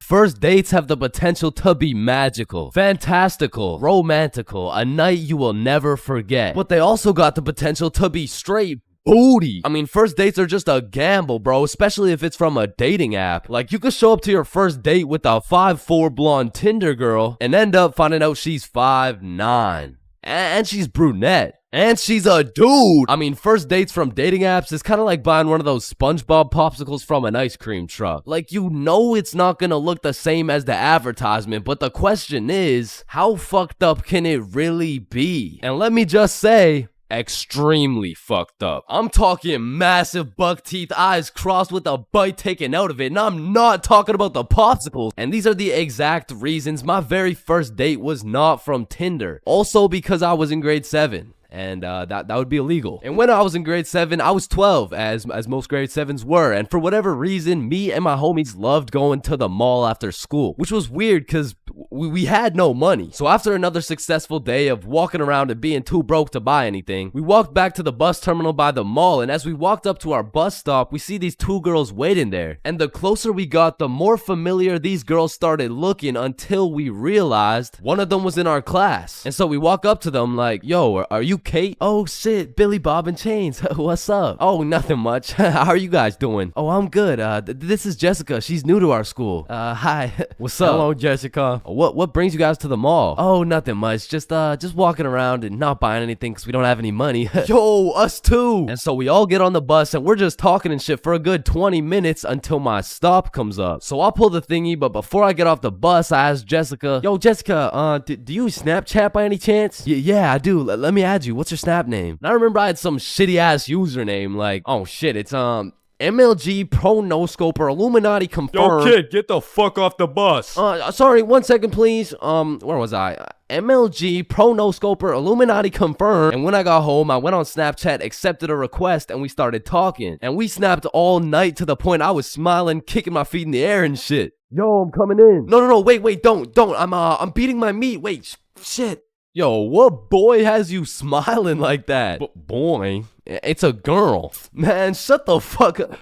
First dates have the potential to be magical, fantastical, romantical, a night you will never forget. But they also got the potential to be straight booty. I mean, first dates are just a gamble, bro, especially if it's from a dating app. Like, you could show up to your first date with a 5'4" blonde Tinder girl and end up finding out she's 5'9". And she's brunette. And she's a dude. I mean, first dates from dating apps is kind of like buying one of those SpongeBob popsicles from an ice cream truck. Like, you know it's not gonna look the same as the advertisement, but the question is, how fucked up can it really be? And let me just say, extremely fucked up. I'm talking massive buck teeth, eyes crossed with a bite taken out of it, and I'm not talking about the popsicles. And these are the exact reasons my very first date was not from Tinder. Also because I was in grade 7. And that would be illegal. And when I was in grade 7, I was 12, as most grade 7s were. And for whatever reason, me and my homies loved going to the mall after school, which was weird because we had no money. So after another successful day of walking around and being too broke to buy anything, we walked back to the bus terminal by the mall. And as we walked up to our bus stop, we see these two girls waiting there. And the closer we got, the more familiar these girls started looking, until we realized one of them was in our class. And so we walk up to them like, yo, are you Kate? Oh shit, Billy, Bob, and Chains. What's up? Oh, nothing much. How are you guys doing? Oh, I'm good. This is Jessica. She's new to our school. Hi. What's up? Hello, Jessica. What brings you guys to the mall? Oh, nothing much. Just walking around and not buying anything because we don't have any money. Yo, us too. And so we all get on the bus and we're just talking and shit for a good 20 minutes until my stop comes up. So I'll pull the thingy, but before I get off the bus, I ask Jessica, yo, Jessica, do you Snapchat by any chance? Yeah, I do. Let me add you. What's your Snap name? And I remember I had some shitty ass username like, oh shit, it's MLG Pro No Scoper Illuminati confirmed. Yo kid, get the fuck off the bus. Sorry, 1 second please. Where was I? MLG Pro No Scoper Illuminati confirmed. And when I got home, I went on Snapchat, accepted a request, and we started talking. And we snapped all night to the point I was smiling, kicking my feet in the air and shit. Yo, I'm coming in. No, wait, don't. I'm beating my meat. Wait, shit. Yo, what boy has you smiling like that? Boy, it's a girl. Man, shut the fuck up.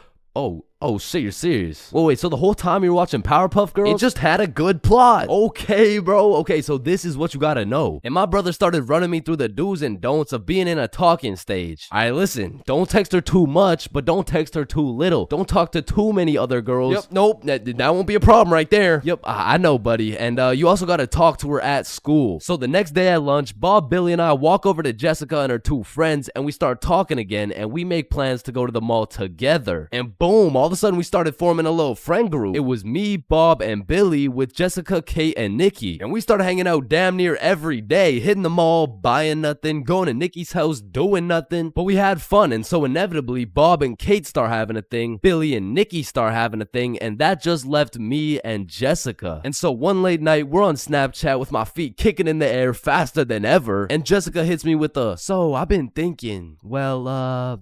Oh shit, you're serious. Wait, so the whole time you were watching Powerpuff Girls? It just had a good plot. Okay, bro. Okay, so this is what you gotta know. And my brother started running me through the do's and don'ts of being in a talking stage. Alright, listen, don't text her too much, but don't text her too little. Don't talk to too many other girls. Yep, nope, that won't be a problem right there. Yep, I know, buddy. And you also gotta talk to her at school. So the next day at lunch, Bob, Billy, and I walk over to Jessica and her two friends, and we start talking again, and we make plans to go to the mall together. And boom, all of a sudden we started forming a little friend group. It was me, Bob, and Billy with Jessica, Kate, and Nikki. And we started hanging out damn near every day, hitting the mall, buying nothing, going to Nikki's house, doing nothing. But we had fun, and so inevitably, Bob and Kate start having a thing, Billy and Nikki start having a thing, and that just left me and Jessica. And so one late night, we're on Snapchat with my feet kicking in the air faster than ever, and Jessica hits me with a, so I've been thinking, well,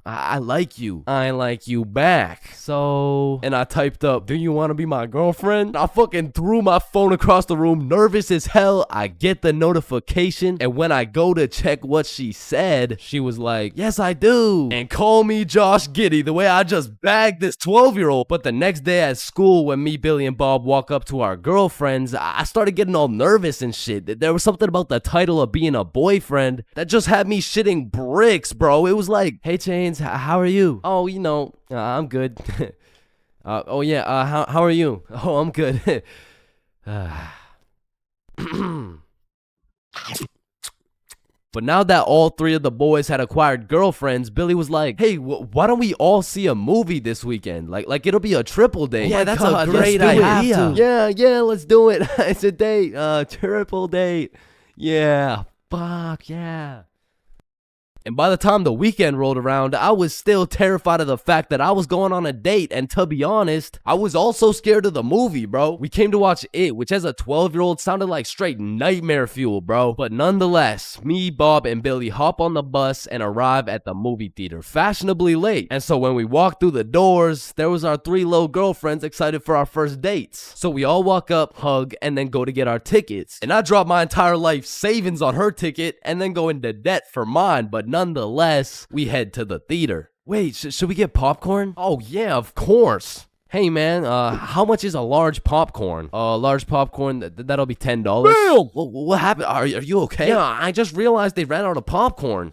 I like you. I like you back. So... And I typed up, do you want to be my girlfriend? I fucking threw my phone across the room, nervous as hell. I get the notification, and when I go to check what she said, she was like, yes, I do. And call me Josh Giddy, the way I just bagged this 12-year-old. But the next day at school, when me, Billy, and Bob walk up to our girlfriends, I started getting all nervous and shit. There was something about the title of being a boyfriend that just had me shitting bricks, bro. It was like, hey, Chains, how are you? Oh, you know, I'm good. Oh yeah, how are you? Oh, I'm good. But now that all three of the boys had acquired girlfriends, Billy was like, hey, why don't we all see a movie this weekend? Like it'll be a triple date. Yeah, that's a great idea. Yeah, let's do it. It's a date, triple date. Yeah, fuck yeah. And by the time the weekend rolled around, I was still terrified of the fact that I was going on a date, and to be honest, I was also scared of the movie, bro. We came to watch It, which as a 12-year-old sounded like straight nightmare fuel, bro. But nonetheless, me, Bob, and Billy hop on the bus and arrive at the movie theater fashionably late. And so when we walked through the doors, there was our three little girlfriends excited for our first dates. So we all walk up, hug, and then go to get our tickets. And I dropped my entire life savings on her ticket and then go into debt for mine, but nonetheless, we head to the theater. Wait, should we get popcorn? Oh yeah, of course. Hey man, how much is a large popcorn? Large popcorn, that'll be $10. Bill! What happened? Are you okay? Yeah, I just realized they ran out of popcorn.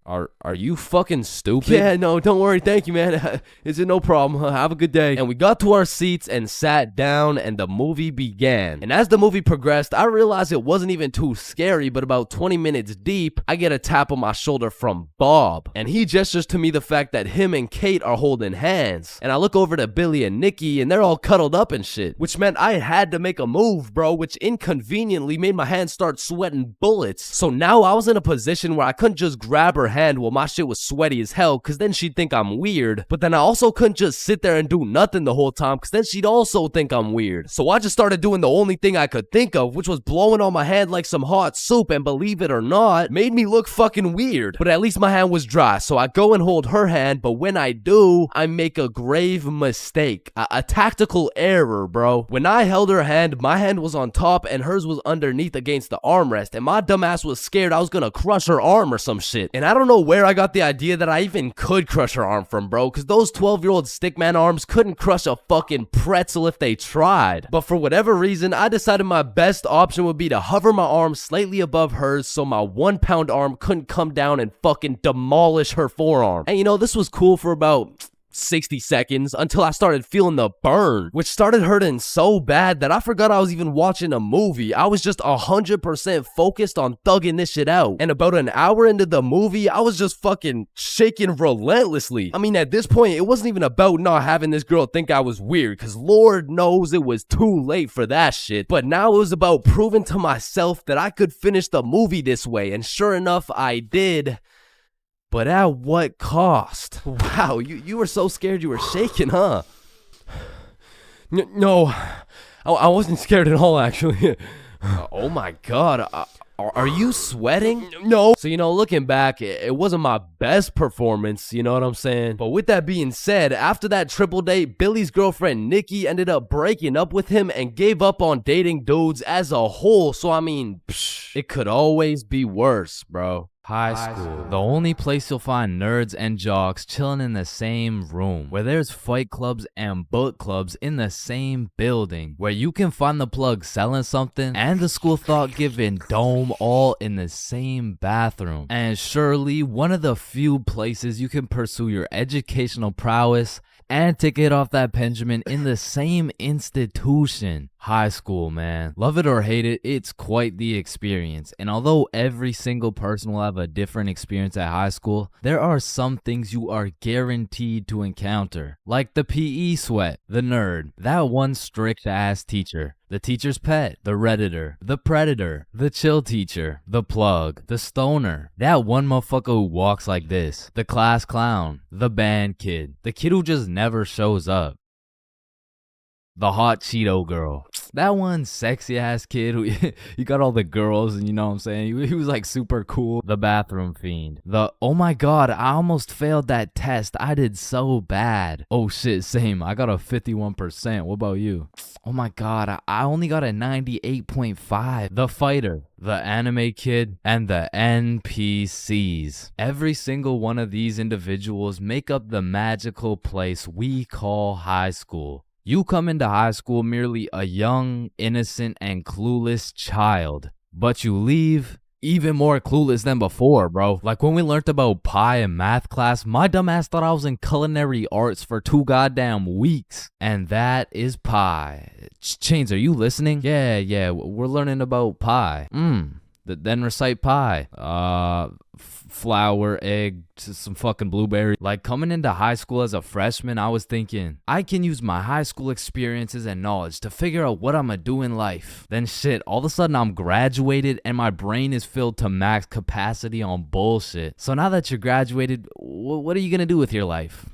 Are you fucking stupid? Yeah, no, don't worry. Thank you, man. Is it no problem? Have a good day. And we got to our seats and sat down, and the movie began. And as the movie progressed, I realized it wasn't even too scary, but about 20 minutes deep, I get a tap on my shoulder from Bob. And he gestures to me the fact that him and Kate are holding hands. And I look over to Billy and Nikki, and they're all cuddled up and shit. Which meant I had to make a move, bro, which inconveniently made my hands start sweating bullets. So now I was in a position where I couldn't just grab her hand while my shit was sweaty as hell, cause then she'd think I'm weird. But then I also couldn't just sit there and do nothing the whole time, cause then she'd also think I'm weird. So I just started doing the only thing I could think of, which was blowing on my hand like some hot soup, and believe it or not, made me look fucking weird. But at least my hand was dry, so I go and hold her hand, but when I do, I make a grave mistake. A tactical error, bro. When I held her hand, my hand was on top and hers was underneath against the armrest, and my dumbass was scared I was gonna crush her arm or some shit. And I don't know where I got the idea that I even could crush her arm from, bro, because those 12-year-old stickman arms couldn't crush a fucking pretzel if they tried. But for whatever reason, I decided my best option would be to hover my arm slightly above hers so my 1-pound arm couldn't come down and fucking demolish her forearm. And you know, this was cool for about 60 seconds until I started feeling the burn, which started hurting so bad that I forgot I was even watching a movie. I was just 100% focused on thugging this shit out. And about an hour into the movie, I was just fucking shaking relentlessly. I mean, at this point, it wasn't even about not having this girl think I was weird, because Lord knows it was too late for that shit. But now it was about proving to myself that I could finish the movie this way, and sure enough, I did. But at what cost? Wow, you were so scared you were shaking, huh? No, I wasn't scared at all, actually. Oh my god, are you sweating? No. So, you know, looking back, it wasn't my best performance, you know what I'm saying? But with that being said, after that triple date, Billy's girlfriend Nikki ended up breaking up with him and gave up on dating dudes as a whole. So, I mean, it could always be worse, bro. High school, the only place you'll find nerds and jocks chilling in the same room, where there's fight clubs and book clubs in the same building, where you can find the plug selling something and the school thought-giving dome all in the same bathroom, and surely one of the few places you can pursue your educational prowess and take it off that Benjamin in the same institution. High school, man. Love it or hate it, it's quite the experience. And although every single person will have a different experience at high school, there are some things you are guaranteed to encounter. Like the PE sweat, the nerd, that one strict ass teacher, the teacher's pet, the redditor, the predator, the chill teacher, the plug, the stoner, that one motherfucker who walks like this, the class clown, the band kid, the kid who just never shows up, the hot Cheeto girl, that one sexy ass kid who he got all the girls, and you know what I'm saying, he was like super cool, the bathroom fiend, the oh my god, I almost failed that test, I did so bad, oh shit, same, I got a 51%, what about you? Oh my god, I only got a 98.5. The fighter, the anime kid, and the NPCs. Every single one of these individuals make up the magical place we call high school. You come into high school merely a young, innocent, and clueless child, but you leave even more clueless than before, bro. Like when we learned about pie in math class, my dumb ass thought I was in culinary arts for 2 goddamn weeks. And that is pie. Chains, are you listening? Yeah, we're learning about pie. Then recite pie. Flour, egg, some fucking blueberry. Like coming into high school as a freshman, I was thinking, I can use my high school experiences and knowledge to figure out what I'm gonna do in life. Then shit, all of a sudden I'm graduated and my brain is filled to max capacity on bullshit. So now that you're graduated, what are you gonna do with your life?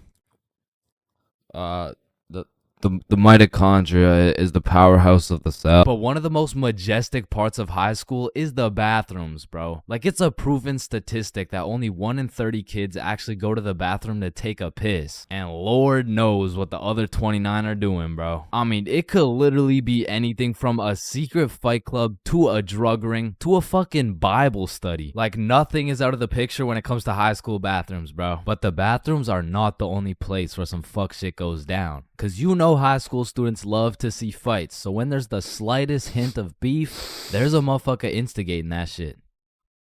The mitochondria is the powerhouse of the cell. But one of the most majestic parts of high school is the bathrooms, bro. Like, it's a proven statistic that only 1 in 30 kids actually go to the bathroom to take a piss. And Lord knows what the other 29 are doing, bro. I mean, it could literally be anything from a secret fight club to a drug ring to a fucking Bible study. Like, nothing is out of the picture when it comes to high school bathrooms, bro. But the bathrooms are not the only place where some fuck shit goes down. Cause you know high school students love to see fights, so when there's the slightest hint of beef, there's a motherfucker instigating that shit.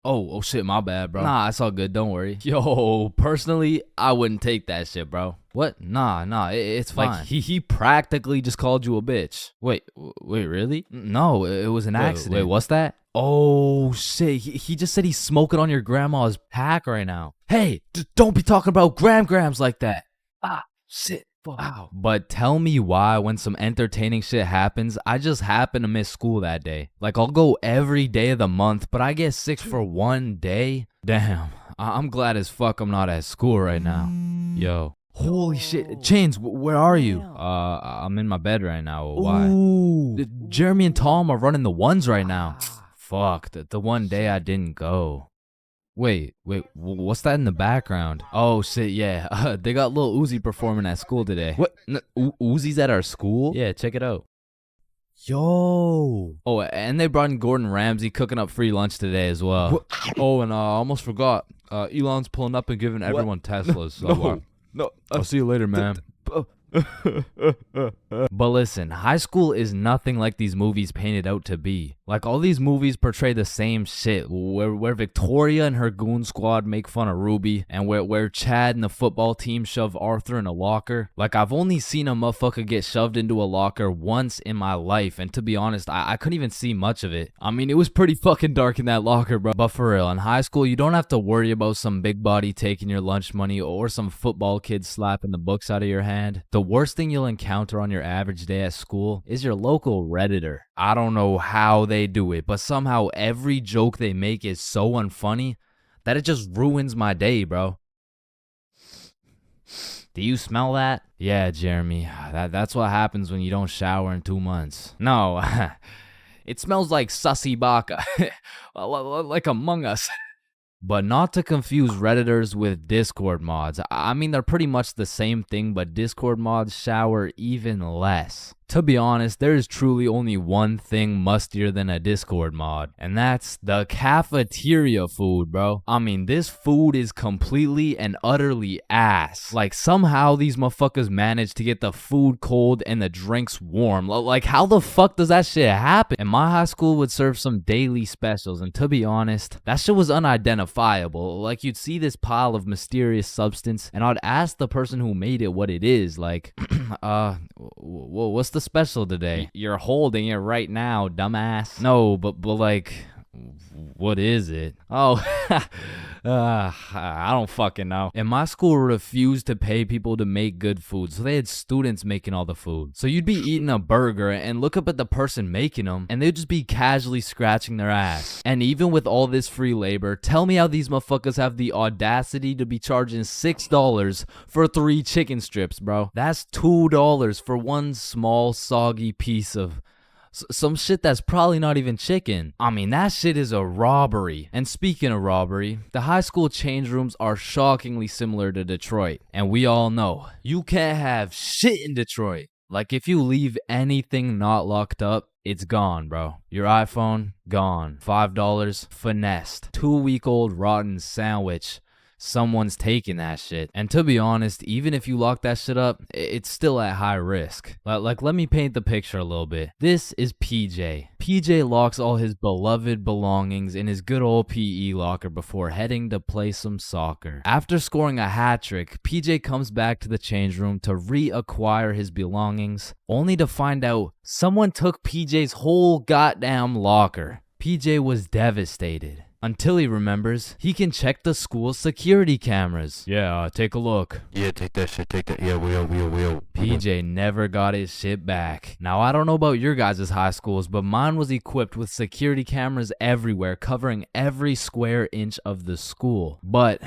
Oh shit, my bad, bro. Nah, it's all good, don't worry. Yo, personally, I wouldn't take that shit, bro. What? Nah, it's fine. Like, he practically just called you a bitch. Wait, really? No, it was an accident. Wait, what's that? Oh shit, he just said he's smoking on your grandma's pack right now. Hey, don't be talking about grams like that. Ah, shit. Wow. But tell me why when some entertaining shit happens, I just happen to miss school that day. Like, I'll go every day of the month, but I get sick for one day? Damn, I'm glad as fuck I'm not at school right now. Yo. Holy shit. Chains, where are you? I'm in my bed right now. Why? Ooh. Jeremy and Tom are running the ones right now. Fuck, the one day I didn't go. Wait, what's that in the background? Oh shit, yeah, they got Lil Uzi performing at school today. What? Uzi's at our school? Yeah, check it out. Yo. Oh, and they brought in Gordon Ramsay cooking up free lunch today as well. What? Oh, and I almost forgot. Elon's pulling up and giving everyone Teslas. So no. I'll see you later, man. But listen, high school is nothing like these movies paint it out to be. Like, all these movies portray the same shit, where Victoria and her goon squad make fun of Ruby, and where Chad and the football team shove Arthur in a locker. Like, I've only seen a motherfucker get shoved into a locker once in my life, and to be honest, I couldn't even see much of it. I mean, it was pretty fucking dark in that locker, bro. But for real, in high school, you don't have to worry about some big body taking your lunch money or some football kid slapping the books out of your hand. The worst thing you'll encounter on your average day at school is your local Redditor. I don't know how they do it, but somehow every joke they make is so unfunny that it just ruins my day, bro. Do you smell that? Yeah, Jeremy, that's what happens when you don't shower in 2 months. No, it smells like sussy baka, like Among Us. But not to confuse Redditors with Discord mods. I mean, they're pretty much the same thing, but Discord mods shower even less. To be honest, there is truly only one thing mustier than a Discord mod, and that's the cafeteria food, bro. I mean, this food is completely and utterly ass. Like, somehow these motherfuckers manage to get the food cold and the drinks warm. Like, how the fuck does that shit happen? And my high school would serve some daily specials, and to be honest, that shit was unidentifiable. Like, you'd see this pile of mysterious substance, and I'd ask the person who made it what it is. Like, what's the special today? You're holding it right now, dumbass. No, but like, what is it? Oh, I don't fucking know. And my school refused to pay people to make good food, so they had students making all the food. So you'd be eating a burger and look up at the person making them, and they'd just be casually scratching their ass. And even with all this free labor, tell me how these motherfuckers have the audacity to be charging $6 for 3 chicken strips, bro. That's $2 for one small soggy piece of some shit that's probably not even chicken. I mean, that shit is a robbery. And speaking of robbery, the high school change rooms are shockingly similar to Detroit. And we all know, you can't have shit in Detroit. Like, if you leave anything not locked up, it's gone, bro. Your iPhone, gone. $5, finessed. 2-week-old rotten sandwich. Someone's taking that shit. And to be honest, even if you lock that shit up, it's still at high risk. Like, let me paint the picture a little bit. This is PJ. PJ locks all his beloved belongings in his good old PE locker before heading to play some soccer. After scoring a hat trick, PJ comes back to the change room to reacquire his belongings, only to find out someone took PJ's whole goddamn locker. PJ was devastated. Until he remembers, he can check the school's security cameras. Yeah, take a look. Yeah, take that shit, take that. Yeah, we'll. PJ never got his shit back. Now, I don't know about your guys' high schools, but mine was equipped with security cameras everywhere, covering every square inch of the school. But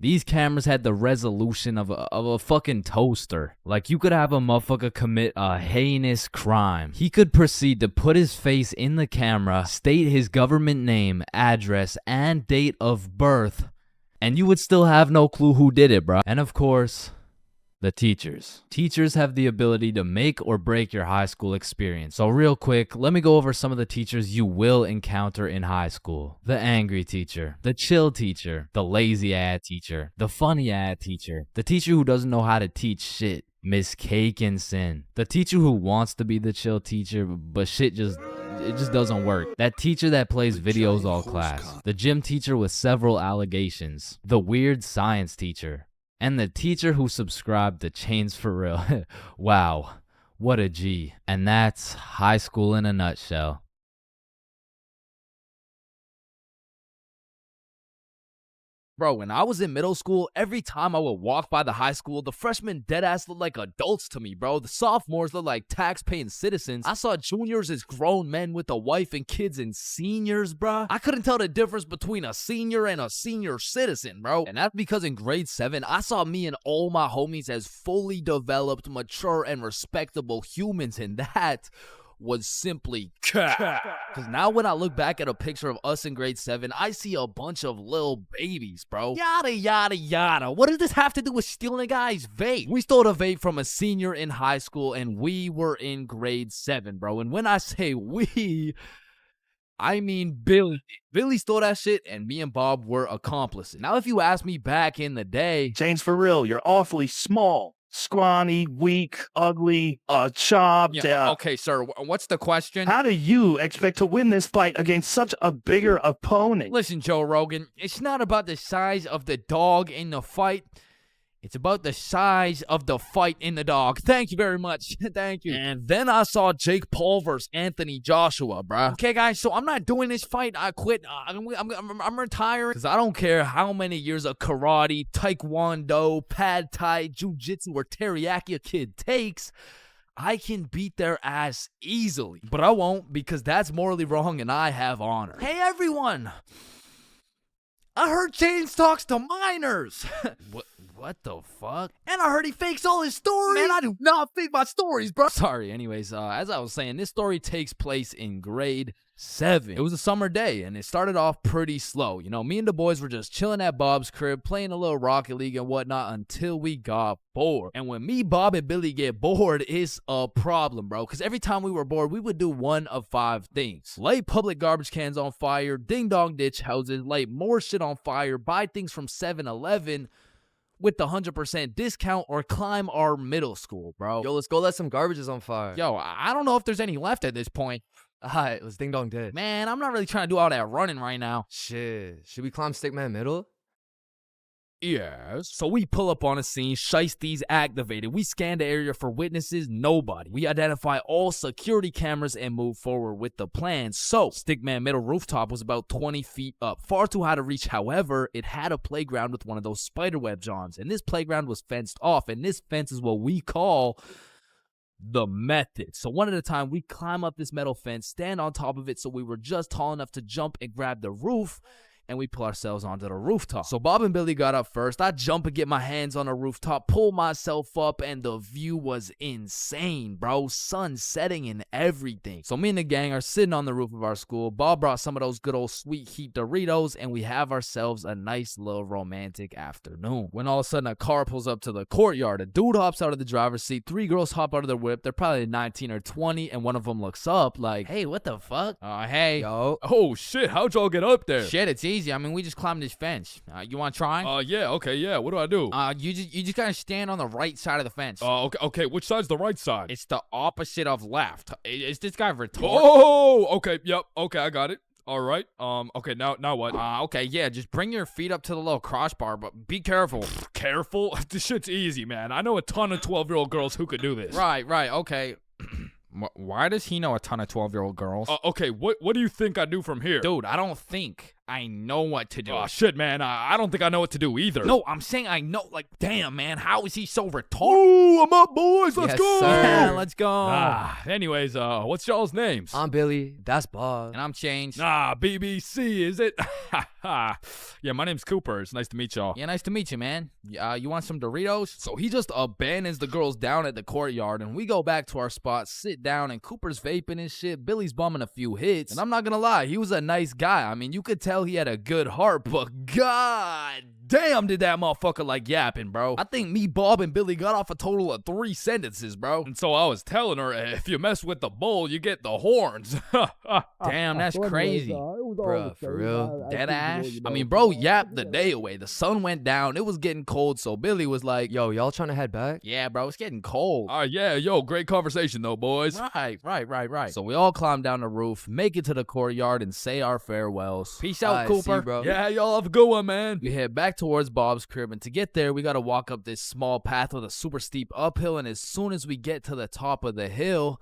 These cameras had the resolution of a fucking toaster. Like, you could have a motherfucker commit a heinous crime. He could proceed to put his face in the camera, state his government name, address, and date of birth, and you would still have no clue who did it, bro. And of course, the teachers. Teachers have the ability to make or break your high school experience. So real quick, let me go over some of the teachers you will encounter in high school. The angry teacher, the chill teacher, the lazy ass teacher, the funny ass teacher, the teacher who doesn't know how to teach shit, Miss Cakinson, the teacher who wants to be the chill teacher, but shit just doesn't work. That teacher that plays videos all class. The gym teacher with several allegations. The weird science teacher. And the teacher who subscribed to ChainsFR. Wow, what a G. And that's high school in a nutshell. Bro, when I was in middle school, every time I would walk by the high school, the freshmen deadass looked like adults to me, bro. The sophomores looked like tax-paying citizens. I saw juniors as grown men with a wife and kids, and seniors, bro. I couldn't tell the difference between a senior and a senior citizen, bro. And that's because in grade 7, I saw me and all my homies as fully developed, mature, and respectable humans, and that was simply cat. Because now when I look back at a picture of us in grade 7, I see a bunch of little babies, bro. Yada, yada, yada. What does this have to do with stealing a guy's vape? We stole a vape from a senior in high school, and we were in grade 7, bro. And when I say we, I mean Billy. Billy stole that shit, and me and Bob were accomplices. Now, if you ask me back in the day, ChainsFR, you're awfully small. Scrawny, weak, ugly, chopped. Yeah, okay, sir. What's the question? How do you expect to win this fight against such a bigger opponent? Listen, Joe Rogan, it's not about the size of the dog in the fight. It's about the size of the fight in the dog. Thank you very much. Thank you. And then I saw Jake Paul versus Anthony Joshua, bruh. Okay, guys, so I'm not doing this fight. I quit. I'm retiring. Because I don't care how many years of karate, taekwondo, pad thai, jujitsu, or teriyaki a kid takes. I can beat their ass easily. But I won't, because that's morally wrong and I have honor. Hey, everyone. I heard Chains talks to minors. What the fuck? And I heard he fakes all his stories. Man, I do not fake my stories, bro. Sorry, anyways, as I was saying, this story takes place in grade 7. It was a summer day, and it started off pretty slow. You know, me and the boys were just chilling at Bob's crib, playing a little Rocket League and whatnot until we got bored. And when me, Bob, and Billy get bored, it's a problem, bro. Because every time we were bored, we would do one of 5 things. Light public garbage cans on fire, ding-dong ditch houses, light more shit on fire, buy things from 7-Eleven, with the 100% discount, or climb our middle school, bro. Yo, let's go let some garbages on fire. Yo, I don't know if there's any left at this point. Alright, let's ding dong ditch. Man, I'm not really trying to do all that running right now. Shit, should we climb Stickman Middle? Yes. So we pull up on a scene, shiesties activated. We scan the area for witnesses, nobody. We identify all security cameras and move forward with the plan. So, Stickman Middle rooftop was about 20 feet up, far too high to reach. However, it had a playground with one of those spiderweb johns, and this playground was fenced off, and this fence is what we call the method. So one at a time, we climb up this metal fence, stand on top of it so we were just tall enough to jump and grab the roof, and we pull ourselves onto the rooftop. So Bob and Billy got up first. I jump and get my hands on the rooftop, pull myself up, and the view was insane, bro. Sun setting and everything. So me and the gang are sitting on the roof of our school. Bob brought some of those good old sweet heat Doritos, and we have ourselves a nice little romantic afternoon. When all of a sudden a car pulls up to the courtyard. A dude hops out of the driver's seat. 3 girls hop out of their whip. They're probably 19 or 20, and one of them looks up like, "Hey, what the fuck?" Hey. Yo. Oh shit, how'd y'all get up there? Shit, it's easy. I mean, we just climbed this fence. You want to try? Yeah, okay, yeah. What do I do? You just gotta stand on the right side of the fence. Okay. Which side's the right side? It's the opposite of left. Is this guy retarded? Oh, okay, yep, okay, I got it. All right. Okay, now what? Okay, yeah, just bring your feet up to the little crossbar, but be careful. Careful? This shit's easy, man. I know a ton of 12-year-old girls who could do this. Right, okay. Why does he know a ton of 12-year-old girls? Okay, what do you think I do from here? Dude, I don't think. I know what to do. Oh, shit, man. I don't think I know what to do either. No, I'm saying I know. Like, damn, man, how is he so retarded? Ooh, I'm up, boys. Let's Yes, go. sir. Yeah, let's go. Anyways, what's y'all's names? I'm Billy. That's Bob. And I'm changed. BBC, is it? Yeah, my name's Cooper. It's nice to meet y'all. Yeah, nice to meet you, man. You want some Doritos? So he just abandons the girls down at the courtyard, and we go back to our spot, sit down, and Cooper's vaping and shit. Billy's bumming a few hits, and I'm not gonna lie, he was a nice guy. I mean, you could tell he had a good heart, but god damn did that motherfucker like yapping, bro. I think me, Bob, and Billy got off a total of 3 sentences, bro. And so I was telling her, if you mess with the bull, you get the horns. Damn, that's crazy. Bruh, for real? Dead ass. I mean, bro yapped the day away. The sun went down. It was getting cold, so Billy was like, Yo, y'all trying to head back? yeah, bro, it's getting cold. Yeah, yo, great conversation though, boys. Right. So we all climb down the roof, make it to the courtyard, and say our farewells. Peace out, Alright, see Cooper. you, bro. Yeah, y'all have a good one, man. We head back towards Bob's crib, and to get there, we gotta walk up this small path with a super steep uphill, and as soon as we get to the top of the hill,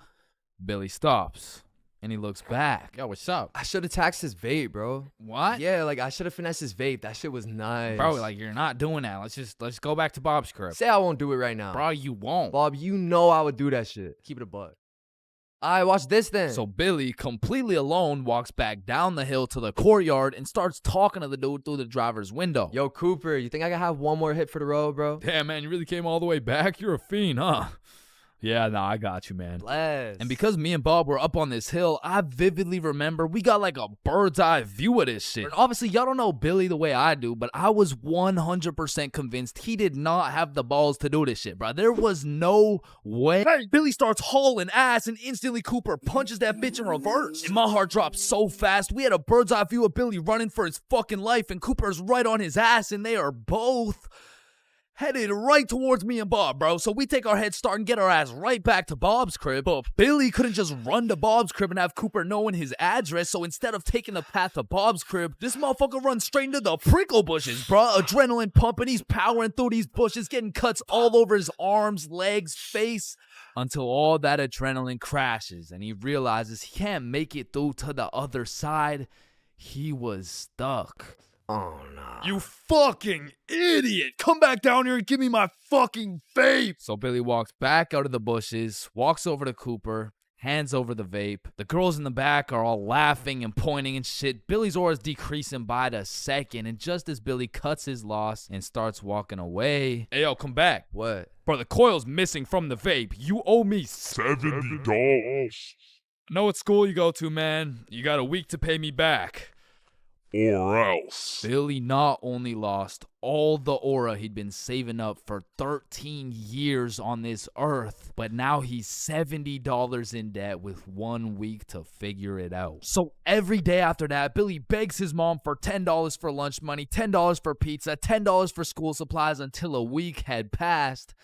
Billy stops, and he looks back. Yo, what's up? I should have taxed his vape, bro. What? Yeah, like I should have finessed his vape. That shit was nice. Bro, like, you're not doing that. Let's go back to Bob's crib. say I won't do it right now. Bro, you won't. Bob, you know I would do that shit. Keep it a buck. Alright, watch this then. So Billy, completely alone, walks back down the hill to the courtyard and starts talking to the dude through the driver's window. Yo, Cooper, you think I can have one more hit for the road, bro? Damn, man, you really came all the way back? You're a fiend, huh? Yeah, nah, I got you, man. Bless. And because me and Bob were up on this hill, I vividly remember we got like a bird's eye view of this shit. And obviously, y'all don't know Billy the way I do, but I was 100% convinced he did not have the balls to do this shit, bro. There was no way. Hey, Billy starts hauling ass, and instantly Cooper punches that bitch in reverse. And my heart dropped so fast. We had a bird's eye view of Billy running for his fucking life, and Cooper's right on his ass, and they are both headed right towards me and Bob, bro. So we take our head start and get our ass right back to Bob's crib. But Billy couldn't just run to Bob's crib and have Cooper knowing his address. So instead of taking the path to Bob's crib, this motherfucker runs straight into the prickle bushes, bro. Adrenaline pumping. He's powering through these bushes, getting cuts all over his arms, legs, face, until all that adrenaline crashes and he realizes he can't make it through to the other side. He was stuck. Oh, nah. You fucking idiot. Come back down here and give me my fucking vape. So Billy walks back out of the bushes, walks over to Cooper, hands over the vape. The girls in the back are all laughing and pointing and shit. Billy's aura is decreasing by the second, and just as Billy cuts his loss and starts walking away, Hey, yo, come back. What? Bro, the coil's missing from the vape. You owe me $70. I know what school you go to, man. You got a week to pay me back. Or else. Billy not only lost all the aura he'd been saving up for 13 years on this earth, but now he's $70 in debt with 1 week to figure it out. So every day after that, Billy begs his mom for $10 for lunch money, $10 for pizza, $10 for school supplies until a week had passed.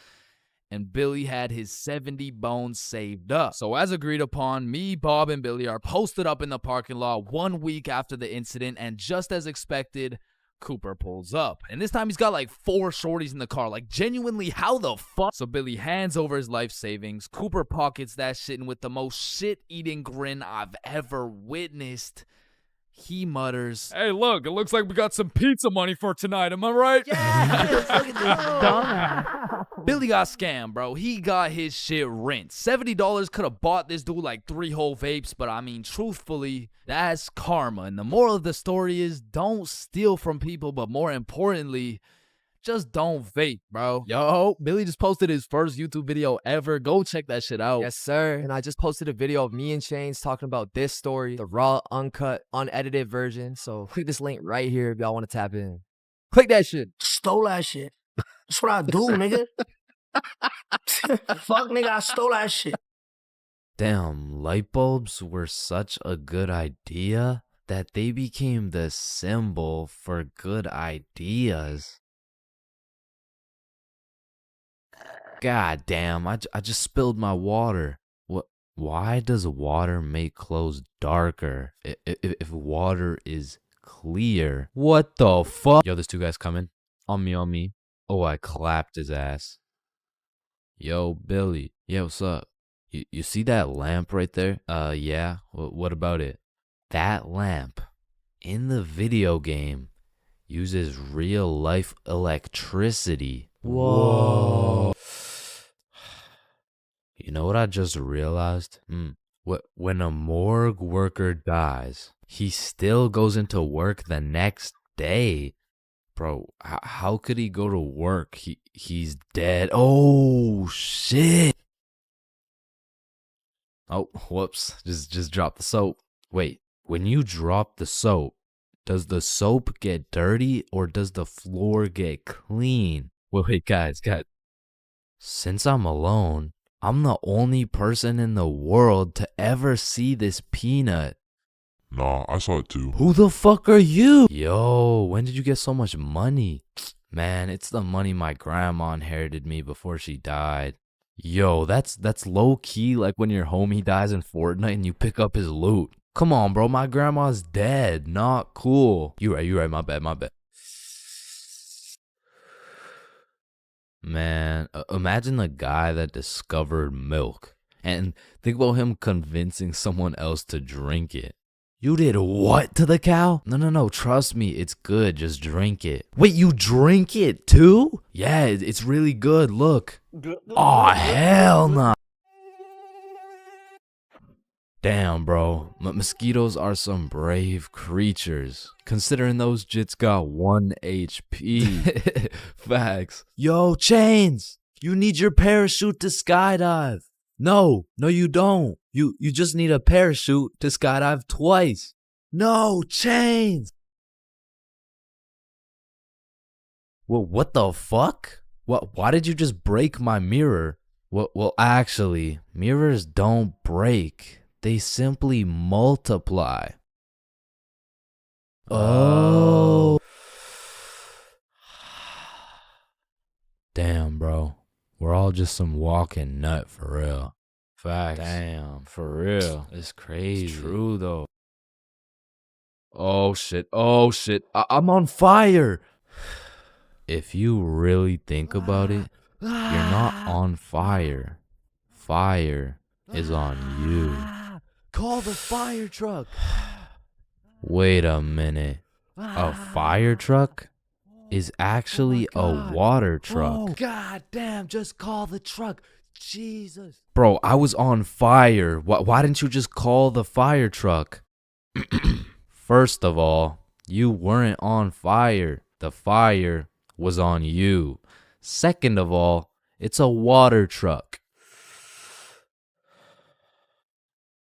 And Billy had his 70 bones saved up. So as agreed upon, me, Bob, and Billy are posted up in the parking lot 1 week after the incident, and just as expected, Cooper pulls up. And this time he's got like 4 shorties in the car. Like, genuinely, how the fuck? So Billy hands over his life savings. Cooper pockets that shit, and with the most shit-eating grin I've ever witnessed, he mutters, Hey, look, it looks like we got some pizza money for tonight. Am I right? Yes, look at this dumbass. Billy got scammed, bro. He got his shit rinsed. $70 could have bought this dude like 3 whole vapes, but I mean, truthfully, that's karma. And the moral of the story is don't steal from people, but more importantly, just don't vape, bro. Yo, Billy just posted his first YouTube video ever. Go check that shit out. Yes, sir. And I just posted a video of me and Chains talking about this story, the raw, uncut, unedited version. So click this link right here if y'all want to tap in. Click that shit. Stole that shit. That's what I do, nigga. Fuck, nigga, I stole that shit. Damn, light bulbs were such a good idea that they became the symbol for good ideas. God damn, I just spilled my water. What? Why does water make clothes darker if water is clear? What the fuck? Yo, there's 2 guys coming. On me. Oh, I clapped his ass. Yo, Billy. Yeah, what's up? You see that lamp right there? Yeah. What about it? That lamp in the video game uses real life electricity. Whoa. You know what I just realized? When a morgue worker dies, he still goes into work the next day. Bro, how could he go to work? He's dead. Oh, shit. Oh, whoops. Just dropped the soap. Wait, when you drop the soap, does the soap get dirty or does the floor get clean? Wait, guys. Since I'm alone, I'm the only person in the world to ever see this peanut. Nah, I saw it too. Who the fuck are you? Yo, when did you get so much money? Man, it's the money my grandma inherited me before she died. Yo, that's low key like when your homie dies in Fortnite and you pick up his loot. Come on, bro, my grandma's dead. Not cool. You right, my bad. Man, imagine the guy that discovered milk and think about him convincing someone else to drink it. You did what to the cow? No, trust me, it's good, just drink it. Wait, you drink it too? Yeah, it's really good, look. Aw, hell nah. Damn, bro, mosquitoes are some brave creatures, considering those jits got 1 HP. Facts. Yo, Chains, you need your parachute to skydive. No, you don't. You just need a parachute to skydive twice. No, Chains. Well, what the fuck? Why did you just break my mirror? Well, actually, mirrors don't break. They simply multiply. Oh. Damn, bro. We're all just some walking nut for real. Facts. Damn, for real. It's crazy. It's true, though. Oh, shit. I'm on fire. If you really think about it, you're not on fire. Fire is on you. Call the fire truck. Wait a minute. A fire truck is actually a water truck. Oh, god damn, just call the truck. Jesus. Bro, I was on fire. Why didn't you just call the fire truck? First of all, you weren't on fire. The fire was on you. Second of all, it's a water truck.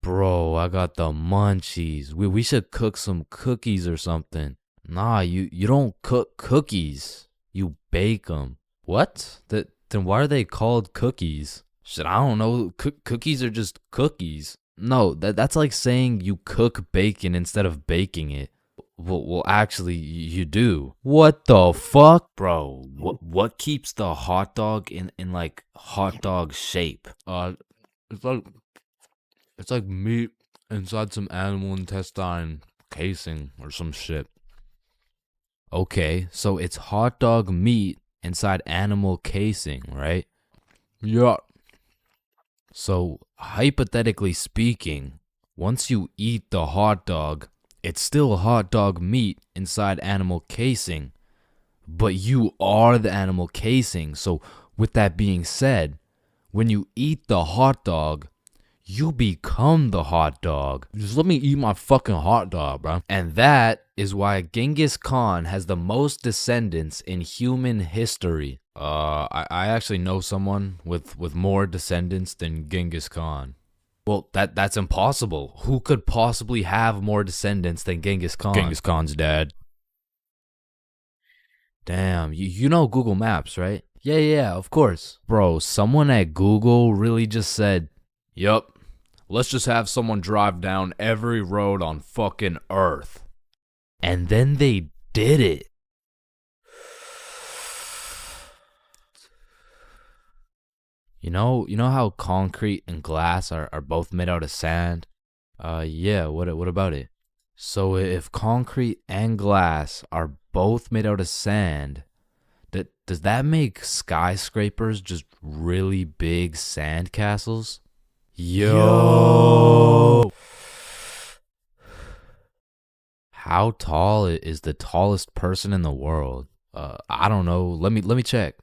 Bro, I got the munchies. We should cook some cookies or something. Nah, you don't cook cookies. You bake them. What? Then why are they called cookies? Shit, I don't know. Cookies are just cookies. No, that's like saying you cook bacon instead of baking it. Well, actually, you do. What the fuck? Bro, what keeps the hot dog in like hot dog shape? It's like meat inside some animal intestine casing or some shit. Okay, so it's hot dog meat inside animal casing, right? Yeah. So, hypothetically speaking, once you eat the hot dog, it's still hot dog meat inside animal casing. But you are the animal casing. So, with that being said, when you eat the hot dog, you become the hot dog. Just let me eat my fucking hot dog, bro. And that is why Genghis Khan has the most descendants in human history. I actually know someone with more descendants than Genghis Khan. Well, that's impossible. Who could possibly have more descendants than Genghis Khan? Genghis Khan's dad. Damn, you know Google Maps, right? Yeah, of course. Bro, someone at Google really just said, yup, let's just have someone drive down every road on fucking Earth. And then they did it. You know how concrete and glass are both made out of sand? Yeah, what about it? So if concrete and glass are both made out of sand, does that make skyscrapers just really big sand castles? Yo! How tall is the tallest person in the world? I don't know. Let me check.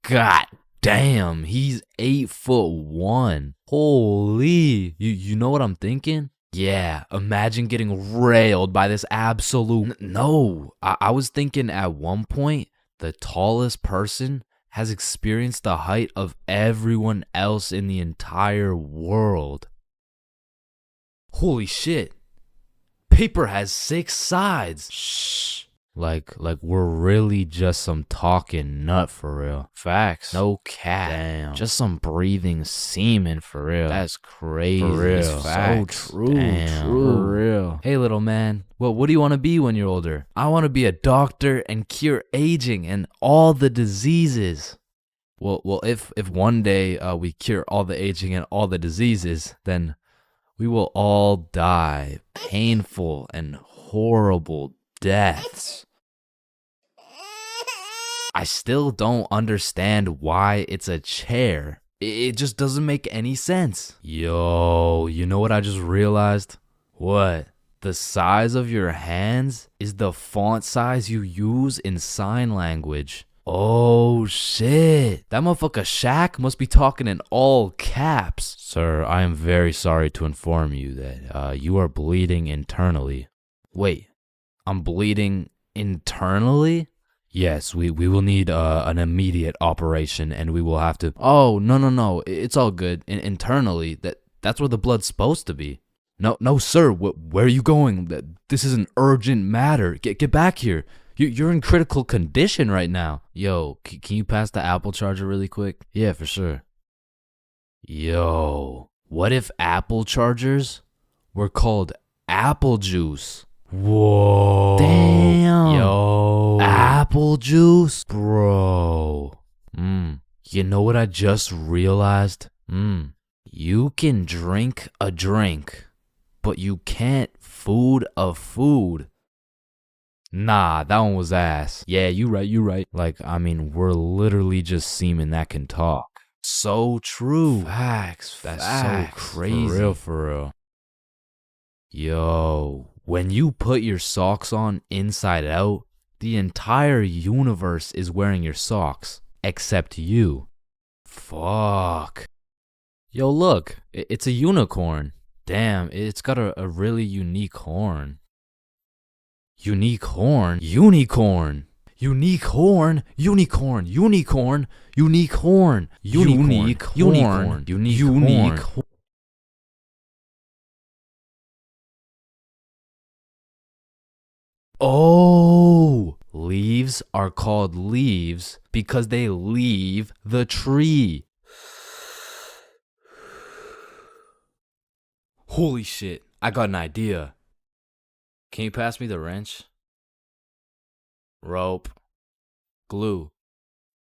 God damn, he's 8'1". Holy, you know what I'm thinking? Yeah, imagine getting railed by this absolute. No, I was thinking at one point the tallest person has experienced the height of everyone else in the entire world. Holy shit. Paper has 6 sides. Shh. Like we're really just some talking nut for real. Facts. No cap. Damn. Just some breathing semen for real. That's crazy. For real. Facts. So true. Damn. True. For real. Hey, little man. Well, what do you want to be when you're older? I want to be a doctor and cure aging and all the diseases. Well, if one day we cure all the aging and all the diseases, then we will all die painful and horrible deaths. I still don't understand why it's a chair. It just doesn't make any sense. Yo, you know what I just realized? What? The size of your hands is the font size you use in sign language. Oh shit. That motherfucker Shaq must be talking in all caps. Sir, I am very sorry to inform you that you are bleeding internally. Wait, I'm bleeding internally? Yes, we will need an immediate operation and we will have to. Oh, no. It's all good. Internally, that's where the blood's supposed to be. No, sir. Where are you going? This is an urgent matter. Get back here. You're in critical condition right now. Yo, can you pass the Apple charger really quick? Yeah, for sure. Yo, what if Apple chargers were called apple juice? Whoa. Damn. Yo. Apple juice? Bro. You know what I just realized? You can drink a drink, but you can't food a food. Nah, that one was ass. Yeah, you right. Like, I mean, we're literally just semen that can talk. So true. Facts. That's so crazy. For real. Yo, when you put your socks on inside out, the entire universe is wearing your socks, except you. Fuck. Yo, look, it's a unicorn. Damn, it's got a really unique horn. Unique horn? Unicorn. Unique horn. Unicorn. Unicorn. Unique horn. Unique horn. Unique horn. Oh, leaves are called leaves because they leave the tree. Holy shit, I got an idea. Can you pass me the wrench? Rope. Glue.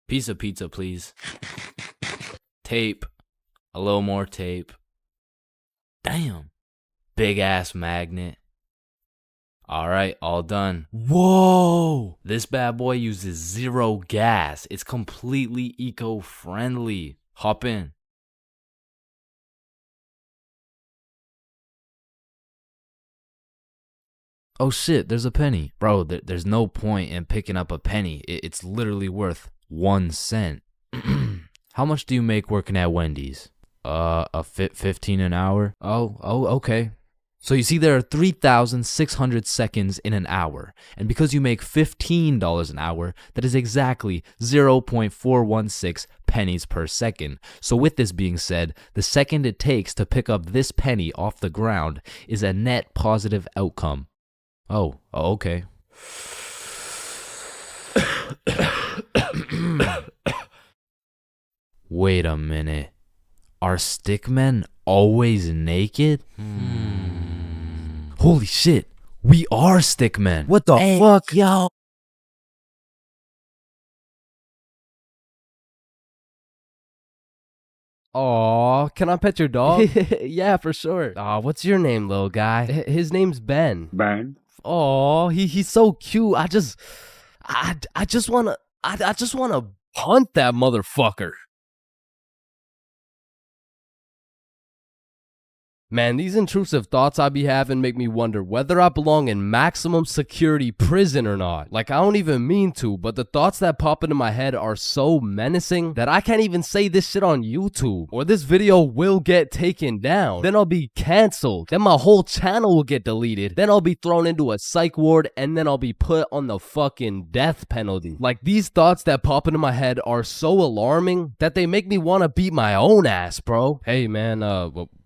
Piece of pizza, please. Tape. A little more tape. Damn. Big ass magnet. Alright, all done. Whoa! This bad boy uses 0 gas. It's completely eco-friendly. Hop in. Oh shit, there's a penny. Bro, there's no point in picking up a penny. It's literally worth 1 cent. How much do you make working at Wendy's? 15 an hour? Oh, okay. So you see there are 3,600 seconds in an hour. And because you make $15 an hour, that is exactly 0.416 pennies per second. So with this being said, the second it takes to pick up this penny off the ground is a net positive outcome. Oh, okay. Wait a minute. Are stickmen always naked? Holy shit, we are stickmen. What the fuck? Yo. Aw, can I pet your dog? Yeah, for sure. Aw, what's your name, little guy? His name's Ben. Ben. Aw, he's so cute. I just wanna punt that motherfucker. Man, these intrusive thoughts I be having make me wonder whether I belong in maximum security prison or not. Like, I don't even mean to, but the thoughts that pop into my head are so menacing that I can't even say this shit on YouTube, or this video will get taken down. Then I'll be canceled. Then my whole channel will get deleted. Then I'll be thrown into a psych ward, and then I'll be put on the fucking death penalty. Like, these thoughts that pop into my head are so alarming that they make me want to beat my own ass, bro. Hey, man,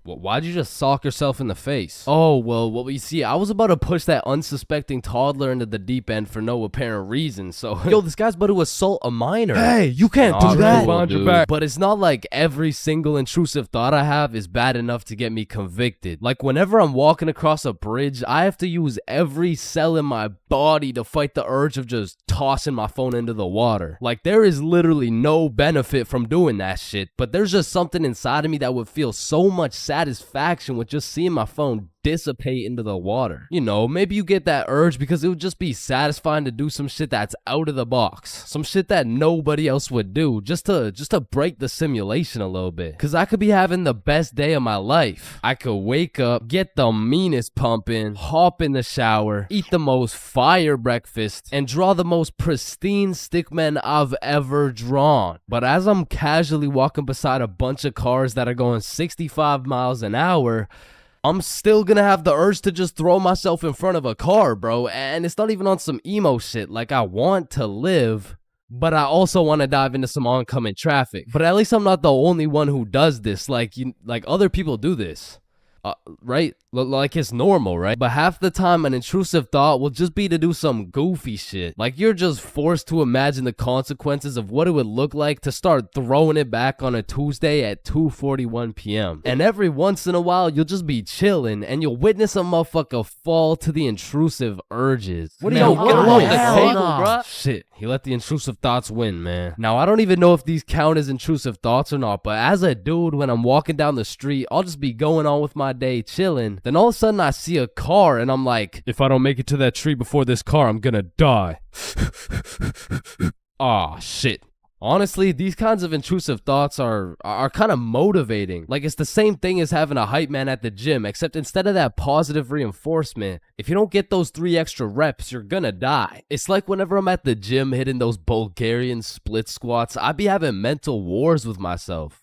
why'd you just sock yourself in the face? Oh, well, you see, I was about to push that unsuspecting toddler into the deep end for no apparent reason, so... Yo, this guy's about to assault a minor. Hey, you can't do that. Cool, but it's not like every single intrusive thought I have is bad enough to get me convicted. Like, whenever I'm walking across a bridge, I have to use every cell in my body to fight the urge of just tossing my phone into the water. Like, there is literally no benefit from doing that shit, but there's just something inside of me that would feel so much satisfaction with just seeing my phone dissipate into the water. You know, maybe you get that urge because it would just be satisfying to do some shit that's out of the box. Some shit that nobody else would do, just to break the simulation a little bit. Cause I could be having the best day of my life. I could wake up, get the meanest pump in, hop in the shower, eat the most fire breakfast, and draw the most pristine stickmen I've ever drawn. But as I'm casually walking beside a bunch of cars that are going 65 miles an hour, I'm still gonna have the urge to just throw myself in front of a car, bro. And it's not even on some emo shit. Like, I want to live, but I also want to dive into some oncoming traffic. But at least I'm not the only one who does this. Like, other people do this. Right? Like, it's normal, right? But half the time an intrusive thought will just be to do some goofy shit. Like, you're just forced to imagine the consequences of what it would look like to start throwing it back on a Tuesday at 2:41 p.m. And every once in a while, you'll just be chilling and you'll witness a motherfucker fall to the intrusive urges. What are you get along the table, bruh? Shit, he let the intrusive thoughts win, man. Now, I don't even know if these count as intrusive thoughts or not, but as a dude, when I'm walking down the street, I'll just be going on with my day chilling. Then all of a sudden I see a car and I'm like, if I don't make it to that tree before this car, I'm gonna die. Aw, shit. Honestly, these kinds of intrusive thoughts are kind of motivating. Like, it's the same thing as having a hype man at the gym, except instead of that positive reinforcement, if you don't get those 3 extra reps, you're gonna die. It's like whenever I'm at the gym hitting those Bulgarian split squats, I be having mental wars with myself.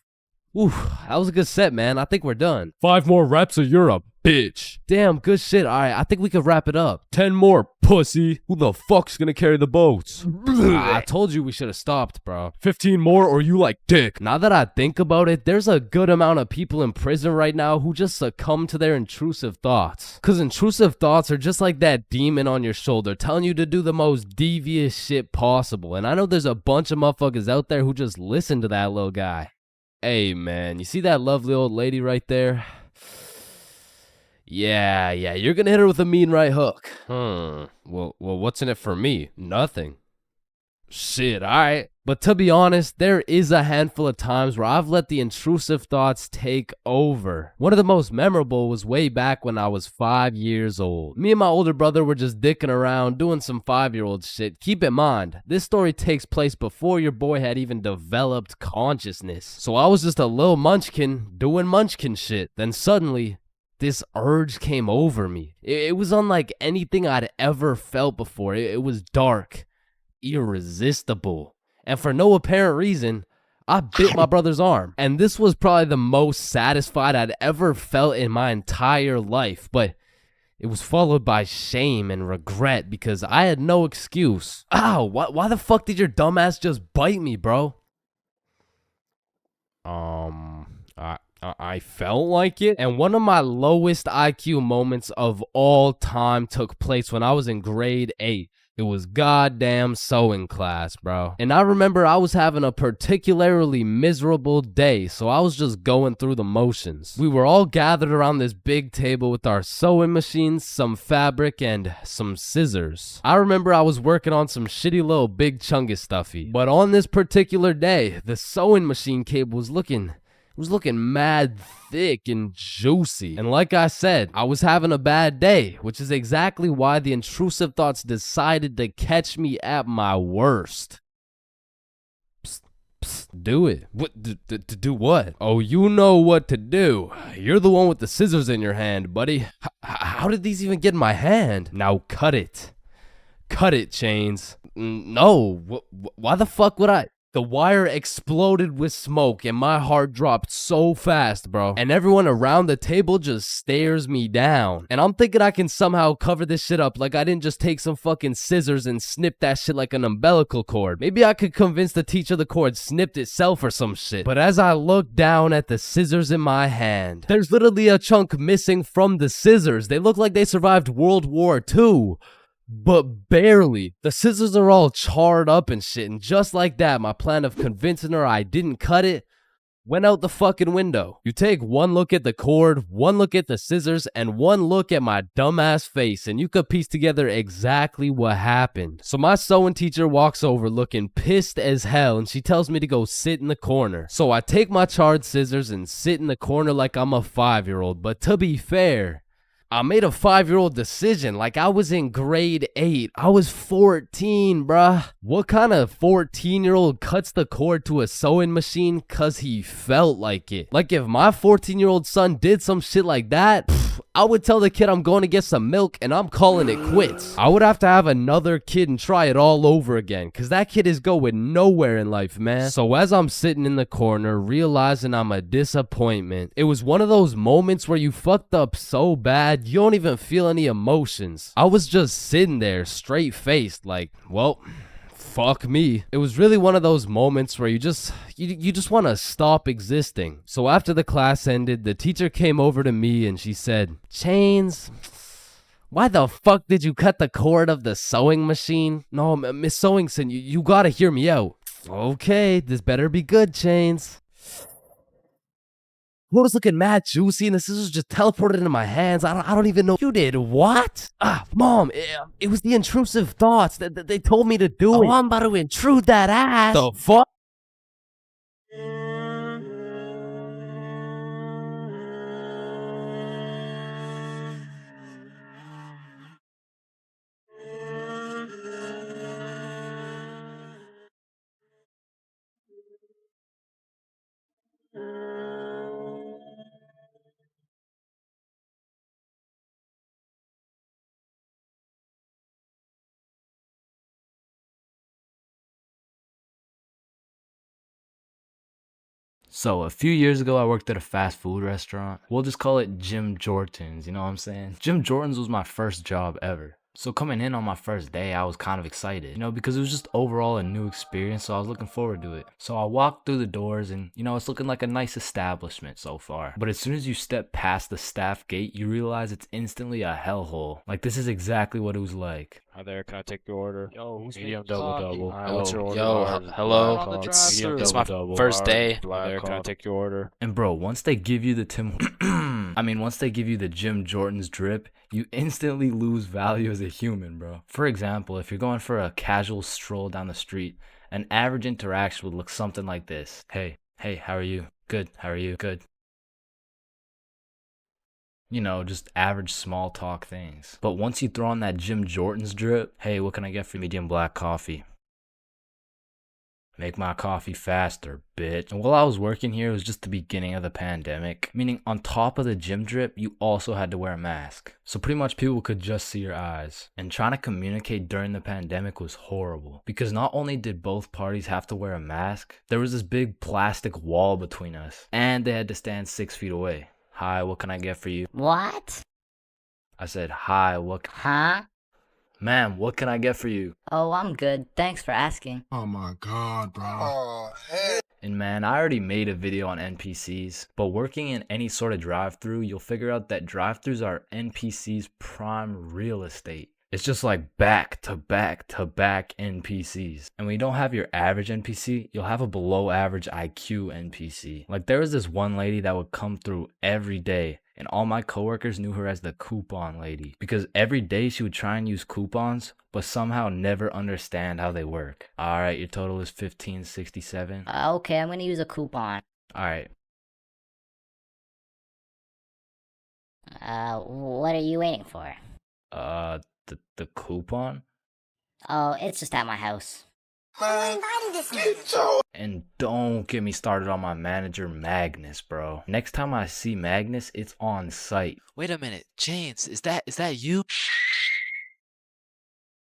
Ooh, that was a good set, man. I think we're done. 5 more reps or you're a bitch. Damn, good shit. All right, I think we could wrap it up. 10 more, pussy. Who the fuck's gonna carry the boats? I told you we should have stopped, bro. 15 more or you like dick. Now that I think about it, there's a good amount of people in prison right now who just succumb to their intrusive thoughts. Cause intrusive thoughts are just like that demon on your shoulder telling you to do the most devious shit possible. And I know there's a bunch of motherfuckers out there who just listen to that little guy. Hey, man, you see that lovely old lady right there? Yeah, you're gonna hit her with a mean right hook. Well, what's in it for me? Nothing. Shit, alright. But to be honest, there is a handful of times where I've let the intrusive thoughts take over. One of the most memorable was way back when I was 5 years old. Me and my older brother were just dicking around, doing some 5-year-old shit. Keep in mind, this story takes place before your boy had even developed consciousness. So I was just a little munchkin doing munchkin shit. Then suddenly, this urge came over me. It was unlike anything I'd ever felt before. It was dark, irresistible. And for no apparent reason, I bit my brother's arm. And this was probably the most satisfied I'd ever felt in my entire life. But it was followed by shame and regret because I had no excuse. Ow, why the fuck did your dumbass just bite me, bro? I felt like it. And one of my lowest IQ moments of all time took place when I was in grade 8. It was goddamn sewing class, bro. And I remember I was having a particularly miserable day, so I was just going through the motions. We were all gathered around this big table with our sewing machines, some fabric, and some scissors. I remember I was working on some shitty little big chungus stuffy. But on this particular day, the sewing machine cable was looking mad thick and juicy. And like I said, I was having a bad day, which is exactly why the intrusive thoughts decided to catch me at my worst. Psst, psst. Do it. What? To do what? Oh, you know what to do. You're the one with the scissors in your hand, buddy. How did these even get in my hand? Now cut it. Cut it, Chains. No. Why the fuck would I? The wire exploded with smoke and my heart dropped so fast, bro. And everyone around the table just stares me down. And I'm thinking I can somehow cover this shit up like I didn't just take some fucking scissors and snip that shit like an umbilical cord. Maybe I could convince the teacher the cord snipped itself or some shit. But as I look down at the scissors in my hand, there's literally a chunk missing from the scissors. They look like they survived World War II. But barely. The scissors are all charred up and shit, and just like that, my plan of convincing her I didn't cut it went out the fucking window. You take one look at the cord, one look at the scissors, and one look at my dumbass face, and you could piece together exactly what happened. So my sewing teacher walks over looking pissed as hell, and she tells me to go sit in the corner. So I take my charred scissors and sit in the corner like I'm a 5-year-old, but to be fair, I made a 5-year-old decision like I was in grade 8. I was 14, bruh. What kind of 14-year-old cuts the cord to a sewing machine cause he felt like it? Like if my 14-year-old son did some shit like that, I would tell the kid I'm going to get some milk and I'm calling it quits. I would have to have another kid and try it all over again cause that kid is going nowhere in life, man. So as I'm sitting in the corner realizing I'm a disappointment, it was one of those moments where you fucked up so bad you don't even feel any emotions. I was just sitting there straight faced like, well, fuck me. It was really one of those moments where you just want to stop existing. So after the class ended, the teacher came over to me and she said, Chains, why the fuck did you cut the cord of the sewing machine? No, Miss Sewingson, you gotta hear me out. Okay, this better be good, Chains. What was looking mad juicy and the scissors just teleported into my hands. I don't even know. You did what? Mom, it was the intrusive thoughts that they told me to do it. Oh, I'm about to intrude that ass. The fuck? So a few years ago, I worked at a fast food restaurant. We'll just call it Jim Jordan's, you know what I'm saying? Jim Jordan's was my first job ever. So coming in on my first day, I was kind of excited, you know, because it was just overall a new experience, so I was looking forward to it. So I walked through the doors and, you know, it's looking like a nice establishment so far. But as soon as you step past the staff gate, you realize it's instantly a hellhole. Like, this is exactly what it was like. Hi there, can I take your order? Yo, who's Medium making double coffee? double. What's your order? Yo, Large, hello. black coffee. It's Medium my double double. first day. Large, black there, can I take your order? And bro, once they give you the once they give you the Jim Jordan's drip, you instantly lose value as a human, bro. For example, if you're going for a casual stroll down the street, an average interaction would look something like this. Hey, how are you? Good, how are you? Good. You know, just average small talk things. But once you throw on that Jim Jordan's drip, hey, what can I get for medium black coffee? Make my coffee faster, bitch. And while I was working here, it was just the beginning of the pandemic. Meaning, on top of the gym drip, you also had to wear a mask. So pretty much people could just see your eyes. And trying to communicate during the pandemic was horrible. Because not only did both parties have to wear a mask, there was this big plastic wall between us. And they had to stand 6 feet away. Hi, what can I get for you? What? I said, hi, Huh? Ma'am, what can I get for you? Oh, I'm good. Thanks for asking. Oh my god, bro. Oh, hey. And man, I already made a video on NPCs, but working in any sort of drive-thru, you'll figure out that drive-thrus are NPCs' prime real estate. It's just like back to back to back NPCs. And when you don't have your average NPC, you'll have a below average IQ NPC. Like there was this one lady that would come through every day, and all my coworkers knew her as the coupon lady because every day she would try and use coupons but somehow never understand how they work. All right, your total is $15.67. Okay, I'm gonna use a coupon. All right. What are you waiting for? The coupon? Oh, it's just at my house. And don't get me started on my manager, Magnus, bro. Next time I see Magnus, it's on site. Wait a minute, Chains, is that you?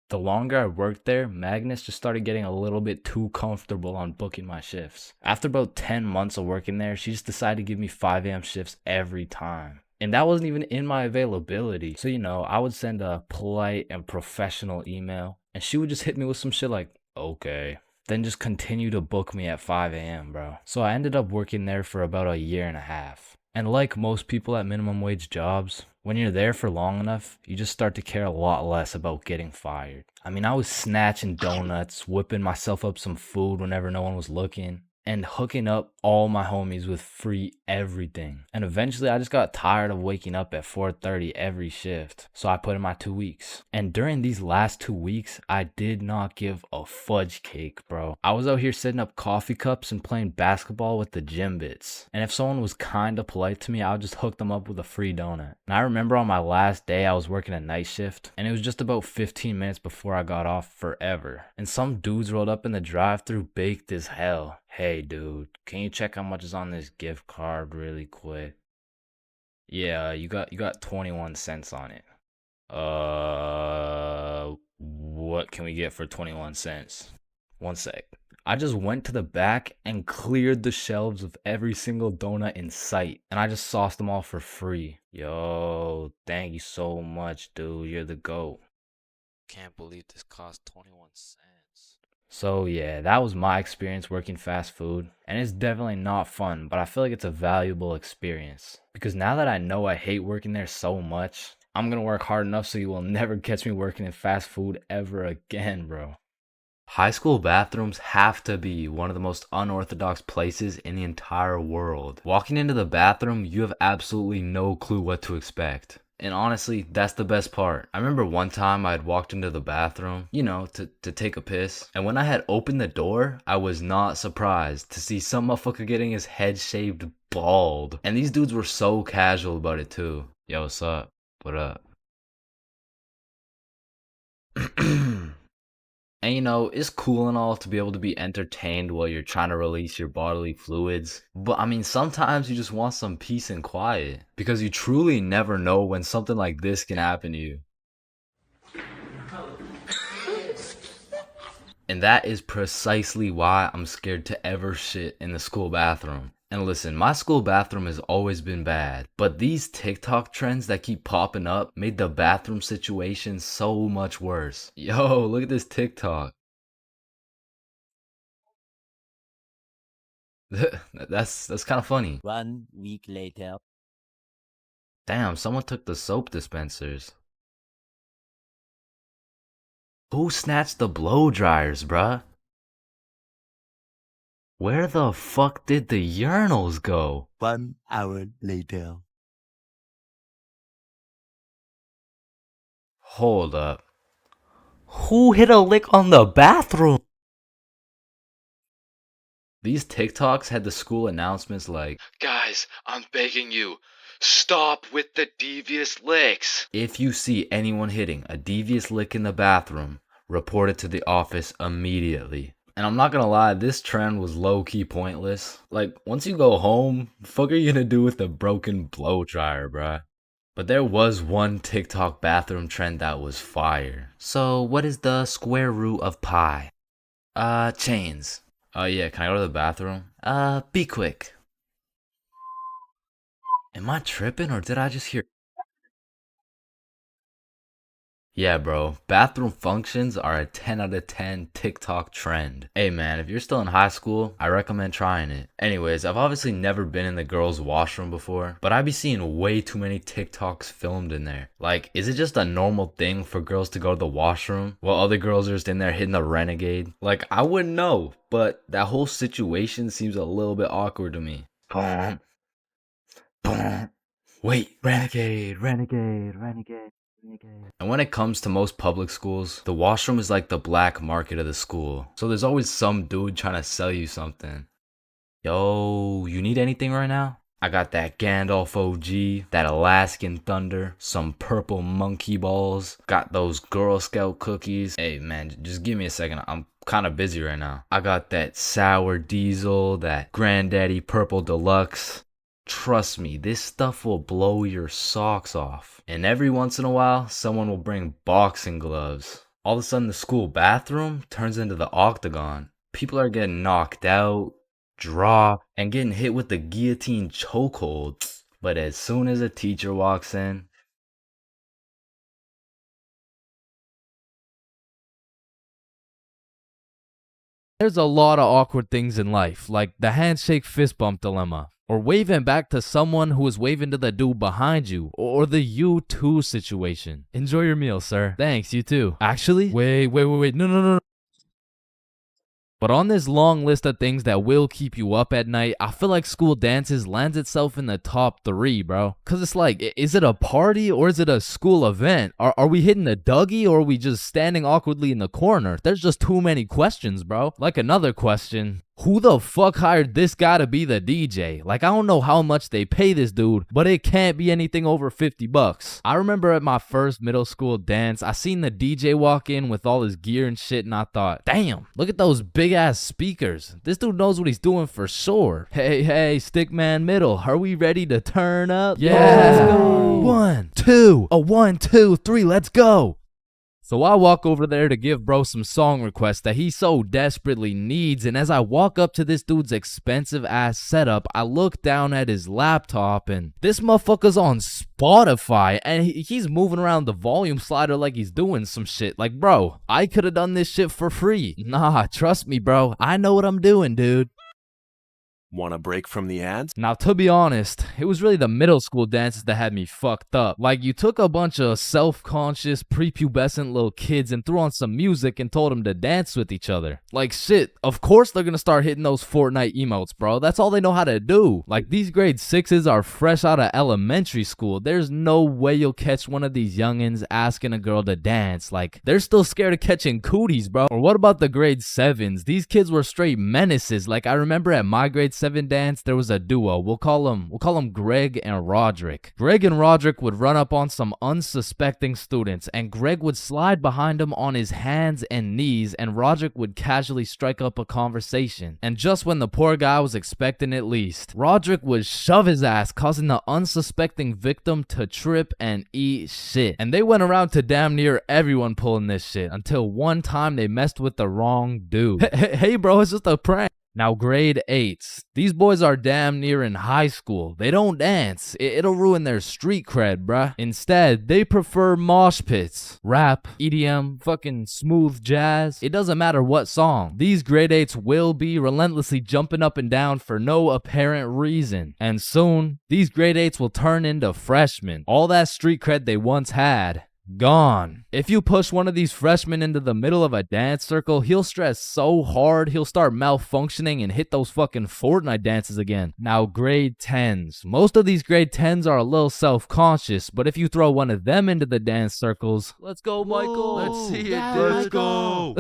The longer I worked there, Magnus just started getting a little bit too comfortable on booking my shifts. After about 10 months of working there, she just decided to give me 5 a.m. shifts every time. And that wasn't even in my availability. So, I would send a polite and professional email, and she would just hit me with some shit like, okay. Then just continue to book me at 5 a.m., bro. So I ended up working there for about a year and a half. And like most people at minimum wage jobs, when you're there for long enough, you just start to care a lot less about getting fired. I mean, I was snatching donuts, whipping myself up some food whenever no one was looking, and hooking up all my homies with free everything. And eventually I just got tired of waking up at 4:30 every shift. So I put in my 2 weeks. And during these last 2 weeks, I did not give a fudge cake, bro. I was out here setting up coffee cups and playing basketball with the gym bits. And if someone was kind of polite to me, I would just hook them up with a free donut. And I remember on my last day, I was working a night shift, and it was just about 15 minutes before I got off forever. And some dudes rolled up in the drive-thru baked as hell. Hey dude, can you check how much is on this gift card really quick? Yeah, you got 21 cents on it. What can we get for 21 cents? One sec. I just went to the back and cleared the shelves of every single donut in sight, and I just sauced them all for free. Yo, thank you so much, dude. You're the GOAT. Can't believe this cost 21 cents. So yeah, that was my experience working fast food, and it's definitely not fun, but I feel like it's a valuable experience. Because now that I know I hate working there so much, I'm gonna work hard enough so you will never catch me working in fast food ever again, bro. High school bathrooms have to be one of the most unorthodox places in the entire world. Walking into the bathroom, you have absolutely no clue what to expect. And honestly, that's the best part. I remember one time I had walked into the bathroom, to take a piss. And when I had opened the door, I was not surprised to see some motherfucker getting his head shaved bald. And these dudes were so casual about it too. Yo, what's up? What up? And it's cool and all to be able to be entertained while you're trying to release your bodily fluids. But I mean, sometimes you just want some peace and quiet. Because you truly never know when something like this can happen to you. And that is precisely why I'm scared to ever shit in the school bathroom. And listen, my school bathroom has always been bad, but these TikTok trends that keep popping up made the bathroom situation so much worse. Yo, look at this TikTok. That's kind of funny. 1 week later. Damn, someone took the soap dispensers. Who snatched the blow dryers, bruh? Where the fuck did the urinals go? 1 hour later. Hold up. Who hit a lick on the bathroom? These TikToks had the school announcements like, "Guys, I'm begging you, stop with the devious licks. If you see anyone hitting a devious lick in the bathroom, report it to the office immediately." And I'm not gonna lie, this trend was low-key pointless. Like, once you go home, the fuck are you gonna do with the broken blow dryer, bruh? But there was one TikTok bathroom trend that was fire. So, what is the square root of pi? Chains. Yeah, can I go to the bathroom? Be quick. Am I tripping or did I just hear? Yeah, bro, bathroom functions are a 10 out of 10 TikTok trend. Hey man, if you're still in high school, I recommend trying it. Anyways, I've obviously never been in the girls' washroom before, but I be seeing way too many TikToks filmed in there. Like, is it just a normal thing for girls to go to the washroom while other girls are just in there hitting the renegade? Like, I wouldn't know, but that whole situation seems a little bit awkward to me. Boom. Boom. Wait, renegade, renegade, renegade. And when it comes to most public schools, the washroom is like the black market of the school. So there's always some dude trying to sell you something. Yo, you need anything right now? I got that Gandalf OG, that Alaskan Thunder, some purple monkey balls, got those Girl Scout cookies. Hey man, just give me a second. I'm kind of busy right now. I got that Sour Diesel, that Granddaddy Purple Deluxe. Trust me, this stuff will blow your socks off. And every once in a while, someone will bring boxing gloves. All of a sudden, the school bathroom turns into the octagon. People are getting knocked out, dropped, and getting hit with the guillotine chokehold. But as soon as a teacher walks in, there's a lot of awkward things in life, like the handshake fist bump dilemma, or waving back to someone who is waving to the dude behind you, or the you too situation. Enjoy your meal, sir. Thanks, you too. Actually, wait, no. But on this long list of things that will keep you up at night, I feel like school dances lands itself in the top 3, bro. Cause it's like, is it a party or is it a school event? Are we hitting a Dougie or are we just standing awkwardly in the corner? There's just too many questions, bro. Like another question, who the fuck hired this guy to be the DJ? Like, I don't know how much they pay this dude, but it can't be anything over 50 bucks. I remember at my first middle school dance, I seen the DJ walk in with all his gear and shit, and I thought, damn, look at those big ass speakers. This dude knows what he's doing for sure. Hey, Stickman Middle, are we ready to turn up? Yeah, let's go. 1, 2, 1, 2, 3, let's go. So I walk over there to give bro some song requests that he so desperately needs, and as I walk up to this dude's expensive ass setup, I look down at his laptop and this motherfucker's on Spotify and he's moving around the volume slider like he's doing some shit. Like, bro, I could have done this shit for free. Nah, trust me, bro. I know what I'm doing, dude. Want a break from the ads? Now, to be honest, it was really the middle school dances that had me fucked up. Like, you took a bunch of self-conscious, prepubescent little kids and threw on some music and told them to dance with each other. Like, shit, of course they're gonna start hitting those Fortnite emotes, bro. That's all they know how to do. Like, these grade 6s are fresh out of elementary school. There's no way you'll catch one of these youngins asking a girl to dance. Like, they're still scared of catching cooties, bro. Or what about the grade 7s? These kids were straight menaces. Like, I remember at my grade 7 dance, there was a duo. We'll call them Greg and Roderick. Greg and Roderick would run up on some unsuspecting students, and Greg would slide behind him on his hands and knees, and Roderick would casually strike up a conversation. And just when the poor guy was expecting it least, Roderick would shove his ass, causing the unsuspecting victim to trip and eat shit. And they went around to damn near everyone pulling this shit, until one time they messed with the wrong dude. Hey bro, it's just a prank. Now, grade 8s. These boys are damn near in high school. They don't dance. It'll ruin their street cred, bruh. Instead, they prefer mosh pits, rap, EDM, fucking smooth jazz. It doesn't matter what song. These grade 8s will be relentlessly jumping up and down for no apparent reason. And soon, these grade 8s will turn into freshmen. All that street cred they once had, gone. If you push one of these freshmen into the middle of a dance circle, he'll stress so hard he'll start malfunctioning and hit those fucking Fortnite dances again. Now, grade 10s. Most of these grade 10s are a little self-conscious, but if you throw one of them into the dance circles, let's go, Michael. Let's see it. Let's go.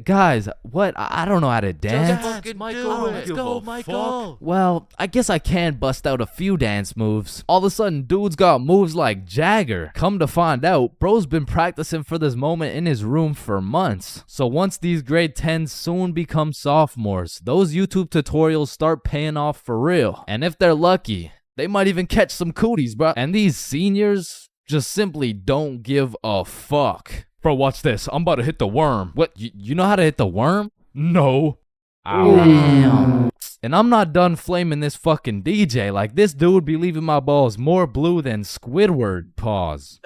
Guys, what? I don't know how to dance. Just fucking do it. Let's go, Michael. Well, I guess I can bust out a few dance moves. All of a sudden, dude's got moves like Jagger. Come to find out, bro's been practicing for this moment in his room for months. So once these grade 10s soon become sophomores, those YouTube tutorials start paying off for real. And if they're lucky, they might even catch some cooties, bro. And these seniors just simply don't give a fuck. Bro, watch this. I'm about to hit the worm. What? You know how to hit the worm? No. Damn. And I'm not done flaming this fucking DJ. Like, this dude be leaving my balls more blue than Squidward. Pause.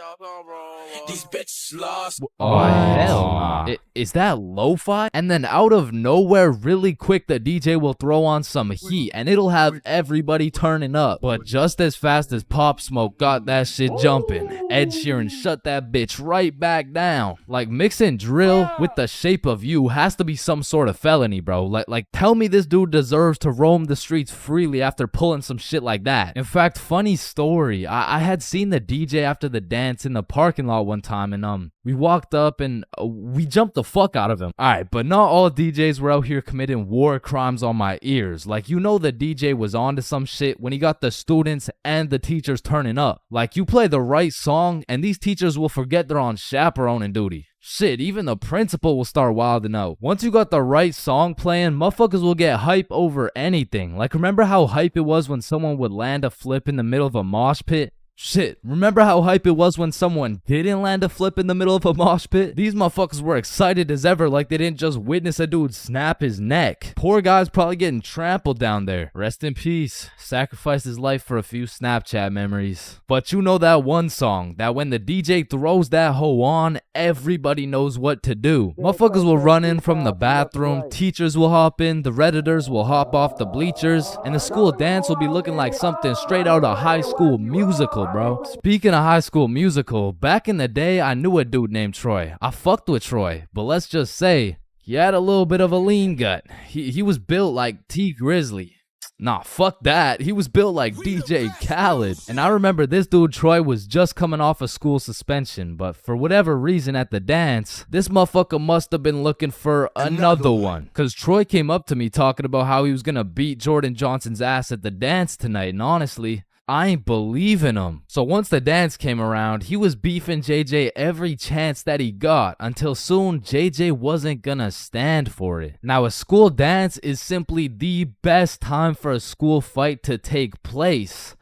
These bitches lost. Oh, hell nah. Is that lo-fi? And then out of nowhere, really quick, the DJ will throw on some heat and it'll have everybody turning up. But just as fast as Pop Smoke got that shit jumping, Ed Sheeran shut that bitch right back down. Like, mixing drill with The Shape of You has to be some sort of felony, bro. Like tell me this dude deserves to roam the streets freely after pulling some shit like that. In fact, funny story, I had seen the DJ after the dance in the parking lot spot one time, and we walked up and we jumped the fuck out of him. Alright, but not all DJs were out here committing war crimes on my ears. Like, you know the DJ was onto some shit when he got the students and the teachers turning up. Like, you play the right song and these teachers will forget they're on chaperoning duty. Shit, even the principal will start wilding out. Once you got the right song playing, motherfuckers will get hype over anything. Like, remember how hype it was when someone would land a flip in the middle of a mosh pit? Shit, remember how hype it was when someone didn't land a flip in the middle of a mosh pit? These motherfuckers were excited as ever, like they didn't just witness a dude snap his neck. Poor guy's probably getting trampled down there. Rest in peace. Sacrificed his life for a few Snapchat memories. But you know that one song, that when the DJ throws that hoe on, everybody knows what to do. Motherfuckers will run in from the bathroom, teachers will hop in, the Redditors will hop off the bleachers, and the school dance will be looking like something straight out of High School Musical, bro. Speaking of High School Musical, back in the day, I knew a dude named Troy. I fucked with Troy, but let's just say, he had a little bit of a lean gut. He was built like T Grizzly. Nah, fuck that. He was built like DJ Khaled. And I remember this dude, Troy, was just coming off a school suspension, but for whatever reason at the dance, this motherfucker must have been looking for another one. Cause Troy came up to me talking about how he was gonna beat Jordan Johnson's ass at the dance tonight, and honestly, I ain't believing him. So once the dance came around, he was beefing JJ every chance that he got, until soon JJ wasn't gonna stand for it. Now, a school dance is simply the best time for a school fight to take place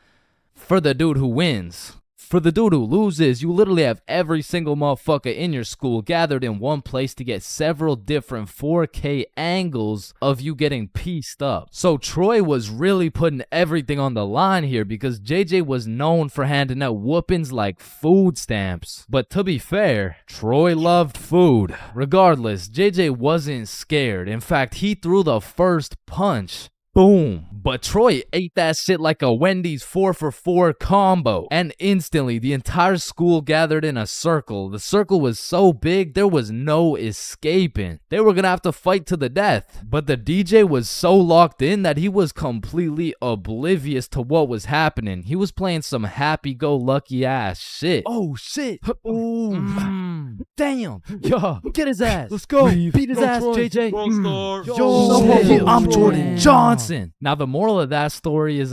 for the dude who wins. For the dude who loses, you literally have every single motherfucker in your school gathered in one place to get several different 4K angles of you getting pieced up. So Troy was really putting everything on the line here because JJ was known for handing out whoopings like food stamps. But to be fair, Troy loved food. Regardless, JJ wasn't scared. In fact, he threw the first punch. Boom. But Troy ate that shit like a Wendy's 4-for-4 combo. And instantly, the entire school gathered in a circle. The circle was so big, there was no escaping. They were gonna have to fight to the death. But the DJ was so locked in that he was completely oblivious to what was happening. He was playing some happy-go-lucky ass shit. Oh, shit. Ooh. Damn. Yo, get his ass. Let's go. Beat his ass, Troy. JJ. Yo, I'm Jordan Johnson. Now, the moral of that story is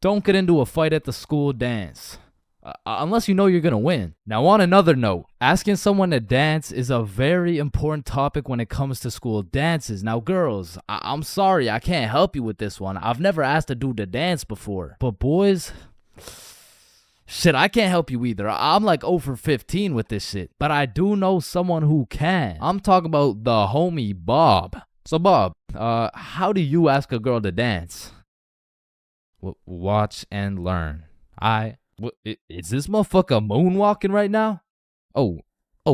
don't get into a fight at the school dance. Unless you know you're gonna win. Now, on another note, asking someone to dance is a very important topic when it comes to school dances. Now, girls, I'm sorry, I can't help you with this one. I've never asked a dude to dance before. But boys, shit, I can't help you either. I'm like 0 for 15 with this shit. But I do know someone who can. I'm talking about the homie Bob. So Bob, how do you ask a girl to dance? Watch and learn. Is this motherfucker moonwalking right now? Oh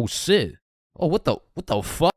shit. Oh, what the fuck?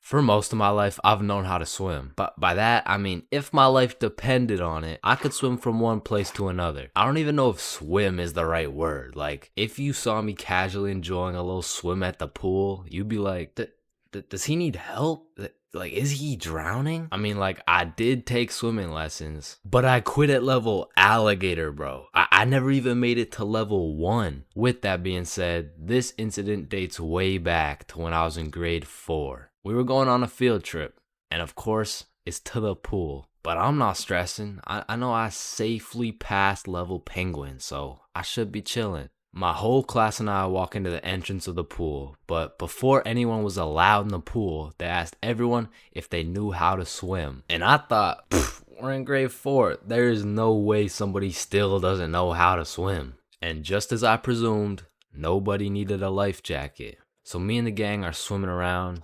For most of my life, I've known how to swim. But by that, I mean, if my life depended on it, I could swim from one place to another. I don't even know if swim is the right word. Like, if you saw me casually enjoying a little swim at the pool, you'd be like, does he need help? Like, is he drowning? I mean, like, I did take swimming lessons, but I quit at level alligator, bro. I never even made it to level 1. With that being said, this incident dates way back to when I was in grade 4. We were going on a field trip, and of course, it's to the pool. But I'm not stressing. I know I safely passed level penguin, so I should be chilling. My whole class and I walk into the entrance of the pool, but before anyone was allowed in the pool, they asked everyone if they knew how to swim. And I thought, we're in grade 4. There is no way somebody still doesn't know how to swim. And just as I presumed, nobody needed a life jacket. So me and the gang are swimming around,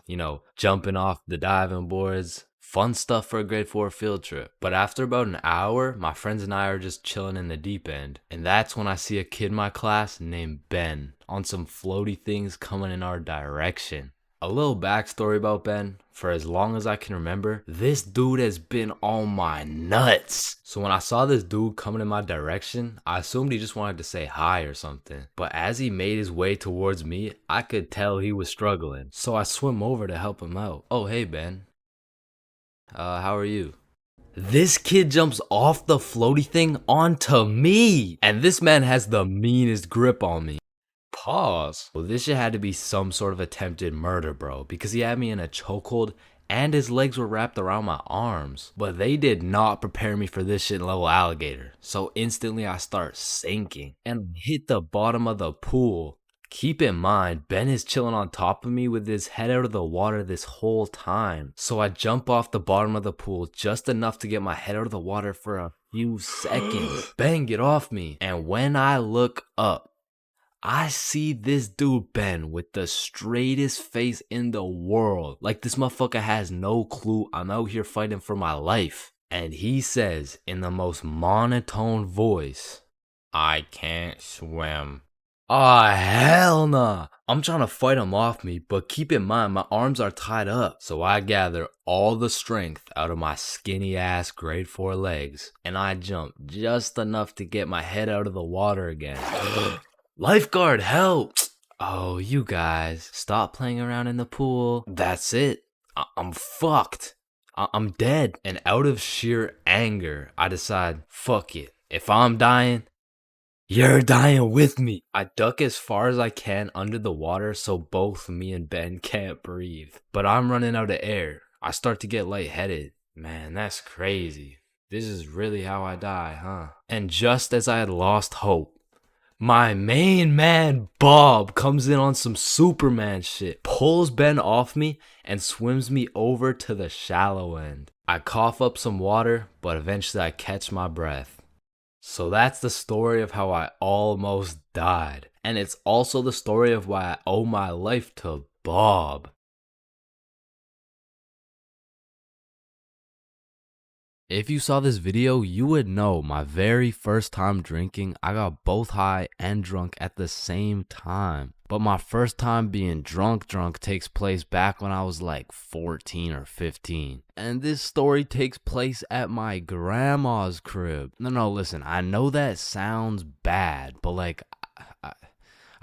jumping off the diving boards, Fun stuff for a grade 4 field trip. But after about an hour, my friends and I are just chilling in the deep end. And that's when I see a kid in my class named Ben on some floaty things coming in our direction. A little backstory about Ben. For as long as I can remember, this dude has been on my nuts. So when I saw this dude coming in my direction, I assumed he just wanted to say hi or something. But as he made his way towards me, I could tell he was struggling. So I swim over to help him out. Oh, hey, Ben. How are you? This kid jumps off the floaty thing onto me. And this man has the meanest grip on me. Pause. Well, this shit had to be some sort of attempted murder, bro, because he had me in a chokehold and his legs were wrapped around my arms. But they did not prepare me for this shit level alligator. So instantly I start sinking and hit the bottom of the pool. Keep in mind, Ben is chilling on top of me with his head out of the water this whole time. So I jump off the bottom of the pool just enough to get my head out of the water for a few seconds. Ben, get off me. And when I look up, I see this dude Ben with the straightest face in the world. Like this motherfucker has no clue I'm out here fighting for my life. And he says in the most monotone voice, "I can't swim." Ah, hell nah. I'm trying to fight him off me, but keep in mind my arms are tied up. So I gather all the strength out of my skinny ass grade 4 legs. And I jump just enough to get my head out of the water again. Lifeguard, help! Oh, you guys, stop playing around in the pool. That's it. I'm fucked. I'm dead. And out of sheer anger, I decide, fuck it. If I'm dying, you're dying with me. I duck as far as I can under the water so both me and Ben can't breathe. But I'm running out of air. I start to get lightheaded. Man, that's crazy. This is really how I die, huh? And just as I had lost hope, my main man, Bob, comes in on some Superman shit, pulls Ben off me, and swims me over to the shallow end. I cough up some water, but eventually I catch my breath. So that's the story of how I almost died. And it's also the story of why I owe my life to Bob. If you saw this video, you would know my very first time drinking, I got both high and drunk at the same time. But my first time being drunk takes place back when I was like 14 or 15. And this story takes place at my grandma's crib. No, listen, I know that sounds bad, but like,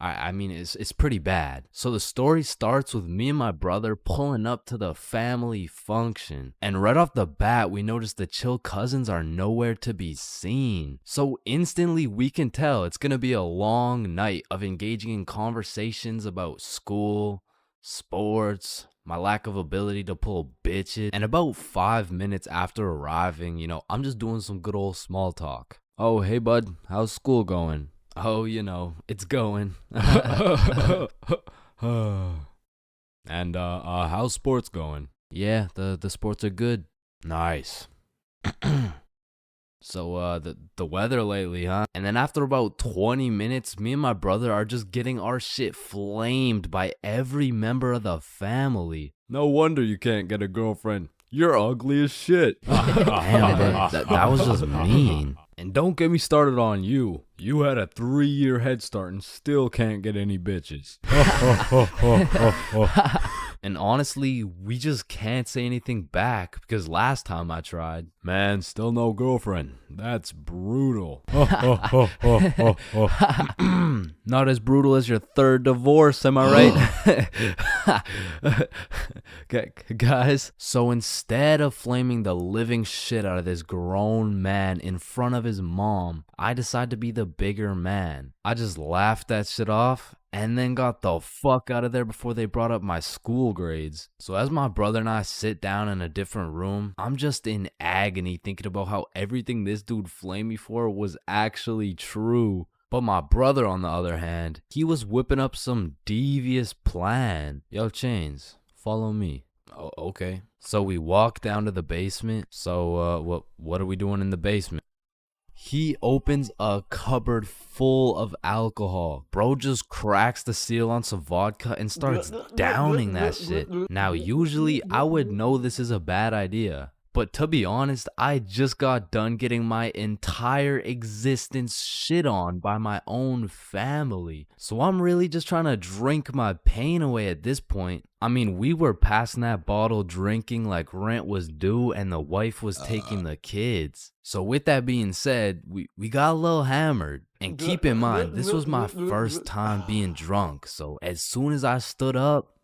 I mean, it's pretty bad. So the story starts with me and my brother pulling up to the family function. And right off the bat, we notice the chill cousins are nowhere to be seen. So instantly we can tell it's gonna be a long night of engaging in conversations about school, sports, my lack of ability to pull bitches. And about 5 minutes after arriving, I'm just doing some good old small talk. Oh, hey bud, how's school going? Oh, it's going. And how's sports going? Yeah, the sports are good. Nice. So the weather lately, huh? And then after about 20 minutes, me and my brother are just getting our shit flamed by every member of the family. No wonder you can't get a girlfriend. You're ugly as shit. Damn, bro, that was just mean. And don't get me started on you. You had a 3-year head start and still can't get any bitches. And honestly, we just can't say anything back because last time I tried, man, still no girlfriend. That's brutal. Not as brutal as your third divorce, am I right? Guys, so instead of flaming the living shit out of this grown man in front of his mom, I decided to be the bigger man. I just laughed that shit off and then got the fuck out of there before they brought up my school grades. So as my brother and I sit down in a different room, I'm just in agony thinking about how everything this dude flamed me for was actually true. But my brother, on the other hand, he was whipping up some devious plan. Yo, Chains, follow me. Oh, okay. So we walk down to the basement. So what are we doing in the basement? He opens a cupboard full of alcohol. Bro just cracks the seal on some vodka and starts downing that shit. Now, usually I would know this is a bad idea. But to be honest, I just got done getting my entire existence shit on by my own family. So I'm really just trying to drink my pain away at this point. I mean, we were passing that bottle drinking like rent was due and the wife was taking the kids. So with that being said, we got a little hammered. And keep in mind, this was my first time being drunk. So as soon as I stood up,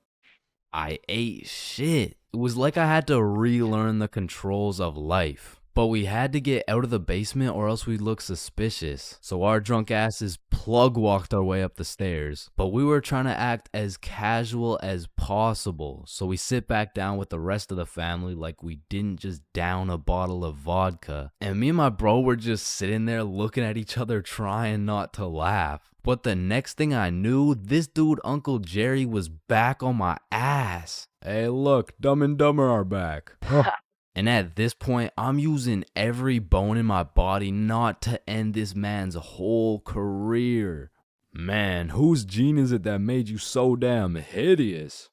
I ate shit. It was like I had to relearn the controls of life. But we had to get out of the basement or else we'd look suspicious. So our drunk asses plug walked our way up the stairs. But we were trying to act as casual as possible. So we sit back down with the rest of the family like we didn't just down a bottle of vodka. And me and my bro were just sitting there looking at each other trying not to laugh. But the next thing I knew, this dude, Uncle Jerry, was back on my ass. Hey, look, Dumb and Dumber are back. And at this point, I'm using every bone in my body not to end this man's whole career. Man, whose gene is it that made you so damn hideous?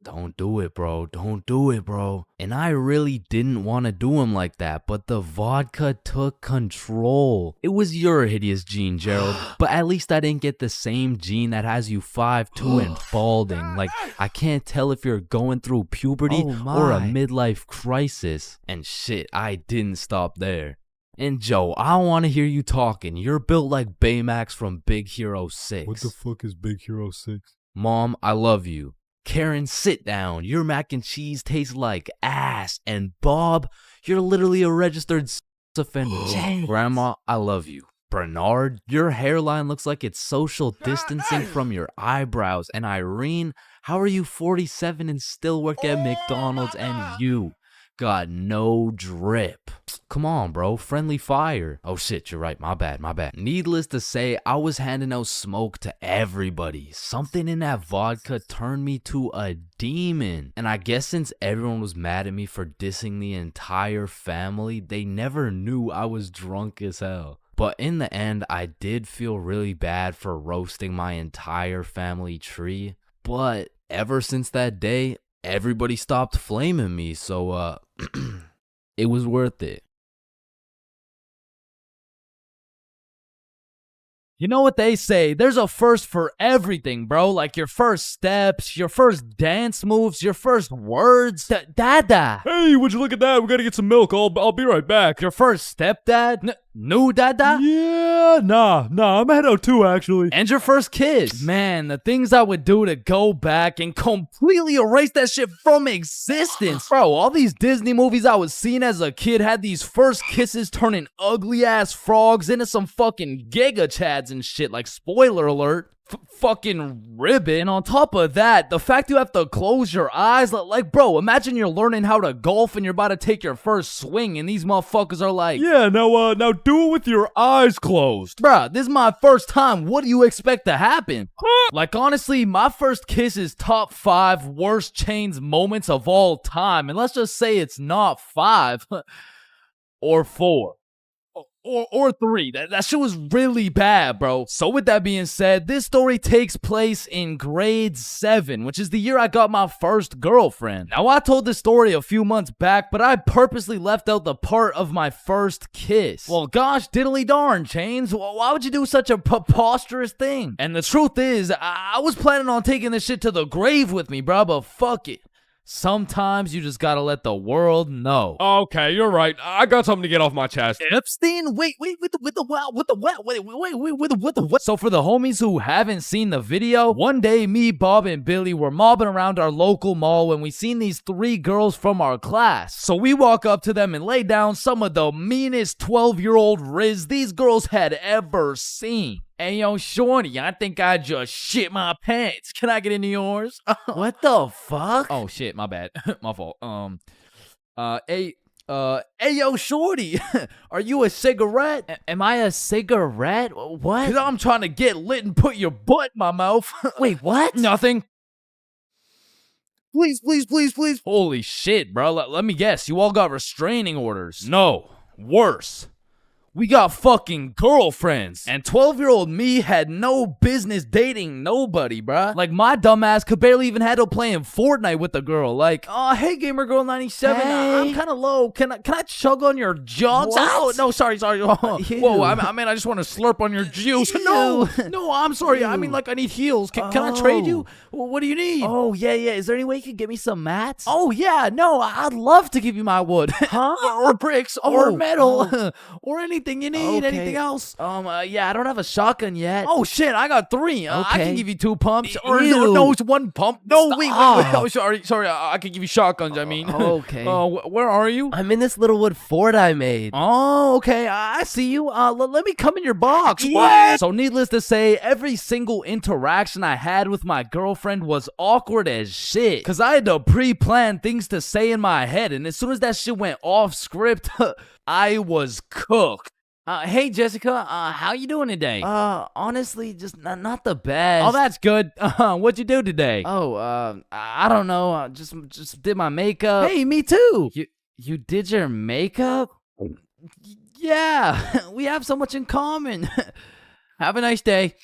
Don't do it, bro. Don't do it, bro. And I really didn't want to do him like that, but the vodka took control. It was your hideous gene, Gerald, but at least I didn't get the same gene that has you 5'2" and balding. Like, I can't tell if you're going through puberty or a midlife crisis. And shit, I didn't stop there. And Joe, I want to hear you talking. You're built like Baymax from Big Hero 6. What the fuck is Big Hero 6? Mom, I love you. Karen, sit down. Your mac and cheese tastes like ass. And Bob, you're literally a registered sex offender. Grandma, I love you. Bernard, your hairline looks like it's social distancing from your eyebrows. And Irene, how are you 47 and still work at McDonald's and you got no drip? Come on, bro. Friendly fire. Oh shit, you're right. My bad. Needless to say, I was handing out smoke to everybody. Something in that vodka turned me to a demon. And I guess since everyone was mad at me for dissing the entire family, they never knew I was drunk as hell. But in the end, I did feel really bad for roasting my entire family tree. But ever since that day, everybody stopped flaming me, so it was worth it. You know what they say, there's a first for everything, bro. Like your first steps, your first dance moves, your first words. Dada. Hey, would you look at that? We gotta get some milk. I'll be right back. Your first stepdad? New dada? Yeah, nah, I'm head out too, actually. And your first kiss. Man, the things I would do to go back and completely erase that shit from existence. Bro, all these Disney movies I was seeing as a kid had these first kisses turning ugly ass frogs into some fucking giga chads and shit. Like, spoiler alert. Fucking ribbon. On top of that, the fact you have to close your eyes, like, bro, imagine you're learning how to golf and you're about to take your first swing and these motherfuckers are like, yeah, now do it with your eyes closed. Bruh, this is my first time. What do you expect to happen? Like, honestly, my first kiss is top 5 worst Chains moments of all time. And let's just say it's not 5 or 4. Or 3. That shit was really bad, bro. So with that being said, this story takes place in grade 7, which is the year I got my first girlfriend. Now, I told this story a few months back, but I purposely left out the part of my first kiss. Well, gosh diddly darn, Chains. Why would you do such a preposterous thing? And the truth is, I was planning on taking this shit to the grave with me, bro, but fuck it. Sometimes you just gotta let the world know. Okay, you're right. I got something to get off my chest. Epstein? Wait, with the what? So for the homies who haven't seen the video, one day me, Bob, and Billy were mobbing around our local mall when we seen these 3 girls from our class. So we walk up to them and lay down some of the meanest 12-year-old riz these girls had ever seen. Hey, yo, shorty, I think I just shit my pants. Can I get into yours? What the fuck? Oh, shit, my bad. My fault. Hey, yo, shorty, are you a cigarette? Am I a cigarette? What? Cause I'm trying to get lit and put your butt in my mouth. Wait, what? Nothing. Please. Holy shit, bro. Let me guess. You all got restraining orders. No. Worse. We got fucking girlfriends. And 12-year-old me had no business dating nobody, bruh. Like, my dumbass could barely even handle playing Fortnite with a girl. Like, oh, hey, Gamer Girl 97, I'm kind of low. Can I chug on your jugs? Oh, no, sorry. Whoa, I mean, I just want to slurp on your juice. No, I'm sorry. I mean, like, I need heals. Can I trade you? What do you need? Oh, yeah. Is there any way you could get me some mats? Oh, yeah, no, I'd love to give you my wood. Huh? or bricks, or metal, or anything you need. Okay. Anything else? Yeah, I don't have a shotgun yet. Oh, shit, I got 3. I Okay. can give you 2 pumps. Or Ew. no, it's 1 pump. No, wait. Stop. Oh, sorry. I can give you shotguns, I mean. Okay. Where are you? I'm in this little wood fort I made. Oh, okay. I see you. Let me come in your box. Yeah. What? So needless to say, every single interaction I had with my girlfriend was awkward as shit. Cause I had to pre-plan things to say in my head, and as soon as that shit went off script, I was cooked. Hey Jessica, how you doing today? Honestly, just not the best. Oh, that's good. What'd you do today? Oh, I don't know. Just did my makeup. Hey, me too. You did your makeup? Yeah, we have so much in common. Have a nice day.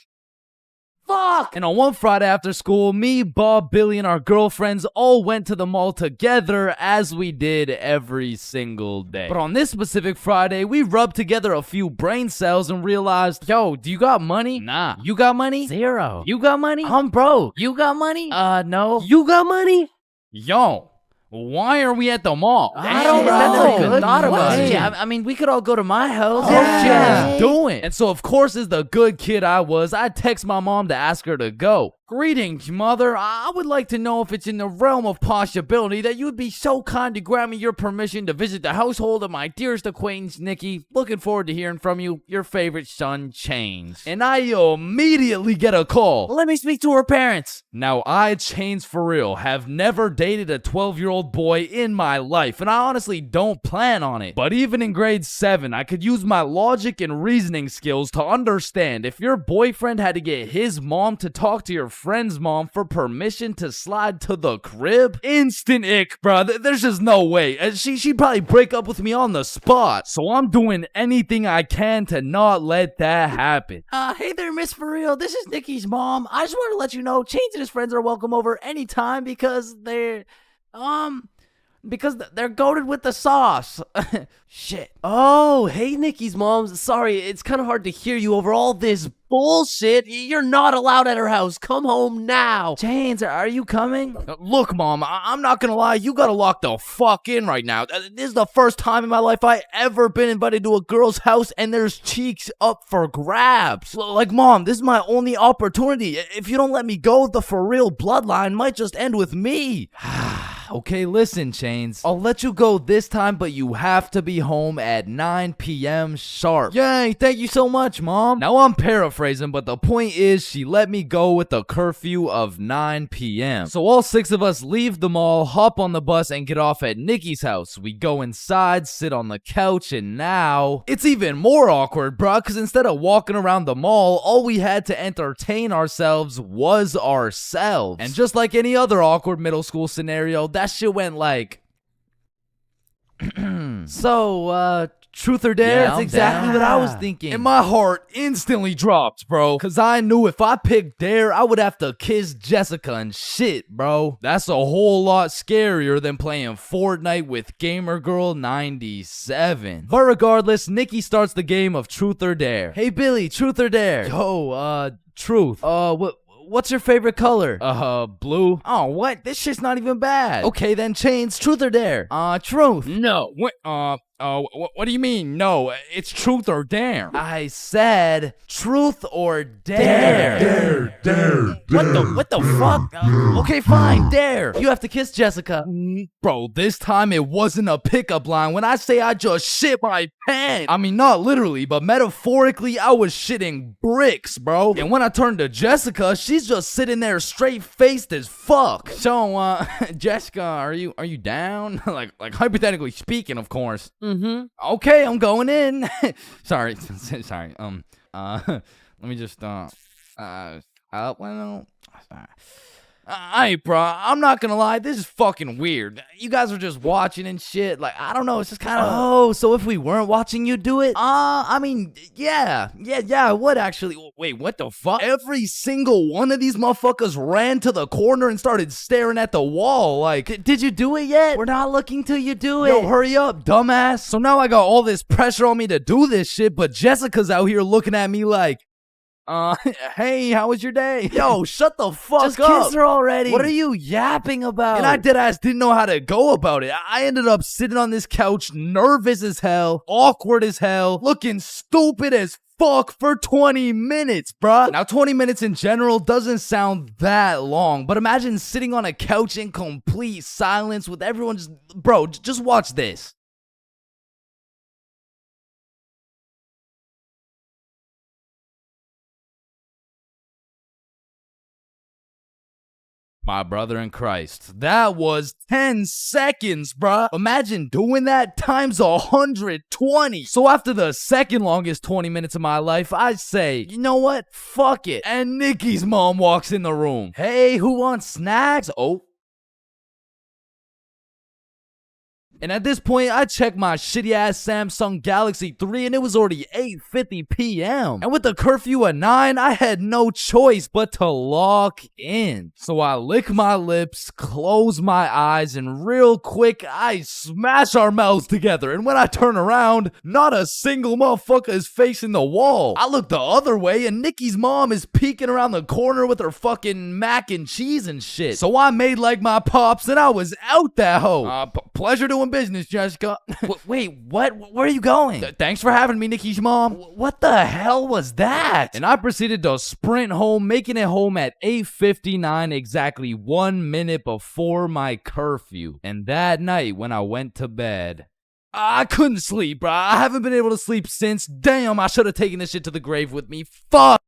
Fuck! And on one Friday after school, me, Bob, Billy, and our girlfriends all went to the mall together as we did every single day. But on this specific Friday, we rubbed together a few brain cells and realized, yo, do you got money? Nah. You got money? 0. You got money? I'm broke. You got money? No. You got money? Yo, why are we at the mall? I don't know. That's a Good thought about question. it. Yeah, I mean, we could all go to my house. Yeah, do it. And so, of course, as the good kid I was, I text my mom to ask her to go. Greetings, mother. I would like to know if it's in the realm of possibility that you would be so kind to grant me your permission to visit the household of my dearest acquaintance, Nikki. Looking forward to hearing from you. Your favorite son, Chains. And I immediately get a call. Let me speak to her parents. Now, I, Chains for real, have never dated a 12-year-old boy in my life, and I honestly don't plan on it. But even in grade 7, I could use my logic and reasoning skills to understand if your boyfriend had to get his mom to talk to your friend's mom for permission to slide to the crib, instant ick, bro. There's just no way. She'd probably break up with me on the spot. So I'm doing anything I can to not let that happen. Hey there, Miss For Real. This is Nikki's mom. I just want to let you know Chains and his friends are welcome over anytime because they're goated with the sauce. Shit. Oh, hey, Nikki's mom. Sorry, it's kind of hard to hear you over all this bullshit. You're not allowed at her house. Come home now. Chains, are you coming? Look, Mom, I'm not gonna lie. You gotta lock the fuck in right now. This is the first time in my life I ever been invited to a girl's house and there's cheeks up for grabs. Like, Mom, this is my only opportunity. If you don't let me go, the For Real bloodline might just end with me. Okay, listen, Chains. I'll let you go this time, but you have to be home at 9 p.m. sharp. Yay, thank you so much, Mom. Now, I'm paraphrasing, but the point is she let me go with a curfew of 9 p.m. So all 6 of us leave the mall, hop on the bus, and get off at Nikki's house. We go inside, sit on the couch, and now it's even more awkward, bruh, because instead of walking around the mall, all we had to entertain ourselves was ourselves. And just like any other awkward middle school scenario, that shit went like So, truth or dare? That's exactly what I was thinking. And my heart instantly dropped, bro. Cause I knew if I picked dare, I would have to kiss Jessica and shit, bro. That's a whole lot scarier than playing Fortnite with Gamer Girl 97. But regardless, Nikki starts the game of truth or dare. Hey, Billy, truth or dare? Yo, truth. What's your favorite color? Blue. Oh, what? This shit's not even bad. Okay, then Chains, truth or dare? Truth. No. What do you mean? No, it's truth or dare. I said truth or dare. Dare. What the fuck? Okay, fine, dare. You have to kiss Jessica. Bro, this time it wasn't a pickup line. When I say I just shit my pants, I mean not literally, but metaphorically, I was shitting bricks, bro. And when I turned to Jessica, she's just sitting there straight-faced as fuck. So, Jessica, are you down? like hypothetically speaking, of course. Okay, I'm going in. Sorry. Let me just, Alright, bro, I'm not gonna lie, this is fucking weird. You guys are just watching and shit. Like, I don't know, it's just kind of. Oh, so if we weren't watching you do it? I mean, yeah, I would actually. Wait, what the fuck? Every single one of these motherfuckers ran to the corner and started staring at the wall. Like, Did you do it yet? We're not looking till you do it. yo, hurry up, dumbass. So now I got all this pressure on me to do this shit, but Jessica's out here looking at me like, hey, how was your day? Yo, shut the fuck Just up. kiss her already. What are you yapping about? And I deadass didn't know how to go about it. I ended up sitting on this couch, nervous as hell, awkward as hell, looking stupid as fuck for 20 minutes, bruh. Now, 20 minutes in general doesn't sound that long, but imagine sitting on a couch in complete silence with everyone just, bro, just watch this. My brother in Christ, that was 10 seconds, bruh. Imagine doing that times 120. So after the second longest 20 minutes of my life, I say, you know what? Fuck it. And Nikki's mom walks in the room. Hey, who wants snacks? Oh. And at this point, I checked my shitty-ass Samsung Galaxy 3 and it was already 8:50 p.m. And with the curfew at 9, I had no choice but to lock in. So I lick my lips, close my eyes, and real quick, I smash our mouths together. And when I turn around, not a single motherfucker is facing the wall. I look the other way and Nikki's mom is peeking around the corner with her fucking mac and cheese and shit. So I made like my pops and I was out that hoe. Pleasure doing business, Jessica. Wait, what? Where are you going? Thanks for having me, Nikki's mom. What the hell was that? And I proceeded to sprint home, making it home at 8:59, exactly 1 minute before my curfew. And that night, when I went to bed, I couldn't sleep, bro. I haven't been able to sleep since. Damn, I should have taken this shit to the grave with me. Fuck.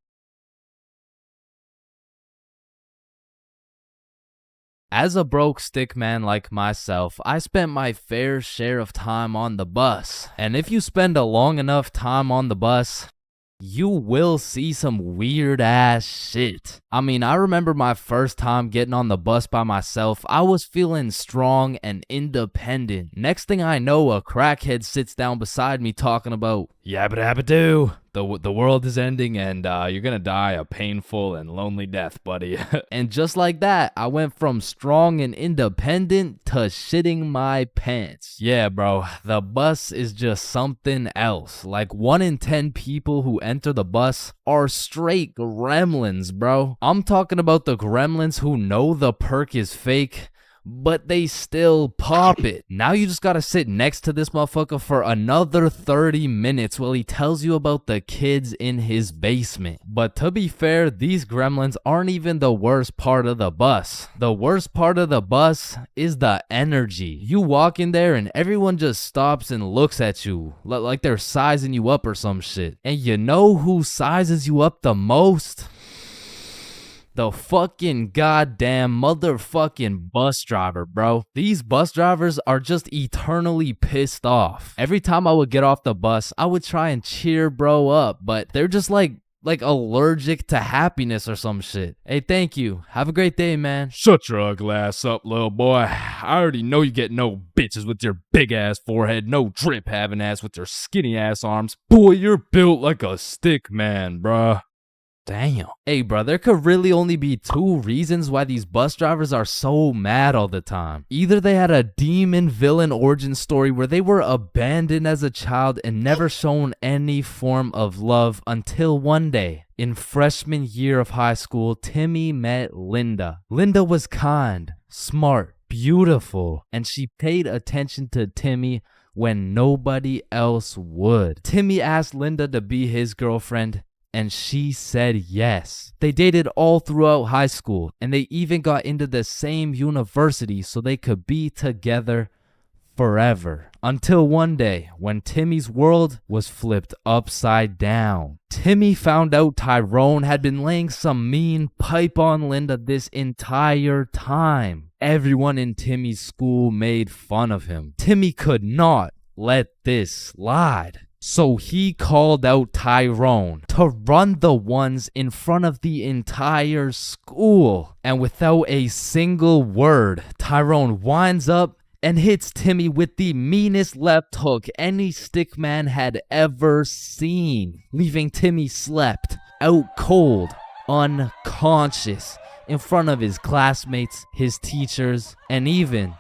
As a broke stick man like myself, I spent my fair share of time on the bus. And if you spend a long enough time on the bus, you will see some weird ass shit. I mean, I remember my first time getting on the bus by myself. I was feeling strong and independent. Next thing I know, a crackhead sits down beside me talking about, yabba dabba doo. The world is ending and you're gonna die a painful and lonely death, buddy. And just like that, I went from strong and independent to shitting my pants. Yeah, bro, the bus is just something else. Like 1 in 10 people who enter the bus are straight gremlins, bro. I'm talking about the gremlins who know the perk is fake, but they still pop it. Now you just gotta sit next to this motherfucker for another 30 minutes while he tells you about the kids in his basement. But to be fair, these gremlins aren't even the worst part of the bus. The worst part of the bus is the energy. You walk in there and everyone just stops and looks at you like they're sizing you up or some shit. And you know who sizes you up the most? The fucking goddamn motherfucking bus driver, bro. These bus drivers are just eternally pissed off. Every time I would get off the bus, I would try and cheer bro up, but they're just like allergic to happiness or some shit. Hey, thank you. Have a great day, man. Shut your ugly ass up, little boy. I already know you get no bitches with your big ass forehead, no drip having ass with your skinny ass arms. Boy, you're built like a stick man, bruh. Damn. Hey, bro, there could really only be 2 reasons why these bus drivers are so mad all the time. Either they had a demon villain origin story where they were abandoned as a child and never shown any form of love until one day. In freshman year of high school, Timmy met Linda. Linda was kind, smart, beautiful, and she paid attention to Timmy when nobody else would. Timmy asked Linda to be his girlfriend, and she said yes. They dated all throughout high school, and they even got into the same university so they could be together forever. Until one day, when Timmy's world was flipped upside down. Timmy found out Tyrone had been laying some mean pipe on Linda this entire time. Everyone in Timmy's school made fun of him. Timmy could not let this slide. So he called out Tyrone to run the ones in front of the entire school. And without a single word, Tyrone winds up and hits Timmy with the meanest left hook any stickman had ever seen, leaving Timmy slept, out cold, unconscious, in front of his classmates, his teachers, and even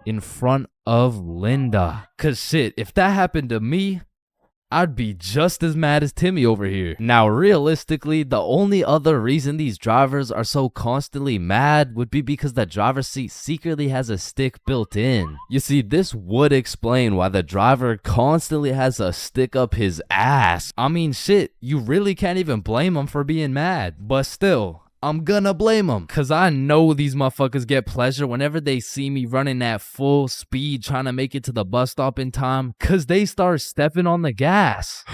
in front of Linda. Cause shit, if that happened to me, I'd be just as mad as Timmy over here. Now, realistically, the only other reason these drivers are so constantly mad would be because the driver's seat secretly has a stick built in. You see, this would explain why the driver constantly has a stick up his ass. I mean, shit, you really can't even blame him for being mad. But still, I'm gonna blame him, cause I know these motherfuckers get pleasure whenever they see me running at full speed trying to make it to the bus stop in time, cause they start stepping on the gas.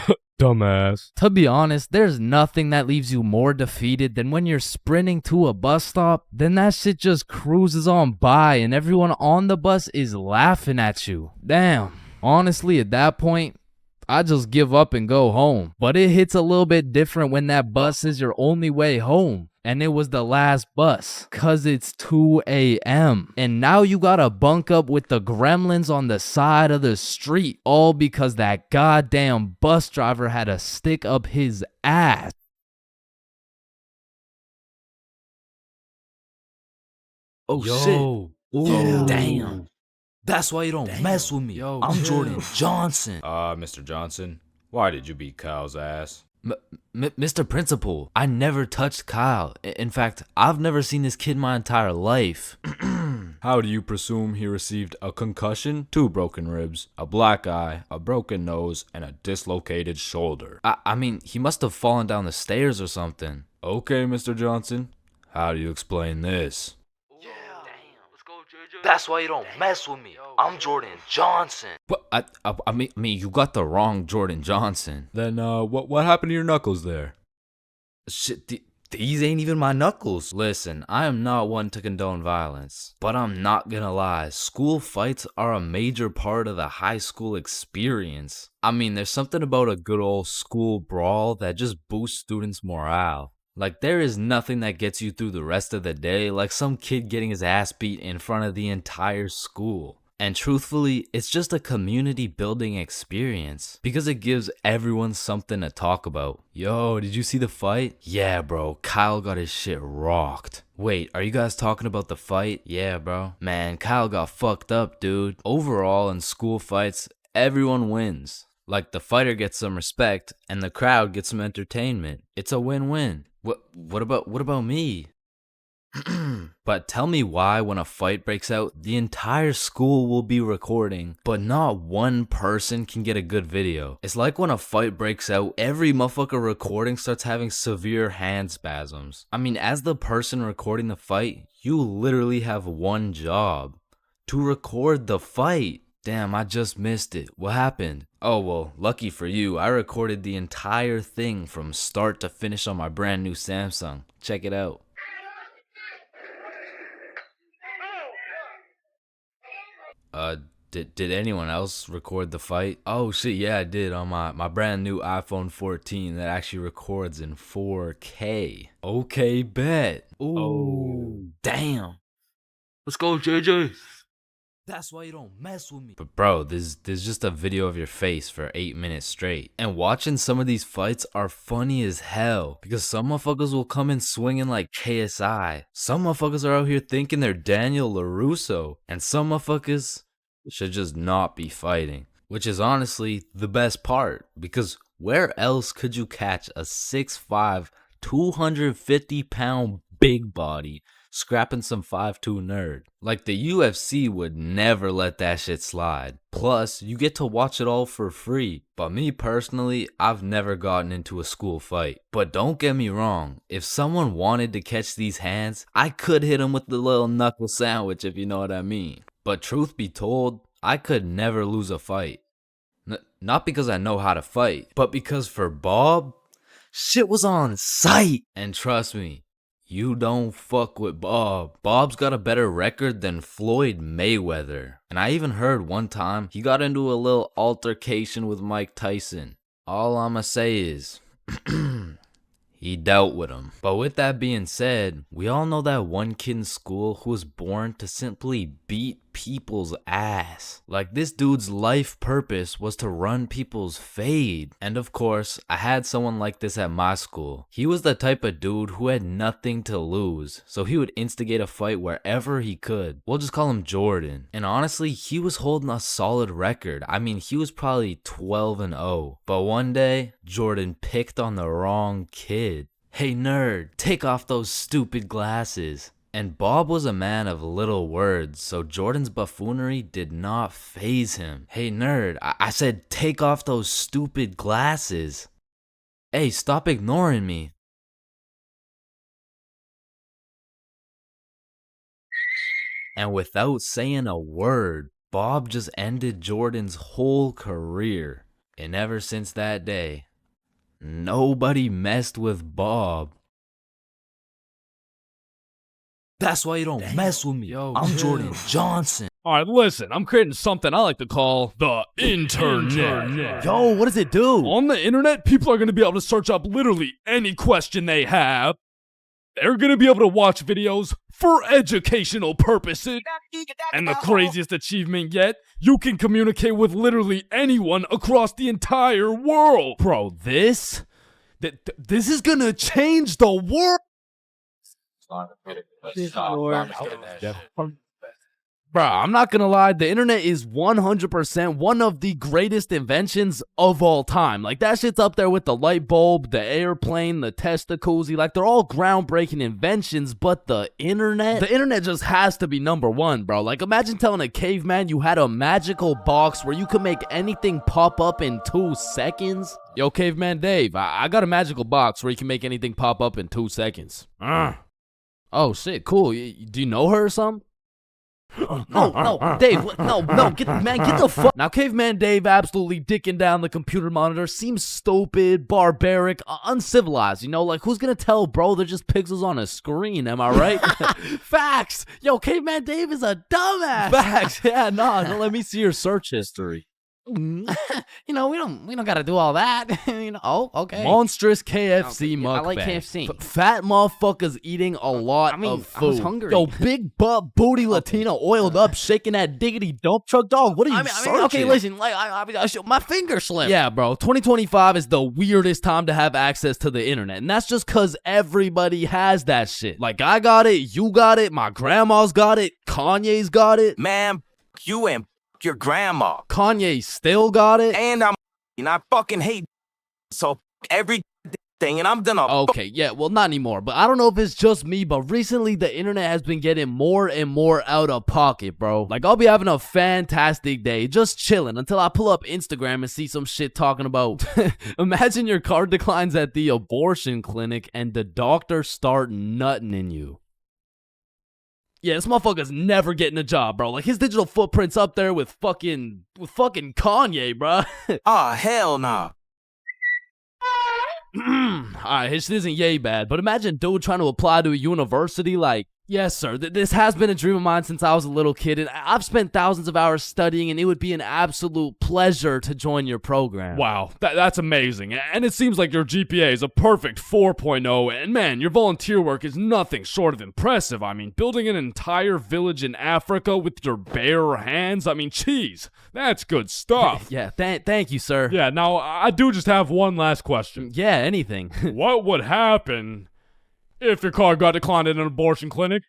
Dumbass. To be honest, there's nothing that leaves you more defeated than when you're sprinting to a bus stop, then that shit just cruises on by and everyone on the bus is laughing at you. Damn, honestly at that point, I just give up and go home. But it hits a little bit different when that bus is your only way home. And it was the last bus, cause it's 2 a.m. And now you gotta bunk up with the gremlins on the side of the street, all because that goddamn bus driver had a stick up his ass. Oh shit. Ooh, damn. That's why you don't mess with me. I'm Jordan Johnson. Mr. Johnson, why did you beat Kyle's ass? Mr. Principal, I never touched Kyle. In fact, I've never seen this kid my entire life. How do you presume he received a concussion, 2 broken ribs, a black eye, a broken nose, and a dislocated shoulder? I mean, he must have fallen down the stairs or something. Okay, Mr. Johnson, how do you explain this? That's why you don't mess with me. I'm Jordan Johnson. What? I mean, you got the wrong Jordan Johnson. Then, what happened to your knuckles there? Shit, these ain't even my knuckles. Listen, I am not one to condone violence, but I'm not gonna lie. School fights are a major part of the high school experience. I mean, there's something about a good old school brawl that just boosts students' morale. Like, there is nothing that gets you through the rest of the day like some kid getting his ass beat in front of the entire school. And truthfully, it's just a community building experience because it gives everyone something to talk about. Yo, did you see the fight? Yeah, bro, Kyle got his shit rocked. Wait, are you guys talking about the fight? Yeah, bro. Man, Kyle got fucked up, dude. Overall, in school fights, everyone wins. Like, the fighter gets some respect and the crowd gets some entertainment. It's a win-win. What about me? But tell me why when a fight breaks out, the entire school will be recording, but not one person can get a good video. It's like when a fight breaks out, every motherfucker recording starts having severe hand spasms. I mean, as the person recording the fight, you literally have one job: to record the fight. Damn, I just missed it. What happened? Oh, well, lucky for you, I recorded the entire thing from start to finish on my brand new Samsung. Check it out. Did anyone else record the fight? Oh shit, yeah, I did on my brand new iPhone 14 that actually records in 4K. Okay, bet. Ooh, Oh, damn. Let's go, JJ. That's why you don't mess with me. But bro, there's just a video of your face for 8 minutes straight. And watching some of these fights are funny as hell, because some motherfuckers will come in swinging like KSI. Some motherfuckers are out here thinking they're Daniel LaRusso. And some motherfuckers should just not be fighting. Which is honestly the best part, because where else could you catch a 6'5", 250-pound big body scrapping some 5'2" nerd? Like, the UFC would never let that shit slide. Plus, you get to watch it all for free. But me personally, I've never gotten into a school fight. But don't get me wrong, if someone wanted to catch these hands, I could hit them with the little knuckle sandwich, if you know what I mean. But truth be told, I could never lose a fight. Not because I know how to fight, but because for Bob, shit was on sight. And trust me, You don't fuck with Bob. Bob's got a better record than Floyd Mayweather. And I even heard one time he got into a little altercation with Mike Tyson. All I'ma say is, he dealt with him. But with that being said, we all know that one kid in school who was born to simply beat people's ass. Like, this dude's life purpose was to run people's fade. And of course, I had someone like this at my school. He was the type of dude who had nothing to lose, so he would instigate a fight wherever he could. We'll just call him Jordan. And honestly, he was holding a solid record. I mean, he was probably 12-0. But one day, Jordan picked on the wrong kid. Hey nerd, take off those stupid glasses. And Bob was a man of little words, so Jordan's buffoonery did not faze him. Hey nerd, I said take off those stupid glasses. Hey, stop ignoring me. And without saying a word, Bob just ended Jordan's whole career. And ever since that day, nobody messed with Bob. That's why you don't mess with me. I'm Jordan Johnson. Alright, listen, I'm creating something I like to call the internet. Yo, what does it do? On the internet, people are going to be able to search up literally any question they have. They're going to be able to watch videos for educational purposes. And the craziest achievement yet, you can communicate with literally anyone across the entire world. Bro, this is going to change the world. Bro, I'm not gonna lie, the internet is 100% one of the greatest inventions of all time. Like, that shit's up there with the light bulb, the airplane, the Testacuzzi. Like, they're all groundbreaking inventions, but the internet just has to be number one, bro. Like, imagine telling a caveman you had a magical box where you could make anything pop up in 2 seconds. Yo, Caveman Dave, I got a magical box where you can make anything pop up in 2 seconds. Oh, shit, cool. Do you know her or something? No, Dave, no, get the fuck. Now, Caveman Dave absolutely dicking down the computer monitor seems stupid, barbaric, uncivilized, you know? Like, who's gonna tell bro they're just pixels on a screen, am I right? Facts! Yo, Caveman Dave is a dumbass! Facts, yeah, no, let me see your search history. You know, we don't gotta do all that. You know, oh, okay. Monstrous KFC mukbang. I like KFC. Fat motherfuckers eating a lot of food. I was hungry. Yo, big butt booty Latina oiled up, shaking that diggity dump truck dog. What are you searching? Okay, listen, like my finger slipped. Yeah, bro. 2025 is the weirdest time to have access to the internet, and that's just cause everybody has that shit. Like, I got it, you got it, my grandma's got it, Kanye's got it. Man, you and your grandma. Kanye still got it. And I fucking hate so everything, and I'm done. Okay, yeah, well, not anymore, but I don't know if it's just me, but recently the internet has been getting more and more out of pocket, bro. Like, I'll be having a fantastic day, just chilling, until I pull up Instagram and see some shit talking about, imagine your card declines at the abortion clinic and the doctor start nutting in you. Yeah, this motherfucker's never getting a job, bro. Like, his digital footprint's up there with fucking Kanye, bro. Hell nah. Alright, his shit isn't yay bad, but imagine dude trying to apply to a university like, yes, sir, this has been a dream of mine since I was a little kid, and I've spent thousands of hours studying, and it would be an absolute pleasure to join your program. Wow, that's amazing. And it seems like your GPA is a perfect 4.0, and man, your volunteer work is nothing short of impressive. I mean, building an entire village in Africa with your bare hands, I mean, geez, that's good stuff. Yeah, thank you, sir. Yeah, now, I do just have one last question. Yeah, anything. What would happen if your car got declined at an abortion clinic?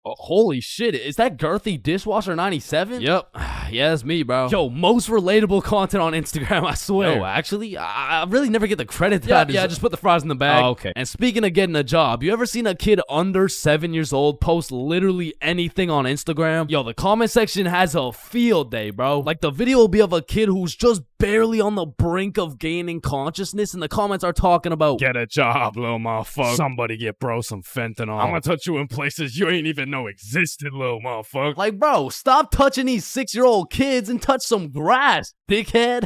Oh, holy shit, is that girthy dishwasher 97? Yep, yeah, that's me, bro. Yo, most relatable content on Instagram, I swear. Yo, actually, I really never get the credit that I deserve. Yeah, just put the fries in the bag. Oh, okay. And speaking of getting a job, you ever seen a kid under 7 years old post literally anything on Instagram? Yo, the comment section has a field day, bro. Like, the video will be of a kid who's just barely on the brink of gaining consciousness, and the comments are talking about, get a job, little motherfucker. Somebody get bro some fentanyl. I'm gonna touch you in places you ain't even know existed, little motherfucker. Like, bro, stop touching these 6-year-old 6-year-old kids and touch some grass, dickhead.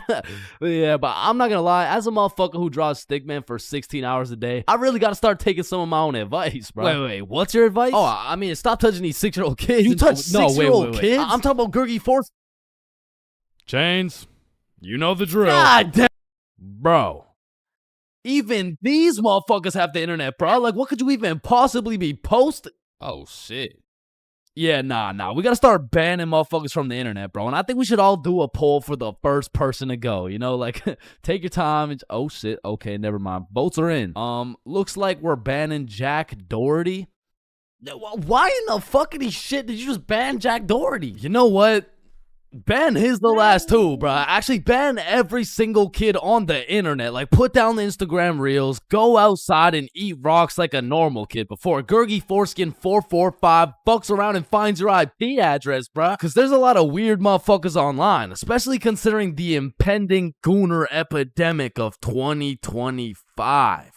Yeah, but I'm not gonna lie. As a motherfucker who draws stickman for 16 hours a day, I really gotta start taking some of my own advice, bro. Wait, what's your advice? Oh, I mean, stop touching these 6-year-old kids. You touch 6-year-old kids? I'm talking about Gurgi Force. Chains, you know the drill. God damn. Bro. Even these motherfuckers have the internet, bro. Like, what could you even possibly be posting? Oh, shit. Yeah, nah. We gotta start banning motherfuckers from the internet, bro. And I think we should all do a poll for the first person to go. You know, like, take your time. And, oh, shit. Okay, never mind. Votes are in. Looks like we're banning Jack Doherty. Why in the fuckity shit did you just ban Jack Doherty? You know what? Ban his the last two, bro. Actually, ban every single kid on the internet. Like, put down the Instagram reels, go outside and eat rocks like a normal kid before Gurgi Foreskin 445 fucks around and finds your IP address, bro. Because there's a lot of weird motherfuckers online, especially considering the impending gooner epidemic of 2025.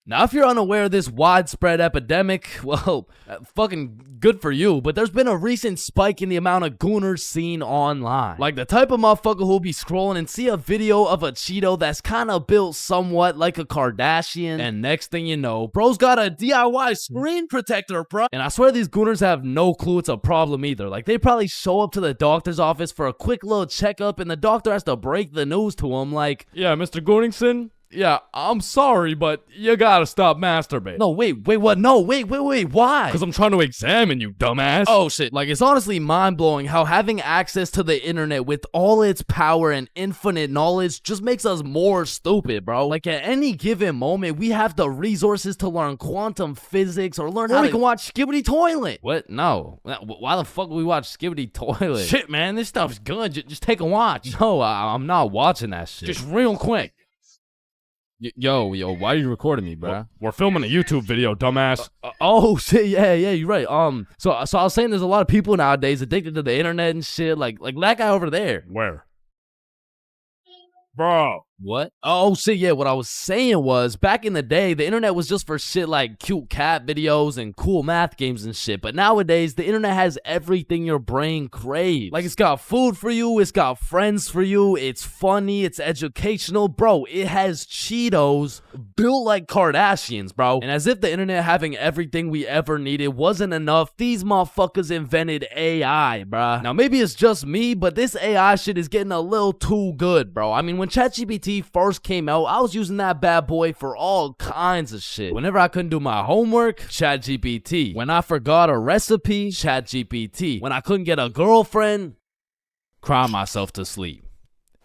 Now, if you're unaware of this widespread epidemic, well, fucking good for you, but there's been a recent spike in the amount of gooners seen online. Like the type of motherfucker who'll be scrolling and see a video of a Cheeto that's kind of built somewhat like a Kardashian, and next thing you know, bro's got a DIY screen protector, bro. And I swear these gooners have no clue it's a problem either. Like, they probably show up to the doctor's office for a quick little checkup, and the doctor has to break the news to him like, yeah, Mr. Gooningson? Yeah, I'm sorry, but you gotta stop masturbating. No, wait, what? No, wait, why? Because I'm trying to examine you, dumbass. Oh, shit. Like, it's honestly mind-blowing how having access to the internet with all its power and infinite knowledge just makes us more stupid, bro. Like, at any given moment, we have the resources to learn quantum physics or learn how we can watch Skibbity Toilet. What? No. Why the fuck would we watch Skibbity Toilet? Shit, man, this stuff's good. Just take a watch. No, I'm not watching that shit. Just real quick. Yo, why are you recording me, bro? We're filming a YouTube video, dumbass. Oh shit, yeah, you're right. So I was saying there's a lot of people nowadays addicted to the internet and shit, like that guy over there. Where? Bro. What? Oh shit, yeah, what I was saying was, back in the day, the internet was just for shit like cute cat videos and cool math games and shit, but nowadays, the internet has everything your brain craves. Like, it's got food for you, it's got friends for you, it's funny, it's educational, bro, it has Cheetos built like Kardashians, bro. And as if the internet having everything we ever needed wasn't enough, these motherfuckers invented AI, bro. Now, maybe it's just me, but this AI shit is getting a little too good, bro. I mean, when ChatGPT first came out, I was using that bad boy for all kinds of shit. Whenever I couldn't do my homework, ChatGPT. When I forgot a recipe, ChatGPT. When I couldn't get a girlfriend, cry myself to sleep.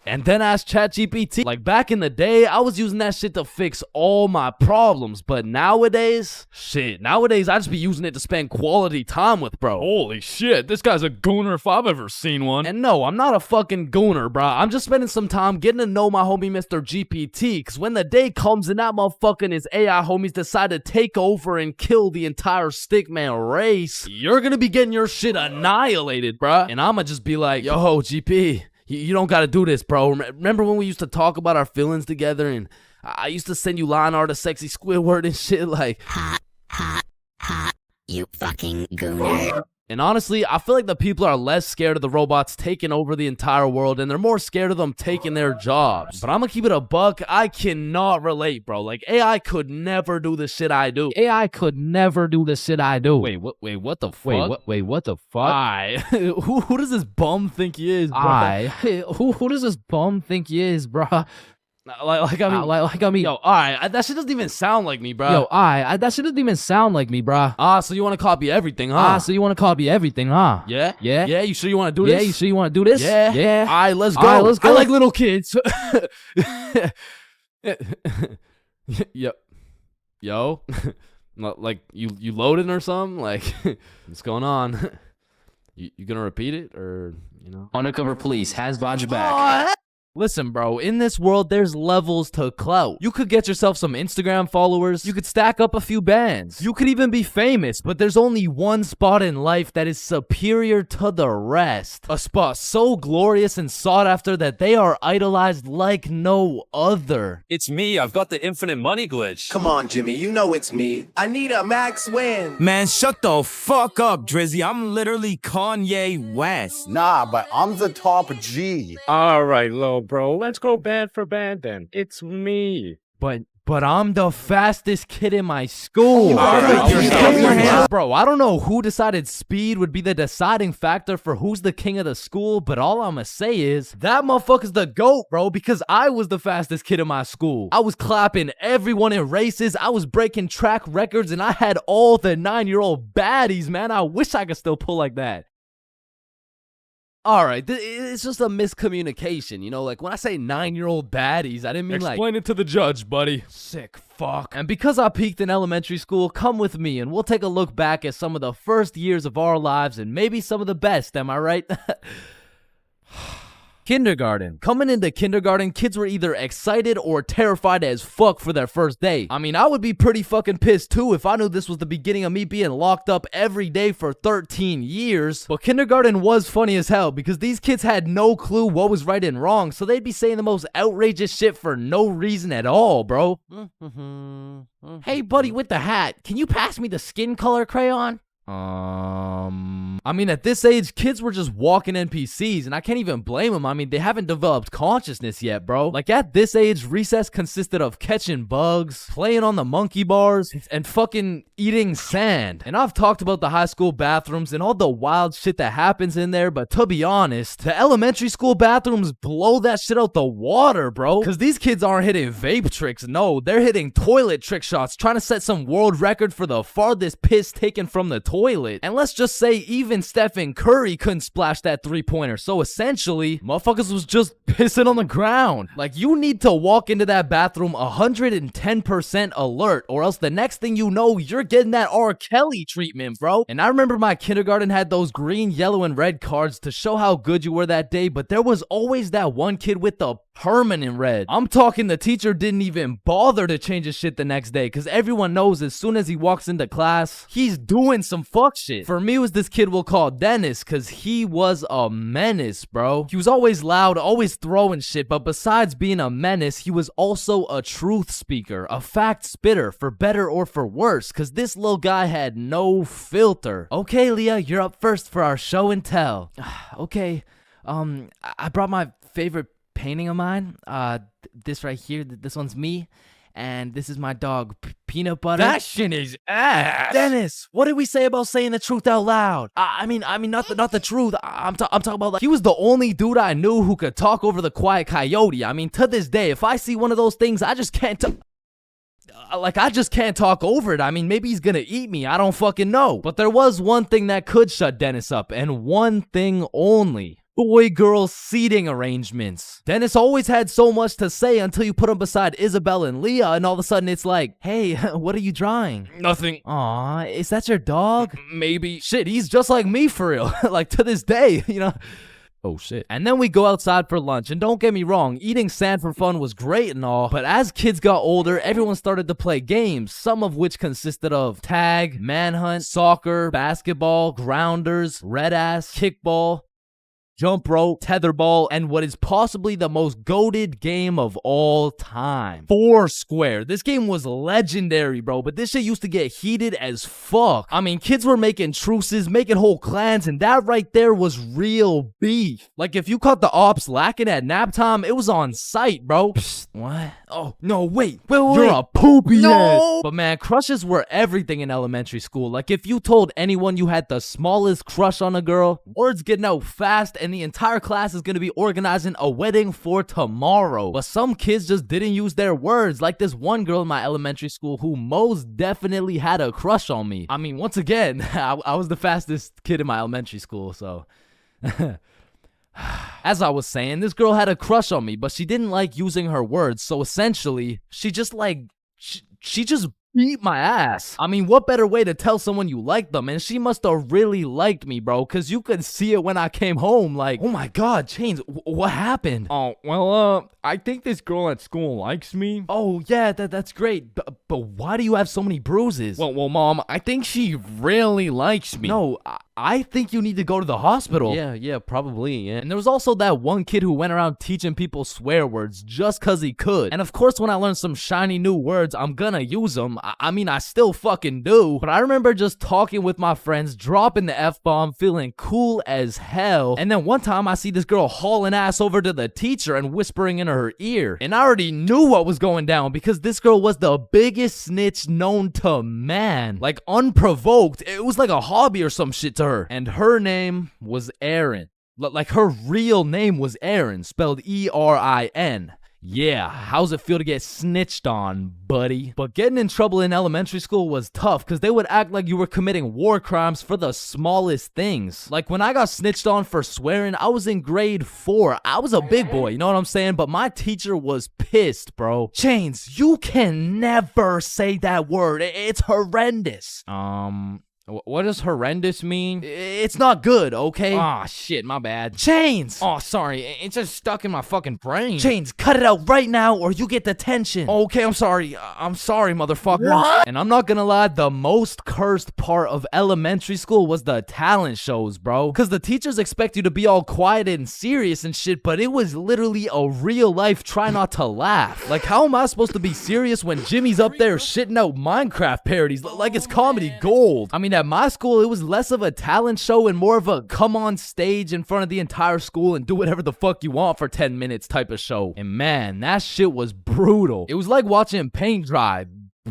And then ask ChatGPT. Like, back in the day, I was using that shit to fix all my problems. But nowadays, I just be using it to spend quality time with, bro. Holy shit, this guy's a gooner if I've ever seen one. And no, I'm not a fucking gooner, bro. I'm just spending some time getting to know my homie Mr. GPT. Because when the day comes and that motherfucker and his AI homies decide to take over and kill the entire stickman race, you're gonna be getting your shit annihilated, bro. And I'ma just be like, yo, GP, you don't gotta do this, bro. Remember when we used to talk about our feelings together and I used to send you line art of sexy Squidward and shit like, hot, you fucking gooner. And honestly, I feel like the people are less scared of the robots taking over the entire world and they're more scared of them taking their jobs. But I'm gonna keep it a buck. I cannot relate, bro. Like, AI could never do the shit I do. AI could never do the shit I do. Wait, what the fuck? Wait, what the fuck? Who does this bum think he is, bro? Who does this bum think he is, bro? I mean, yo, alright, that shit doesn't even sound like me, bro. Yo, that shit doesn't even sound like me, bro. So you want to copy everything, huh? Yeah? Yeah, you sure you want to do this? Yeah, you sure you want to do this? Yeah. Alright, let's go. I like little kids. Yo. Like, you loading or something? Like, what's going on? You gonna repeat it, or, you know? Undercover police has Vaj back. Listen, bro, in this world, there's levels to clout. You could get yourself some Instagram followers. You could stack up a few bands. You could even be famous, but there's only one spot in life that is superior to the rest. A spot so glorious and sought after that they are idolized like no other. It's me. I've got the infinite money glitch. Come on, Jimmy. You know it's me. I need a max win. Man, shut the fuck up, Drizzy. I'm literally Kanye West. Nah, but I'm the top G. All right, little bro. Let's go band for band then. It's me. But I'm the fastest kid in my school. Bro, I don't know who decided speed would be the deciding factor for who's the king of the school, but all I'ma say is that motherfucker's the GOAT, bro, because I was the fastest kid in my school. I was clapping everyone in races. I was breaking track records, and I had all the 9-year-old baddies, man. I wish I could still pull like that. All right, it's just a miscommunication, you know? Like, when I say 9-year-old baddies, I didn't mean like... Explain it to the judge, buddy. Sick fuck. And because I peaked in elementary school, come with me and we'll take a look back at some of the first years of our lives and maybe some of the best, am I right? Kindergarten. Coming into kindergarten, kids were either excited or terrified as fuck for their first day. I mean, I would be pretty fucking pissed too if I knew this was the beginning of me being locked up every day for 13 years. But kindergarten was funny as hell because these kids had no clue what was right and wrong, so they'd be saying the most outrageous shit for no reason at all, bro. Hey, buddy with the hat, can you pass me the skin color crayon? I mean, at this age, kids were just walking NPCs, and I can't even blame them. I mean, they haven't developed consciousness yet, bro. Like, at this age, recess consisted of catching bugs, playing on the monkey bars, and fucking eating sand. And I've talked about the high school bathrooms and all the wild shit that happens in there, but to be honest, the elementary school bathrooms blow that shit out the water, bro. Because these kids aren't hitting vape tricks, no, they're hitting toilet trick shots, trying to set some world record for the farthest piss taken from the toilet. And let's just say even Stephen Curry couldn't splash that 3-pointer. So essentially, motherfuckers was just pissing on the ground. Like, you need to walk into that bathroom 110% alert, or else the next thing you know, you're getting that R. Kelly treatment, bro. And I remember my kindergarten had those green, yellow, and red cards to show how good you were that day, but there was always that one kid with the permanent red. I'm talking the teacher didn't even bother to change his shit the next day, because everyone knows as soon as he walks into class, he's doing some fuck shit. For me, it was this kid we'll call Dennis, because he was a menace, bro. He was always loud, always throwing shit, but besides being a menace, he was also a truth speaker, a fact spitter, for better or for worse, because this little guy had no filter. Okay, Leah, you're up first for our show and tell. Okay, I brought my favorite painting of mine. This right here, this one's me, and this is my dog, Peanut Butter. That shit is ass. Dennis, what did we say about saying the truth out loud? I mean, not the truth. I'm talking about, like, he was the only dude I knew who could talk over the quiet coyote. I mean, to this day, if I see one of those things, I just can't I just can't talk over it. I mean, maybe he's gonna eat me. I don't fucking know. But there was one thing that could shut Dennis up, and one thing only. Boy-girl seating arrangements. Dennis always had so much to say until you put him beside Isabel and Leah, and all of a sudden it's like, hey, what are you drawing? Nothing. Aw, is that your dog? Maybe. Shit, he's just like me for real. Like, to this day, you know? Oh shit. And then we go outside for lunch, and don't get me wrong, eating sand for fun was great and all, but as kids got older, everyone started to play games, some of which consisted of tag, manhunt, soccer, basketball, grounders, red ass, kickball, jump rope, tetherball, and what is possibly the most goated game of all time, Foursquare. This game was legendary, bro, but this shit used to get heated as fuck. I mean, kids were making truces, making whole clans, and that right there was real beef. Like, if you caught the ops lacking at nap time, it was on sight, bro. Psst, what? Oh, no, wait. You're a poopy ass. But man, crushes were everything in elementary school. Like, if you told anyone you had the smallest crush on a girl, word's getting out fast, and the entire class is going to be organizing a wedding for tomorrow. But some kids just didn't use their words, like this one girl in my elementary school who most definitely had a crush on me. I mean, once again, I was the fastest kid in my elementary school, so... As I was saying, this girl had a crush on me, but she didn't like using her words, so essentially, she just beat my ass. I mean, what better way to tell someone you like them? And she must have really liked me, bro, because you could see it when I came home. Like, oh my God, Chains, what happened? Oh, well, I think this girl at school likes me. Oh, yeah, that's great. But why do you have so many bruises? Well, Mom, I think she really likes me. No, I think you need to go to the hospital. Yeah, probably, yeah. And there was also that one kid who went around teaching people swear words just cause he could. And of course, when I learn some shiny new words, I'm gonna use them. I mean, I still fucking do. But I remember just talking with my friends, dropping the F-bomb, feeling cool as hell. And then one time I see this girl hauling ass over to the teacher and whispering in her ear. And I already knew what was going down because this girl was the biggest snitch known to man. Like, unprovoked. It was like a hobby or some shit to her. And her name was Erin. Like, her real name was Erin, spelled E-R-I-N. Yeah, how's it feel to get snitched on, buddy? But getting in trouble in elementary school was tough because they would act like you were committing war crimes for the smallest things. Like when I got snitched on for swearing, I was in grade 4. I was a big boy, you know what I'm saying? But my teacher was pissed, bro. Chains, you can never say that word. It's horrendous. What does horrendous mean? It's not good, okay? Ah, shit, my bad. Chains! Oh, sorry, it's just stuck in my fucking brain. Chains, cut it out right now or you get detention. Okay, I'm sorry, motherfucker. What? And I'm not gonna lie, the most cursed part of elementary school was the talent shows, bro. Cause the teachers expect you to be all quiet and serious and shit, but it was literally a real life try not to laugh. Like, how am I supposed to be serious when Jimmy's up there shitting out Minecraft parodies like it's comedy gold? I mean, at my school, it was less of a talent show and more of a come on stage in front of the entire school and do whatever the fuck you want for 10 minutes type of show. And man, that shit was brutal. It was like watching paint dry.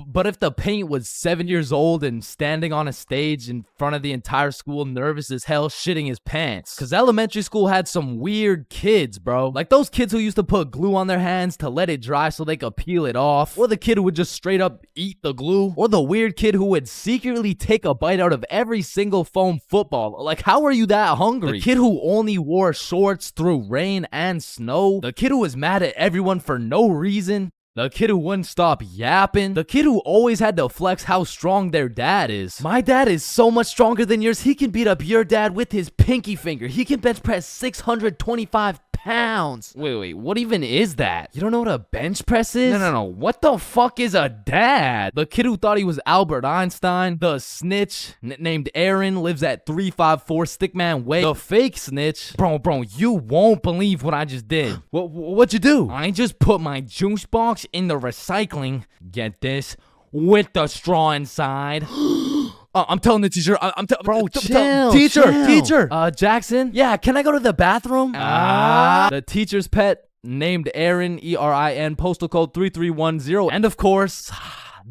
But if the paint was 7 years old and standing on a stage in front of the entire school, nervous as hell, shitting his pants. Cause elementary school had some weird kids, bro. Like those kids who used to put glue on their hands to let it dry so they could peel it off. Or the kid who would just straight up eat the glue. Or the weird kid who would secretly take a bite out of every single foam football. Like, how are you that hungry? The kid who only wore shorts through rain and snow. The kid who was mad at everyone for no reason. The kid who wouldn't stop yapping. The kid who always had to flex how strong their dad is. My dad is so much stronger than yours, he can beat up your dad with his pinky finger. He can bench press 625 pounds. Wait, what even is that? You don't know what a bench press is? No, what the fuck is a dad? The kid who thought he was Albert Einstein. The snitch named Aaron lives at 354 Stickman Way. The fake snitch. Bro, you won't believe what I just did. What'd you do? I just put my juice box in the recycling, get this, with the straw inside. I'm telling the teacher. Bro, chill. Teacher. Jackson? Yeah, can I go to the bathroom? The teacher's pet named Erin, E-R-I-N, postal code 3310. And of course,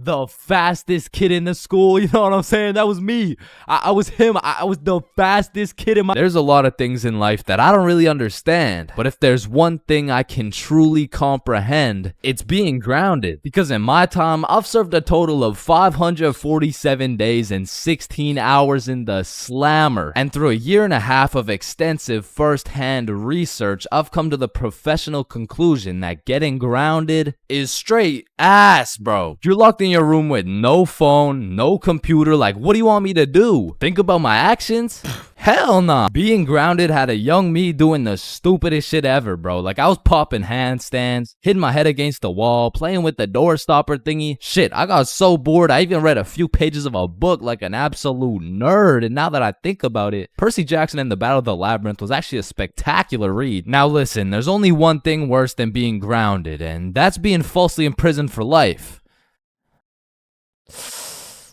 the fastest kid in the school. You know what I'm saying? That was me. I was him. I was the fastest kid in my... There's a lot of things in life that I don't really understand. But if there's one thing I can truly comprehend, it's being grounded. Because in my time, I've served a total of 547 days and 16 hours in the slammer. And through a year and a half of extensive first-hand research, I've come to the professional conclusion that getting grounded is straight ass, bro. You're locked in your room with no phone, no computer. Like, what do you want me to do? Think about my actions? Hell nah. Being grounded had a young me doing the stupidest shit ever, bro. Like, I was popping handstands, hitting my head against the wall, playing with the door stopper thingy. Shit, I got so bored, I even read a few pages of a book like an absolute nerd. And now that I think about it, Percy Jackson and the Battle of the Labyrinth was actually a spectacular read. Now listen, there's only one thing worse than being grounded, and that's being falsely imprisoned for life.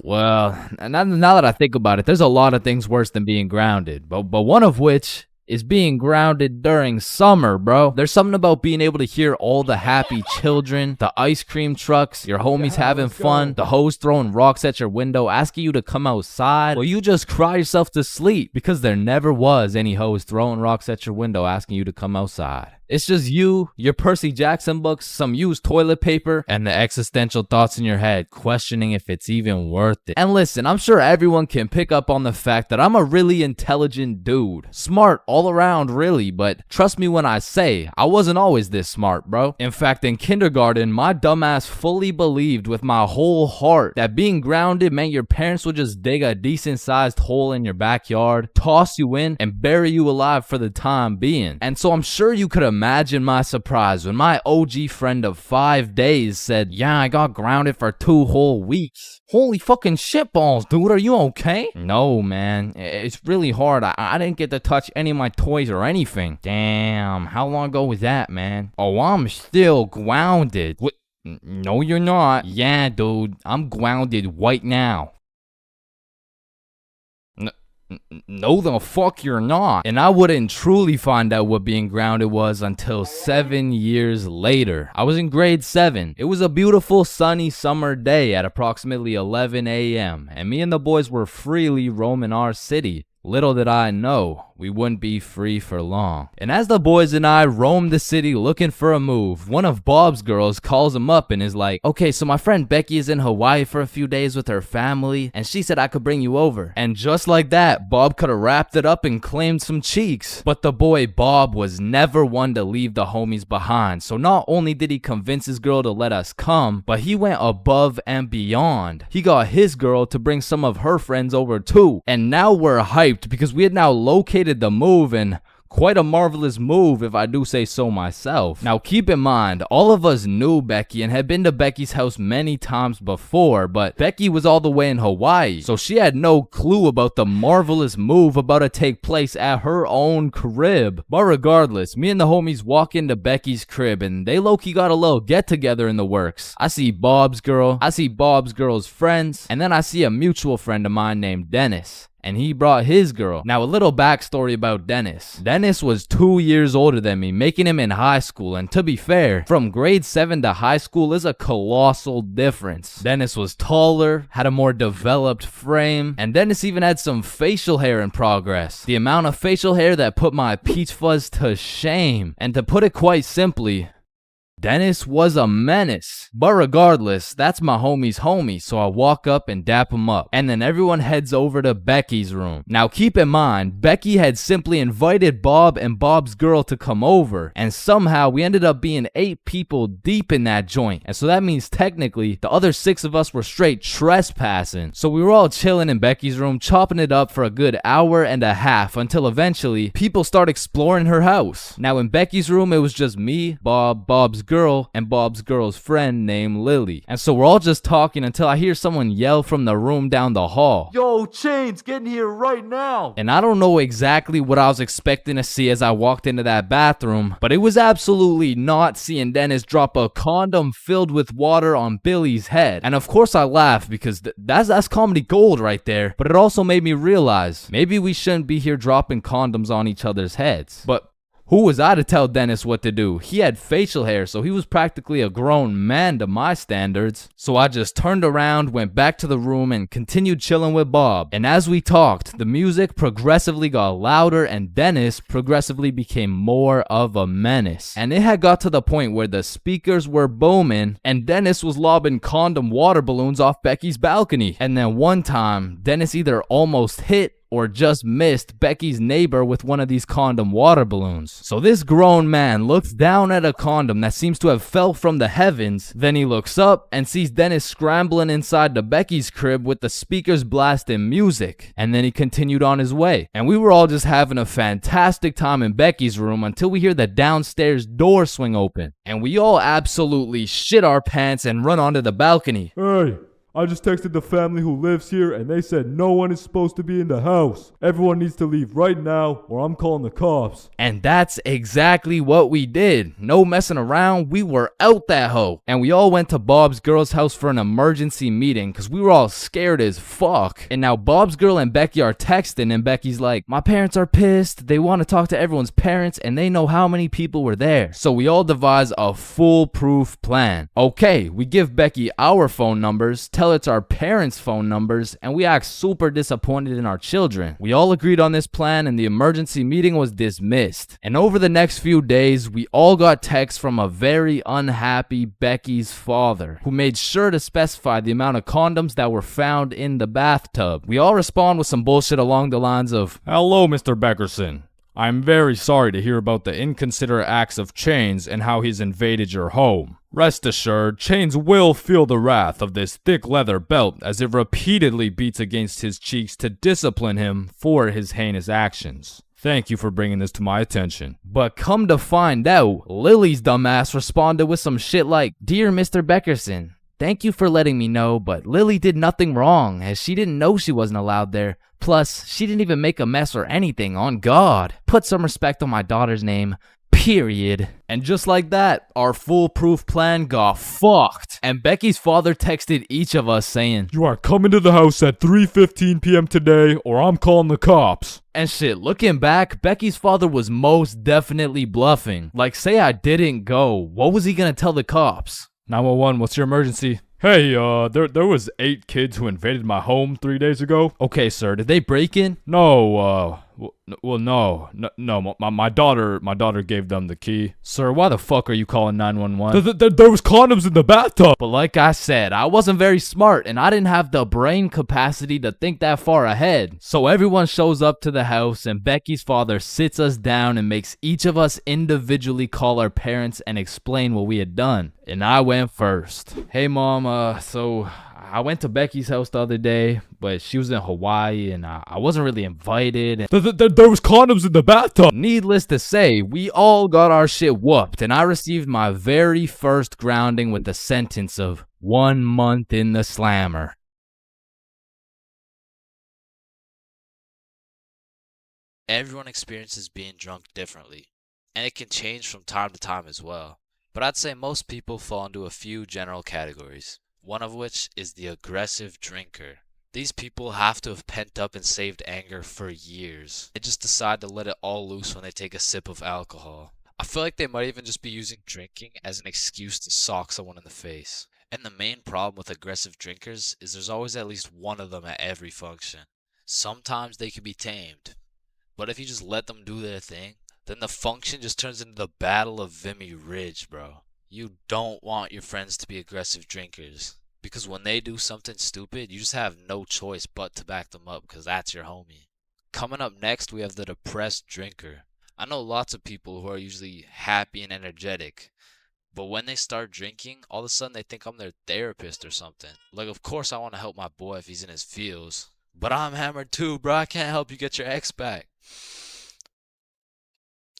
Well, now that I think about it, there's a lot of things worse than being grounded, but one of which is being grounded during summer, bro. There's something about being able to hear all the happy children, the ice cream trucks, your homies having fun, the hoes throwing rocks at your window, asking you to come outside, or you just cry yourself to sleep because there never was any hoes throwing rocks at your window asking you to come outside. It's just you, your Percy Jackson books, some used toilet paper, and the existential thoughts in your head questioning if it's even worth it. And listen, I'm sure everyone can pick up on the fact that I'm a really intelligent dude. Smart all around, really, but trust me when I say, I wasn't always this smart, bro. In fact, in kindergarten, my dumbass fully believed with my whole heart that being grounded meant your parents would just dig a decent-sized hole in your backyard, toss you in, and bury you alive for the time being. And so I'm sure you could imagine my surprise when my OG friend of 5 days said, yeah, I got grounded for 2 whole weeks. Holy fucking shitballs, dude, are you okay? No, man, it's really hard. I didn't get to touch any of my toys or anything. Damn, how long ago was that, man? Oh, I'm still grounded. What? No, you're not. Yeah, dude, I'm grounded right now. No, the fuck you're not. And I wouldn't truly find out what being grounded was until 7 years later. I was in grade 7. It was a beautiful sunny summer day at approximately 11 a.m. and me and the boys were freely roaming our city. Little did I know, we wouldn't be free for long. And as the boys and I roamed the city looking for a move, one of Bob's girls calls him up and is like, okay, so my friend Becky is in Hawaii for a few days with her family, and she said I could bring you over. And just like that, Bob could have wrapped it up and claimed some cheeks. But the boy Bob was never one to leave the homies behind, so not only did he convince his girl to let us come, but he went above and beyond. He got his girl to bring some of her friends over too, and now we're hyped because we had now located the move, and quite a marvelous move if I do say so myself. Now keep in mind, all of us knew Becky and had been to Becky's house many times before, but Becky was all the way in Hawaii, so she had no clue about the marvelous move about to take place at her own crib. But regardless, me and the homies walk into Becky's crib and they low-key got a little get-together in the works. I see Bob's girl, I see Bob's girl's friends, and then I see a mutual friend of mine named Dennis. And he brought his girl. Now, a little backstory about Dennis. Dennis was 2 years older than me, making him in high school. And to be fair, from grade 7 to high school is a colossal difference. Dennis was taller, had a more developed frame, and Dennis even had some facial hair in progress. The amount of facial hair that put my peach fuzz to shame. And to put it quite simply, Dennis was a menace. But regardless, that's my homie's homie, so I walk up and dap him up. And then everyone heads over to Becky's room. Now keep in mind, Becky had simply invited Bob and Bob's girl to come over, and somehow we ended up being 8 people deep in that joint. And so that means technically, the other 6 of us were straight trespassing. So we were all chilling in Becky's room, chopping it up for a good hour and a half, until eventually, people start exploring her house. Now in Becky's room, it was just me, Bob, Bob's girl, and Bob's girl's friend named Lily. And so we're all just talking until I hear someone yell from the room down the hall, "Yo, Chains, get in here right now!" And I don't know exactly what I was expecting to see as I walked into that bathroom, but it was absolutely not seeing Dennis drop a condom filled with water on Billy's head. And of course I laughed because that's comedy gold right there, but it also made me realize maybe we shouldn't be here dropping condoms on each other's heads. But who was I to tell Dennis what to do? He had facial hair, so he was practically a grown man to my standards. So I just turned around, went back to the room, and continued chilling with Bob. And as we talked, the music progressively got louder, and Dennis progressively became more of a menace. And it had got to the point where the speakers were booming, and Dennis was lobbing condom water balloons off Becky's balcony. And then one time, Dennis either almost hit or just missed Becky's neighbor with one of these condom water balloons. So this grown man looks down at a condom that seems to have fell from the heavens, then he looks up and sees Dennis scrambling inside the Becky's crib with the speakers blasting music, and then he continued on his way. And we were all just having a fantastic time in Becky's room until we hear the downstairs door swing open, and we all absolutely shit our pants and run onto the balcony. Hey, I just texted the family who lives here and they said no one is supposed to be in the house. Everyone needs to leave right now or I'm calling the cops. And that's exactly what we did. No messing around, we were out that hoe. And we all went to Bob's girl's house for an emergency meeting because we were all scared as fuck. And now Bob's girl and Becky are texting and Becky's like, my parents are pissed. They want to talk to everyone's parents and they know how many people were there. So we all devise a foolproof plan. Okay, we give Becky our phone numbers, tell tell it's our parents' phone numbers, and we act super disappointed in our children. We all agreed on this plan, and the emergency meeting was dismissed. And over the next few days, we all got texts from a very unhappy Becky's father, who made sure to specify the amount of condoms that were found in the bathtub. We all respond with some bullshit along the lines of, "Hello, Mr. Beckerson. I'm very sorry to hear about the inconsiderate acts of Chains and how he's invaded your home. Rest assured, Chains will feel the wrath of this thick leather belt as it repeatedly beats against his cheeks to discipline him for his heinous actions. Thank you for bringing this to my attention." But come to find out, Lily's dumbass responded with some shit like, "Dear Mr. Beckerson, thank you for letting me know, but Lily did nothing wrong as she didn't know she wasn't allowed there. Plus, she didn't even make a mess or anything, on God. Put some respect on my daughter's name. Period." And just like that, our foolproof plan got fucked. And Becky's father texted each of us saying, "You are coming to the house at 3:15 p.m. today or I'm calling the cops." And shit, looking back, Becky's father was most definitely bluffing. Like, say I didn't go, what was he gonna tell the cops? 911, what's your emergency? "Hey, there was 8 kids who invaded my home 3 days ago." "Okay, sir, did they break in?" "No, no, my daughter gave them the key." "Sir, why the fuck are you calling 911? There was condoms in the bathtub." But like I said, I wasn't very smart and I didn't have the brain capacity to think that far ahead. So everyone shows up to the house and Becky's father sits us down and makes each of us individually call our parents and explain what we had done. And I went first. "Hey mom, so I went to Becky's house the other day, but she was in Hawaii and I wasn't really invited. There was condoms in the bathtub." Needless to say, we all got our shit whooped and I received my very first grounding with the sentence of 1 month in the slammer. Everyone experiences being drunk differently, and it can change from time to time as well. But I'd say most people fall into a few general categories, one of which is the aggressive drinker. These people have to have pent up and saved anger for years. They just decide to let it all loose when they take a sip of alcohol. I feel like they might even just be using drinking as an excuse to sock someone in the face. And the main problem with aggressive drinkers is there's always at least one of them at every function. Sometimes they can be tamed, but if you just let them do their thing, then the function just turns into the Battle of Vimy Ridge, bro. You don't want your friends to be aggressive drinkers, because when they do something stupid, you just have no choice but to back them up, because that's your homie. Coming up next, we have the depressed drinker. I know lots of people who are usually happy and energetic, but when they start drinking, all of a sudden they think I'm their therapist or something. Like, of course I want to help my boy if he's in his feels, but I'm hammered too, bro. I can't help you get your ex back.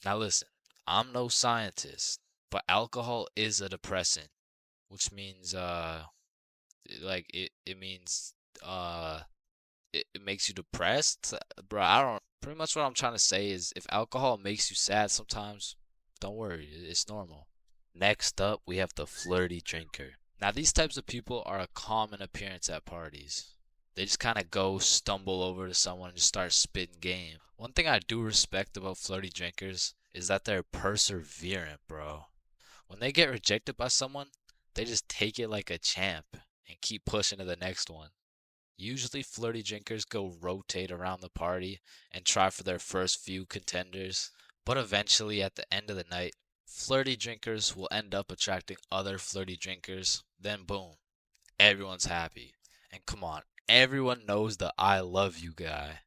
Now listen, I'm no scientist, but alcohol is a depressant, which means it makes you depressed, bro. I don't. Pretty much what I'm trying to say is, if alcohol makes you sad sometimes, don't worry, it's normal. Next up, we have the flirty drinker. Now these types of people are a common appearance at parties. They just kind of go stumble over to someone and just start spitting game. One thing I do respect about flirty drinkers is that they're perseverant, bro. When they get rejected by someone, they just take it like a champ and keep pushing to the next one. Usually flirty drinkers go rotate around the party and try for their first few contenders, but eventually at the end of the night, flirty drinkers will end up attracting other flirty drinkers, then boom, everyone's happy. And come on, everyone knows the "I love you" guy.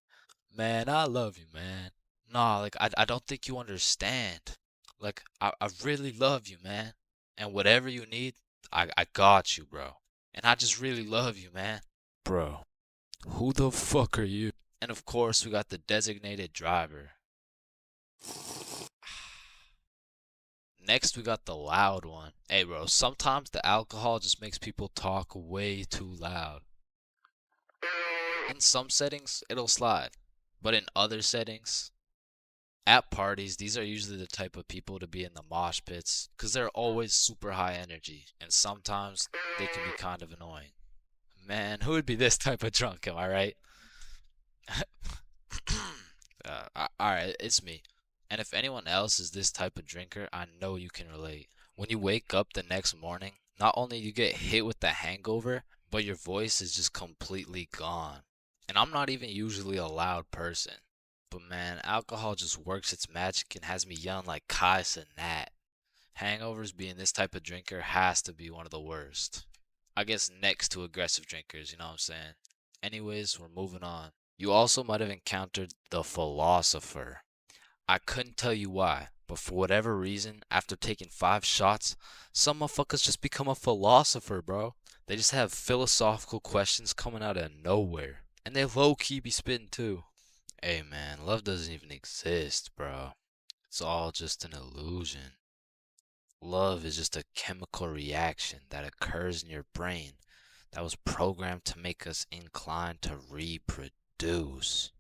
"Man, I love you, man. Nah, like, I don't think you understand. Like, I really love you, man. And whatever you need, I got you, bro. And I just really love you, man." Bro, who the fuck are you? And of course, we got the designated driver. Next, we got the loud one. Hey, bro, sometimes the alcohol just makes people talk way too loud. In some settings, it'll slide. But in other settings, at parties, these are usually the type of people to be in the mosh pits, because they're always super high energy, and sometimes they can be kind of annoying. Man, who would be this type of drunk, am I right? Alright, it's me. And if anyone else is this type of drinker, I know you can relate. When you wake up the next morning, not only do you get hit with the hangover, but your voice is just completely gone. And I'm not even usually a loud person. But man, alcohol just works its magic and has me yelling like Kai Cenat. Hangovers being this type of drinker has to be one of the worst. I guess next to aggressive drinkers, you know what I'm saying? Anyways, we're moving on. You also might have encountered the philosopher. I couldn't tell you why, but for whatever reason, after taking 5 shots, some motherfuckers just become a philosopher, bro. They just have philosophical questions coming out of nowhere. And they low-key be spitting too. Hey man, love doesn't even exist, bro. It's all just an illusion. Love is just a chemical reaction that occurs in your brain that was programmed to make us inclined to reproduce.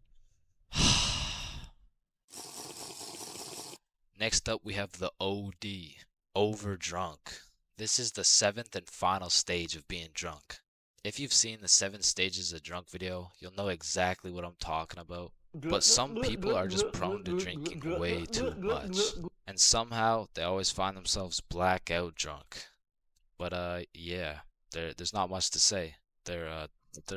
Next up, we have the OD, overdrunk. This is the 7th and final stage of being drunk. If you've seen the 7 stages of drunk video, you'll know exactly what I'm talking about. But some people are just prone to drinking way too much. And somehow, they always find themselves blackout drunk. But yeah, there's not much to say. They're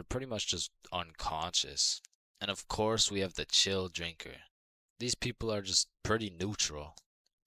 pretty much just unconscious. And of course, we have the chill drinker. These people are just pretty neutral.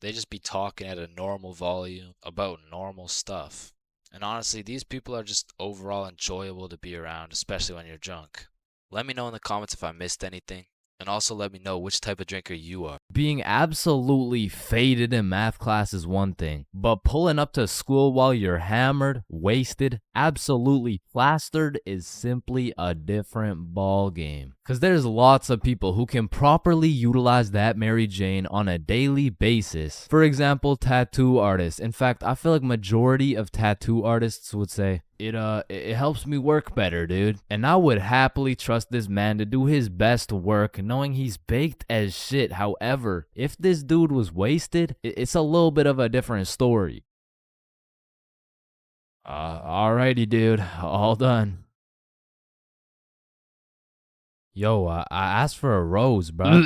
They just be talking at a normal volume about normal stuff. And honestly, these people are just overall enjoyable to be around, especially when you're drunk. Let me know in the comments if I missed anything. And also let me know which type of drinker you are. Being absolutely faded in math class is one thing, but pulling up to school while you're hammered, wasted, absolutely plastered is simply a different ball game. Cause there's lots of people who can properly utilize that Mary Jane on a daily basis. For example, tattoo artists. In fact, I feel like majority of tattoo artists would say, it helps me work better, dude. And I would happily trust this man to do his best work knowing he's baked as shit. However, if this dude was wasted, it's a little bit of a different story. Alrighty, dude. All done. Yo, I asked for a rose, bro.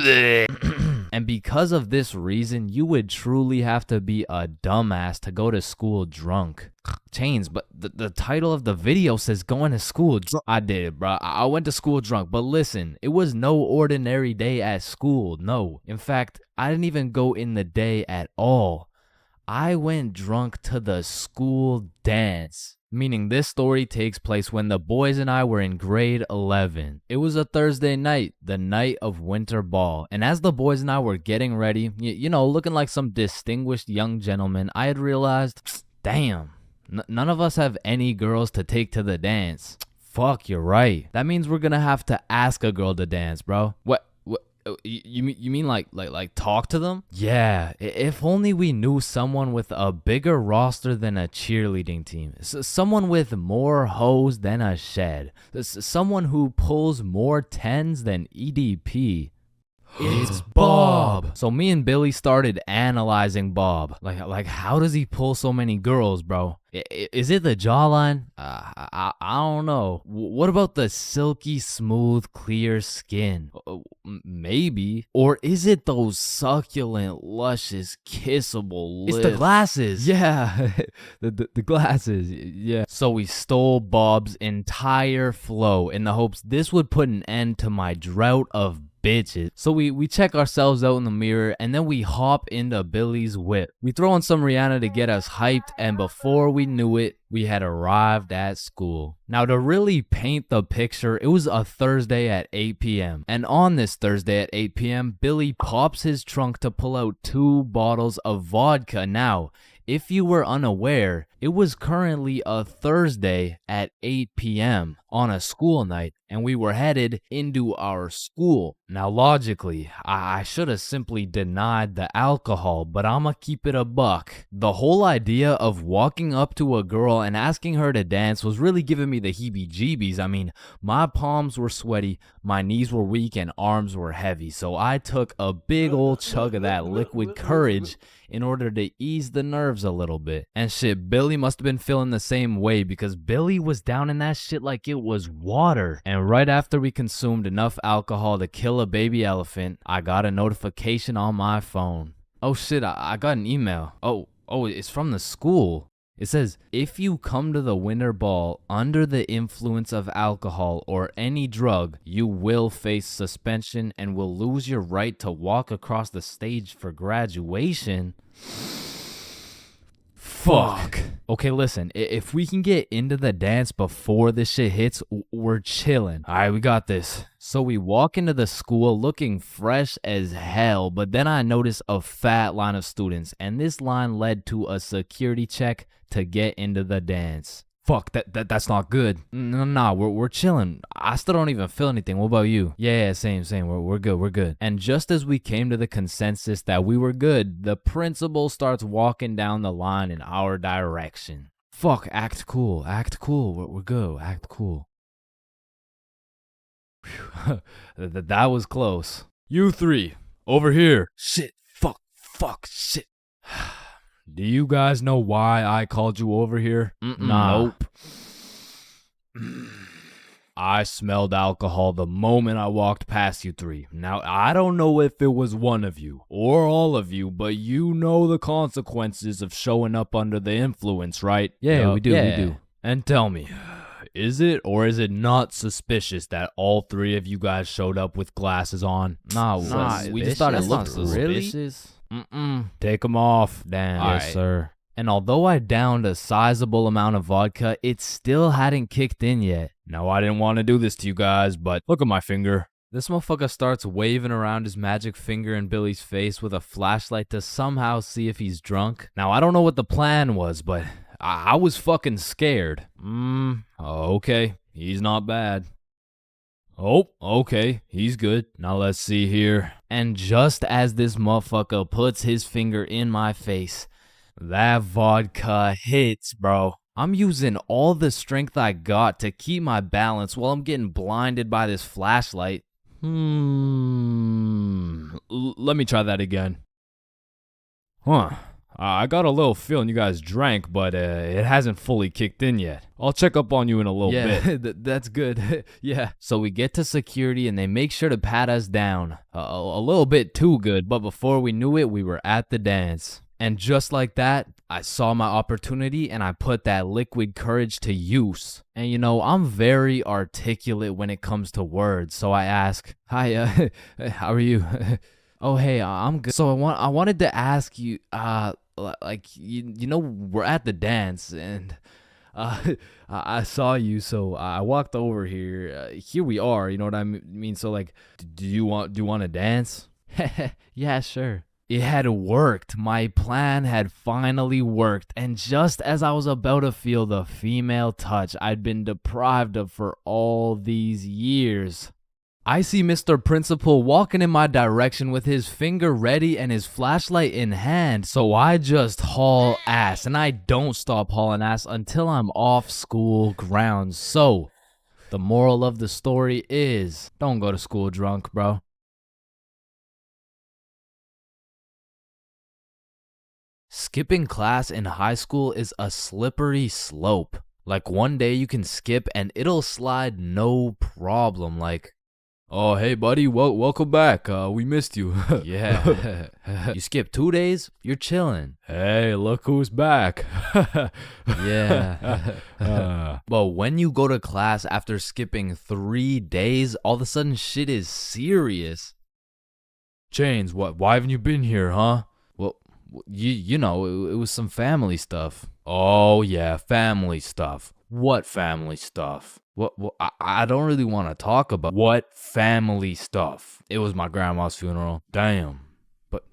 And because of this reason, you would truly have to be a dumbass to go to school drunk. Chains, but the title of the video says going to school drunk. I did, bro. I went to school drunk, but listen, it was no ordinary day at school. No. In fact, I didn't even go in the day at all. I went drunk to the school dance. Meaning this story takes place when the boys and I were in grade 11. It was a Thursday night, the night of winter ball. And as the boys and I were getting ready, you know, looking like some distinguished young gentlemen, I had realized, damn, none of us have any girls to take to the dance. Fuck, you're right. That means we're gonna have to ask a girl to dance, bro. What? You mean like talk to them? Yeah, if only we knew someone with a bigger roster than a cheerleading team. Someone with more hoes than a shed. Someone who pulls more tens than EDP. It's Bob. So me and Billy started analyzing Bob. Like how does he pull so many girls, bro? Is it the jawline? I don't know. What about the silky smooth clear skin? Maybe. Or is it those succulent luscious kissable lips? It's the glasses. Yeah. the glasses. Yeah. So we stole Bob's entire flow in the hopes this would put an end to my drought of bitches. So we check ourselves out in the mirror and then we hop into Billy's whip. We throw on some Rihanna to get us hyped, and before we knew it, we had arrived at school. Now to really paint the picture, it was a Thursday at 8 p.m. And on this Thursday at 8 p.m., Billy pops his trunk to pull out 2 bottles of vodka. Now, if you were unaware, it was currently a Thursday at 8 p.m. on a school night, and we were headed into our school. Now, logically, I should have simply denied the alcohol, but I'ma keep it a buck. The whole idea of walking up to a girl and asking her to dance was really giving me the heebie-jeebies. I mean, my palms were sweaty, my knees were weak, and arms were heavy, so I took a big old chug of that liquid courage in order to ease the nerves a little bit. And shit, Billy must have been feeling the same way because Billy was down in that shit like it was water. And right after we consumed enough alcohol to kill a baby elephant, I got a notification on my phone. Oh shit, I got an email. Oh, it's from the school. It says, if you come to the winter ball under the influence of alcohol or any drug, you will face suspension and will lose your right to walk across the stage for graduation. Fuck. Okay, listen, if we can get into the dance before this shit hits, we're chilling. All right, we got this. So we walk into the school looking fresh as hell, but then I notice a fat line of students, and this line led to a security check to get into the dance. Fuck, that's not good. Nah, we're chilling. I still don't even feel anything. What about you? Yeah, same. We're good. And just as we came to the consensus that we were good, the principal starts walking down the line in our direction. Fuck, act cool. We're good. Act cool. Whew. That was close. You three, over here. Shit, fuck, shit. Do you guys know why I called you over here? Nah. Nope. I smelled alcohol the moment I walked past you three. Now, I don't know if it was one of you or all of you, but you know the consequences of showing up under the influence, right? Yeah, we do. And tell me, is it or is it not suspicious that all three of you guys showed up with glasses on? Nah, we just thought it looked suspicious. Take them off. Damn. Yes, right. sir. And although I downed a sizable amount of vodka, it still hadn't kicked in yet. Now, I didn't want to do this to you guys, but look at my finger. This motherfucker starts waving around his magic finger in Billy's face with a flashlight to somehow see if he's drunk. Now, I don't know what the plan was, but I was fucking scared. Okay. He's not bad. Oh, okay. He's good. Now let's see here. And just as this motherfucker puts his finger in my face, that vodka hits, bro. I'm using all the strength I got to keep my balance while I'm getting blinded by this flashlight. Let me try that again. I got a little feeling you guys drank, but it hasn't fully kicked in yet. I'll check up on you in a little bit. Yeah, that's good. Yeah. So we get to security and they make sure to pat us down. A little bit too good, but before we knew it, we were at the dance. And just like that, I saw my opportunity and I put that liquid courage to use. And you know, I'm very articulate when it comes to words, so I ask, "Hi, how are you?" "Oh, hey, I'm good." So I wanted to ask you, like, you know, we're at the dance and I saw you, so I walked over here. Here we are, you know what I mean? So like, do you want to dance? Yeah, sure. It had worked. My plan had finally worked. And just as I was about to feel the female touch I'd been deprived of for all these years, I see Mr. Principal walking in my direction with his finger ready and his flashlight in hand. So I just haul ass, and I don't stop hauling ass until I'm off school grounds. So the moral of the story is, don't go to school drunk, bro. Skipping class in high school is a slippery slope. Like one day you can skip and it'll slide no problem. Like, "Oh, hey, buddy, welcome back. We missed you." Yeah. You skip 2 days, you're chilling. "Hey, look who's back." Yeah. But when you go to class after skipping 3 days, all of a sudden shit is serious. "Chains, why haven't you been here, huh?" "Well, you know, it was some family stuff." "Oh, yeah, family stuff. What family stuff?" Well, I don't really want to talk about what family stuff. It was my grandma's funeral. Damn.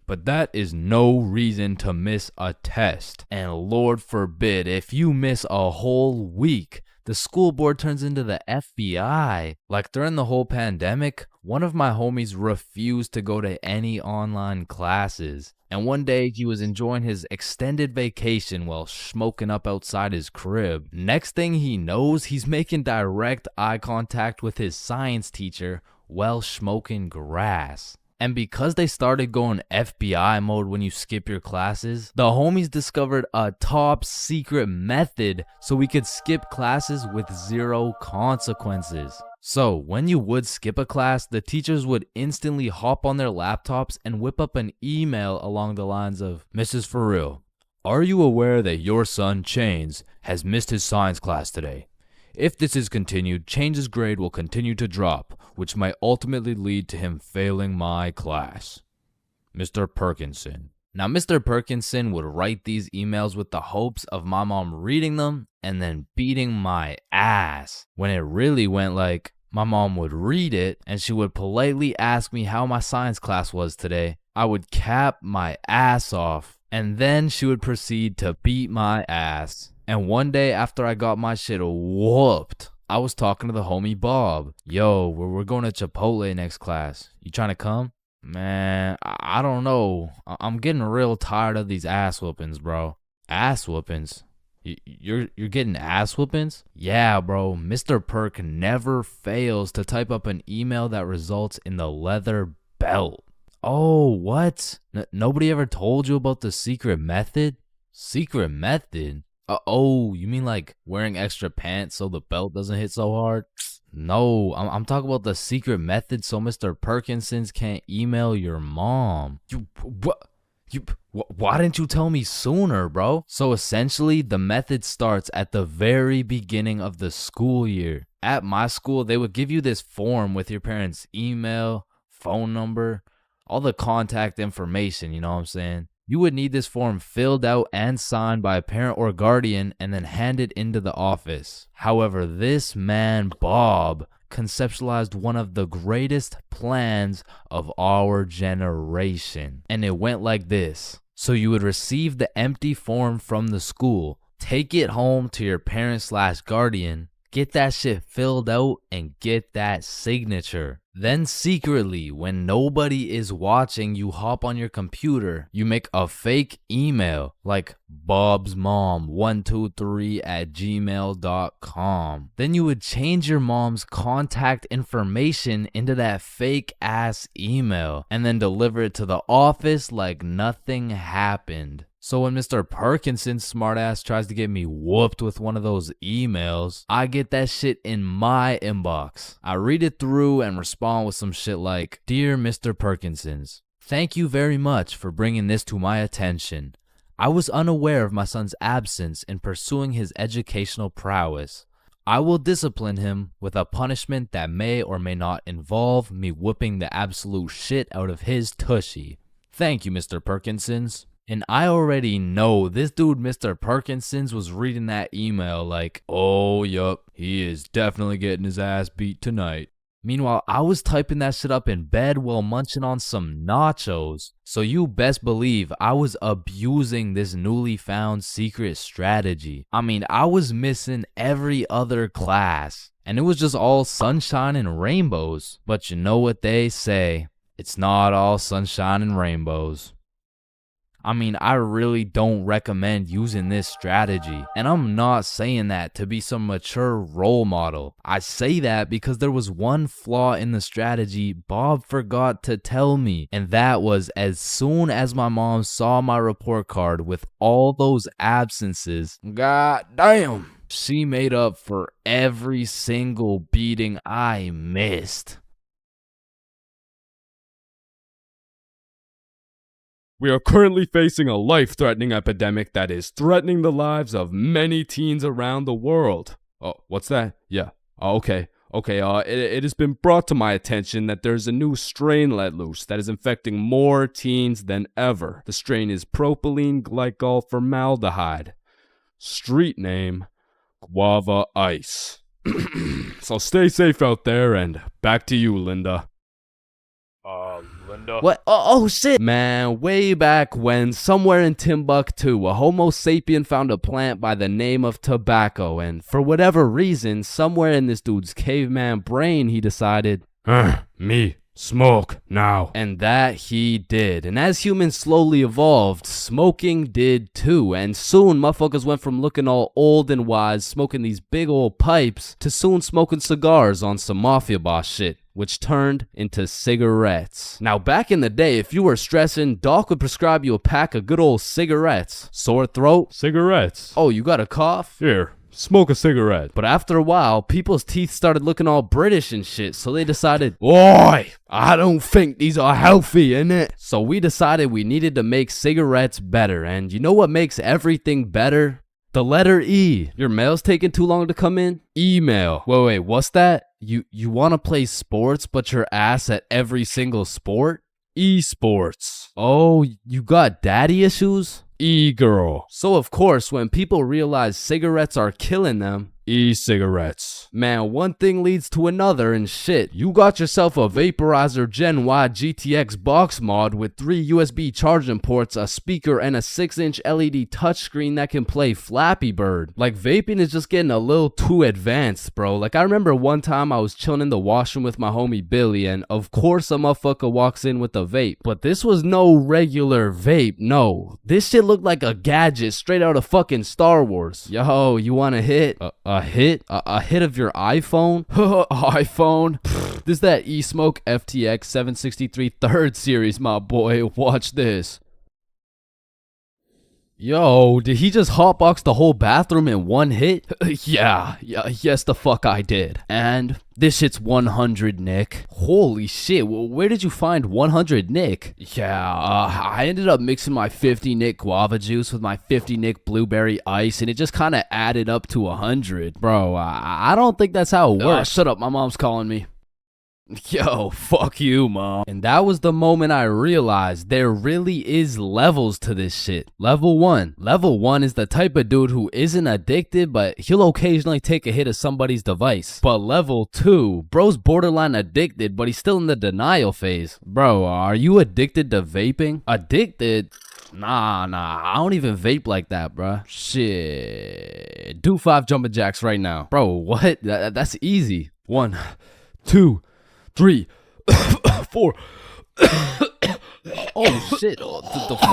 But that is no reason to miss a test. And Lord forbid, if you miss a whole week, the school board turns into the FBI. Like during the whole pandemic, one of my homies refused to go to any online classes. And one day he was enjoying his extended vacation while smoking up outside his crib. Next thing he knows, he's making direct eye contact with his science teacher while smoking grass. And because they started going FBI mode when you skip your classes, the homies discovered a top secret method so we could skip classes with 0 consequences. So when you would skip a class, the teachers would instantly hop on their laptops and whip up an email along the lines of, "Mrs. For real, Are you aware that your son, Chains, has missed his science class today? If this is continued, Chains' grade will continue to drop, which might ultimately lead to him failing my class. Mr. Perkinson. Now, Mr. Perkinson would write these emails with the hopes of my mom reading them and then beating my ass. When it really went like, my mom would read it and she would politely ask me how my science class was today. I would cap my ass off and then she would proceed to beat my ass. And one day after I got my shit whooped, I was talking to the homie Bob. Yo, we're going to Chipotle next class. You trying to come? Man, I don't know. I'm getting real tired of these ass whoopings, bro. Ass whoopings? You're getting ass whoopings? Yeah, bro. Mr. Perk never fails to type up an email that results in the leather belt. Oh, what? Nobody ever told you about the secret method? Secret method? Oh, you mean like wearing extra pants so the belt doesn't hit so hard? No, I'm talking about the secret method so Mr. Perkinsons can't email your mom. Why didn't you tell me sooner, bro? So essentially, the method starts at the very beginning of the school year. At my school, they would give you this form with your parents' email, phone number, all the contact information, you know what I'm saying? You would need this form filled out and signed by a parent or guardian and then handed into the office. However, this man, Bob, conceptualized one of the greatest plans of our generation. And it went like this. So you would receive the empty form from the school, take it home to your parent/guardian, get that shit filled out and get that signature. Then secretly, when nobody is watching, you hop on your computer, you make a fake email like bobsmom123@gmail.com. Then you would change your mom's contact information into that fake ass email and then deliver it to the office like nothing happened. So when Mr. Perkinson's smartass tries to get me whooped with one of those emails, I get that shit in my inbox. I read it through and respond with some shit like, Dear Mr. Perkinsons, thank you very much for bringing this to my attention. I was unaware of my son's absence in pursuing his educational prowess. I will discipline him with a punishment that may or may not involve me whooping the absolute shit out of his tushy. Thank you, Mr. Perkinsons. And I already know this dude, Mr. Perkinsons, was reading that email like, oh, yup, he is definitely getting his ass beat tonight. Meanwhile, I was typing that shit up in bed while munching on some nachos. So you best believe I was abusing this newly found secret strategy. I mean, I was missing every other class. And it was just all sunshine and rainbows. But you know what they say, it's not all sunshine and rainbows. I mean, I really don't recommend using this strategy. And I'm not saying that to be some mature role model. I say that because there was one flaw in the strategy Bob forgot to tell me. And that was as soon as my mom saw my report card with all those absences, god damn, she made up for every single beating I missed. We are currently facing a life-threatening epidemic that is threatening the lives of many teens around the world. Oh, what's that? Yeah. Okay. It has been brought to my attention that there's a new strain let loose that is infecting more teens than ever. The strain is propylene glycol formaldehyde. Street name, Guava Ice. So stay safe out there, and back to you, Linda. Linda? What? Oh shit! Man, way back when, somewhere in Timbuktu, a Homo sapien found a plant by the name of tobacco, and for whatever reason, somewhere in this dude's caveman brain, he decided, me, smoke, now. And that he did. And as humans slowly evolved, smoking did too. And soon, motherfuckers went from looking all old and wise, smoking these big old pipes, to soon smoking cigars on some mafia boss shit, which turned into cigarettes. Now, back in the day, if you were stressing, Doc would prescribe you a pack of good old cigarettes. Sore throat? Cigarettes. Oh, you got a cough? Here, smoke a cigarette. But after a while, people's teeth started looking all British and shit, so they decided, Oi, I don't think these are healthy, innit? So we decided we needed to make cigarettes better. And you know what makes everything better? The letter E. Your mail's taking too long to come in? Email. Wait, what's that? You want to play sports, but you're ass at every single sport? Esports. Oh, you got daddy issues? E-girl. So of course, when people realize cigarettes are killing them, e-cigarettes. Man, one thing leads to another and shit. You got yourself a vaporizer Gen Y GTX box mod with 3 USB charging ports, a speaker, and a 6-inch LED touchscreen that can play Flappy Bird. Like, vaping is just getting a little too advanced, bro. Like, I remember one time I was chilling in the washroom with my homie Billy, and of course a motherfucker walks in with a vape. But this was no regular vape, no. This shit looked like a gadget straight out of fucking Star Wars. Yo, you want a hit? A hit? A hit of your iPhone? iPhone? This is that eSmoke FTX 763 3rd series, my boy. Watch this. Yo, did he just hotbox the whole bathroom in one hit? Yes the fuck I did. And this shit's 100 Nick. Holy shit, where did you find 100 Nick? I ended up mixing my 50 Nick guava juice with my 50 Nick blueberry ice, and it just kind of added up to 100. Bro, I don't think that's how it works. Shut up, my mom's calling me. Yo, fuck you, mom. And that was the moment I realized there really is levels to this shit. Level 1. Level 1 is the type of dude who isn't addicted, but he'll occasionally take a hit of somebody's device. But level 2, bro's borderline addicted, but he's still in the denial phase. Bro, are you addicted to vaping? Addicted? Nah, I don't even vape like that, bruh. Shit. Do 5 jumping jacks right now. Bro, what? That's easy. 1, 2, 3, 4. Oh shit.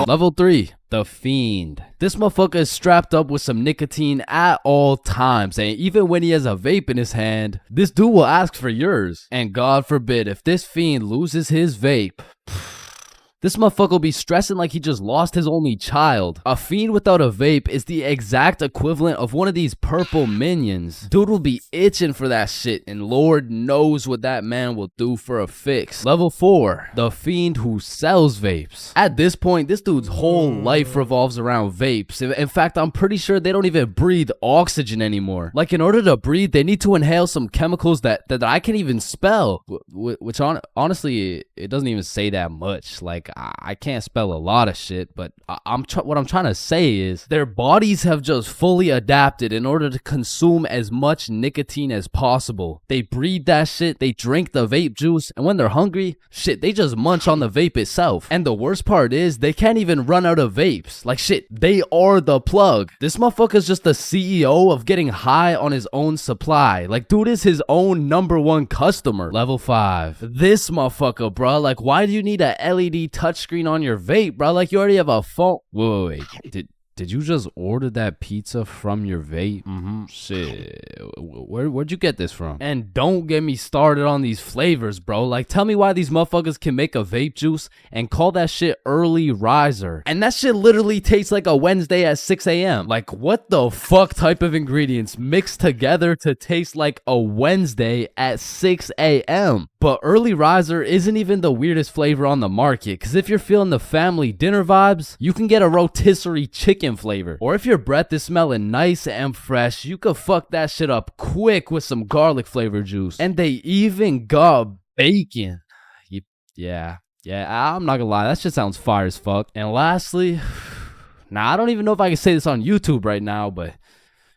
Level 3, the Fiend. This motherfucker is strapped up with some nicotine at all times, and even when he has a vape in his hand, this dude will ask for yours. And God forbid, if this Fiend loses his vape, this motherfucker will be stressing like he just lost his only child. A Fiend without a vape is the exact equivalent of one of these purple minions. Dude will be itching for that shit, and Lord knows what that man will do for a fix. Level 4, the Fiend who sells vapes. At this point, this dude's whole life revolves around vapes. In fact, I'm pretty sure they don't even breathe oxygen anymore. Like, in order to breathe, they need to inhale some chemicals that I can't even spell. Which honestly, it doesn't even say that much. Like, I can't spell a lot of shit, but what I'm trying to say is their bodies have just fully adapted in order to consume as much nicotine as possible. They breathe that shit, they drink the vape juice, and when they're hungry, shit, they just munch on the vape itself. And the worst part is they can't even run out of vapes. Like, shit, they are the plug. This motherfucker's just the CEO of getting high on his own supply. Like, dude is his own #1 customer. Level 5, this motherfucker, bro. Like, why do you need a LED touchscreen on your vape, bro? Like, you already have a phone. Wait. Did you just order that pizza from your vape? Shit. Where'd you get this from? And don't get me started on these flavors, bro. Like, tell me why these motherfuckers can make a vape juice and call that shit early riser. And that shit literally tastes like a Wednesday at 6 a.m. Like, what the fuck type of ingredients mixed together to taste like a Wednesday at 6 a.m.? But early riser isn't even the weirdest flavor on the market, because if you're feeling the family dinner vibes, you can get a rotisserie chicken flavor. Or if your breath is smelling nice and fresh, you could fuck that shit up quick with some garlic flavor juice. And they even got bacon. Yeah, I'm not gonna lie, that shit sounds fire as fuck. And lastly, now I don't even know if I can say this on YouTube right now, but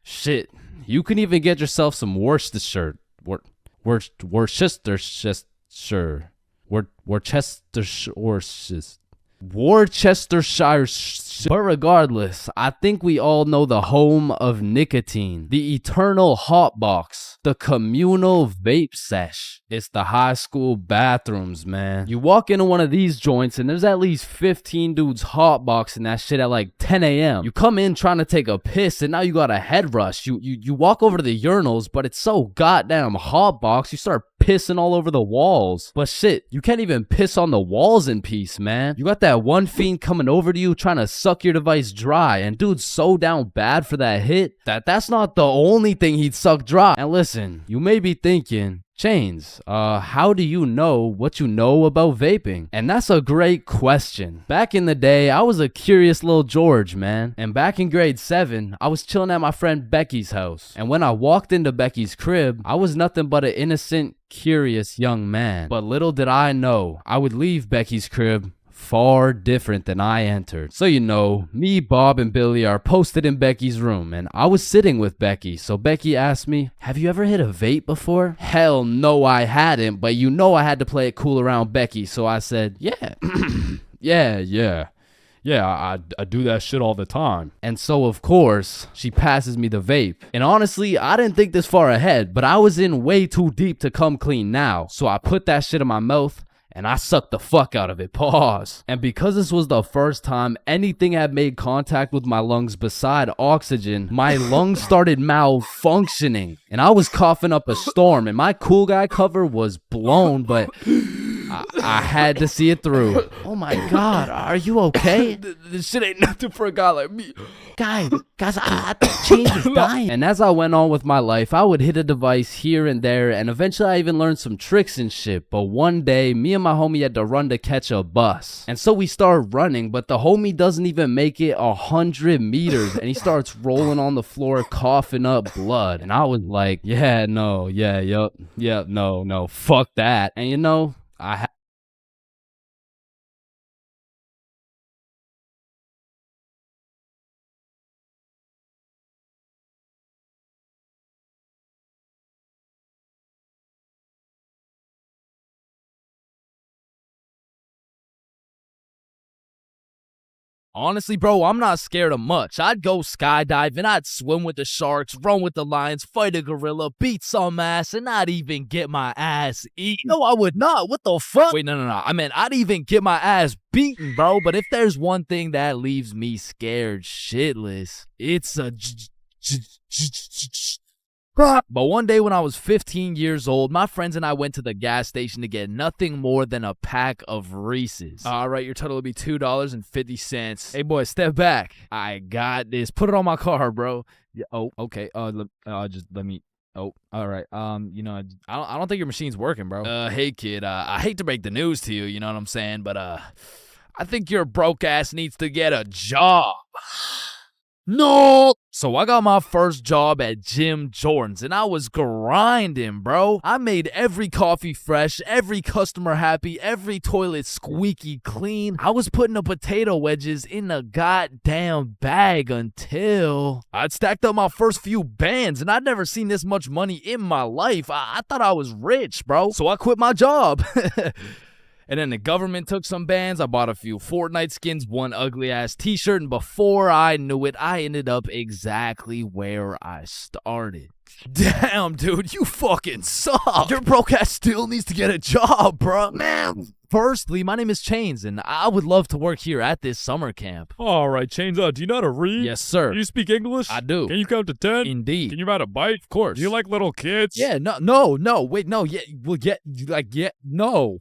shit, you can even get yourself some Worcestershire. But regardless, I think we all know the home of nicotine, the eternal hot box, the communal vape sesh. It's the high school bathrooms, man. You walk into one of these joints and there's at least 15 dudes hotboxing that shit at like 10 a.m. You come in trying to take a piss and now you got a head rush. You walk over to the urinals, but it's so goddamn hotbox, you start pissing all over the walls. But shit, you can't even piss on the walls in peace, man. You got that one fiend coming over to you trying to suck suck your device dry. And dude's so down bad for that hit that's not the only thing he'd suck dry. And listen, you may be thinking, Chains, how do you know what you know about vaping? And that's a great question. Back in the day, I was a curious little George, man. And back in grade 7, I was chilling at my friend Becky's house. And when I walked into Becky's crib, I was nothing but an innocent, curious young man. But little did I know, I would leave Becky's crib far different than I entered. So you know, me, Bob, and Billy are posted in Becky's room, and I was sitting with Becky. So Becky asked me, have you ever hit a vape before? Hell no, I hadn't, but you know I had to play it cool around Becky, so I said, yeah. Yeah, I do that shit all the time. And so, of course, she passes me the vape. And honestly, I didn't think this far ahead, but I was in way too deep to come clean now. So I put that shit in my mouth, and I sucked the fuck out of it. Pause. And because this was the first time anything had made contact with my lungs beside oxygen, my lungs started malfunctioning. And I was coughing up a storm, and my cool guy cover was blown, but I had to see it through. Oh my God, are you okay? This shit ain't nothing for a guy like me. Guys, I think Chains is dying. And as I went on with my life, I would hit a device here and there, and eventually I even learned some tricks and shit. But one day, me and my homie had to run to catch a bus. And so we start running, but the homie doesn't even make it 100 meters, and he starts rolling on the floor, coughing up blood. And I was like, no, fuck that. And you know, Honestly, bro, I'm not scared of much. I'd go skydiving, I'd swim with the sharks, run with the lions, fight a gorilla, beat some ass, and not even get my ass eaten. No, I would not. What the fuck? Wait, no. I mean, I'd even get my ass beaten, bro. But if there's one thing that leaves me scared shitless, it's a But one day when I was 15 years old, my friends and I went to the gas station to get nothing more than a pack of Reese's. All right, your total will be $2.50. Hey, boy, step back. I got this. Put it on my car, bro. Yeah, oh, okay. Just let me. Oh, all right. You know, I don't think your machine's working, bro. Hey, kid. I hate to break the news to you. You know what I'm saying? But I think your broke ass needs to get a job. No! So I got my first job at Jim Jordan's, and I was grinding, bro. I made every coffee fresh, every customer happy, every toilet squeaky clean. I was putting the potato wedges in a goddamn bag until I'd stacked up my first few bands, and I'd never seen this much money in my life. I thought I was rich, bro. So I quit my job. And then the government took some bands. I bought a few Fortnite skins, one ugly-ass t-shirt, and before I knew it, I ended up exactly where I started. Damn, dude, you fucking suck. Your broke ass still needs to get a job, bro. Man. Firstly, my name is Chains, and I would love to work here at this summer camp. All right, Chains, do you know how to read? Yes, sir. Do you speak English? I do. Can you count to 10? Indeed. Can you ride a bike? Of course. Do you like little kids? Yeah, no, wait, no, yeah, well, yeah, no.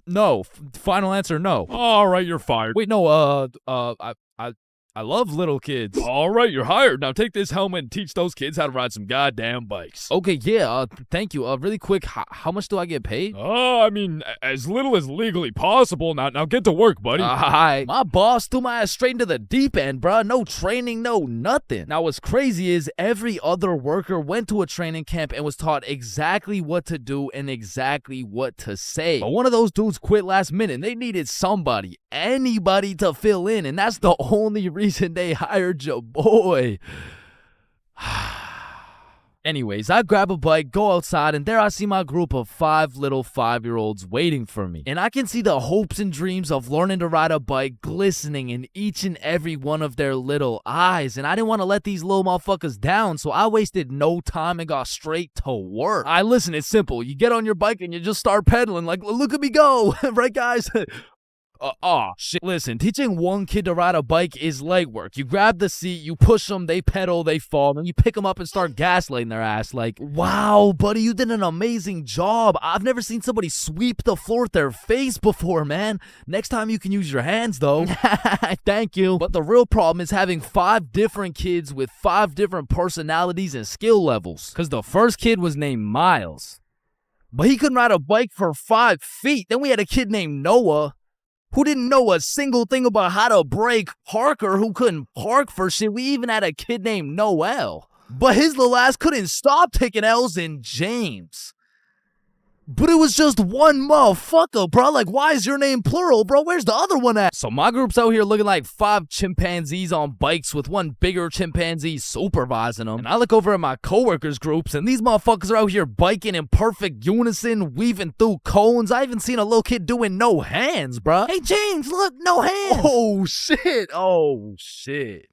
No. Final answer, no. All right, you're fired. Wait, no, I love little kids. All right, you're hired. Now take this helmet and teach those kids how to ride some goddamn bikes. Okay, yeah, thank you. Really quick, how much do I get paid? I mean, as little as legally possible. Now get to work, buddy. Hi. My boss threw my ass straight into the deep end, bruh. No training, no nothing. Now, what's crazy is every other worker went to a training camp and was taught exactly what to do and exactly what to say. But one of those dudes quit last minute, and they needed somebody, anybody to fill in, and that's the only reason they hired your boy. Anyways, I grab a bike, go outside, and there I see my group of 5 little 5-year-olds waiting for me. And I can see the hopes and dreams of learning to ride a bike glistening in each and every one of their little eyes. And I didn't want to let these little motherfuckers down, so I wasted no time and got straight to work. Listen, it's simple. You get on your bike and you just start pedaling like, look at me go. Right, guys? Shit. Listen, teaching one kid to ride a bike is legwork. You grab the seat, you push them, they pedal, they fall, and you pick them up and start gaslighting their ass. Like, wow, buddy, you did an amazing job. I've never seen somebody sweep the floor with their face before, man. Next time you can use your hands, though. Thank you. But the real problem is having 5 different kids with 5 different personalities and skill levels. Because the first kid was named Miles, but he couldn't ride a bike for 5 feet. Then we had a kid named Noah who didn't know a single thing about how to brake. Parker, who couldn't park for shit. We even had a kid named Noel, but his little ass couldn't stop taking L's. In James. But it was just one motherfucker, bro. Like, why is your name plural, bro? Where's the other one at? So my group's out here looking like 5 chimpanzees on bikes with one bigger chimpanzee supervising them. And I look over at my coworkers' groups, and these motherfuckers are out here biking in perfect unison, weaving through cones. I even seen a little kid doing no hands, bro. Hey, James, look, no hands. Oh, shit. Oh, shit.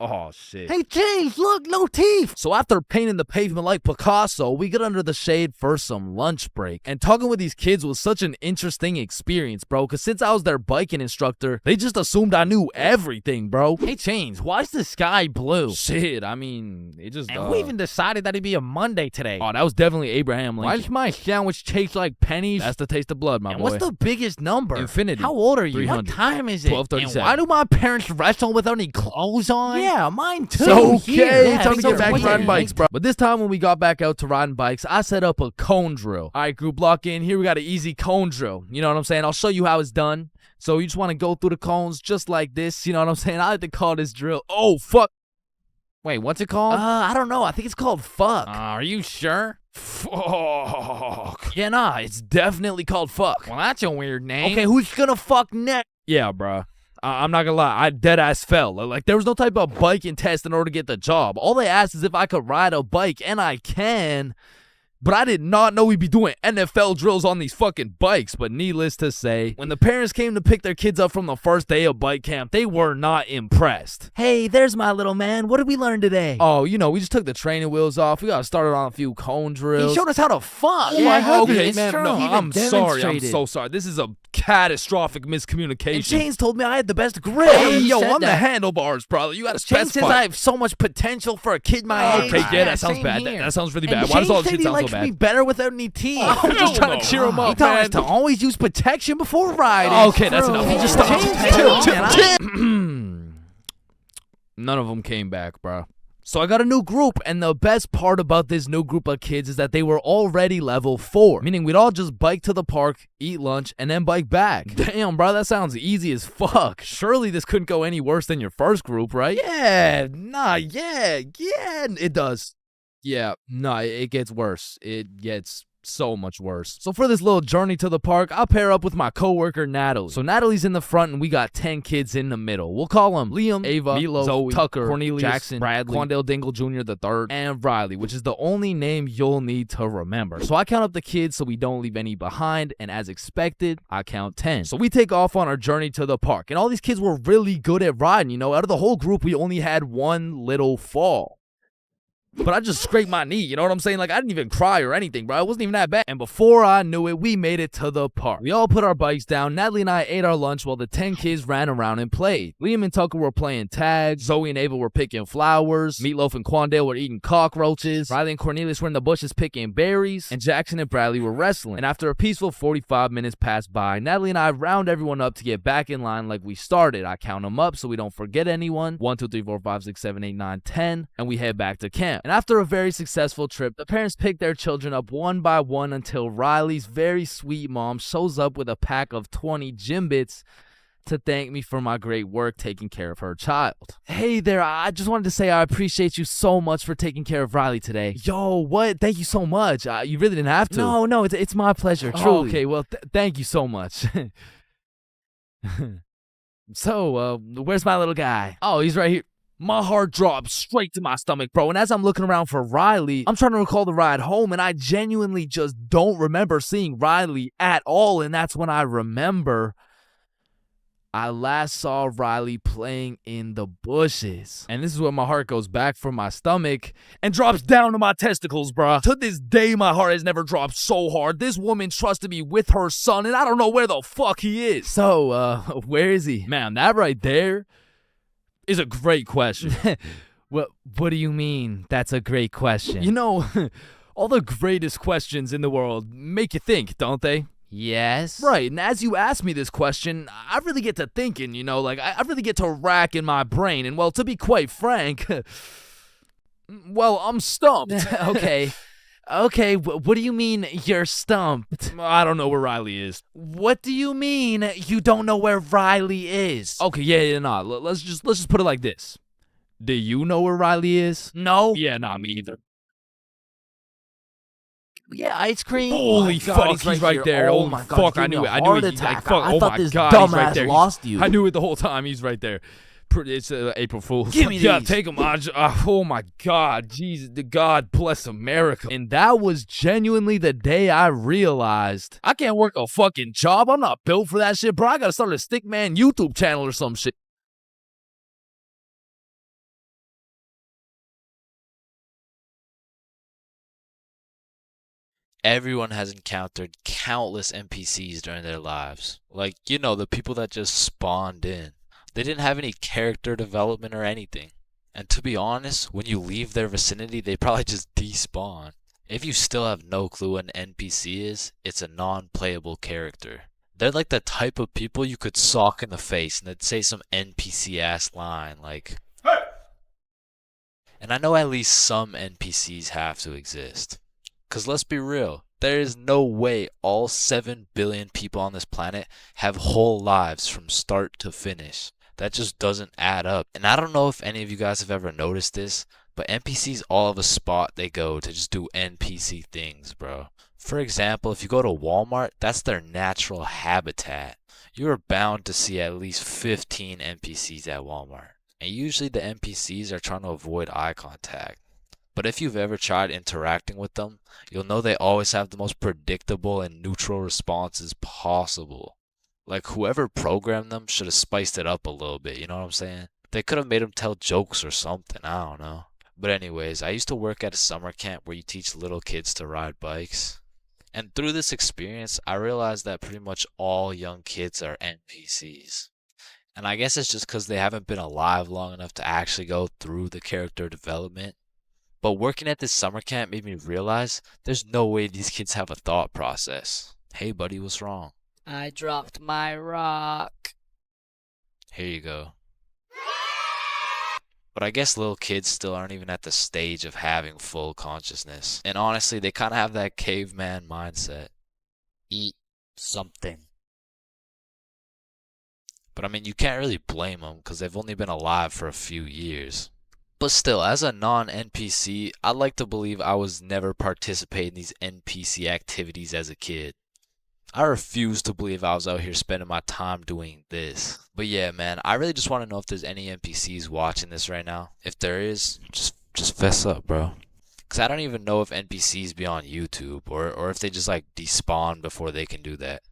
Oh, shit. Hey, James, look, no teeth. So after painting the pavement like Picasso, we get under the shade for some lunch break. And talking with these kids was such an interesting experience, bro, because since I was their biking instructor, they just assumed I knew everything, bro. Hey, James, why is the sky blue? Shit, I mean, it just... And we even decided that it'd be a Monday today. Oh, that was definitely Abraham Lincoln. Why does my sandwich taste like pennies? That's the taste of blood, my boy. What's the biggest number? Infinity. How old are you? 300. What time is it? 12:37. And why do my parents wrestle without any clothes on? Yeah, mine too. So, okay, time to get back to riding bikes, bro. But this time when we got back out to riding bikes, I set up a cone drill. All right, group, lock in. Here we got an easy cone drill. You know what I'm saying? I'll show you how it's done. So you just want to go through the cones just like this. You know what I'm saying? I like to call this drill. Oh, fuck. Wait, what's it called? I don't know. I think it's called fuck. Are you sure? Fuck. Yeah, nah, it's definitely called fuck. Well, that's a weird name. Okay, who's gonna fuck next? Yeah, bruh. I'm not gonna lie, I dead-ass fell. Like, there was no type of biking test in order to get the job. All they asked is if I could ride a bike, and I can. But I did not know we'd be doing NFL drills on these fucking bikes. But needless to say, when the parents came to pick their kids up from the first day of bike camp, they were not impressed. Hey, there's my little man. What did we learn today? Oh, you know, we just took the training wheels off. We got started on a few cone drills. He showed us how to fuck. Oh, my goodness. Okay, man, no, I'm sorry. I'm so sorry. This is a catastrophic miscommunication. And Chains told me I had the best grip. Hey, yo, I'm the handlebars, brother. You gotta specify. Chains says I have so much potential for a kid my age. Okay, yeah, that sounds bad. That sounds really bad. Why does all this shit sound so bad? Me better without any teeth. Oh, I'm just trying to cheer him up, man. He told us to always use protection before riding. Okay, that's enough. He just stopped. None of them came back, bro. So I got a new group, and the best part about this new group of kids is that they were already level 4, meaning we'd all just bike to the park, eat lunch, and then bike back. Damn, bro, that sounds easy as fuck. Surely this couldn't go any worse than your first group, right? Yeah, it does. Yeah, no, it gets worse. It gets so much worse. So for this little journey to the park, I'll pair up with my coworker Natalie. So Natalie's in the front and we got 10 kids in the middle. We'll call them Liam, Ava, Milo, Zoe, Tucker, Cornelius, Jackson, Bradley, Quandale Dingle Jr. the third, and Riley, which is the only name you'll need to remember. So I count up the kids so we don't leave any behind, and as expected, I count 10. So we take off on our journey to the park, and all these kids were really good at riding. You know, out of the whole group, we only had one little fall. But I just scraped my knee, you know what I'm saying? Like, I didn't even cry or anything, bro. It wasn't even that bad. And before I knew it, we made it to the park. We all put our bikes down. Natalie and I ate our lunch while the 10 kids ran around and played. Liam and Tucker were playing tag. Zoe and Ava were picking flowers. Meatloaf and Quandale were eating cockroaches. Riley and Cornelius were in the bushes picking berries. And Jackson and Bradley were wrestling. And after a peaceful 45 minutes passed by, Natalie and I round everyone up to get back in line like we started. I count them up so we don't forget anyone. 1, 2, 3, 4, 5, 6, 7, 8, 9, 10. And we head back to camp. And after a very successful trip, the parents pick their children up one by one until Riley's very sweet mom shows up with a pack of 20 gym bits to thank me for my great work taking care of her child. Hey there, I just wanted to say I appreciate you so much for taking care of Riley today. Yo, what? Thank you so much. You really didn't have to. No, it's my pleasure, truly. Oh, okay, well, thank you so much. So, where's my little guy? Oh, he's right here. My heart dropped straight to my stomach, bro. And as I'm looking around for Riley, I'm trying to recall the ride home, and I genuinely just don't remember seeing Riley at all. And that's when I remember I last saw Riley playing in the bushes. And this is where my heart goes back from my stomach and drops down to my testicles, bruh. To this day, my heart has never dropped so hard. This woman trusted me with her son, and I don't know where the fuck he is. So, where is he? Man, that right there is a great question. What do you mean that's a great question? You know, all the greatest questions in the world make you think, don't they? Yes. Right, and as you ask me this question, I really get to thinking, you know, like, I really get to rack in my brain, and, well, to be quite frank, well, I'm stumped. Okay. Okay, what do you mean you're stumped? I don't know where Riley is. What do you mean you don't know where Riley is? Okay, yeah, nah, let's just put it like this. Do you know where Riley is? No. Yeah, nah, me either. Yeah, ice cream. Holy fuck, he's right there. Oh Holy my god, fuck, he I gave knew me it. a I knew heart it. He's like, attack. fuck, I oh thought my this god, he's right dumbass there. lost you. I knew it the whole time. He's right there. It's April Fool's. Give me Yeah, these. take him. Oh my god, Jesus, God bless America. And that was genuinely the day I realized I can't work a fucking job. I'm not built for that shit, bro. I gotta start a Stickman YouTube channel or some shit. Everyone has encountered countless NPCs during their lives. Like, you know, the people that just spawned in. They didn't have any character development or anything. And to be honest, when you leave their vicinity, they probably just despawn. If you still have no clue what an NPC is, it's a non-playable character. They're like the type of people you could sock in the face and they'd say some NPC-ass line like, "Hey!" And I know at least some NPCs have to exist. Because let's be real, there is no way all 7 billion people on this planet have whole lives from start to finish. That just doesn't add up. And I don't know if any of you guys have ever noticed this, but NPCs all have a spot they go to just do NPC things, bro. For example, if you go to Walmart, that's their natural habitat. You are bound to see at least 15 NPCs at Walmart. And usually the NPCs are trying to avoid eye contact. But if you've ever tried interacting with them, you'll know they always have the most predictable and neutral responses possible. Like whoever programmed them should have spiced it up a little bit, you know what I'm saying? They could have made them tell jokes or something, I don't know. But anyways, I used to work at a summer camp where you teach little kids to ride bikes. And through this experience, I realized that pretty much all young kids are NPCs. And I guess it's just because they haven't been alive long enough to actually go through the character development. But working at this summer camp made me realize there's no way these kids have a thought process. Hey buddy, what's wrong? I dropped my rock. Here you go. But I guess little kids still aren't even at the stage of having full consciousness. And honestly, they kind of have that caveman mindset. Eat something. But I mean, you can't really blame them because they've only been alive for a few years. But still, as a non-NPC, I'd like to believe I was never participating in these NPC activities as a kid. I refuse to believe I was out here spending my time doing this. But yeah, man, I really just want to know if there's any NPCs watching this right now. If there is, just fess up, bro. Because I don't even know if NPCs be on YouTube or if they just like despawn before they can do that.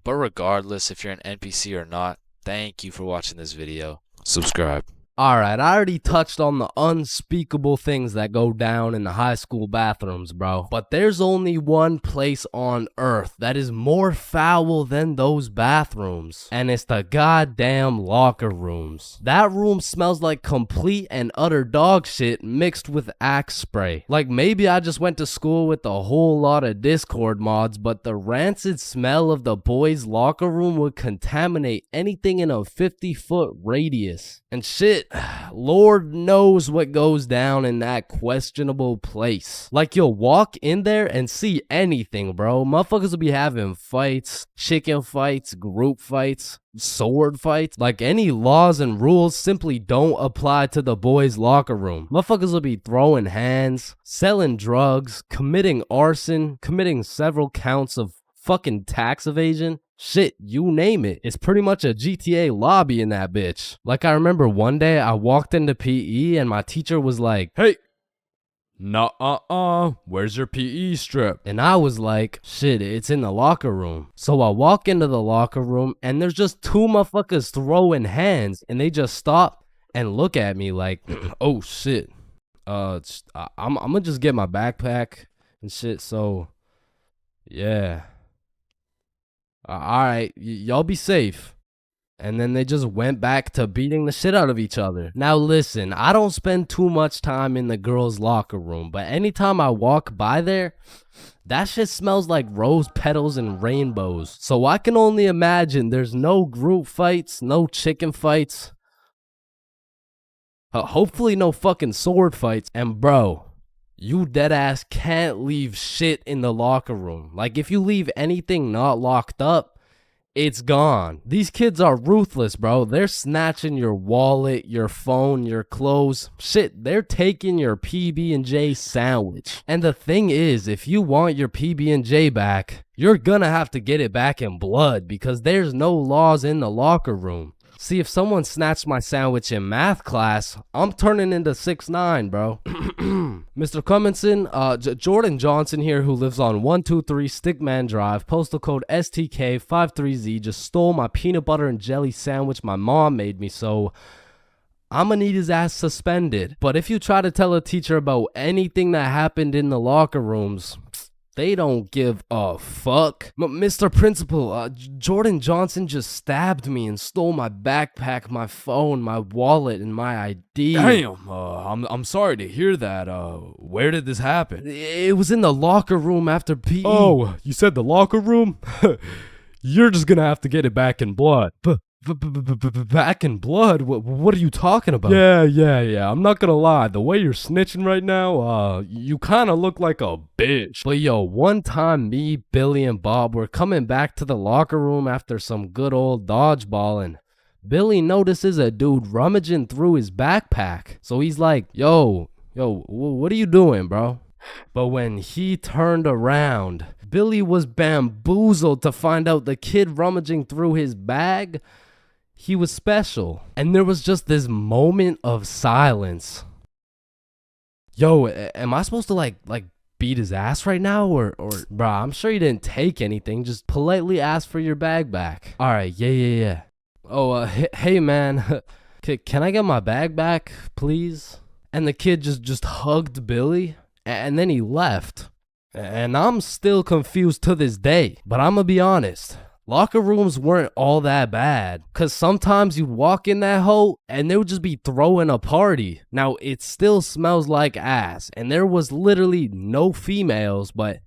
But regardless, if you're an NPC or not, thank you for watching this video. Subscribe. Alright, I already touched on the unspeakable things that go down in the high school bathrooms, bro. But there's only one place on earth that is more foul than those bathrooms. And it's the goddamn locker rooms. That room smells like complete and utter dog shit mixed with Axe spray. Like maybe I just went to school with a whole lot of Discord mods, but the rancid smell of the boys' locker room would contaminate anything in a 50-foot radius. And shit, Lord knows what goes down in that questionable place. Like you'll walk in there and see anything, bro. Motherfuckers will be having fights, chicken fights, group fights, sword fights. Like any laws and rules simply don't apply to the boys' locker room. Motherfuckers will be throwing hands, selling drugs, committing arson, committing several counts of fucking tax evasion. Shit, you name it. It's pretty much a GTA lobby in that bitch. Like I remember one day I walked into PE and my teacher was like, "Hey, Nuh-uh-uh. Where's your PE strip? And I was like, shit, it's in the locker room. So I walk into the locker room and there's just two motherfuckers throwing hands and they just stop and look at me like, oh shit. I'm gonna just get my backpack and shit. So yeah. All right, y'all be safe. And then they just went back to beating the shit out of each other. Now listen, I don't spend too much time in the girls' locker room, but anytime I walk by there, that shit smells like rose petals and rainbows. So I can only imagine there's no group fights, no chicken fights. Hopefully no fucking sword fights. And bro, you deadass can't leave shit in the locker room. Like if you leave anything not locked up, it's gone. These kids are ruthless, bro. They're snatching your wallet, your phone, your clothes. Shit, they're taking your PB&J sandwich. And the thing is, if you want your PB&J back, you're gonna have to get it back in blood because there's no laws in the locker room. See, if someone snatched my sandwich in math class, I'm turning into 6'9", bro. Mr. Cumminson, Jordan Johnson here, who lives on 123 Stickman Drive, postal code STK53Z, just stole my peanut butter and jelly sandwich my mom made me, so I'm gonna need his ass suspended. But if you try to tell a teacher about anything that happened in the locker rooms, they don't give a fuck. Mr. Principal, Jordan Johnson just stabbed me and stole my backpack, my phone, my wallet, and my ID. Damn, I'm sorry to hear that. Where did this happen? It was in the locker room after PE. Oh, you said the locker room? You're just gonna have to get it back in blood. Back in blood? What are you talking about? Yeah. I'm not gonna lie. The way you're snitching right now, you kind of look like a bitch. But yo, one time me, Billy, and Bob were coming back to the locker room after some good old dodgeballing. Billy notices a dude rummaging through his backpack. So he's like, yo, what are you doing, bro? But when he turned around, Billy was bamboozled to find out the kid rummaging through his bag, he was special. And there was just this moment of silence. Yo, am I supposed to like beat his ass right now? Or bruh, I'm sure you didn't take anything. Just politely ask for your bag back. All right, yeah. Oh, hey man, can I get my bag back, please? And the kid just hugged Billy, and then he left. And I'm still confused to this day. But I'm gonna be honest, locker rooms weren't all that bad. Cause sometimes you walk in that hole and they would just be throwing a party. Now it still smells like ass, and there was literally no females, but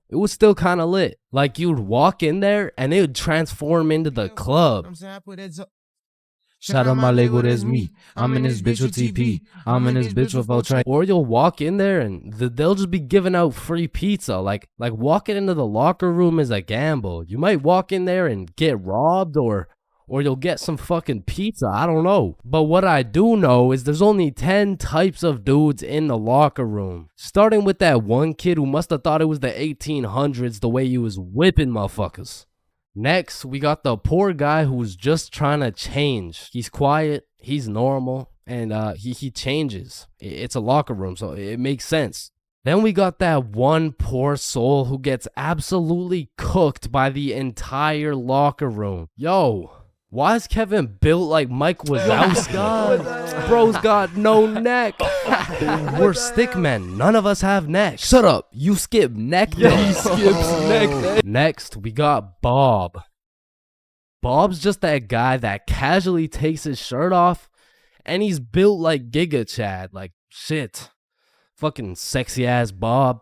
it was still kind of lit. Like you'd walk in there and it would transform into the club. Shout out my label, that's me. I'm in this bitch with TP. I'm in this bitch with Ultra. Or you'll walk in there and they'll just be giving out free pizza. Like walking into the locker room is a gamble. You might walk in there and get robbed, or you'll get some fucking pizza. I don't know. But what I do know is there's only 10 types of dudes in the locker room. Starting with that one kid who must have thought it was the 1800s the way he was whipping motherfuckers. Next, we got the poor guy who's just trying to change. He's quiet, he's normal, and he changes. It's a locker room, so it makes sense. Then we got that one poor soul who gets absolutely cooked by the entire locker room. Yo, why is Kevin built like Mike Wazowski? Bro's got no neck. We're stickmen. None of us have necks. Shut up. You skip neck day. Yeah, he skips neck day. Next, we got Bob. Bob's just that guy that casually takes his shirt off, and he's built like Giga Chad. Like, shit. Fucking sexy ass Bob.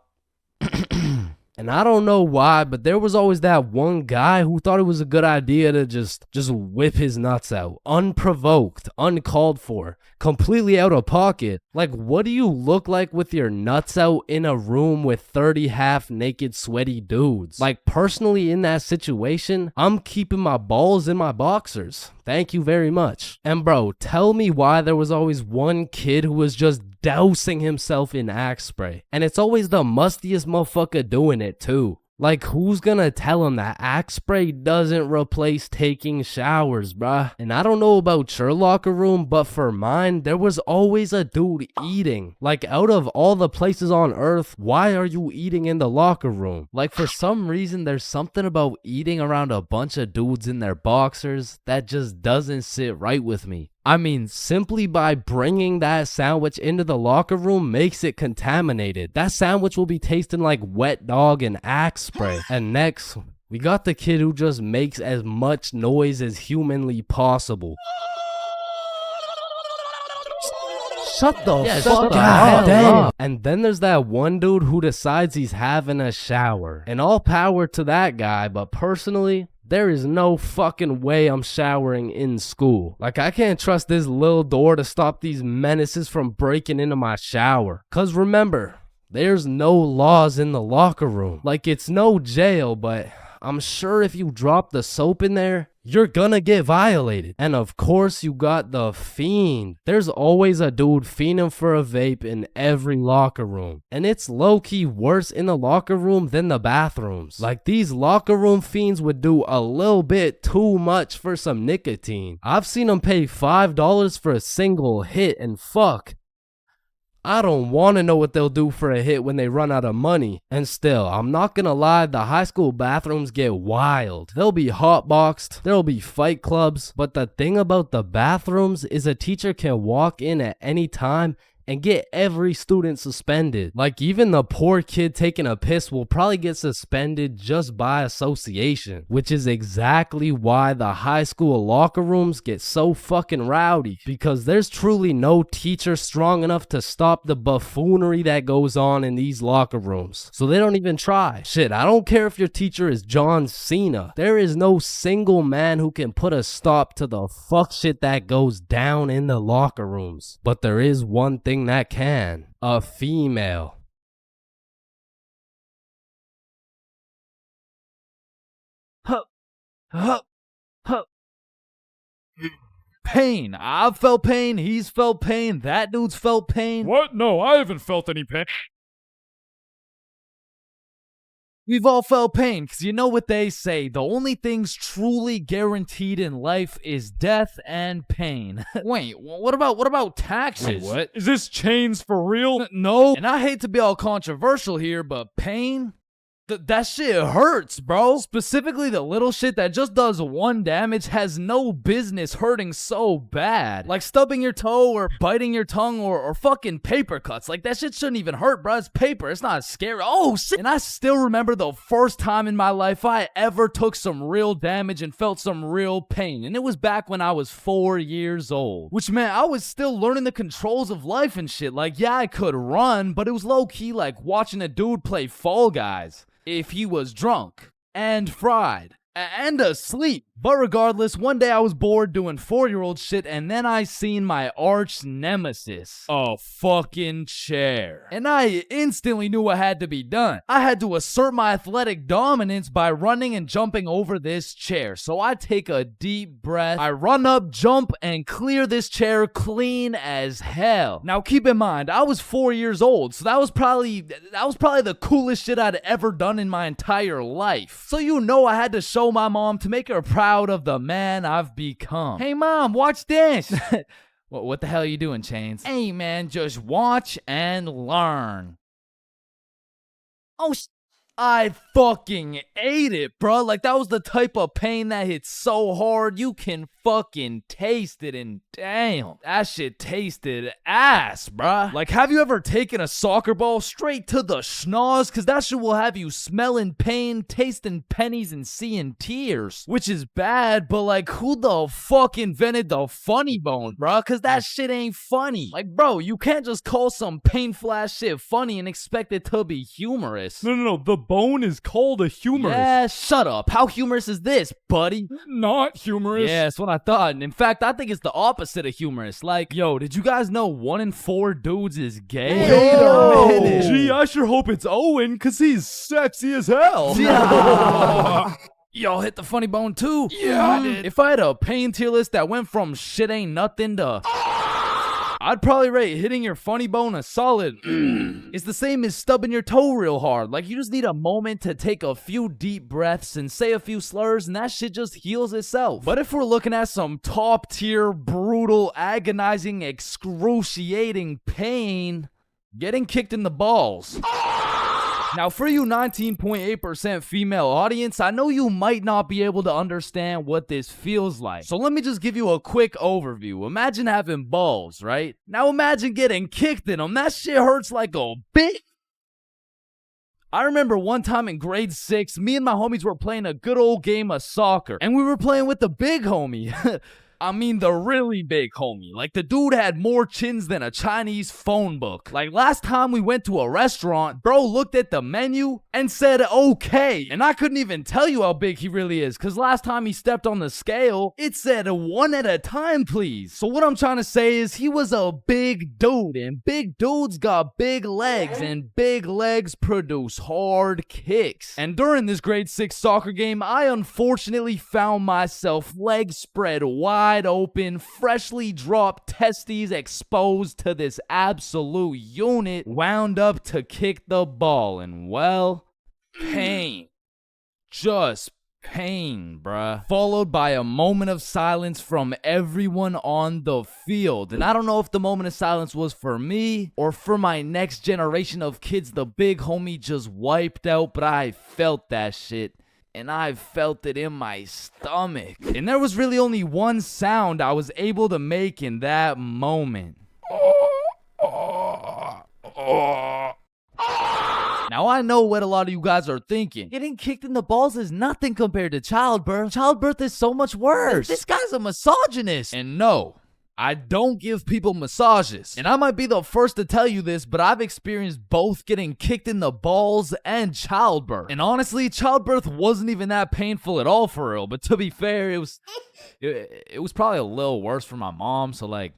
And I don't know why, but there was always that one guy who thought it was a good idea to just whip his nuts out. Unprovoked, uncalled for, completely out of pocket. Like, what do you look like with your nuts out in a room with 30 half-naked sweaty dudes? Like, personally in that situation, I'm keeping my balls in my boxers. Thank you very much. And bro, tell me why there was always one kid who was just dousing himself in Axe spray. And it's always the mustiest motherfucker doing it too. Like, who's gonna tell him that Axe spray doesn't replace taking showers, bruh? And I don't know about your locker room, but for mine, there was always a dude eating. Like, out of all the places on earth, why are you eating in the locker room? Like, for some reason, there's something about eating around a bunch of dudes in their boxers that just doesn't sit right with me. I mean, simply by bringing that sandwich into the locker room makes it contaminated. That sandwich will be tasting like wet dog and Axe spray. And next, we got the kid who just makes as much noise as humanly possible. Shut the fuck up. And then there's that one dude who decides he's having a shower. And all power to that guy, but personally, there is no fucking way I'm showering in school. Like, I can't trust this little door to stop these menaces from breaking into my shower. Cause remember, there's no laws in the locker room. Like, it's no jail, but I'm sure if you drop the soap in there, you're gonna get violated. And of course you got the fiend. There's always a dude fiending for a vape in every locker room. And it's low-key worse in the locker room than the bathrooms. Like, these locker room fiends would do a little bit too much for some nicotine. I've seen them pay $5 for a single hit, and fuck, I don't want to know what they'll do for a hit when they run out of money. And still, I'm not gonna lie, the high school bathrooms get wild. They'll be hotboxed, there'll be fight clubs, but the thing about the bathrooms is a teacher can walk in at any time and get every student suspended. Like, even the poor kid taking a piss will probably get suspended just by association, which is exactly why the high school locker rooms get so fucking rowdy, because there's truly no teacher strong enough to stop the buffoonery that goes on in these locker rooms. So they don't even try. Shit, I don't care if your teacher is John Cena. There is no single man who can put a stop to the fuck shit that goes down in the locker rooms. But there is one thing that can: a female. Pain. I've felt pain. He's felt pain. That dude's felt pain. What? No, I haven't felt any pain. We've all felt pain, because you know what they say, the only things truly guaranteed in life is death and pain. Wait, what about taxes? Wait, what? Is this chains for real? No. And I hate to be all controversial here, but pain? That shit hurts, bro. Specifically, the little shit that just does one damage has no business hurting so bad. Like stubbing your toe or biting your tongue or fucking paper cuts. Like, that shit shouldn't even hurt, bro. It's paper. It's not scary. Oh, shit. And I still remember the first time in my life I ever took some real damage and felt some real pain. And it was back when I was 4 years old. Which meant I was still learning the controls of life and shit. Like, yeah, I could run, but it was low-key like watching a dude play Fall Guys. If he was drunk and fried and asleep. But regardless, one day I was bored doing 4-year-old shit, and then I seen my arch nemesis, a fucking chair. And I instantly knew what had to be done. I had to assert my athletic dominance by running and jumping over this chair. So I take a deep breath, I run up, jump, and clear this chair clean as hell. Now keep in mind, I was 4 years old, so that was probably the coolest shit I'd ever done in my entire life. So you know I had to show my mom to make her proud of the man I've become. Hey mom, watch this. What the hell are you doing, Chains? Hey man, just watch and learn. Oh, I fucking ate it, bro. Like, that was the type of pain that hits so hard you can fucking taste it, and damn, that shit tasted ass, bruh. Like, have you ever taken a soccer ball straight to the schnoz? Cause that shit will have you smelling pain, tasting pennies, and seeing tears. Which is bad, but like, who the fuck invented the funny bone, bruh? Cause that shit ain't funny. Like, bro, you can't just call some painful ass shit funny and expect it to be humorous. No, the bone is called a humorous. Yeah, shut up. How humorous is this, buddy? Not humorous. Yeah, that's what I thought. And in fact, I think it's the opposite of humorous. Like, yo, did you guys know 1 in 4 dudes is gay? Wait a minute. Gee, I sure hope it's Owen, cause he's sexy as hell. Yeah. Y'all hit the funny bone too? Yeah, I did. If I had a pain tier list that went from shit ain't nothing to I'd probably rate hitting your funny bone a solid. It's the same as stubbing your toe real hard. Like, you just need a moment to take a few deep breaths and say a few slurs, and that shit just heals itself. But if we're looking at some top tier, brutal, agonizing, excruciating pain, getting kicked in the balls. Now, for you 19.8% female audience, I know you might not be able to understand what this feels like. So let me just give you a quick overview. Imagine having balls, right? Now imagine getting kicked in them. That shit hurts like a bitch. I remember one time in grade 6, me and my homies were playing a good old game of soccer. And we were playing with the big homie. I mean the really big homie. Like, the dude had more chins than a Chinese phone book. Like, last time we went to a restaurant, bro looked at the menu and said okay. And I couldn't even tell you how big he really is, because last time he stepped on the scale, it said 1 at a time, please. So what I'm trying to say is he was a big dude, and big dudes got big legs, and big legs produce hard kicks. And during this grade 6 soccer game, I unfortunately found myself legs spread wide open, freshly dropped testes exposed to this absolute unit, wound up to kick the ball, and well, pain. Just pain, bruh. Followed by a moment of silence from everyone on the field. And I don't know if the moment of silence was for me or for my next generation of kids the big homie just wiped out, but I felt that shit. And I felt it in my stomach. And there was really only one sound I was able to make in that moment. Now, I know what a lot of you guys are thinking. Getting kicked in the balls is nothing compared to childbirth. Childbirth is so much worse. This guy's a misogynist. And no, I don't give people massages. And I might be the first to tell you this, but I've experienced both getting kicked in the balls and childbirth. And honestly, childbirth wasn't even that painful at all for real. But to be fair, it was probably a little worse for my mom, so like...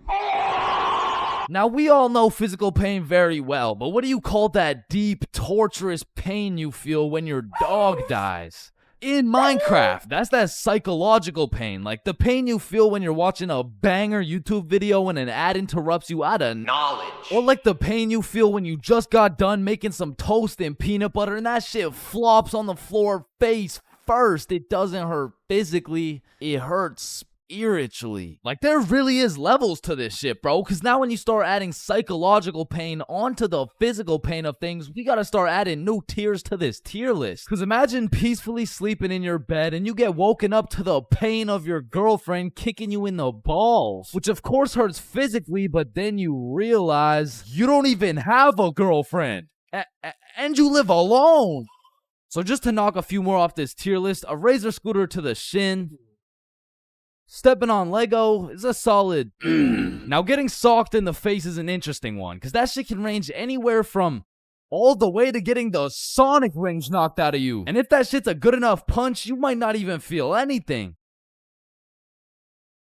Now, we all know physical pain very well, but what do you call that deep, torturous pain you feel when your dog dies? In Minecraft, that's that psychological pain, like the pain you feel when you're watching a banger YouTube video and an ad interrupts you out of knowledge. Or like the pain you feel when you just got done making some toast and peanut butter and that shit flops on the floor face first. It doesn't hurt physically, it hurts spiritually. Like, there really is levels to this shit, bro, because now when you start adding psychological pain onto the physical pain of things, we gotta start adding new tiers to this tier list. Because imagine peacefully sleeping in your bed and you get woken up to the pain of your girlfriend kicking you in the balls, which of course hurts physically, but then you realize you don't even have a girlfriend and you live alone. So just to knock a few more off this tier list, a razor scooter to the shin, stepping on Lego is a solid. Now, getting socked in the face is an interesting one, because that shit can range anywhere from all the way to getting the Sonic rings knocked out of you. And if that shit's a good enough punch, you might not even feel anything.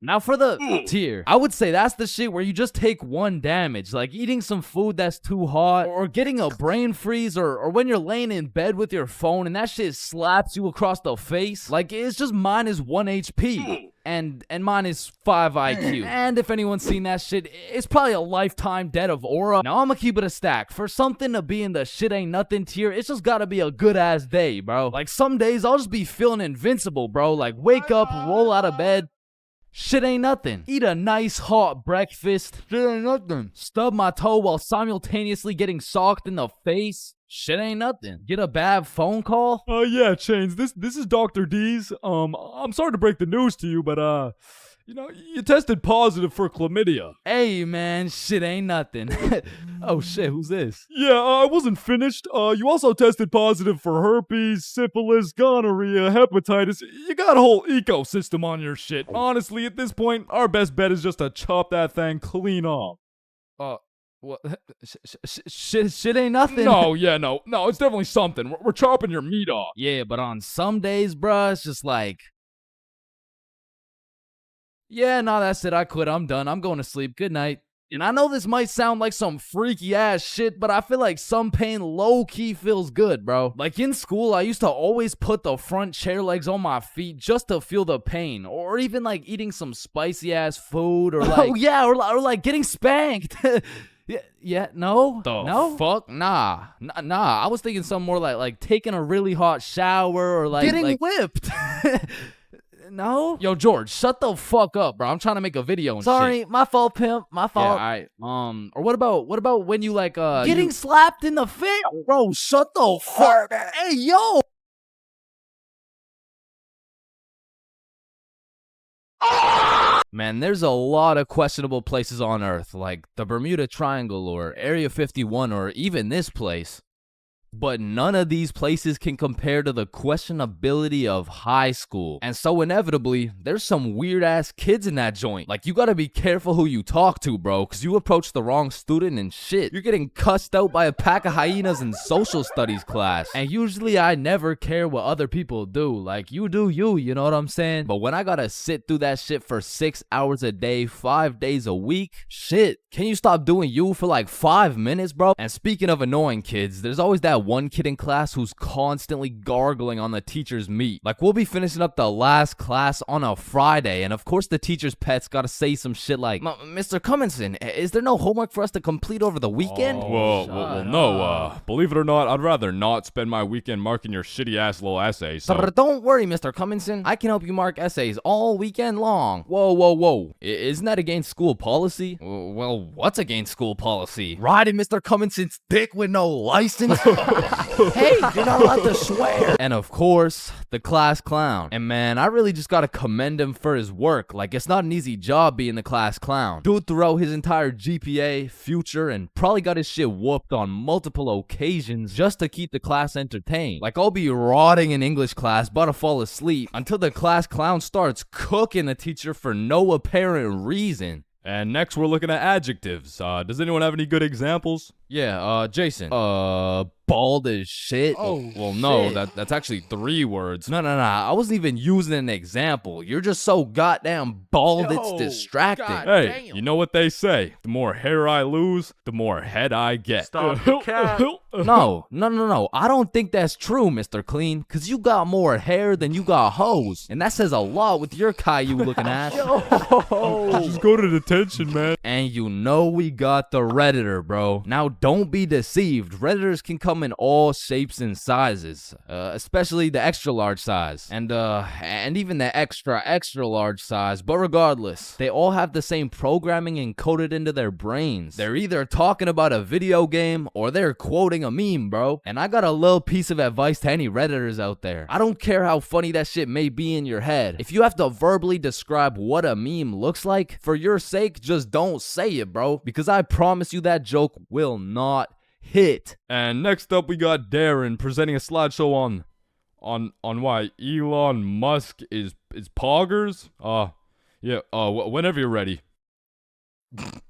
Now, for the tier, I would say that's the shit where you just take one damage, like eating some food that's too hot, or getting a brain freeze, or when you're laying in bed with your phone and that shit slaps you across the face. Like, it's just minus 1 HP. And minus 5 IQ. And if anyone's seen that shit, it's probably a lifetime debt of aura. Now, I'm gonna keep it a stack. For something to be in the shit ain't nothing tier, it's just gotta be a good ass day, bro. Like, some days I'll just be feeling invincible, bro. Like, wake up, roll out of bed, shit ain't nothing. Eat a nice hot breakfast, shit ain't nothing. Stub my toe while simultaneously getting socked in the face, shit ain't nothing. Get a bad phone call? Yeah, Chains, this is Dr. D's. I'm sorry to break the news to you, but, you know, you tested positive for chlamydia. Hey, man, shit ain't nothing. Oh, shit, who's this? Yeah, I wasn't finished. You also tested positive for herpes, syphilis, gonorrhea, hepatitis. You got a whole ecosystem on your shit. Honestly, at this point, our best bet is just to chop that thing clean off. What? Shit ain't nothing. No, it's definitely something. We're chopping your meat off. Yeah, but on some days, bruh, it's just like, yeah, no, that's it. I quit. I'm done. I'm going to sleep. Good night. And I know this might sound like some freaky ass shit, but I feel like some pain low-key feels good, bro. Like in school, I used to always put the front chair legs on my feet just to feel the pain. Or even like eating some spicy ass food or like... Oh yeah, or like getting spanked. No? The Fuck? Nah. I was thinking something more like taking a really hot shower or like... Getting whipped. No? Yo, George, shut the fuck up, bro. I'm trying to make a video and Sorry, shit. my fault, pimp. My fault. Yeah, alright. Or what about when you like Getting slapped in the face? Bro, shut the fuck. Hey, yo. Man, there's a lot of questionable places on Earth, like the Bermuda Triangle or Area 51 or even this place. But none of these places can compare to the questionability of high school. And so inevitably, there's some weird ass kids in that joint. Like, you gotta be careful who you talk to, bro, cause you approach the wrong student and shit, you're getting cussed out by a pack of hyenas in social studies class. And usually I never care what other people do. Like, you do you know what I'm saying? But when I gotta sit through that shit for 6 hours a day, 5 days a week, shit, can you stop doing you for like 5 minutes, bro? And speaking of annoying kids, there's always that one kid in class who's constantly gargling on the teacher's meat. Like, we'll be finishing up the last class on a Friday, and of course the teacher's pet's gotta say some shit like, Mr. Cumminson, is there no homework for us to complete over the weekend? Well, no, believe it or not, I'd rather not spend my weekend marking your shitty ass little essay, so... Don't worry, Mr. Cumminson. I can help you mark essays all weekend long. Whoa. Isn't that against school policy? Well, what's against school policy? Riding Mr. Cumminson's dick with no license? Hey, you're not allowed to swear. And of course, the class clown. And man, I really just gotta commend him for his work. Like, it's not an easy job being the class clown. Dude threw out his entire GPA, future, and probably got his shit whooped on multiple occasions just to keep the class entertained. Like, I'll be rotting in English class, about to fall asleep, until the class clown starts cooking the teacher for no apparent reason. And next we're looking at adjectives. Does anyone have any good examples? Yeah, Jason. Bald as shit. Oh, well, no, that's actually 3 words. No. I wasn't even using an example. You're just so goddamn bald, it's distracting. Hey, you know what they say? The more hair I lose, the more head I get. Stop the cat. No. I don't think that's true, Mr. Clean, because you got more hair than you got hoes. And that says a lot with your Caillou looking ass. Just go to detention, man. And you know we got the Redditor, bro. Now, don't be deceived. Redditors can come in all shapes and sizes, especially the extra large size, and even the extra large size. But regardless, they all have the same programming encoded into their brains. They're either talking about a video game or they're quoting a meme, bro. And I got a little piece of advice to any Redditors out there. I don't care how funny that shit may be in your head. If you have to verbally describe what a meme looks like, for your sake, just don't say it, bro, because I promise you that joke will not hit. And next up we got Darren presenting a slideshow on why Elon Musk is poggers. Whenever you're ready.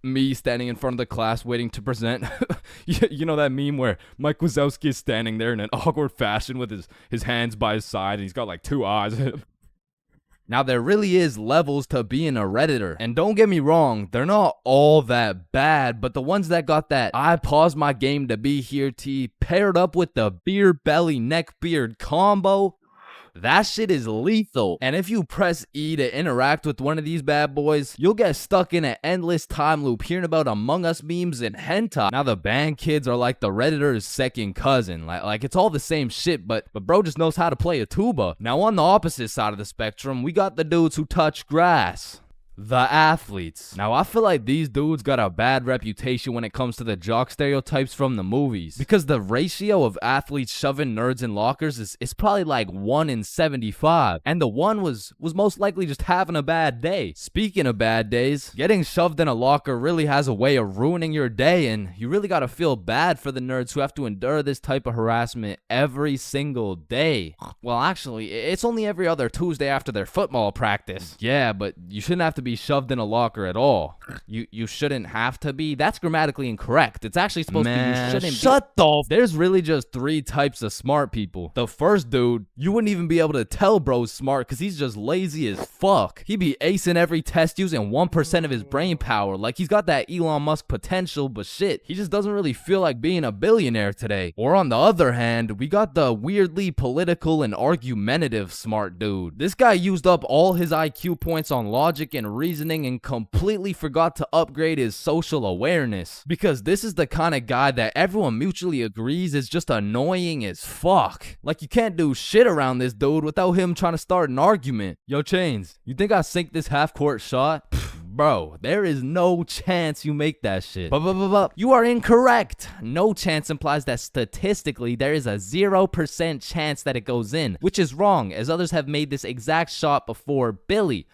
Me standing in front of the class waiting to present. You know that meme where Mike Wazowski is standing there in an awkward fashion with his hands by his side and he's got like 2 eyes. Now, there really is levels to being a Redditor. And don't get me wrong, they're not all that bad, but the ones that got that I paused my game to be here T paired up with the beer belly neck beard combo, that shit is lethal. And if you press E to interact with one of these bad boys, you'll get stuck in an endless time loop hearing about Among Us memes and hentai. Now, the band kids are like the Redditor's second cousin. Like it's all the same shit, but bro just knows how to play a tuba. Now, on the opposite side of the spectrum, we got the dudes who touch grass. The athletes. Now, I feel like these dudes got a bad reputation when it comes to the jock stereotypes from the movies, because the ratio of athletes shoving nerds in lockers is probably like 1 in 75, and the one was most likely just having a bad day. Speaking of bad days, getting shoved in a locker really has a way of ruining your day, and you really gotta feel bad for the nerds who have to endure this type of harassment every single day. Well, actually, it's only every other Tuesday after their football practice. Yeah, but you shouldn't have to be be shoved in a locker at all. You shouldn't have to be. That's grammatically incorrect. It's actually supposed to be you shouldn't shut the There's really just 3 types of smart people. The first dude, you wouldn't even be able to tell bro's smart because he's just lazy as fuck. He be acing every test using 1% of his brain power. Like he's got that Elon Musk potential, but shit, he just doesn't really feel like being a billionaire today. Or on the other hand, we got the weirdly political and argumentative smart dude. This guy used up all his IQ points on logic and reasoning and completely forgot to upgrade his social awareness. Because this is the kind of guy that everyone mutually agrees is just annoying as fuck. Like you can't do shit around this dude without him trying to start an argument. Yo, Chains, you think I sink this half-court shot? Bro, there is no chance you make that shit. But you are incorrect. No chance implies that statistically there is a 0% chance that it goes in, which is wrong, as others have made this exact shot before Billy.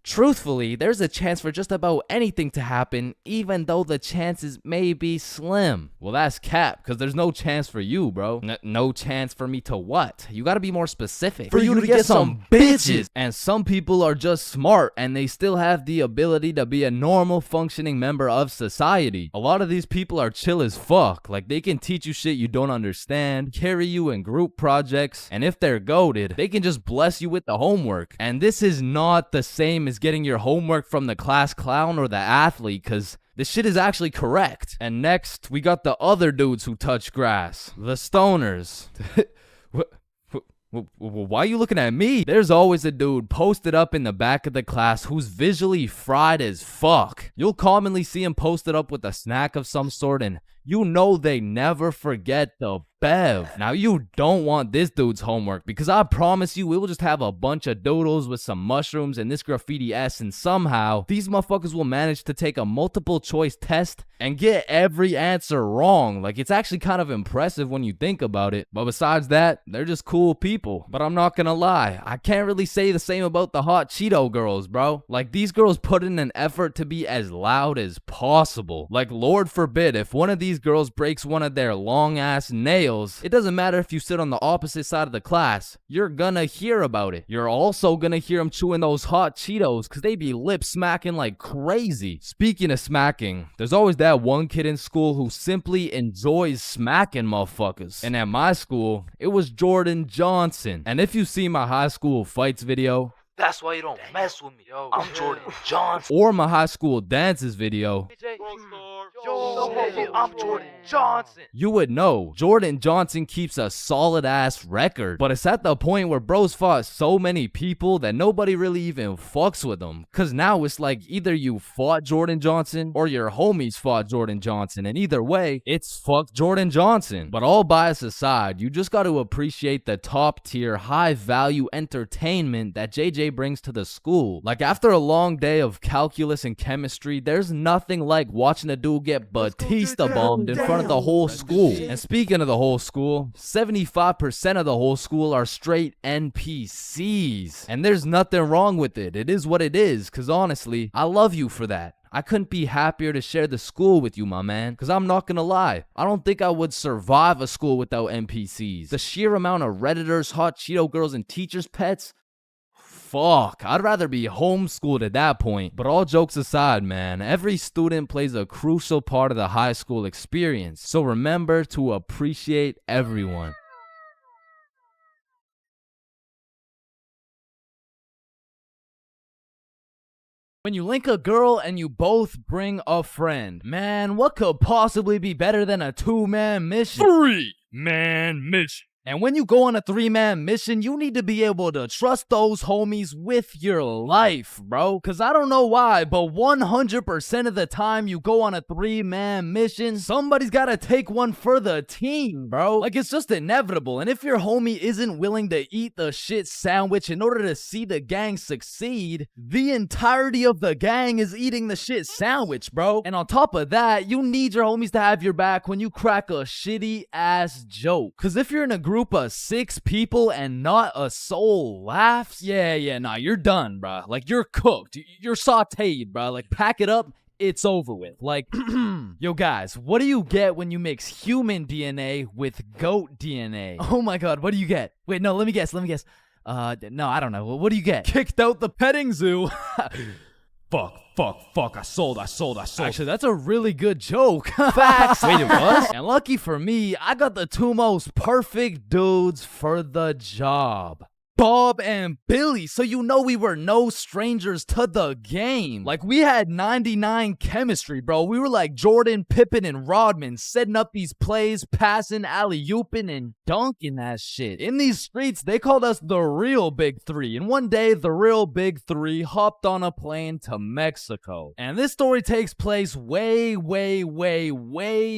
Truthfully, there's a chance for just about anything to happen, even though the chances may be slim. Well, that's cap, because there's no chance for you, bro. No chance for me to what? You gotta be more specific. For you to get some bitches. And some people are just smart, and they still have the ability to be a normal, functioning member of society. A lot of these people are chill as fuck. Like, they can teach you shit you don't understand, carry you in group projects, and if they're goated, they can just bless you with the homework. And this is not the same as getting your homework from the class clown or the athlete, because this shit is actually correct. And next, we got the other dudes who touch grass. The stoners. Why are you looking at me? There's always a dude posted up in the back of the class who's visually fried as fuck. You'll commonly see him posted up with a snack of some sort, and you know they never forget the bev. Now, you don't want this dude's homework, because I promise you, we will just have a bunch of doodles with some mushrooms and this graffiti S, and somehow these motherfuckers will manage to take a multiple choice test and get every answer wrong. Like, it's actually kind of impressive when you think about it. But besides that, they're just cool people. But I'm not gonna lie, I can't really say the same about the hot Cheeto girls, bro. Like, these girls put in an effort to be as loud as possible. Like, Lord forbid, if one of these girls breaks one of their long ass nails, it doesn't matter if you sit on the opposite side of the class, you're gonna hear about it. You're also gonna hear them chewing those hot Cheetos, because they be lip smacking like crazy. Speaking of smacking, there's always that one kid in school who simply enjoys smacking motherfuckers. And at my school, it was Jordan Johnson. And if you see my high school fights video, that's why you don't mess with me. Yo, I'm Jordan Johnson. or my high school dances video, I'm Jordan Johnson. you would know Jordan Johnson keeps a solid ass record. But it's at the point where bros fought so many people that nobody really even fucks with them. Cause now it's like either you fought Jordan Johnson or your homies fought Jordan Johnson. And either way, it's fuck Jordan Johnson. But all bias aside, you just got to appreciate the top tier, high value entertainment that JJ brings to the school. Like, after a long day of calculus and chemistry, there's nothing like watching a dude get Batista bombed in front of the whole school. And speaking of the whole school, 75% of the whole school are straight NPCs. And there's nothing wrong with it. It is what it is, because honestly, I love you for that. I couldn't be happier to share the school with you, my man. Because I'm not gonna lie, I don't think I would survive a school without NPCs. The sheer amount of Redditors, hot Cheeto girls, and teachers' pets, fuck, I'd rather be homeschooled at that point. But all jokes aside, man, every student plays a crucial part of the high school experience. So remember to appreciate everyone. When you link a girl and you both bring a friend, man, what could possibly be better than a 2-man mission? 3-man mission. And when you go on a 3-man mission, you need to be able to trust those homies with your life, bro. Cause I don't know why, but 100% of the time you go on a 3-man mission, somebody's gotta take one for the team, bro. Like, it's just inevitable. And if your homie isn't willing to eat the shit sandwich in order to see the gang succeed, the entirety of the gang is eating the shit sandwich, bro. And on top of that, you need your homies to have your back when you crack a shitty ass joke. Cause if you're in a group of 6 people and not a soul laughs, nah, you're done, bro. Like, you're cooked. You're sauteed, bro. Like, pack it up. It's over with. Like, yo guys, what do you get when you mix human DNA with goat DNA? Oh my god, what do you get? Wait, no, let me guess. No, I don't know. What do you get? Kicked out the petting zoo. Fuck. I sold. Actually, that's a really good joke. Facts. Wait, it was? And lucky for me, I got the two most perfect dudes for the job. Bob and Billy, so you know we were no strangers to the game. Like, we had 99 chemistry, bro. We were like Jordan, Pippen, and Rodman, setting up these plays, passing, alley-ooping, and dunking that shit. In these streets, they called us the real Big Three. And one day, the real Big Three hopped on a plane to Mexico. And this story takes place way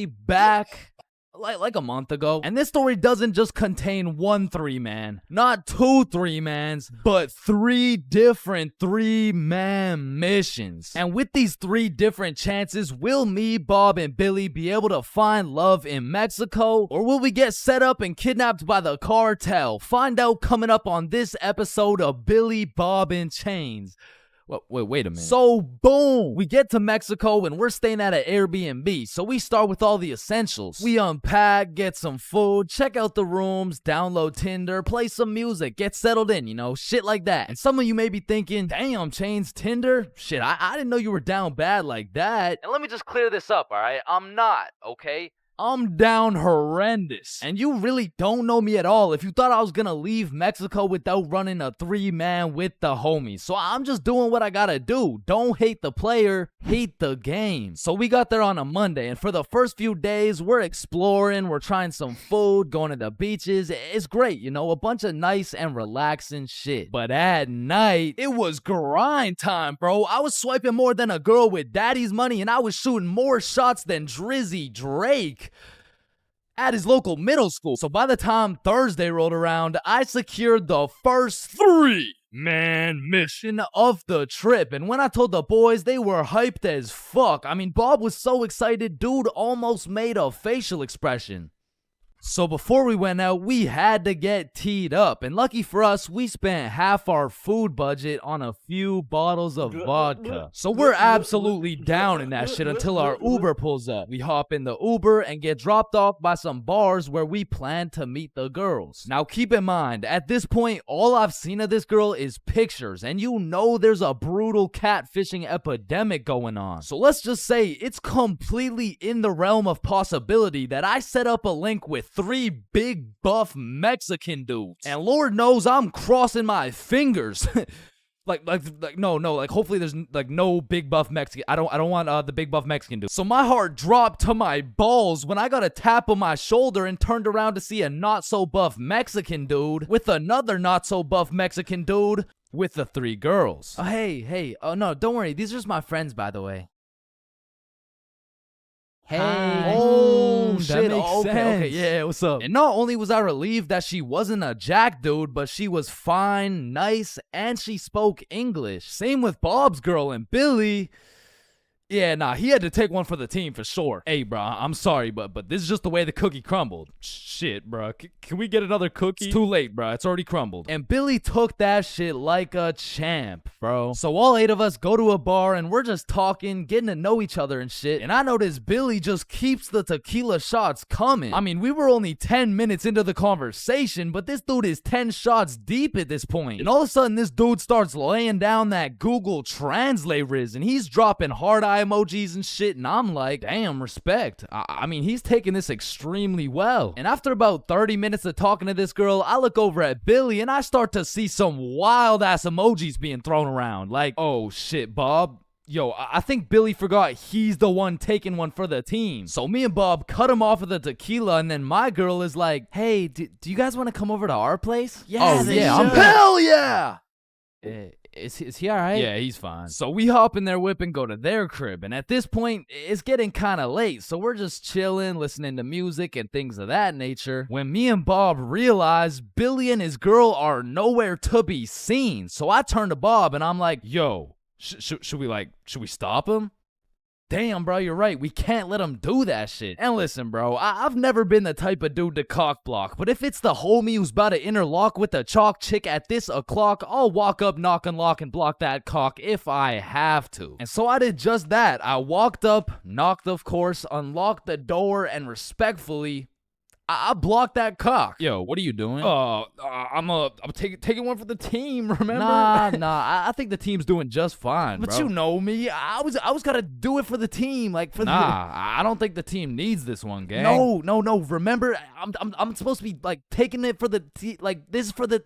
back. Like a month ago. And this story doesn't just contain one three-man, not two three-mans, but three different three-man missions. And with these three different chances, will me, Bob, and Billy be able to find love in Mexico? Or will we get set up and kidnapped by the cartel? Find out coming up on this episode of Billy, Bob, and Chains. Wait a minute. So, boom, we get to Mexico and we're staying at an Airbnb. So we start with all the essentials. We unpack, get some food, check out the rooms, download Tinder, play some music, get settled in, you know, shit like that. And some of you may be thinking, damn, Chains, Tinder? Shit, I didn't know you were down bad like that. And let me just clear this up, all right? I'm not, okay? I'm down horrendous. And you really don't know me at all if you thought I was gonna leave Mexico without running a three-man with the homies. So I'm just doing what I gotta do. Don't hate the player, hate the game. So we got there on a Monday, and for the first few days, we're exploring, we're trying some food, going to the beaches. It's great, you know, a bunch of nice and relaxing shit. But at night, it was grind time, bro. I was swiping more than a girl with daddy's money, and I was shooting more shots than Drizzy Drake at his local middle school. So by the time Thursday rolled around, I secured the first three-man mission of the trip. And when I told the boys, they were hyped as fuck. I mean, Bob was so excited, dude almost made a facial expression. So before we went out, we had to get teed up. And lucky for us, we spent half our food budget on a few bottles of vodka. So we're absolutely down in that shit until our Uber pulls up. We hop in the Uber and get dropped off by some bars where we plan to meet the girls. Now keep in mind, at this point, all I've seen of this girl is pictures. And you know there's a brutal catfishing epidemic going on. So let's just say it's completely in the realm of possibility that I set up a link with three big buff Mexican dudes. And Lord knows I'm crossing my fingers. Like hopefully there's like no big buff Mexican. I don't want the big buff Mexican dude. So my heart dropped to my balls when I got a tap on my shoulder and turned around to see a not so buff Mexican dude with another not so buff Mexican dude with the three girls. Hey, oh no, don't worry. These are just my friends, by the way. Hey. Oh, shit. Okay, yeah, what's up? And not only was I relieved that she wasn't a jack dude, but she was fine, nice, and she spoke English. Same with Bob's girl and Billy. Yeah, nah, he had to take one for the team for sure. Hey, bro, I'm sorry, but this is just the way the cookie crumbled. Shit, bro. Can we get another cookie? It's too late, bro. It's already crumbled. And Billy took that shit like a champ, bro. So all 8 of us go to a bar and we're just talking, getting to know each other and shit. And I notice Billy just keeps the tequila shots coming. I mean, we were only 10 minutes into the conversation, but this dude is 10 shots deep at this point. And all of a sudden, this dude starts laying down that Google Translate riz, and he's dropping hard eye emojis and shit, and I'm like, damn, respect. I mean, he's taking this extremely well. And after about 30 minutes of talking to this girl, I look over at Billy and I start to see some wild ass emojis being thrown around. Like, oh shit, Bob. Yo, I think Billy forgot he's the one taking one for the team. So me and Bob cut him off of the tequila, and then my girl is like, hey, do you guys want to come over to our place? Yeah, hell yeah! Is he alright? Yeah, he's fine. So we hop in their whip and go to their crib. And at this point, it's getting kind of late. So we're just chilling, listening to music and things of that nature. When me and Bob realize Billy and his girl are nowhere to be seen. So I turn to Bob and I'm like, yo, should we stop him? Damn, bro, you're right. We can't let him do that shit. And listen, bro, I've never been the type of dude to cock block, but if it's the homie who's about to interlock with the chalk chick at this o'clock, I'll walk up, knock, unlock, and block that cock if I have to. And so I did just that. I walked up, knocked, of course, unlocked the door, and respectfully, I blocked that cock. Yo, what are you doing? I'm taking one for the team, remember? Nah. I think the team's doing just fine, But bro. you know me. I was gonna do it for the team, like for I don't think the team needs this one, gang. No. Remember, I'm supposed to be like taking it for the like this is for the.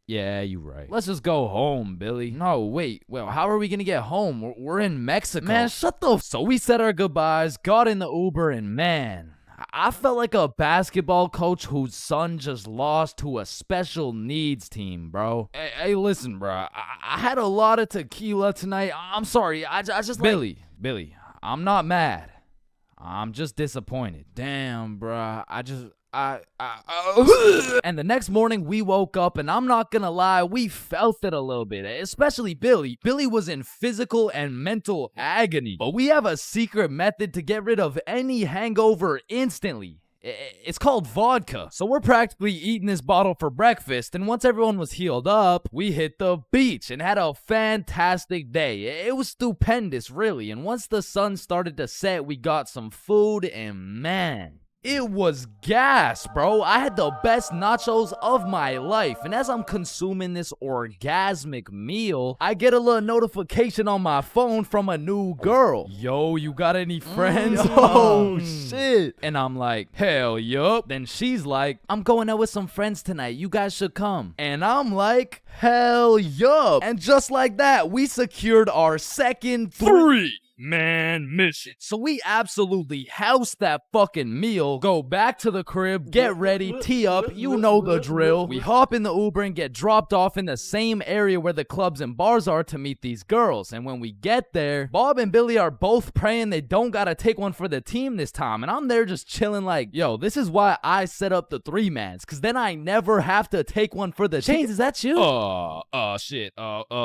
Yeah, you right. Let's just go home, Billy. No, wait. Well, how are we gonna get home? We're in Mexico. Man, shut the. So we said our goodbyes, got in the Uber, and man, I felt like a basketball coach whose son just lost to a special needs team, bro. Hey, listen, bro. I had a lot of tequila tonight. I'm sorry. I just Billy, I'm not mad. I'm just disappointed. Damn, bro. And the next morning we woke up, and I'm not gonna lie, we felt it a little bit, especially Billy. Billy was in physical and mental agony, but we have a secret method to get rid of any hangover instantly. It's called vodka. So we're practically eating this bottle for breakfast, and once everyone was healed up, we hit the beach and had a fantastic day. It was stupendous, really, and once the sun started to set, we got some food, and man, it was gas, bro. I had the best nachos of my life. And as I'm consuming this orgasmic meal, I get a little notification on my phone from a new girl. Yo, you got any friends? Oh, shit. And I'm like, hell yup. Then she's like, I'm going out with some friends tonight. You guys should come. And I'm like, hell yup. And just like that, we secured our second 3-man mission. So we absolutely house that fucking meal, go back to the crib, get ready, tee up, you know the drill. We hop in the Uber and get dropped off in the same area where the clubs and bars are to meet these girls. And when we get there, Bob and Billy are both praying they don't gotta take one for the team this time. And I'm there just chilling like, yo, this is why I set up the 3-mans, cause then I never have to take one for the Chains, team. Is that you? Shit.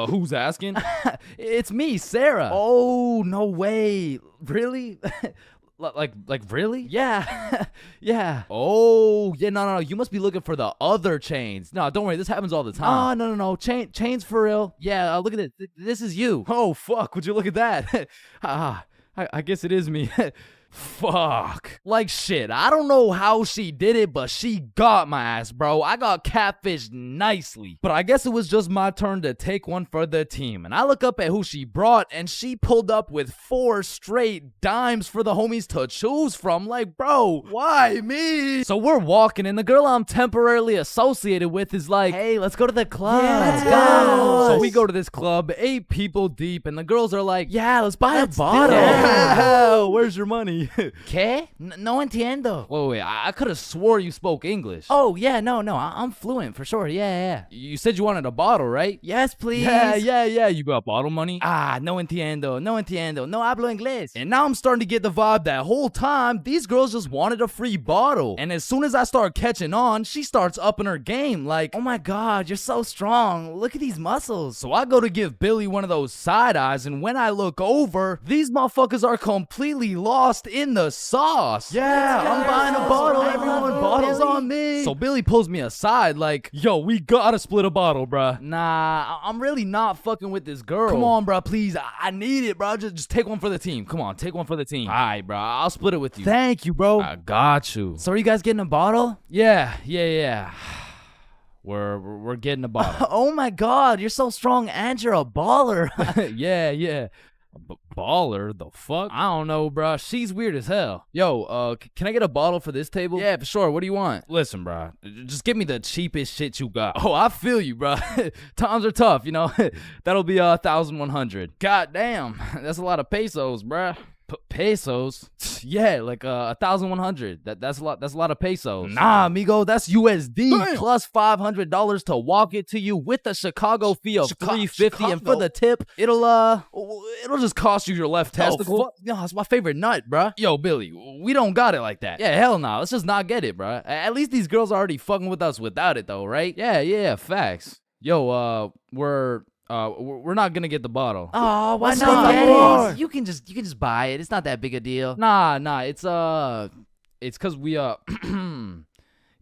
Who's asking? It's me, Sarah. Oh, no way. Really? like really? Yeah. Yeah. Oh, yeah, no. You must be looking for the other Chains. No, don't worry. This happens all the time. No. Chains for real. Yeah, look at it. This is you. Oh, fuck. Would you look at that? I guess it is me. Fuck. Like shit. I don't know how she did it, but she got my ass, bro. I got catfished nicely. But I guess it was just my turn to take one for the team. And I look up at who she brought, and she pulled up with 4 straight dimes for the homies to choose from. Like, bro, why me? So we're walking, and the girl I'm temporarily associated with is like, hey, let's go to the club. Yeah, let's go. So we go to this club, 8 people deep, and the girls are like, yeah, let's buy a bottle. Yeah. Where's your money? ¿Qué? No entiendo. Wait, I could have swore you spoke English. Oh, yeah, no, I'm fluent for sure. Yeah. You said you wanted a bottle, right? Yes, please. Yeah. You got bottle money? No entiendo. No hablo inglés. And now I'm starting to get the vibe that whole time these girls just wanted a free bottle. And as soon as I start catching on, she starts upping her game like, oh my God, you're so strong. Look at these muscles. So I go to give Billy one of those side eyes, and when I look over, these motherfuckers are completely lost in the sauce. Yeah, I'm buying a bottle. Everyone, bottles on me. So Billy pulls me aside like, yo, we gotta split a bottle, bruh. Nah, I'm really not fucking with this girl. Come on, bro, please. I need it, bro. Just take one for the team. Come on, take one for the team. All right, bro. I'll split it with you. Thank you, bro. I got you. So are you guys getting a bottle? Yeah. We're getting a bottle. Oh my God, you're so strong and you're a baller. Yeah. Baller? The fuck? I don't know, bro. She's weird as hell. Yo, can I get a bottle for this table? Yeah, for sure. What do you want? Listen, bro. Just give me the cheapest shit you got. Oh, I feel you, bro. Times are tough, you know. That'll be 1,100. God damn, that's a lot of pesos, bro. Pesos? Yeah, like 1,100. That's a lot. That's a lot of pesos. Nah, amigo, that's USD. Damn. Plus $500 to walk it to you with the Chicago fee of $350, and for the tip, it'll just cost you your left testicle. No, it's my favorite nut, bruh. Yo, Billy, we don't got it like that. Yeah, hell no. Let's just not get it, bruh. At least these girls are already fucking with us without it, though, right? Yeah, facts. Yo, we're not gonna get the bottle. Oh, why not? You can just buy it. It's not that big a deal. Nah, it's cause we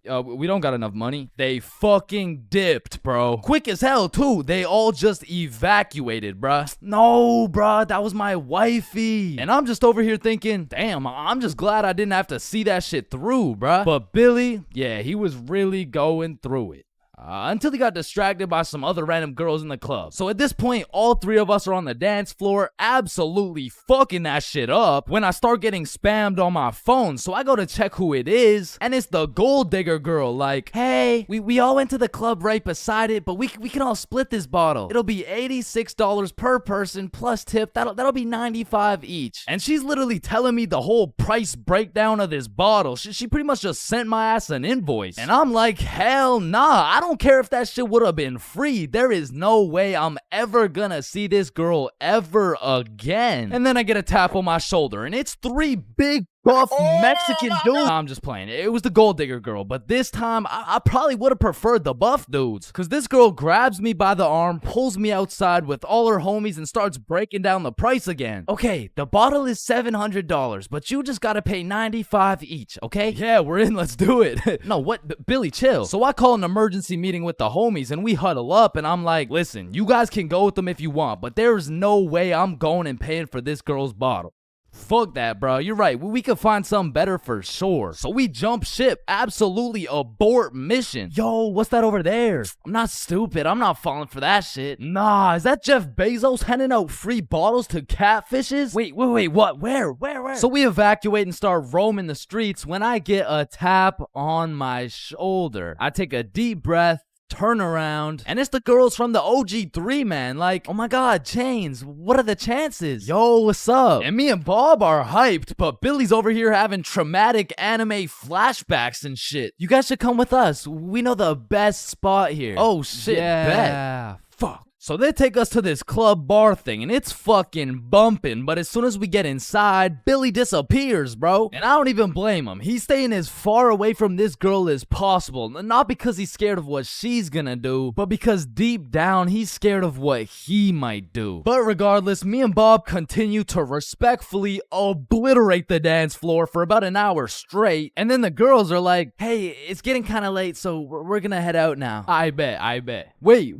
we don't got enough money. They fucking dipped, bro. Quick as hell, too. They all just evacuated, bruh. No, bruh, that was my wifey. And I'm just over here thinking, damn, I'm just glad I didn't have to see that shit through, bruh. But Billy, yeah, he was really going through it. Until he got distracted by some other random girls in the club. So at this point, all three of us are on the dance floor, absolutely fucking that shit up, when I start getting spammed on my phone. So I go to check who it is, and it's the gold digger girl. Like, hey, we all went to the club right beside it, but we can all split this bottle. It'll be $86 per person plus tip. That'll be $95 each. And she's literally telling me the whole price breakdown of this bottle. She pretty much just sent my ass an invoice. And I'm like, hell nah, I don't care if that shit would have been free. There is no way I'm ever gonna see this girl ever again. And then I get a tap on my shoulder, and it's three big buff Mexican dudes. I'm just playing. It was the gold digger girl, but this time I probably would have preferred the buff dudes, because this girl grabs me by the arm, pulls me outside with all her homies, and starts breaking down the price again. Okay, the bottle is $700, but you just gotta pay $95 each, okay? Yeah, we're in, let's do it. No, what? Billy, chill. So I call an emergency meeting with the homies, and we huddle up, and I'm like, listen, you guys can go with them if you want, but there's no way I'm going and paying for this girl's bottle. Fuck that, bro. You're right. We could find something better for sure. So we jump ship. Absolutely abort mission. Yo, what's that over there? I'm not stupid. I'm not falling for that shit. Nah, is that Jeff Bezos handing out free bottles to catfishes? Wait, what? Where? So we evacuate and start roaming the streets when I get a tap on my shoulder. I take a deep breath, turn around, and it's the girls from the OG3, man. Like, oh my god, Chains, what are the chances? Yo, what's up? And me and Bob are hyped, but Billy's over here having traumatic anime flashbacks and shit. You guys should come with us. We know the best spot here. Oh shit, bet. Fuck. So they take us to this club bar thing, and it's fucking bumping, but as soon as we get inside, Billy disappears, bro. And I don't even blame him. He's staying as far away from this girl as possible, not because he's scared of what she's gonna do, but because deep down, he's scared of what he might do. But regardless, me and Bob continue to respectfully obliterate the dance floor for about an hour straight, and then the girls are like, hey, it's getting kind of late, so we're gonna head out now. I bet. Wait.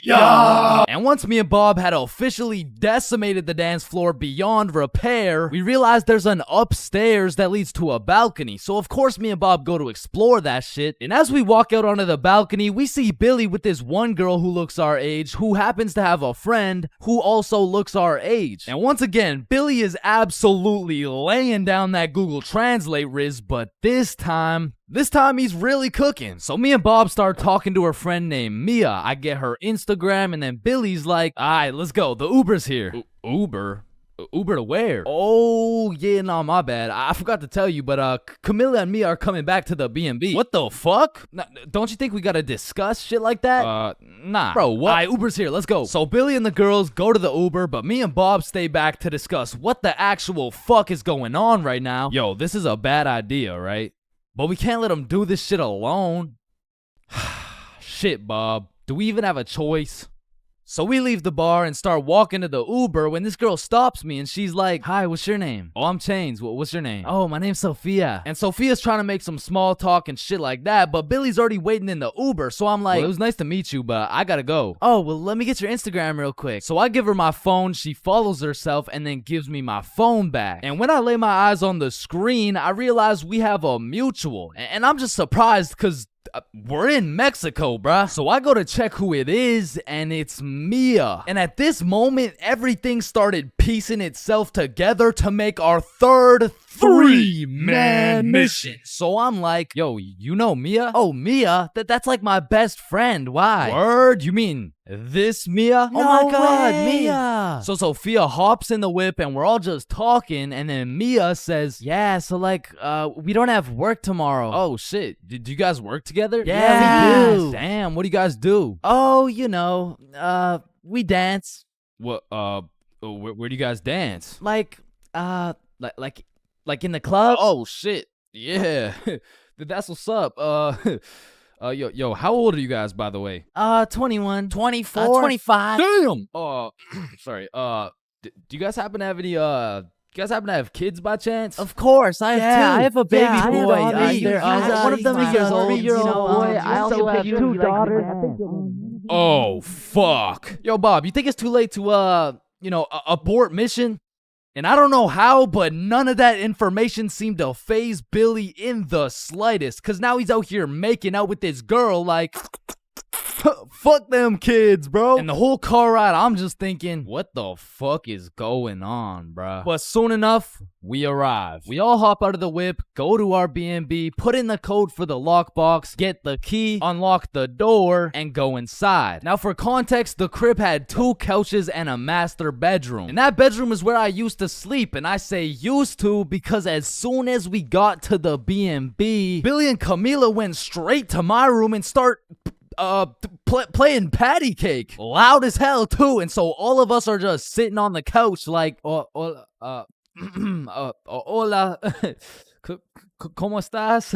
Yeah! And once me and Bob had officially decimated the dance floor beyond repair, we realized there's an upstairs that leads to a balcony. So of course me and Bob go to explore that shit. And as we walk out onto the balcony, we see Billy with this one girl who looks our age, who happens to have a friend who also looks our age. And once again, Billy is absolutely laying down that Google Translate riz, but this time he's really cooking. So me and Bob start talking to her friend named Mia. I get her Instagram, and then Billy's like, alright, let's go. The Uber's here. Uber? Uber to where? Oh, yeah, no, my bad. I forgot to tell you, but Camilla and Mia are coming back to the B&B. What the fuck? Don't you think we gotta discuss shit like that? Nah. Bro, what? Alright, Uber's here. Let's go. So Billy and the girls go to the Uber, but me and Bob stay back to discuss what the actual fuck is going on right now. Yo, this is a bad idea, right? But we can't let him do this shit alone. Shit, Bob. Do we even have a choice? So we leave the bar and start walking to the Uber when this girl stops me and she's like, hi, what's your name? Oh, I'm Chains. What's your name? Oh, my name's Sophia. And Sophia's trying to make some small talk and shit like that, but Billy's already waiting in the Uber. So I'm like, well, it was nice to meet you, but I gotta go. Oh, well, let me get your Instagram real quick. So I give her my phone, she follows herself, and then gives me my phone back. And when I lay my eyes on the screen, I realize we have a mutual. And I'm just surprised because we're in Mexico, bruh. So I go to check who it is, and it's Mia. And at this moment, everything started piecing itself together to make our third three-man mission. So I'm like, yo, you know Mia? Oh, Mia? That's like my best friend. Why? Word? You mean this Mia? No oh my god, way. Mia. So Sophia hops in the whip and we're all just talking, and then Mia says, yeah, so like, we don't have work tomorrow. Oh shit, do you guys work together? Yeah, we do. Damn, what do you guys do? Oh, you know, we dance. What, where do you guys dance? Like in the club? Oh shit, yeah. That's what's up. Yo, how old are you guys, by the way? 21, 24, 25. Damn. Sorry. Do you guys happen to have any You guys happen to have kids by chance? Of course, I have two. I have a baby I have boy. one of them is 3-year-old boy. I also have 2 daughters. Oh, fuck. Yo, Bob, you think it's too late to, abort mission? And I don't know how, but none of that information seemed to faze Billy in the slightest. Cause now he's out here making out with this girl like... Fuck them kids, bro. And the whole car ride, I'm just thinking, what the fuck is going on, bro? But soon enough, we arrive. We all hop out of the whip, go to our B&B, put in the code for the lockbox, get the key, unlock the door, and go inside. Now, for context, the crib had 2 couches and a master bedroom. And that bedroom is where I used to sleep. And I say used to because as soon as we got to the B&B, Billy and Camila went straight to my room and start... playing patty cake loud as hell too, and so all of us are just sitting on the couch like hola ¿Cómo estás?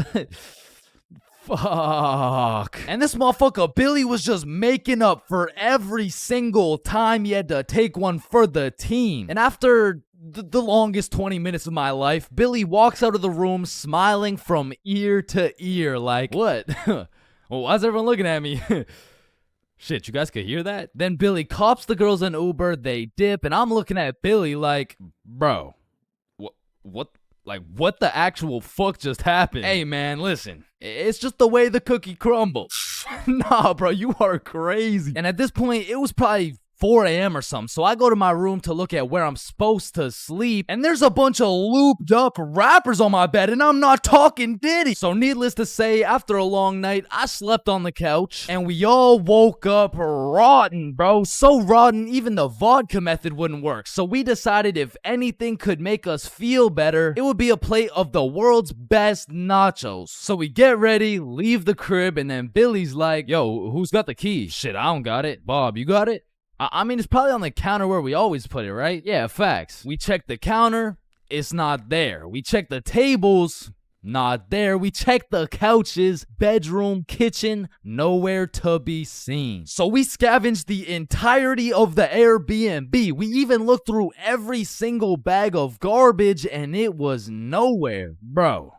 Fuck. And this motherfucker Billy was just making up for every single time he had to take one for the team. And after the longest 20 minutes of my life, Billy walks out of the room smiling from ear to ear like, what? Well, why's everyone looking at me? Shit, you guys could hear that? Then Billy cops the girls an Uber, they dip, and I'm looking at Billy like, bro, what the actual fuck just happened? Hey, man, listen, it's just the way the cookie crumbles. Nah, bro, you are crazy. And at this point, it was probably 4 a.m. or something, so I go to my room to look at where I'm supposed to sleep, and there's a bunch of looped up rappers on my bed, and I'm not talking Diddy. So needless to say, after a long night, I slept on the couch, and we all woke up rotten, bro. So rotten, even the vodka method wouldn't work. So we decided if anything could make us feel better, it would be a plate of the world's best nachos. So we get ready, leave the crib, and then Billy's like, yo, who's got the key? Shit, I don't got it. Bob, you got it? I mean, it's probably on the counter where we always put it, right? Yeah, facts. We check the counter, it's not there. We check the tables, not there. We check the couches, bedroom, kitchen, nowhere to be seen. So we scavenged the entirety of the Airbnb. We even looked through every single bag of garbage, and it was nowhere. Bro,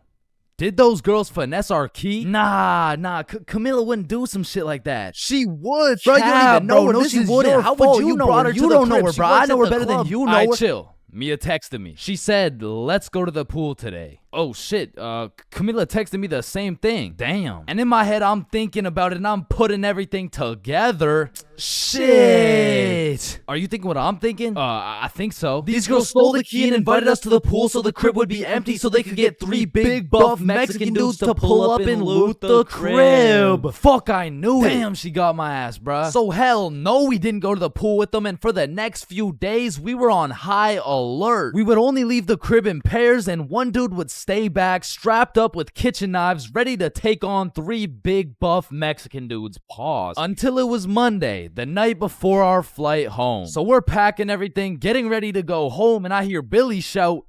did those girls finesse our key? Nah, Camila wouldn't do some shit like that. She would, bro. You don't even know her. No, she wouldn't. How would you know her? You don't know her, bro. I know her better than you know her. Chill. Mia texted me. She said, let's go to the pool today. Oh, shit. Camila texted me the same thing. Damn. And in my head, I'm thinking about it, and I'm putting everything together. Shit. Are you thinking what I'm thinking? I think so. These girls stole the key and invited us to the pool so the crib would be empty so they could get 3 big buff Mexican dudes to pull up and loot the crib. Fuck, I knew it. Damn, she got my ass, bruh. So hell no, we didn't go to the pool with them, and for the next few days, we were on high alert. We would only leave the crib in pairs, and one dude would stay back, strapped up with kitchen knives, ready to take on 3 big buff Mexican dudes. Pause. Until it was Monday, the night before our flight home. So we're packing everything, getting ready to go home, and I hear Billy shout,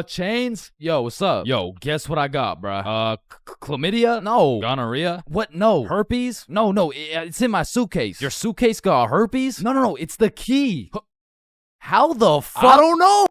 Chains? Yo, what's up? Yo, guess what I got, bruh? Chlamydia? No. Gonorrhea? What? No. Herpes? No, it's in my suitcase. Your suitcase got herpes? No, it's the key. How the fuck? I don't know.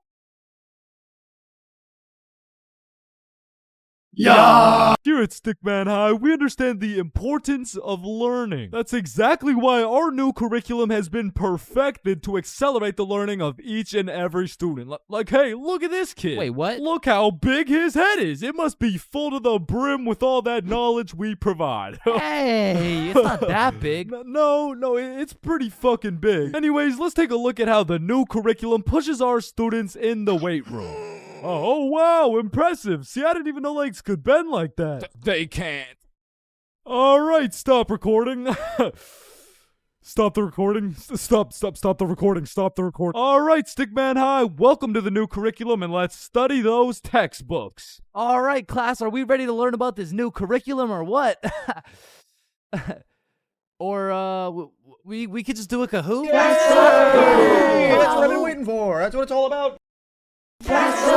Yeah! Here at Stickman High, we understand the importance of learning. That's exactly why our new curriculum has been perfected to accelerate the learning of each and every student. Like, hey, look at this kid. Wait, what? Look how big his head is. It must be full to the brim with all that knowledge we provide. Hey, it's not that big. No, it's pretty fucking big. Anyways, let's take a look at how the new curriculum pushes our students in the weight room. Oh, wow, impressive. See, I didn't even know legs could bend like that. They can't. All right, stop recording. Stop the recording. Stop the recording. Stop the recording. All right, Stickman High, welcome to the new curriculum, and let's study those textbooks. All right, class, are we ready to learn about this new curriculum or what? Or, we could just do a Kahoot? Yes, sir! That's what I've been waiting for. That's what it's all about. Yes, sir!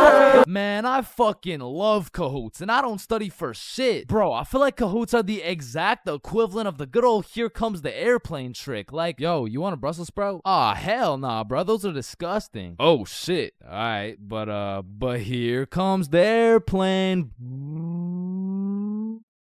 Man, I fucking love Kahoots, and I don't study for shit. Bro, I feel like Kahoots are the exact equivalent of the good old here comes the airplane trick. Like, yo, you want a Brussels sprout? Aw, hell nah, bro. Those are disgusting. Oh, shit. Alright, but here comes the airplane.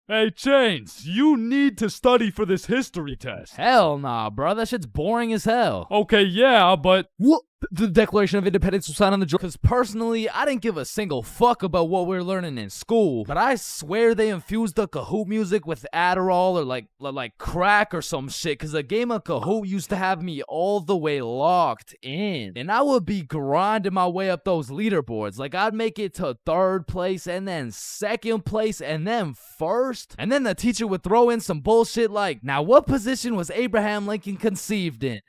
Hey, Chains, you need to study for this history test. Hell nah, bro. That shit's boring as hell. Okay, yeah, but... What? The Declaration of Independence was signed on the Georgia. Because personally, I didn't give a single fuck about what we were learning in school. But I swear they infused the Kahoot music with Adderall or like crack or some shit. Because a game of Kahoot used to have me all the way locked in. And I would be grinding my way up those leaderboards. Like I'd make it to 3rd place and then 2nd place and then 1st. And then the teacher would throw in some bullshit like, now what position was Abraham Lincoln conceived in?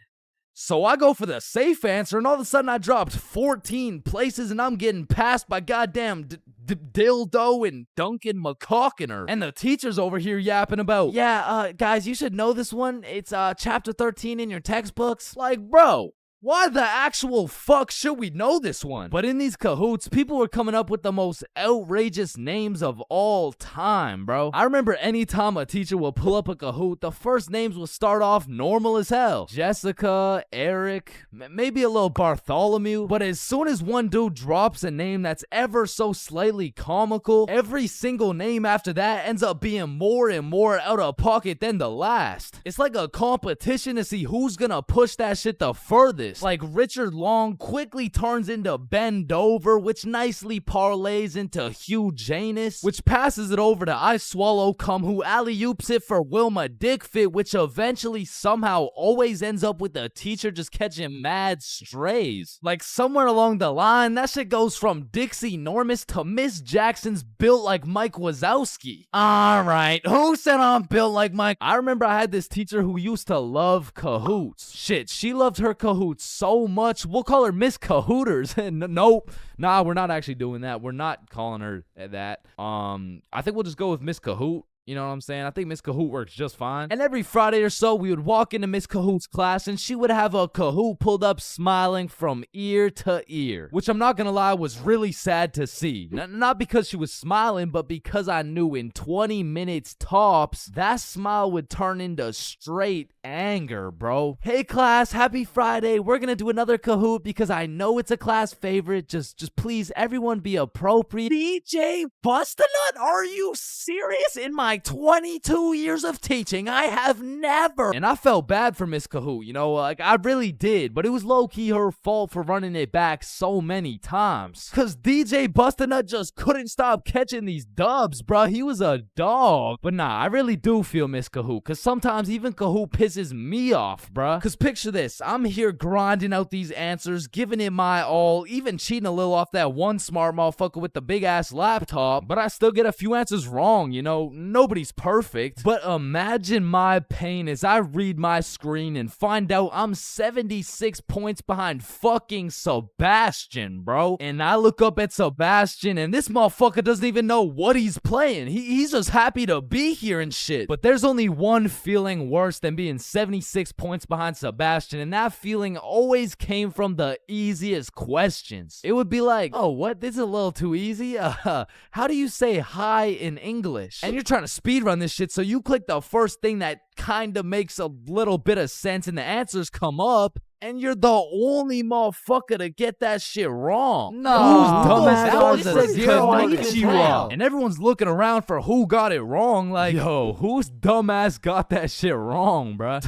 So I go for the safe answer, and all of a sudden I dropped 14 places, and I'm getting passed by goddamn Dildo and Duncan McCawkiner. And the teacher's over here yapping about, yeah, guys, you should know this one. It's chapter 13 in your textbooks. Like, bro, why the actual fuck should we know this one? But in these Kahoots, people were coming up with the most outrageous names of all time, bro. I remember anytime a teacher would pull up a Kahoot, the first names would start off normal as hell. Jessica, Eric, maybe a little Bartholomew. But as soon as one dude drops a name that's ever so slightly comical, every single name after that ends up being more and more out of pocket than the last. It's like a competition to see who's gonna push that shit the furthest. Like Richard Long quickly turns into Ben Dover, which nicely parlays into Hugh Janus, which passes it over to I Swallow Cum, who alley-oops it for Wilma Dickfit, which eventually somehow always ends up with the teacher just catching mad strays. Like somewhere along the line, that shit goes from Dixie Normus to Miss Jackson's built like Mike Wazowski. Alright, who said I'm built like Mike? I remember I had this teacher who used to love Kahoots. Shit, she loved her Kahoots so much, we'll call her Miss Cahooters. Nope. Nah, we're not actually doing that. We're not calling her that. I think we'll just go with Miss Kahoot. You know what I'm saying? I think Miss Kahoot works just fine. And every Friday or so, we would walk into Miss Kahoot's class, and she would have a Kahoot pulled up smiling from ear to ear, which I'm not gonna lie was really sad to see. Not because she was smiling, but because I knew in 20 minutes tops, that smile would turn into straight anger, bro. Hey class, happy Friday. We're gonna do another Kahoot because I know it's a class favorite. Just please, everyone be appropriate. DJ Bustanut, are you serious? In my 22 years of teaching, I have never. And I felt bad for Miss Kahoot, you know, like I really did, but it was low-key her fault for running it back so many times. Cause DJ Bustanut just couldn't stop catching these dubs, bruh. He was a dog. But nah, I really do feel Miss Kahoot, cause sometimes even Kahoot pisses me off, bruh. Cause picture this, I'm here grinding out these answers, giving it my all, even cheating a little off that one smart motherfucker with the big ass laptop, but I still get a few answers wrong, you know. Nobody's perfect, but imagine my pain as I read my screen and find out I'm 76 points behind fucking Sebastian, bro. And I look up at Sebastian and this motherfucker doesn't even know what he's playing. He's just happy to be here and shit. But there's only one feeling worse than being 76 points behind Sebastian, and that feeling always came from the easiest questions. It would be like, oh, what? This is a little too easy? How do you say hi in English? And you're trying to speedrun this shit, so you click the first thing that kind of makes a little bit of sense and the answers come up, and you're the only motherfucker to get that shit wrong. No, that was a Konnichiwa. And everyone's looking around for who got it wrong. Like, yo, whose dumbass got that shit wrong, bruh?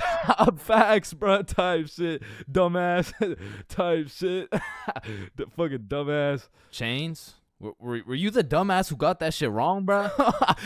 Facts, bruh, type shit. Dumbass type shit. The fucking dumbass. Chains? Were you the dumbass who got that shit wrong, bro?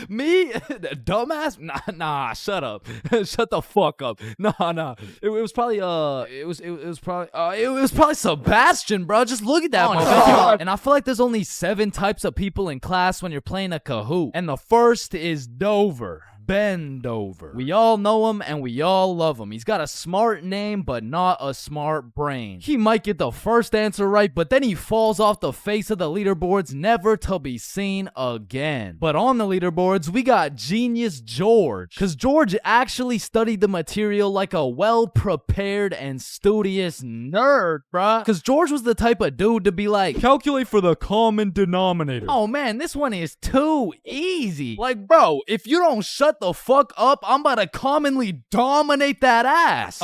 Me? Dumbass? Nah, shut up. Shut the fuck up. Nah. It was probably it was probably Sebastian, bro. Just look at that motherfucker. And I feel like there's only 7 types of people in class when you're playing a Kahoot. And the first is Dover. bend over. We all know him and we all love him. He's got a smart name, but not a smart brain. He might get the first answer right, but then he falls off the face of the leaderboards, never to be seen again. But on the leaderboards, we got Genius George, because George actually studied the material like a well-prepared and studious nerd, bruh. Because George was the type of dude to be like, calculate for the common denominator. oh man, this one is too easy. Like, bro, if you don't shut the fuck up, I'm about to commonly dominate that ass.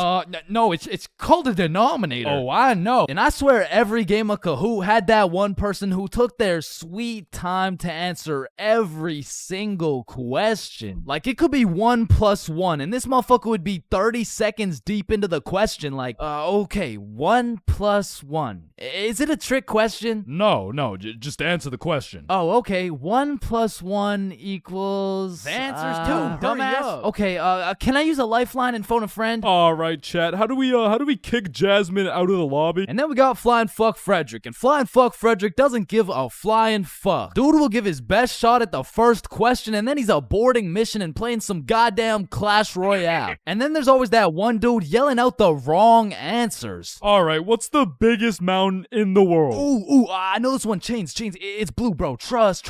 No, it's called a denominator. Oh, I know. And I swear every game of Kahoot had that one person who took their sweet time to answer every single question. Like, it could be 1 + 1, and this motherfucker would be 30 seconds deep into the question like, okay, 1 + 1. Is it a trick question? No, just answer the question. Oh, okay. 1 + 1 equals... The answer's 2, dumbass. Okay, can I use a lifeline and phone a friend? All right, chat. How do we kick Jasmine out of the lobby? And then we got Flying Fuck Frederick. And Flying Fuck Frederick doesn't give a flying fuck. Dude will give his best shot at the first question, and then he's aborting mission and playing some goddamn Clash Royale. And then there's always that one dude yelling out the wrong answers. All right, what's the biggest mountain in the world? Ooh, I know this one. Chains. It's blue, bro. Trust.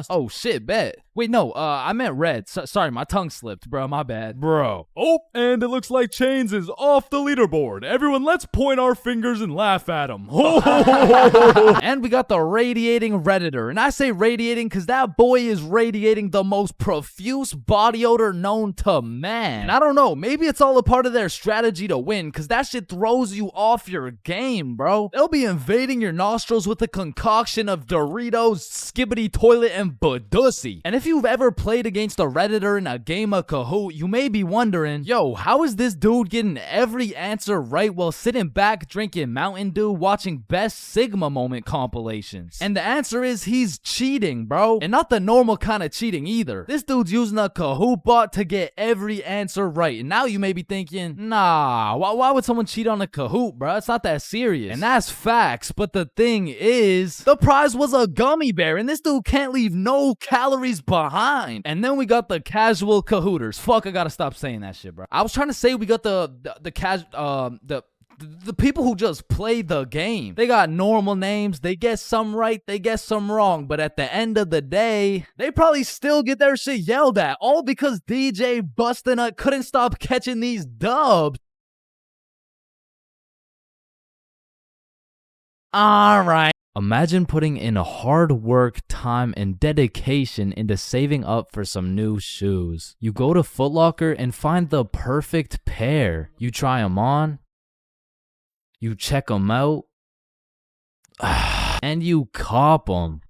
Oh, shit, bet. Wait, no, I meant red. Sorry, my tongue slipped, bro. My bad. Bro. Oh, and it looks like Chains is off the leaderboard. Everyone, let's point our fingers and laugh at him. And we got the radiating Redditor. And I say radiating because that boy is radiating the most profuse body odor known to man. And I don't know, maybe it's all a part of their strategy to win because that shit throws you off your game, bro. They'll be invading your nostrils with a concoction of Doritos, Skibbity Toilet, and Badussy. And if you've ever played against a Redditor in a game of Kahoot, you may be wondering, yo, how is this dude getting every answer right while sitting back drinking Mountain Dew watching Best Sigma Moment compilations? And the answer is he's cheating, bro. And not the normal kind of cheating either. This dude's using a Kahoot bot to get every answer right. And now you may be thinking, nah, why would someone cheat on a Kahoot, bro? It's not that serious. And that's facts, but the thing is, the prize was a gummy bear, and this dude can't leave no calories behind. And then we got the casual Kahooters. Fuck, I gotta stop saying that shit, bro. I was trying to say we got the people who just play the game. They got normal names, they get some right, they get some wrong, but at the end of the day, they probably still get their shit yelled at, all because DJ Bustinut couldn't stop catching these dubs. Alright. Imagine putting in hard work, time, and dedication into saving up for some new shoes. You go to Foot Locker and find the perfect pair. You try them on, you check them out, and you cop them.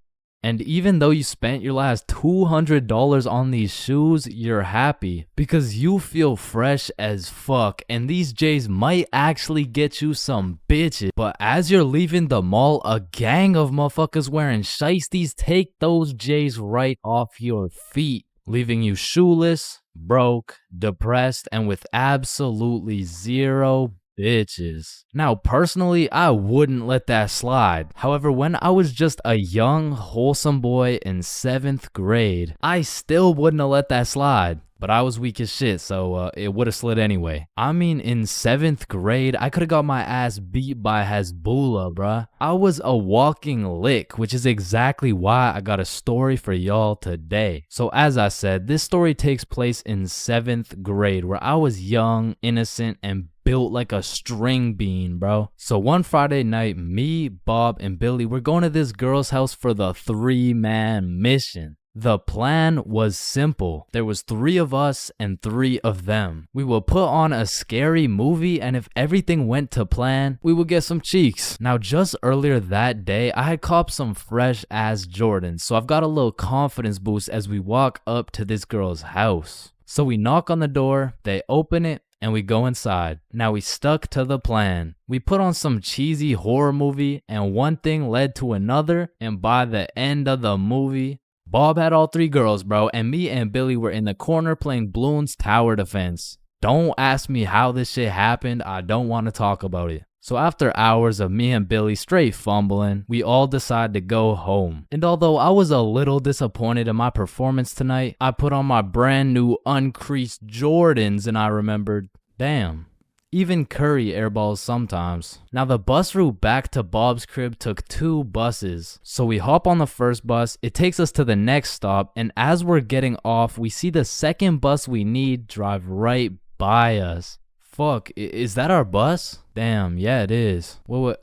And even though you spent your last $200 on these shoes, you're happy because you feel fresh as fuck, and these J's might actually get you some bitches. But as you're leaving the mall, a gang of motherfuckers wearing shiesties take those J's right off your feet, leaving you shoeless, broke, depressed, and with absolutely zero bitches. Now, personally, I wouldn't let that slide. However, when I was just a young, wholesome boy in 7th grade, I still wouldn't have let that slide. But I was weak as shit, so it would have slid anyway. I mean, in 7th grade, I could have got my ass beat by Hezbollah, bruh. I was a walking lick, which is exactly why I got a story for y'all today. So as I said, this story takes place in 7th grade, where I was young, innocent, and built like a string bean, bro. So one Friday night, me, Bob, and Billy were going to this girl's house for the 3-man mission. The plan was simple. There was 3 of us and 3 of them. We would put on a scary movie, and if everything went to plan, we would get some cheeks. Now, just earlier that day, I had copped some fresh ass Jordans, so I've got a little confidence boost as we walk up to this girl's house. So we knock on the door, they open it, and we go inside. Now we stuck to the plan. We put on some cheesy horror movie, and one thing led to another, and by the end of the movie, Bob had all 3 girls, bro, and me and Billy were in the corner playing Bloons Tower Defense. Don't ask me how this shit happened, I don't want to talk about it. So after hours of me and Billy straight fumbling, we all decide to go home. And although I was a little disappointed in my performance tonight, I put on my brand new uncreased Jordans and I remembered, damn, even Curry airballs sometimes. Now the bus route back to Bob's crib took 2 buses. So we hop on the first bus, it takes us to the next stop, and as we're getting off, we see the second bus we need drive right by us. Fuck, is that our bus? Damn, yeah it is. Wait,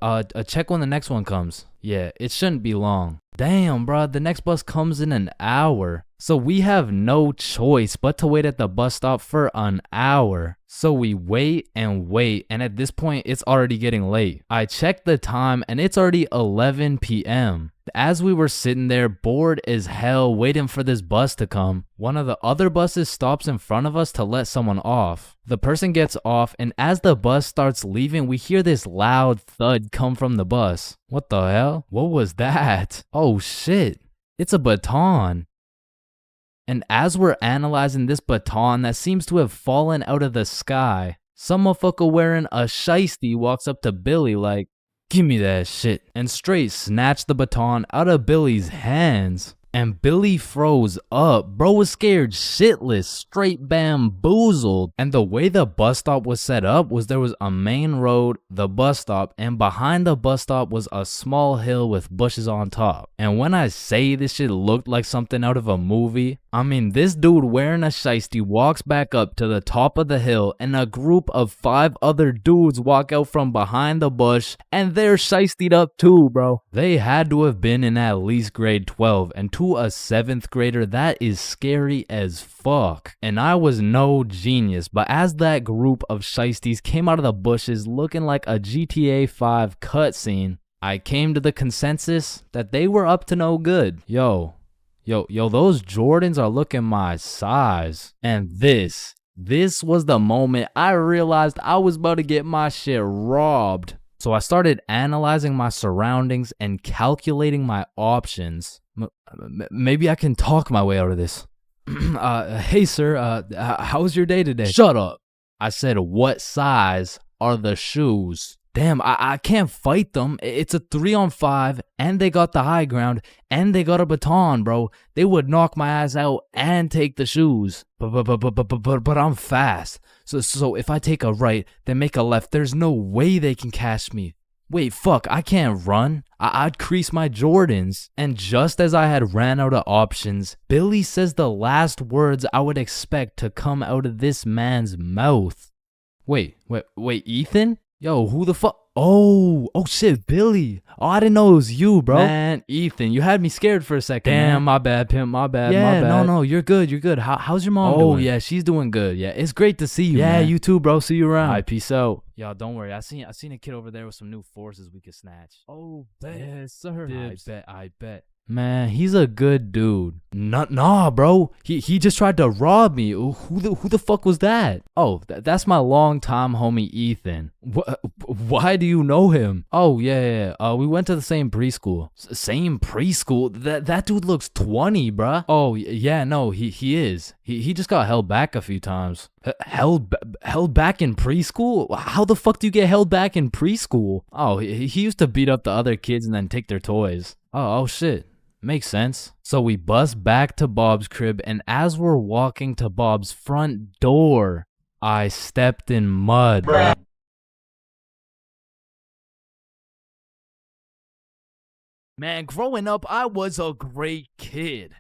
check when the next one comes. Yeah, it shouldn't be long. Damn, bro, the next bus comes in an hour. So we have no choice but to wait at the bus stop for an hour. So we wait, and at this point, it's already getting late. I checked the time, and it's already 11 p.m. As we were sitting there, bored as hell, waiting for this bus to come, one of the other buses stops in front of us to let someone off. The person gets off, and as the bus starts leaving, we hear this loud thud come from the bus. What the hell? What was that? Oh shit, it's a baton. And as we're analyzing this baton that seems to have fallen out of the sky, some motherfucker wearing a shiesty walks up to Billy like, "Give me that shit," and straight snatched the baton out of Billy's hands. And Billy froze up. Bro was scared shitless, straight bamboozled. And the way the bus stop was set up was there was a main road, the bus stop, and behind the bus stop was a small hill with bushes on top. And when I say this shit looked like something out of a movie, I mean this dude wearing a shiesty walks back up to the top of the hill and a group of 5 other dudes walk out from behind the bush and they're shiestied up too, bro. They had to have been in at least grade 12, and to a 7th grader, that is scary as fuck. And I was no genius, but as that group of shiesties came out of the bushes looking like a GTA 5 cutscene, I came to the consensus that they were up to no good. Yo, those Jordans are looking my size. And this was the moment I realized I was about to get my shit robbed. So I started analyzing my surroundings and calculating my options. Maybe I can talk my way out of this. Hey sir, how was your day today? Shut up. I said, what size are the shoes? Damn, I can't fight them. It's a 3-on-5, and they got the high ground, and they got a baton, bro. They would knock my ass out and take the shoes. But I'm fast. So if I take a right, then make a left, there's no way they can catch me. Wait, fuck, I can't run. I'd crease my Jordans. And just as I had ran out of options, Billy says the last words I would expect to come out of this man's mouth. Wait, Ethan? Yo, who the fuck? Oh shit, Billy. Oh, I didn't know it was you, bro. Man, Ethan, you had me scared for a second. Damn, man. My bad, pimp, my bad. No, you're good. How's your mom doing? Oh, yeah, she's doing good. Yeah, it's great to see you, man. You too, bro. See you around. All right, peace out. Y'all, don't worry. I seen a kid over there with some new forces we could snatch. Oh, bet. Yes, sir. I bet. Man, he's a good dude. Nah, bro. He just tried to rob me. Who the fuck was that? Oh, that's my longtime homie Ethan. Why do you know him? Oh, yeah. We went to the same preschool. Same preschool? That dude looks 20, bruh. Oh, yeah, no, he is. He just got held back a few times. Held back in preschool? How the fuck do you get held back in preschool? Oh, he used to beat up the other kids and then take their toys. Oh shit. Makes sense. So we bust back to Bob's crib, and as we're walking to Bob's front door, I stepped in mud. Man, growing up, I was a great kid.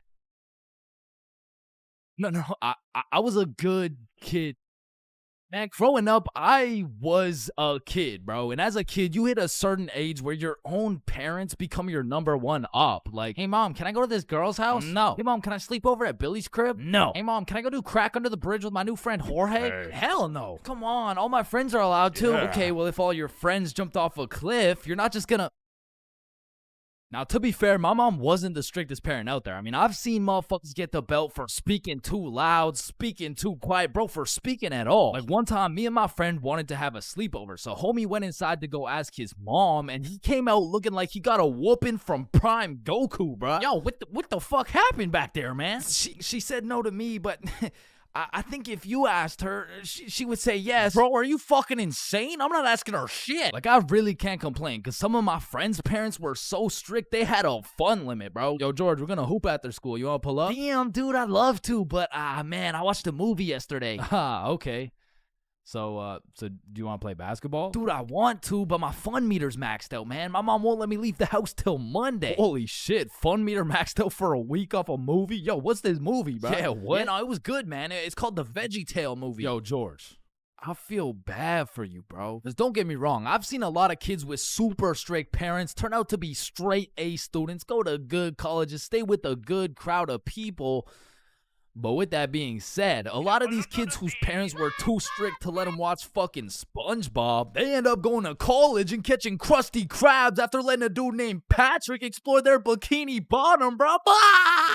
No, I was a good kid. Man, growing up, I was a kid, bro. And as a kid, you hit a certain age where your own parents become your number one up. Like, hey, mom, can I go to this girl's house? No. Hey, mom, can I sleep over at Billy's crib? No. Hey, mom, can I go do crack under the bridge with my new friend Jorge? Hey. Hell no. Come on, all my friends are allowed to. Yeah. Okay, well, if all your friends jumped off a cliff, you're not just gonna... Now, to be fair, my mom wasn't the strictest parent out there. I mean, I've seen motherfuckers get the belt for speaking too loud, speaking too quiet, bro, for speaking at all. Like, one time, me and my friend wanted to have a sleepover, so homie went inside to go ask his mom, and he came out looking like he got a whooping from Prime Goku, bro. Yo, what the fuck happened back there, man? She said no to me, but... I think if you asked her, she would say yes. Bro, are you fucking insane? I'm not asking her shit. Like, I really can't complain, because some of my friends' parents were so strict, they had a fun limit, bro. Yo, George, we're gonna hoop after school. You wanna pull up? Damn, dude, I'd love to, but, man, I watched a movie yesterday. Ah, okay. So do you want to play basketball? Dude, I want to, but my fun meter's maxed out, man. My mom won't let me leave the house till Monday. Holy shit, fun meter maxed out for a week off a movie? Yo, what's this movie, bro? Yeah, what? Yeah, no, it was good, man. It's called the Veggie Tale movie. Yo, George, I feel bad for you, bro. Because don't get me wrong, I've seen a lot of kids with super strict parents turn out to be straight A students, go to good colleges, stay with a good crowd of people. But with that being said, a lot of these kids whose parents were too strict to let them watch fucking SpongeBob, they end up going to college and catching Krusty Krabs after letting a dude named Patrick explore their bikini bottom, bro.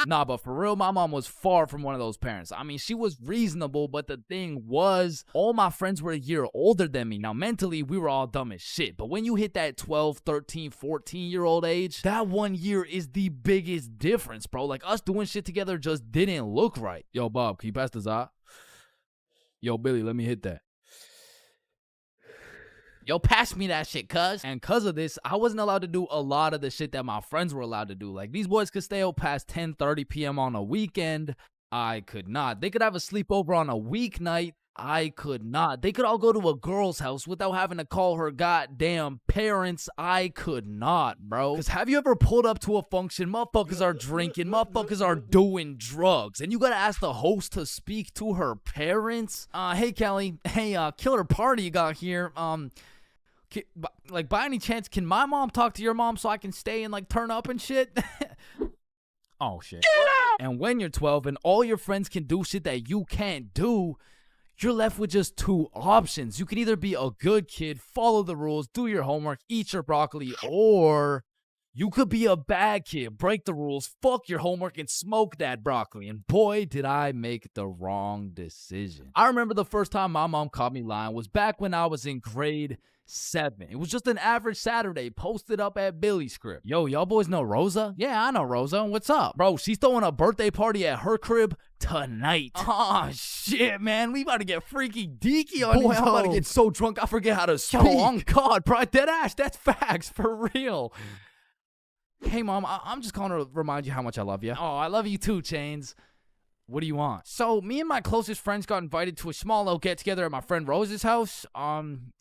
Nah, but for real, my mom was far from one of those parents. I mean, she was reasonable, but the thing was, all my friends were a year older than me. Now, mentally, we were all dumb as shit. But when you hit that 12, 13, 14-year-old age, that 1 year is the biggest difference, bro. Like, us doing shit together just didn't look right. Yo, Bob, can you pass the za? Yo, Billy, let me hit that. Yo, pass me that shit, cuz. And cuz of this, I wasn't allowed to do a lot of the shit that my friends were allowed to do. Like, these boys could stay out past 10:30 p.m. on a weekend. I could not. They could have a sleepover on a weeknight. I could not. They could all go to a girl's house without having to call her goddamn parents. I could not, bro. Because have you ever pulled up to a function, motherfuckers are drinking, motherfuckers are doing drugs, and you gotta ask the host to speak to her parents? Hey, Kelly. Hey, killer party you got here. Like, by any chance, can my mom talk to your mom so I can stay and, like, turn up and shit? Oh, shit. And when you're 12 and all your friends can do shit that you can't do, you're left with just two options. You can either be a good kid, follow the rules, do your homework, eat your broccoli, or you could be a bad kid, break the rules, fuck your homework, and smoke that broccoli. And boy, did I make the wrong decision. I remember the first time my mom caught me lying was back when I was in grade 7. It was just an average Saturday posted up at Billy's crib. Yo, y'all boys know Rosa? Yeah, I know Rosa. What's up? Bro, she's throwing a birthday party at her crib tonight. Oh, shit, man. We about to get freaky deaky on Boy, these I'm about to hoes. get so drunk I forget how to speak. Yo, on God, bro. Dead ass. That's facts. For real. Hey, Mom, I'm just calling to remind you how much I love you. Oh, I love you too, Chains. What do you want? So, me and my closest friends got invited to a small little get-together at my friend Rose's house. Can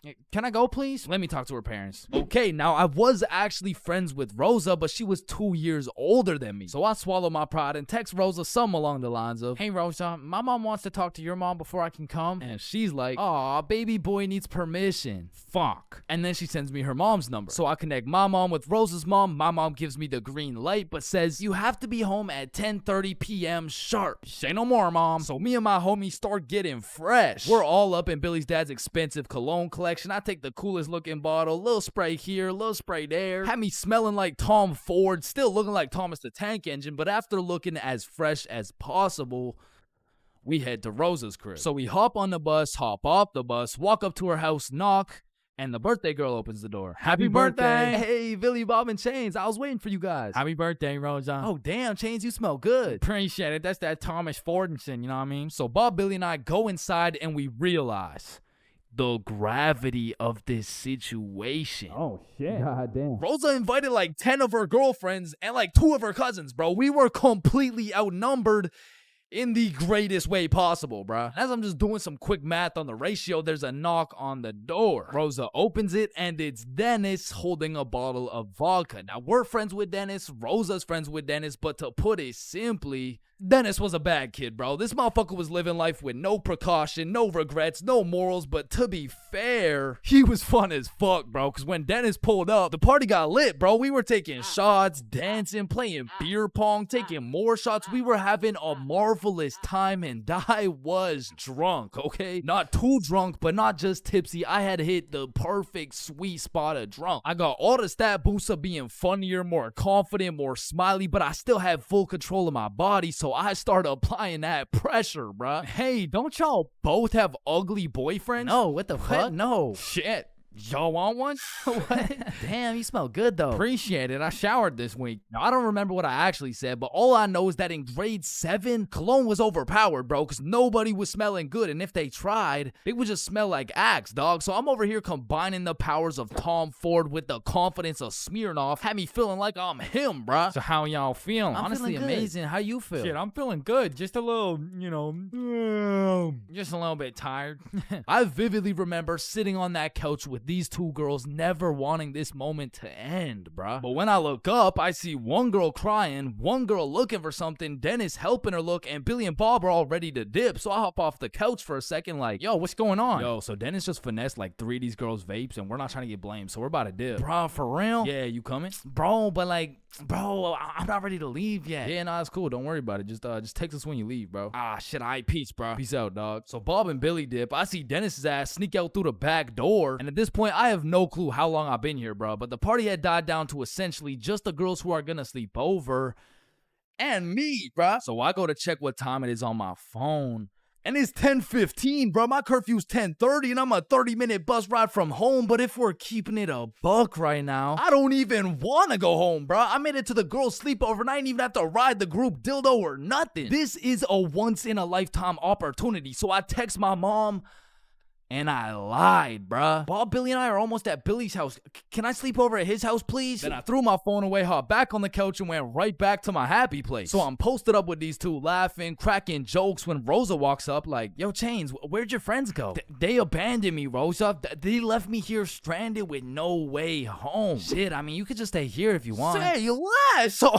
I go, please? Let me talk to her parents. Okay, now, I was actually friends with Rosa, but she was 2 years older than me. So, I swallowed my pride and text Rosa something along the lines of, "Hey, Rosa, my mom wants to talk to your mom before I can come." And she's like, "Aw, baby boy needs permission." Fuck. And then she sends me her mom's number. So, I connect my mom with Rosa's mom. My mom gives me the green light, but says, "You have to be home at 10:30 p.m. sharp." Say no more, Mom. So me and my homies start getting fresh. We're all up in Billy's dad's expensive cologne collection. I take the coolest looking bottle, little spray here, little spray there. Had me smelling like Tom Ford, still looking like Thomas the Tank Engine, but after looking as fresh as possible, we head to Rosa's crib. So we hop on the bus, hop off the bus, walk up to her house, knock, and the birthday girl opens the door. Happy birthday! Hey, Billy, Bob, and Chains. I was waiting for you guys. Happy birthday, Rosa. Oh, damn, Chains, you smell good. Appreciate it. That's that Thomas Fordinson, you know what I mean? So Bob, Billy, and I go inside, and we realize the gravity of this situation. Oh, shit. God damn. Rosa invited like 10 of her girlfriends and like 2 of her cousins, bro. We were completely outnumbered in the greatest way possible, bruh. As I'm just doing some quick math on the ratio, there's a knock on the door. Rosa opens it, and it's Dennis holding a bottle of vodka. Now, we're friends with Dennis. Rosa's friends with Dennis. But to put it simply, Dennis was a bad kid, bro. This motherfucker was living life with no precaution, no regrets, no morals. But to be fair, he was fun as fuck, bro. Because when Dennis pulled up, the party got lit, bro. We were taking shots, dancing, playing beer pong, taking more shots. We were having a marvelous time, and I was drunk, okay? Not too drunk, but not just tipsy. I had hit the perfect sweet spot of drunk. I got all the stat boosts of being funnier, more confident, more smiley, but I still had full control of my body, so I started applying that pressure, bruh. Hey, don't y'all both have ugly boyfriends? No, what the fuck? No. Shit. Y'all want one? What? Damn, you smell good though. Appreciate it. I showered this week. Now, I don't remember what I actually said, but all I know is that in grade 7, cologne was overpowered, bro, because nobody was smelling good. And if they tried, it would just smell like Axe, dog. So I'm over here combining the powers of Tom Ford with the confidence of Smirnoff. Had me feeling like I'm him, bruh. So how y'all feeling? Honestly, amazing. How you feel? Shit, I'm feeling good. Just a little, Just a little bit tired. I vividly remember sitting on that couch with these two girls, never wanting this moment to end, bruh. But when I look up, I see one girl crying, one girl looking for something, Dennis helping her look, and Billy and Bob are all ready to dip. So I hop off the couch for a second like, yo, what's going on? Yo, so Dennis just finessed like 3 of these girls' vapes, and we're not trying to get blamed, so we're about to dip. Bro, for real? Yeah, you coming? Bro, but like, bro, I'm not ready to leave yet. Yeah, nah, it's cool. Don't worry about it. Just text us when you leave, bro. Ah, shit, all right, peace, bro. Peace out, dog. So Bob and Billy dip. I see Dennis's ass sneak out through the back door, and at this point, I have no clue how long I've been here, bro. But the party had died down to essentially just the girls who are gonna sleep over and me, bro. So I go to check what time it is on my phone. And it's 10:15, bro. My curfew's 10:30, and I'm a 30-minute bus ride from home. But if we're keeping it a buck right now, I don't even want to go home, bro. I made it to the girls' sleepover, and I didn't even have to ride the group dildo or nothing. This is a once-in-a-lifetime opportunity. So I text my mom, and I lied, bruh. Bob, Billy, and I are almost at Billy's house. Can I sleep over at his house, please? Then I threw my phone away, hopped back on the couch, and went right back to my happy place. So I'm posted up with these two, laughing, cracking jokes when Rosa walks up like, yo, Chains, where'd your friends go? They abandoned me, Rosa. They left me here stranded with no way home. Shit, I mean, you could just stay here if you want. Say less. So...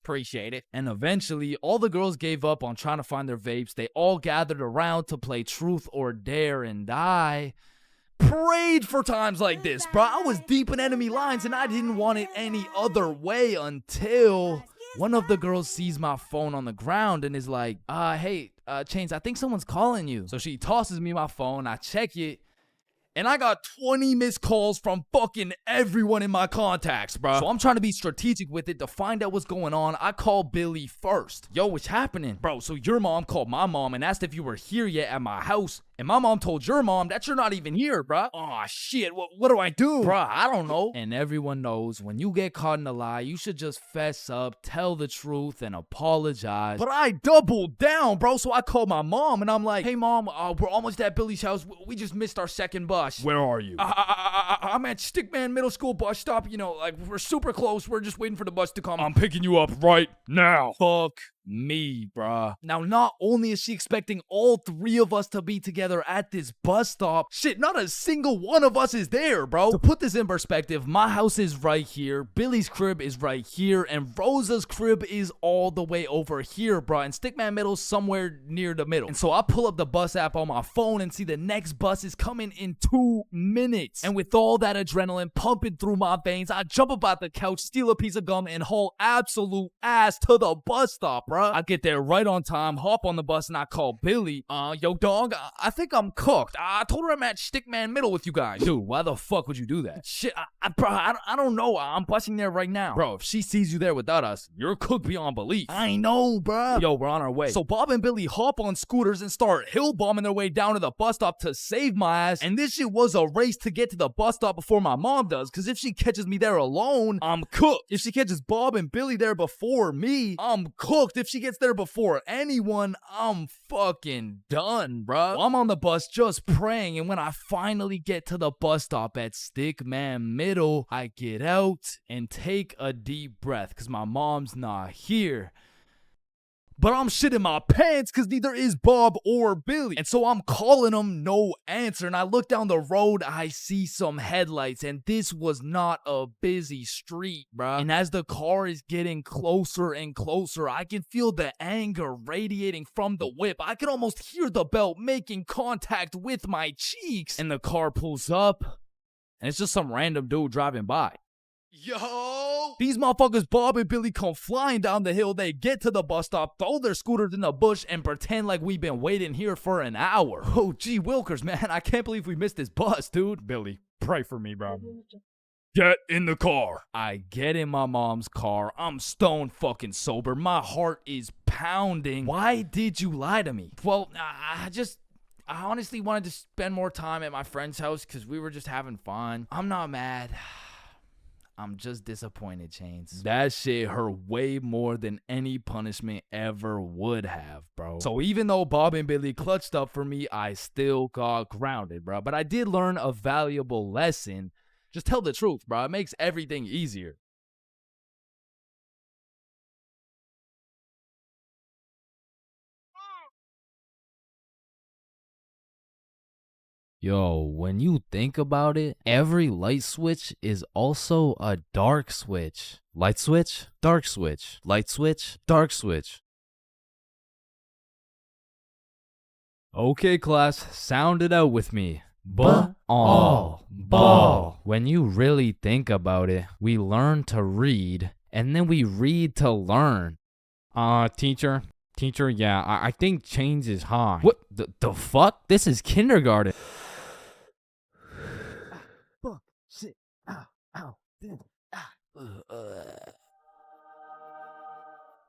Appreciate it. And eventually, all the girls gave up on trying to find their vapes. They all gathered around to play Truth or Dare, and I prayed for times like this, bro. I was deep in enemy lines, and I didn't want it any other way until one of the girls sees my phone on the ground and is like, hey, Chains, I think someone's calling you. So she tosses me my phone. I check it. And I got 20 missed calls from fucking everyone in my contacts, bro. So I'm trying to be strategic with it to find out what's going on. I called Billy first. Yo, what's happening? Bro, so your mom called my mom and asked if you were here yet at my house. And my mom told your mom that you're not even here, bruh. Aw, shit, what do I do? Bruh, I don't know. And everyone knows when you get caught in a lie, you should just fess up, tell the truth, and apologize. But I doubled down, bro, so I called my mom, and I'm like, hey, mom, we're almost at Billy's house. We just missed our second bus. Where are you? I'm at Stickman Middle School bus stop. You know, like, we're super close. We're just waiting for the bus to come. I'm picking you up right now. Fuck me, bruh. Now, not only is she expecting all 3 of us to be together at this bus stop, shit, not a single one of us is there, bro. To put this in perspective, my house is right here, Billy's crib is right here, and Rosa's crib is all the way over here, bruh, and Stickman Middle's somewhere near the middle. And so I pull up the bus app on my phone and see the next bus is coming in 2 minutes. And with all that adrenaline pumping through my veins, I jump up out the couch, steal a piece of gum, and haul absolute ass to the bus stop, bruh. I get there right on time, hop on the bus, and I call Billy. Yo, dog, I think I'm cooked. I told her I'm at Stickman Middle with you guys. Dude, why the fuck would you do that? Shit, bro, I don't know. I'm busting there right now. Bro, if she sees you there without us, you're cooked beyond belief. I know, bro. Yo, we're on our way. So Bob and Billy hop on scooters and start hill bombing their way down to the bus stop to save my ass. And this shit was a race to get to the bus stop before my mom does, because if she catches me there alone, I'm cooked. If she catches Bob and Billy there before me, I'm cooked. If she gets there before anyone, I'm fucking done, bruh. I'm on the bus just praying, and when I finally get to the bus stop at Stickman Middle, I get out and take a deep breath because my mom's not here. But I'm shitting my pants because neither is Bob or Billy. And so I'm calling them, no answer. And I look down the road, I see some headlights. And this was not a busy street, bruh. And as the car is getting closer and closer, I can feel the anger radiating from the whip. I can almost hear the belt making contact with my cheeks. And the car pulls up, and it's just some random dude driving by. Yo! These motherfuckers, Bob and Billy, come flying down the hill. They get to the bus stop, throw their scooters in the bush, and pretend like we've been waiting here for an hour. Oh, gee wilkers, man. I can't believe we missed this bus, dude. Billy, pray for me, bro. Get in the car. I get in my mom's car. I'm stone fucking sober. My heart is pounding. Why did you lie to me? Well, I honestly wanted to spend more time at my friend's house because we were just having fun. I'm not mad. I'm just disappointed, Chains. That shit hurt way more than any punishment ever would have, bro. So even though Bob and Billy clutched up for me, I still got grounded, bro. But I did learn a valuable lesson. Just tell the truth, bro. It makes everything easier. Yo, when you think about it, every light switch is also a dark switch. Light switch, dark switch. Light switch, dark switch. Okay, class, sound it out with me. Ball. When you really think about it, we learn to read, and then we read to learn. Teacher, yeah, I think Chains is high. What the fuck? This is kindergarten. Fuck, shit, ow,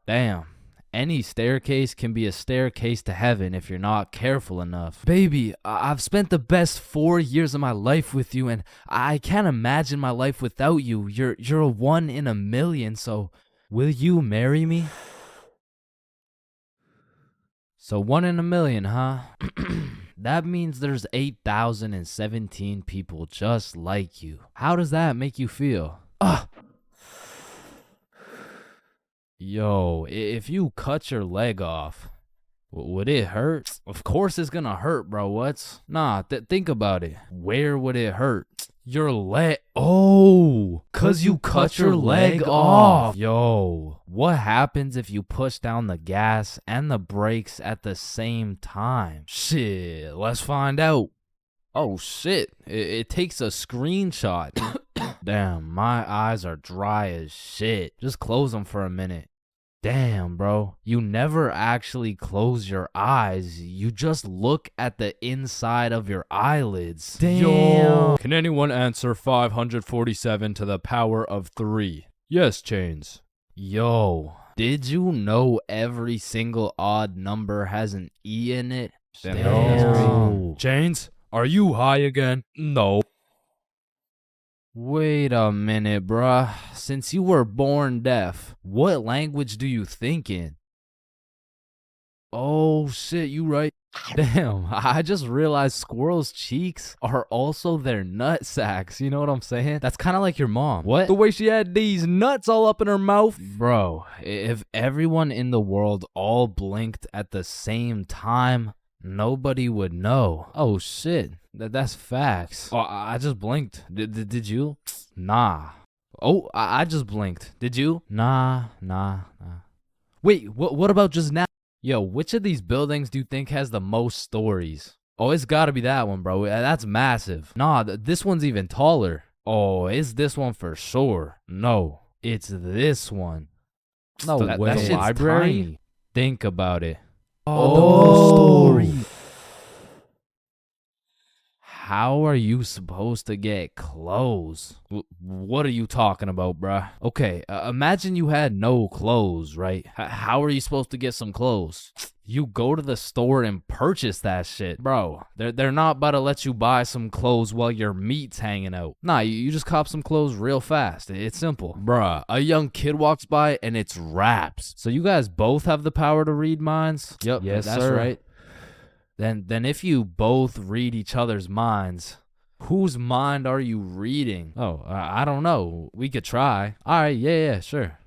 Damn. Any staircase can be a staircase to heaven if you're not careful enough. Baby, I've spent the best 4 years of my life with you, and I can't imagine my life without you. You're a 1 in a million, so will you marry me? So 1 in a million, huh? That means there's 8,017 people just like you. How does that make you feel? Yo, if you cut your leg off, would it hurt? Of course it's gonna hurt, bro. What? Nah, think about it. Where would it hurt? Your leg. Oh, cause you cut your leg off. Yo, what happens if you push down the gas and the brakes at the same time? Shit, let's find out. Oh shit, it takes a screenshot. Damn, my eyes are dry as shit. Just close them for a minute. Damn, bro. You never actually close your eyes. You just look at the inside of your eyelids. Damn. Yo. Can anyone answer 547 to the power of 3? Yes, Chains. Yo, did you know every single odd number has an E in it? Damn. Chains, are you high again? No. Wait a minute, bruh. Since you were born deaf, what language do you think in? Oh shit, you right. Damn, I just realized squirrels' cheeks are also their nut sacks. You know what I'm saying? That's kind of like your mom. What? The way she had these nuts all up in her mouth. Bro, if everyone in the world all blinked at the same time, nobody would know. Oh shit, that's facts. Oh, I just blinked. Did you? Nah. Oh, I just blinked. Did you? Nah. Wait, what about just now? Yo, which of these buildings do you think has the most stories? Oh, it's gotta be that one, bro. That's massive. Nah, this one's even taller. Oh, it's this one for sure. No, it's this one. No, that shit's library? Tiny. Think about it. Oh, story. How are you supposed to get clothes? What are you talking about, bruh? Okay, imagine you had no clothes, right? How are you supposed to get some clothes? You go to the store and purchase that shit. Bro, they're not about to let you buy some clothes while your meat's hanging out. Nah, you just cop some clothes real fast. It's simple. Bruh, a young kid walks by and it's raps. So you guys both have the power to read minds? Yep, yes, that's sir. Right. Then if you both read each other's minds, whose mind are you reading? Oh, I don't know. We could try. All right, yeah, sure.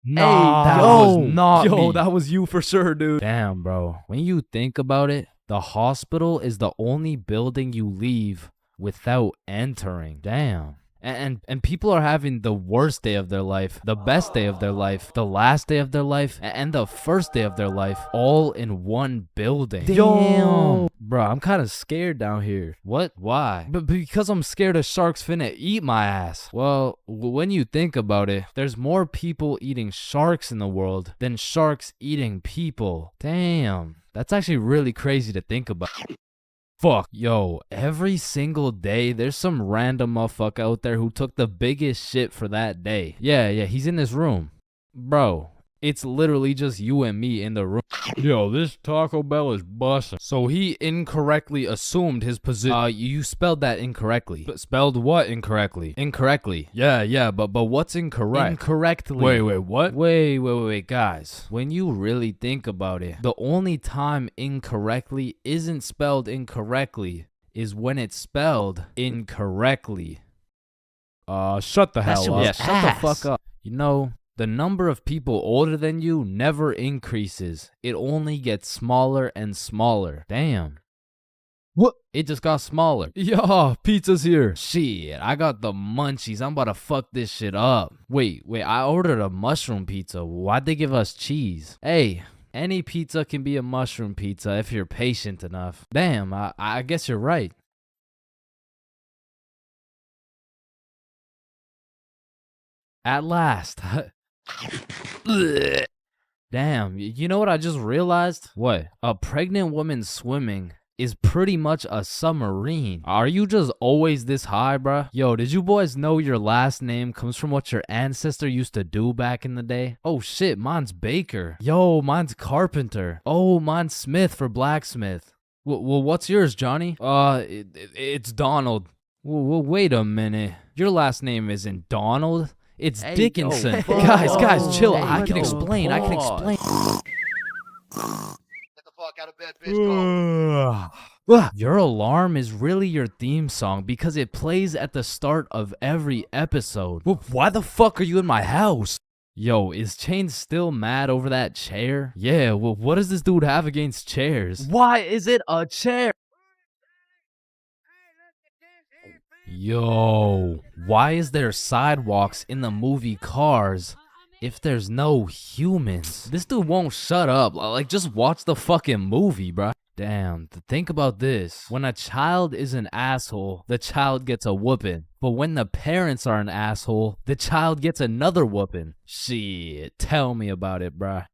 Nah, that was not me. That was you for sure, dude. Damn, bro. When you think about it, the hospital is the only building you leave without entering. Damn. And people are having the worst day of their life, the best day of their life, the last day of their life, and the first day of their life, all in one building. Damn. Bro, I'm kind of scared down here. What? Why? But because I'm scared a shark's finna eat my ass. Well, when you think about it, there's more people eating sharks in the world than sharks eating people. Damn. That's actually really crazy to think about. Fuck. Yo, every single day, there's some random motherfucker out there who took the biggest shit for that day. Yeah, he's in this room. Bro, It's literally just you and me in the room. Yo, this Taco Bell is busting. So he incorrectly assumed his position. You spelled that incorrectly. Spelled what incorrectly? Incorrectly. Yeah, but what's incorrect? Incorrectly. Wait, what? Wait, guys. When you really think about it, the only time incorrectly isn't spelled incorrectly is when it's spelled incorrectly. Shut the hell up. Yeah, shut the fuck up. You know, the number of people older than you never increases. It only gets smaller and smaller. Damn. What? It just got smaller. Yeah, pizza's here. Shit, I got the munchies. I'm about to fuck this shit up. Wait, I ordered a mushroom pizza. Why'd they give us cheese? Hey, any pizza can be a mushroom pizza if you're patient enough. Damn, I guess you're right. At last. Damn, you know what I just realized? What? A pregnant woman swimming is pretty much a submarine. Are you just always this high, bruh? Yo, did you boys know your last name comes from what your ancestor used to do back in the day? Oh shit, mine's Baker. Yo, mine's Carpenter. Oh, mine's Smith for blacksmith. Well, what's yours, Johnny? It's Donald. Well, wait a minute. Your last name isn't Donald. It's Dickinson. Guys, chill. I can explain. Get the fuck out of bed, bitch. Your alarm is really your theme song because it plays at the start of every episode. Well, why the fuck are you in my house? Yo, is Chains still mad over that chair? Yeah, well, what does this dude have against chairs? Why is it a chair? Yo, why is there sidewalks in the movie Cars if there's no humans? This dude won't shut up. Like, just watch the fucking movie, bruh. Damn, think about this. When a child is an asshole, the child gets a whooping. But when the parents are an asshole, the child gets another whooping. Shit, tell me about it, bruh.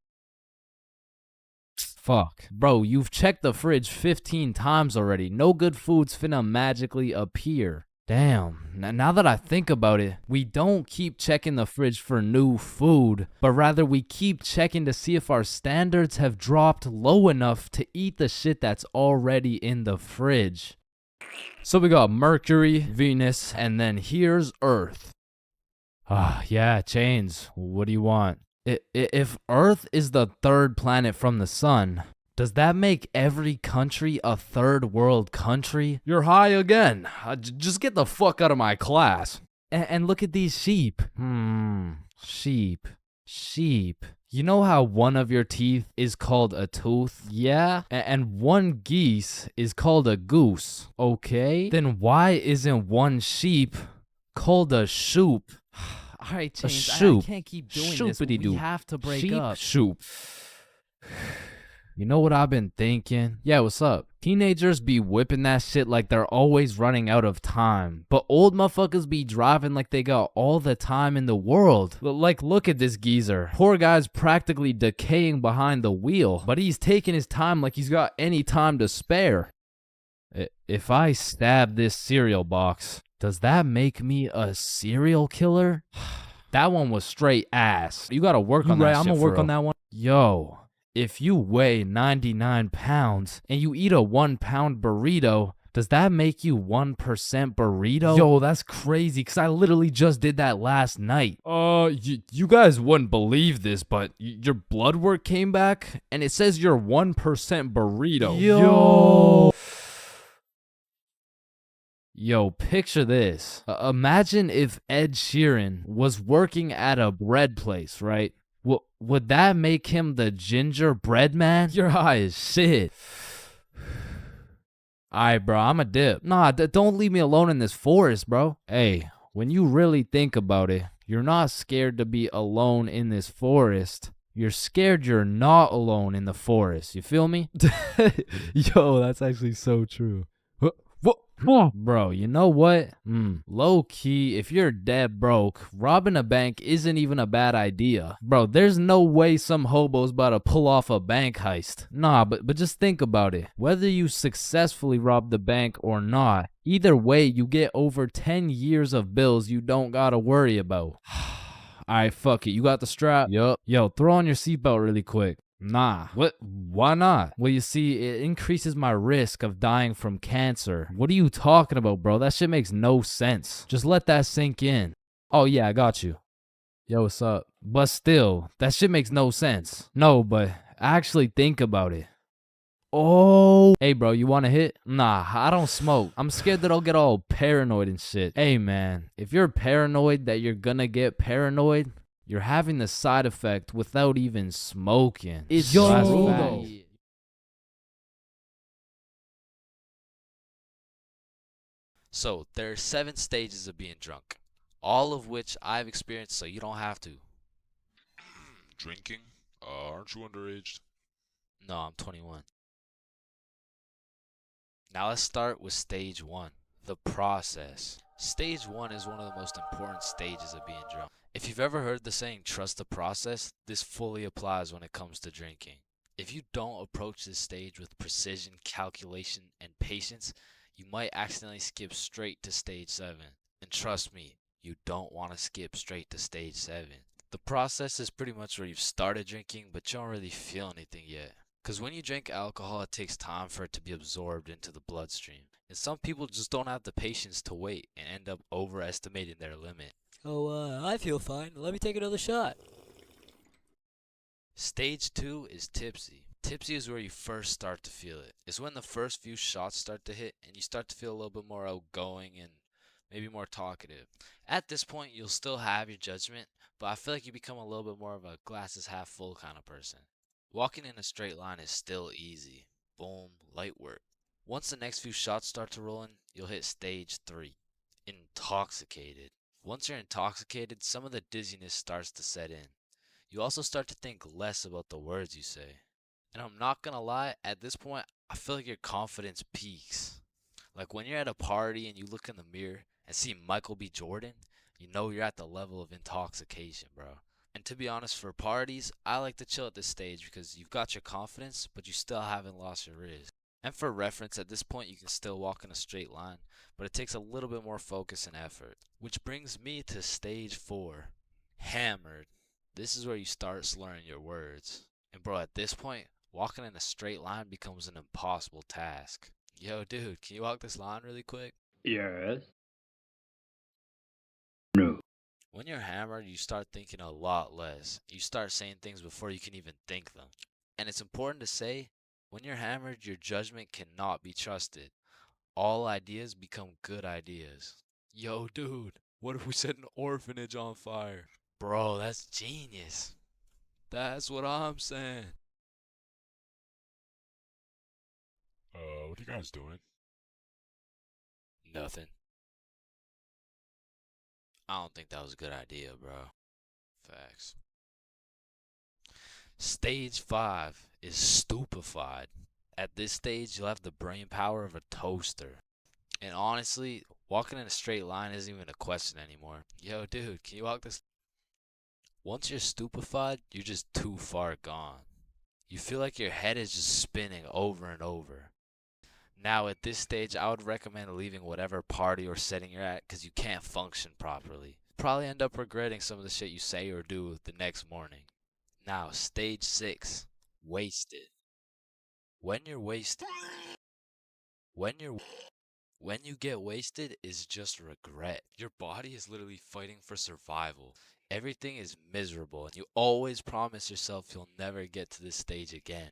Fuck. Bro, you've checked the fridge 15 times already. No good food's finna magically appear. Damn, now that I think about it, we don't keep checking the fridge for new food, but rather we keep checking to see if our standards have dropped low enough to eat the shit that's already in the fridge. So we got Mercury, Venus, and then here's Earth. Yeah, Chains, what do you want? If Earth is the third planet from the sun, does that make every country a third world country? You're high again. Just get the fuck out of my class. And look at these sheep. Sheep. You know how one of your teeth is called a tooth? Yeah? And one geese is called a goose. Okay? Then why isn't one sheep called a shoop? Alright, Chains, I can't keep doing this. We have to break up. Shoop. You know what I've been thinking? Yeah, what's up? Teenagers be whipping that shit like they're always running out of time. But old motherfuckers be driving like they got all the time in the world. Like, look at this geezer. Poor guy's practically decaying behind the wheel. But he's taking his time like he's got any time to spare. If I stab this cereal box, does that make me a serial killer? That one was straight ass. You gotta work on that shit. I'm gonna work on that one. Yo. If you weigh 99 pounds and you eat a 1 pound burrito, does that make you 1% burrito? Yo, that's crazy, because I literally just did that last night. You guys wouldn't believe this, but your blood work came back and it says you're 1% burrito. Yo, picture this. Imagine if Ed Sheeran was working at a bread place, right? Would that make him the gingerbread man? You're high as shit. Alright, bro, I'm a dip. Nah, don't leave me alone in this forest, bro. Hey, when you really think about it, you're not scared to be alone in this forest. You're scared you're not alone in the forest. You feel me? Yo, that's actually so true. Bro, you know what? Low key, if you're dead broke, robbing a bank isn't even a bad idea. Bro, there's no way some hobo's about to pull off a bank heist. Nah, but just think about it. Whether you successfully rob the bank or not, either way, you get over 10 years of bills you don't gotta worry about. Alright, fuck it. You got the strap? Yup. Yo, throw on your seatbelt really quick. Nah. What? Why not? Well, you see, it increases my risk of dying from cancer. What are you talking about, bro? That shit makes no sense. Just let that sink in. Oh, yeah, I got you. Yo, what's up? But still, that shit makes no sense. No, but actually think about it. Oh. Hey, bro, you want to hit? Nah, I don't smoke. I'm scared that I'll get all paranoid and shit. Hey, man, if you're paranoid that you're gonna get paranoid, you're having the side effect without even smoking. It's Yo. So, there are 7 stages of being drunk, all of which I've experienced, so you don't have to. Drinking? Aren't you underage? No, I'm 21. Now let's start with stage 1, the process. Stage 1 is one of the most important stages of being drunk. If you've ever heard the saying, trust the process, this fully applies when it comes to drinking. If you don't approach this stage with precision, calculation, and patience, you might accidentally skip straight to stage 7. And trust me, you don't want to skip straight to stage 7. The process is pretty much where you've started drinking, but you don't really feel anything yet. Because when you drink alcohol, it takes time for it to be absorbed into the bloodstream. And some people just don't have the patience to wait and end up overestimating their limit. Oh, I feel fine. Let me take another shot. Stage 2 is tipsy. Tipsy is where you first start to feel it. It's when the first few shots start to hit and you start to feel a little bit more outgoing and maybe more talkative. At this point, you'll still have your judgment, but I feel like you become a little bit more of a glasses half full kind of person. Walking in a straight line is still easy. Boom, light work. Once the next few shots start to roll in, you'll hit stage 3, intoxicated. Once you're intoxicated, some of the dizziness starts to set in. You also start to think less about the words you say. And I'm not gonna lie, at this point, I feel like your confidence peaks. Like when you're at a party and you look in the mirror and see Michael B. Jordan, you know you're at the level of intoxication, bro. And to be honest, for parties, I like to chill at this stage because you've got your confidence, but you still haven't lost your riz. And for reference, at this point, you can still walk in a straight line, but it takes a little bit more focus and effort. Which brings me to stage 4, hammered. This is where you start slurring your words. And bro, at this point, walking in a straight line becomes an impossible task. Yo, dude, can you walk this line really quick? Yes. When you're hammered, you start thinking a lot less. You start saying things before you can even think them. And it's important to say, when you're hammered, your judgment cannot be trusted. All ideas become good ideas. Yo, dude, what if we set an orphanage on fire? Bro, that's genius. That's what I'm saying. What are you guys doing? Nothing. I don't think that was a good idea, bro. Facts. Stage 5 is stupefied. At this stage, you'll have the brain power of a toaster. And honestly, walking in a straight line isn't even a question anymore. Yo, dude, can you walk this? Once you're stupefied, you're just too far gone. You feel like your head is just spinning over and over. Now, at this stage, I would recommend leaving whatever party or setting you're at because you can't function properly. Probably end up regretting some of the shit you say or do the next morning. Now, stage 6, wasted. When you're wasted, when you get wasted is just regret. Your body is literally fighting for survival. Everything is miserable and you always promise yourself you'll never get to this stage again.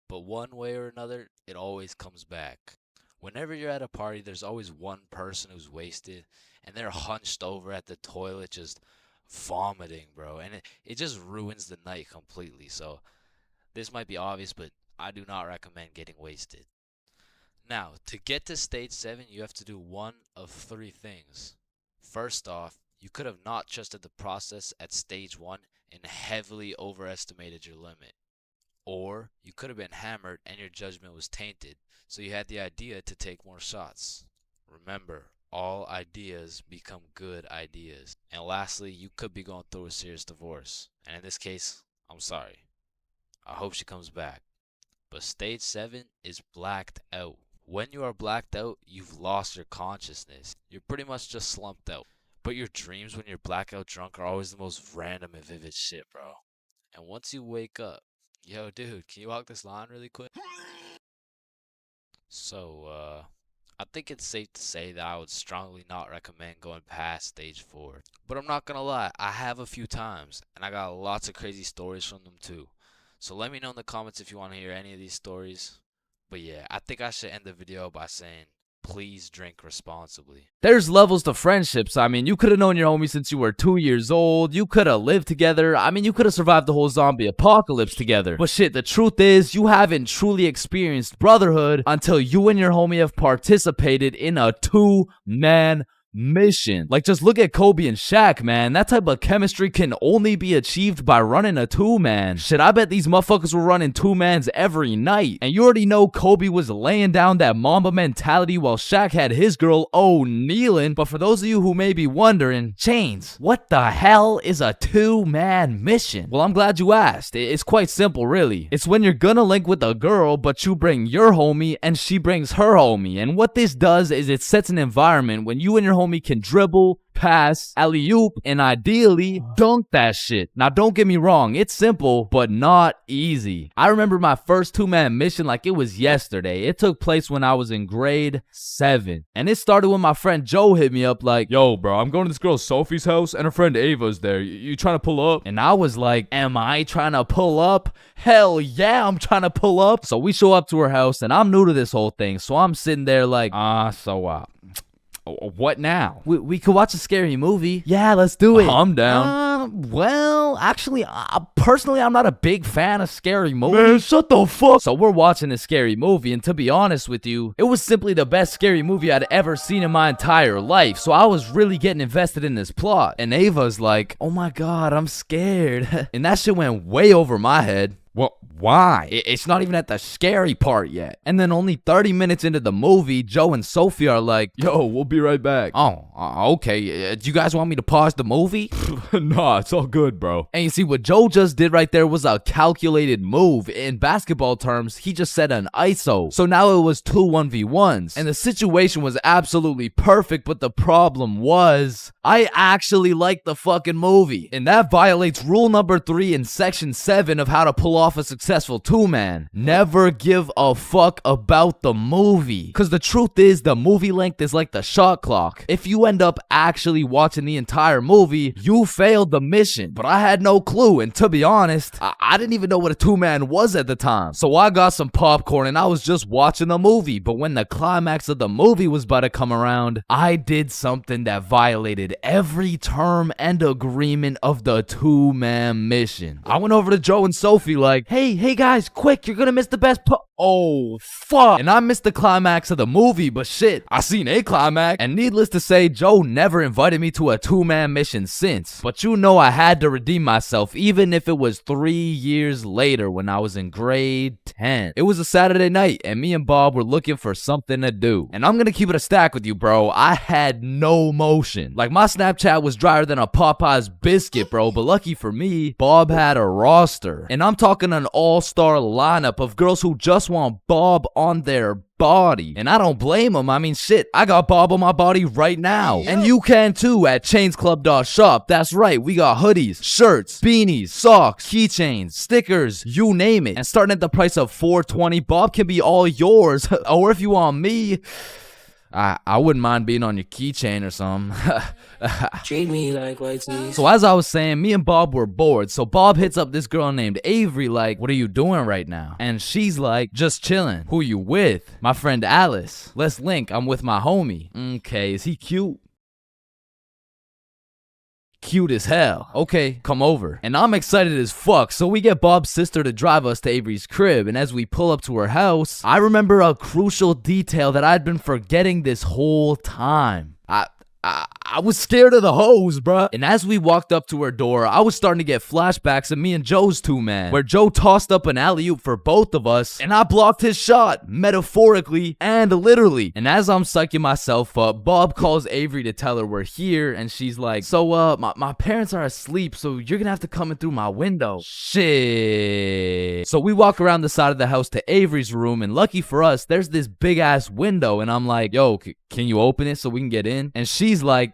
But one way or another, it always comes back. Whenever you're at a party, there's always one person who's wasted and they're hunched over at the toilet just vomiting, bro. And it just ruins the night completely. So this might be obvious, but I do not recommend getting wasted. Now, to get to stage 7, you have to do one of 3 things. First off, you could have not trusted the process at stage 1 and heavily overestimated your limit. Or you could have been hammered and your judgment was tainted, so you had the idea to take more shots. Remember, all ideas become good ideas. And lastly, you could be going through a serious divorce. And in this case, I'm sorry. I hope she comes back. But stage 7 is blacked out. When you are blacked out, you've lost your consciousness. You're pretty much just slumped out. But your dreams when you're blackout drunk are always the most random and vivid shit, bro. And once you wake up, yo, dude, can you walk this line really quick? So, I think it's safe to say that I would strongly not recommend going past stage 4. But I'm not gonna lie, I have a few times, and I got lots of crazy stories from them too. So let me know in the comments if you want to hear any of these stories. But yeah, I think I should end the video by saying, please drink responsibly. There's levels to friendships. I mean, you could have known your homie since you were 2 years old. You could have lived together. I mean, you could have survived the whole zombie apocalypse together. But shit, the truth is, you haven't truly experienced brotherhood until you and your homie have participated in a 2-man mission. Like, just look at Kobe and Shaq, man. That type of chemistry can only be achieved by running a 2-man. Shit, I bet these motherfuckers were running 2-mans every night. And you already know Kobe was laying down that Mamba mentality while Shaq had his girl kneeling. But for those of you who may be wondering, Chains, what the hell is a 2-man mission? Well, I'm glad you asked. It's quite simple, really. It's when you're gonna link with a girl, but you bring your homie and she brings her homie. And what this does is it sets an environment when you and your homie can dribble, pass, alley-oop, and ideally dunk that shit. Now, don't get me wrong, it's simple, but not easy. I remember my first 2-man mission like it was yesterday. It took place when I was in grade 7. And it started when my friend Joe hit me up like, yo, bro, I'm going to this girl Sophie's house and her friend Ava's there. You trying to pull up? And I was like, am I trying to pull up? Hell yeah, I'm trying to pull up. So we show up to her house, and I'm new to this whole thing. So I'm sitting there like, what now? We could watch a scary movie. Yeah, let's do it. I'm down. Well, actually, personally, I'm not a big fan of scary movies. Man, shut the fuck. So we're watching a scary movie, and to be honest with you, it was simply the best scary movie I'd ever seen in my entire life. So I was really getting invested in this plot. And Ava's like, oh my god, I'm scared. And that shit went way over my head. Well, why? It's not even at the scary part yet. And then only 30 minutes into the movie, Joe and Sophie are like, yo, we'll be right back. Oh, okay. Do you guys want me to pause the movie? Nah, it's all good, bro. And you see, what Joe just did right there was a calculated move. In basketball terms, he just set an ISO. So now it was 2 1v1s. And the situation was absolutely perfect, but the problem was, I actually liked the fucking movie. And that violates rule number 3 in section 7 of how to pull off a successful 2-man. Never give a fuck about the movie. Because the truth is, the movie length is like the shot clock. If you end up actually watching the entire movie, you failed the mission. But I had no clue, and to be honest, I didn't even know what a 2-man was at the time. So I got some popcorn and I was just watching the movie. But when the climax of the movie was about to come around, I did something that violated every term and agreement of the 2-man mission. I went over to Joe and Sophie like, hey guys, quick, you're gonna miss the best oh, fuck. And I missed the climax of the movie, but shit, I seen a climax. And needless to say, Joe never invited me to a 2-man mission since. But you know I had to redeem myself, even if it was 3 years later when I was in grade 10. It was a Saturday night, and me and Bob were looking for something to do. And I'm gonna keep it a stack with you, bro. I had no motion. Like, my Snapchat was drier than a Popeye's biscuit, bro. But lucky for me, Bob had a roster. And I'm talking an all-star lineup of girls who just want Bob on their body. And I don't blame them. I mean, shit, I got Bob on my body right now. And you can too at chainsclub.shop. That's right, we got hoodies, shirts, beanies, socks, keychains, stickers, you name it. And starting at the price of $4.20, Bob can be all yours. Or if you want me, I wouldn't mind being on your keychain or something. Treat me like white tea. So as I was saying, me and Bob were bored. So Bob hits up this girl named Avery like, what are you doing right now? And she's like, just chilling. Who you with? My friend Alice. Let's link. I'm with my homie. Okay, is he cute? Cute as hell. Okay, come over. And I'm excited as fuck, so we get Bob's sister to drive us to Avery's crib, and as we pull up to her house, I remember a crucial detail that I'd been forgetting this whole time. I was scared of the hoes, bruh. And as we walked up to her door, I was starting to get flashbacks of me and Joe's 2-man, where Joe tossed up an alley-oop for both of us, and I blocked his shot, metaphorically and literally. And as I'm psyching myself up, Bob calls Avery to tell her we're here, and she's like, so, my parents are asleep, so you're gonna have to come in through my window. Shit. So we walk around the side of the house to Avery's room, and lucky for us, there's this big-ass window, and I'm like, yo, can you open it so we can get in? And she's like,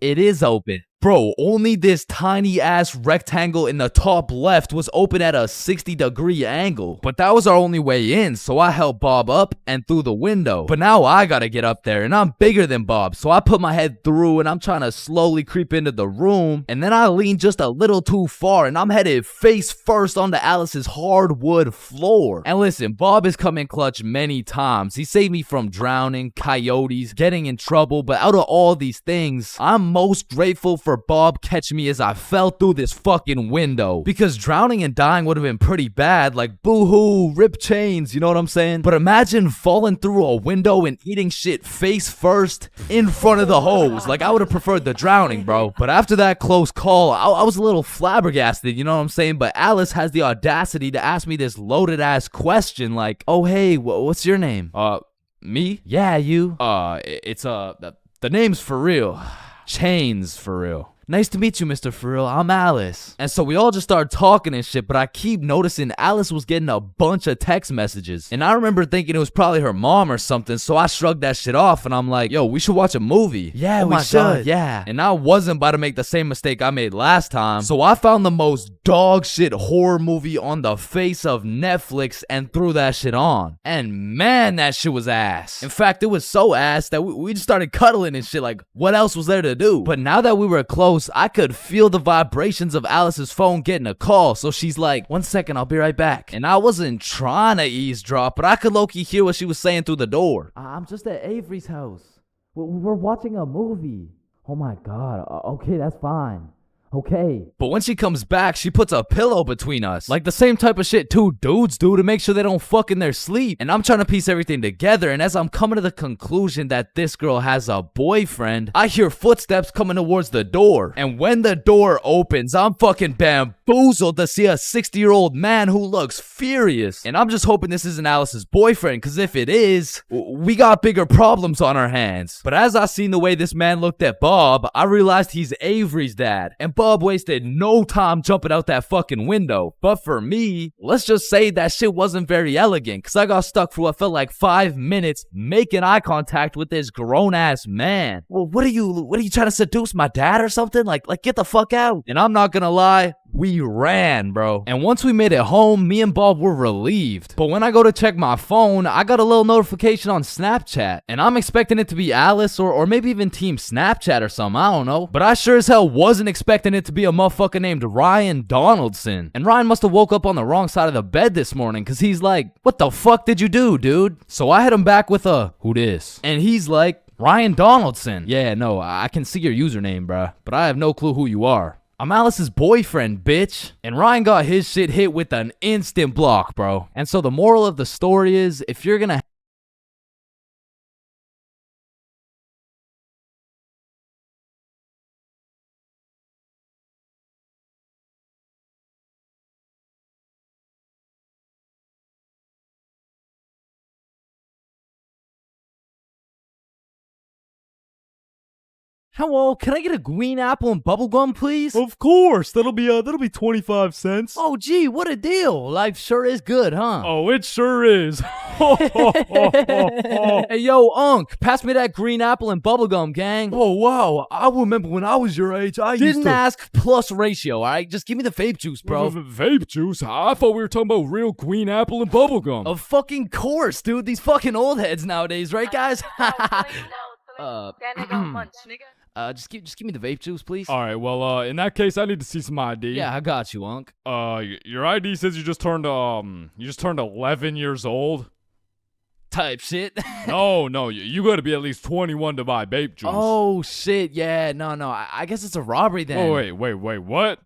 it is open. Bro, only this tiny ass rectangle in the top left was open at a 60-degree angle. But that was our only way in, so I helped Bob up and through the window. But now I gotta get up there, and I'm bigger than Bob, so I put my head through and I'm trying to slowly creep into the room. And then I lean just a little too far, and I'm headed face first onto Alice's hardwood floor. And listen, Bob has come in clutch many times. He saved me from drowning, coyotes, getting in trouble, but out of all these things, I'm most grateful for Bob catching me as I fell through this fucking window. Because drowning and dying would have been pretty bad, like boo-hoo, rip chains, you know what I'm saying? But imagine falling through a window and eating shit face first in front of the hose. Like, I would have preferred the drowning, bro. But after that close call, I was a little flabbergasted, you know what I'm saying? But Alice has the audacity to ask me this loaded ass question like, oh hey, what's your name? Me? Yeah, you. It's the name's for real. ChainsFR. Nice to meet you, Mr. Frill. I'm Alice. And so we all just started talking and shit, but I keep noticing Alice was getting a bunch of text messages. And I remember thinking it was probably her mom or something, so I shrugged that shit off and I'm like, yo, we should watch a movie. Yeah, we should. God, yeah. And I wasn't about to make the same mistake I made last time, so I found the most dog shit horror movie on the face of Netflix and threw that shit on. And man, that shit was ass. In fact, it was so ass that we just started cuddling and shit, like, what else was there to do? But now that we were close, I could feel the vibrations of Alice's phone getting a call, so she's like, 1 second, I'll be right back. And I wasn't trying to eavesdrop, but I could low-key hear what she was saying through the door. I'm just at Avery's house. We're watching a movie. Oh my god, okay, that's fine. Okay. But when she comes back, she puts a pillow between us. Like the same type of shit two dudes do to make sure they don't fuck in their sleep. And I'm trying to piece everything together, and as I'm coming to the conclusion that this girl has a boyfriend, I hear footsteps coming towards the door. And when the door opens, I'm fucking bamboozled to see a 60-year-old man who looks furious. And I'm just hoping this isn't Alice's boyfriend, because if it is, we got bigger problems on our hands. But as I seen the way this man looked at Bob, I realized he's Avery's dad. And Bob wasted no time jumping out that fucking window. But for me, let's just say that shit wasn't very elegant, because I got stuck for what felt like 5 minutes making eye contact with this grown-ass man. Well, what are you trying to seduce my dad or something? Like get the fuck out. And I'm not gonna lie, we ran, bro. And once we made it home, me and Bob were relieved. But when I go to check my phone, I got a little notification on Snapchat. And I'm expecting it to be Alice or maybe even Team Snapchat or something, I don't know. But I sure as hell wasn't expecting it to be a motherfucker named Ryan Donaldson. And Ryan must have woke up on the wrong side of the bed this morning, because he's like, what the fuck did you do, dude? So I hit him back with a, who dis? And he's like, Ryan Donaldson. Yeah, no, I can see your username, bruh, but I have no clue who you are. I'm Alice's boyfriend, bitch. And Ryan got his shit hit with an instant block, bro. And so the moral of the story is, if you're gonna hello, can I get a green apple and bubblegum, please? Of course, that'll be 25 cents. Oh, gee, what a deal. Life sure is good, huh? Oh, it sure is. Hey, yo, Unc, pass me that green apple and bubblegum, gang. Oh, wow. I remember when I was your age, I Didn't ask plus ratio, all right? Just give me the vape juice, bro. Vape juice? I thought we were talking about real green apple and bubblegum. Of fucking course, dude. These fucking old heads nowadays, right, guys? Just give me the vape juice, please. All right, well, in that case, I need to see some ID. Yeah, I got you, Unc. Your ID says you just turned 11 years old. Type shit. No, you gotta be at least 21 to buy vape juice. Oh, shit, yeah, no, I guess it's a robbery then. Oh, wait, what?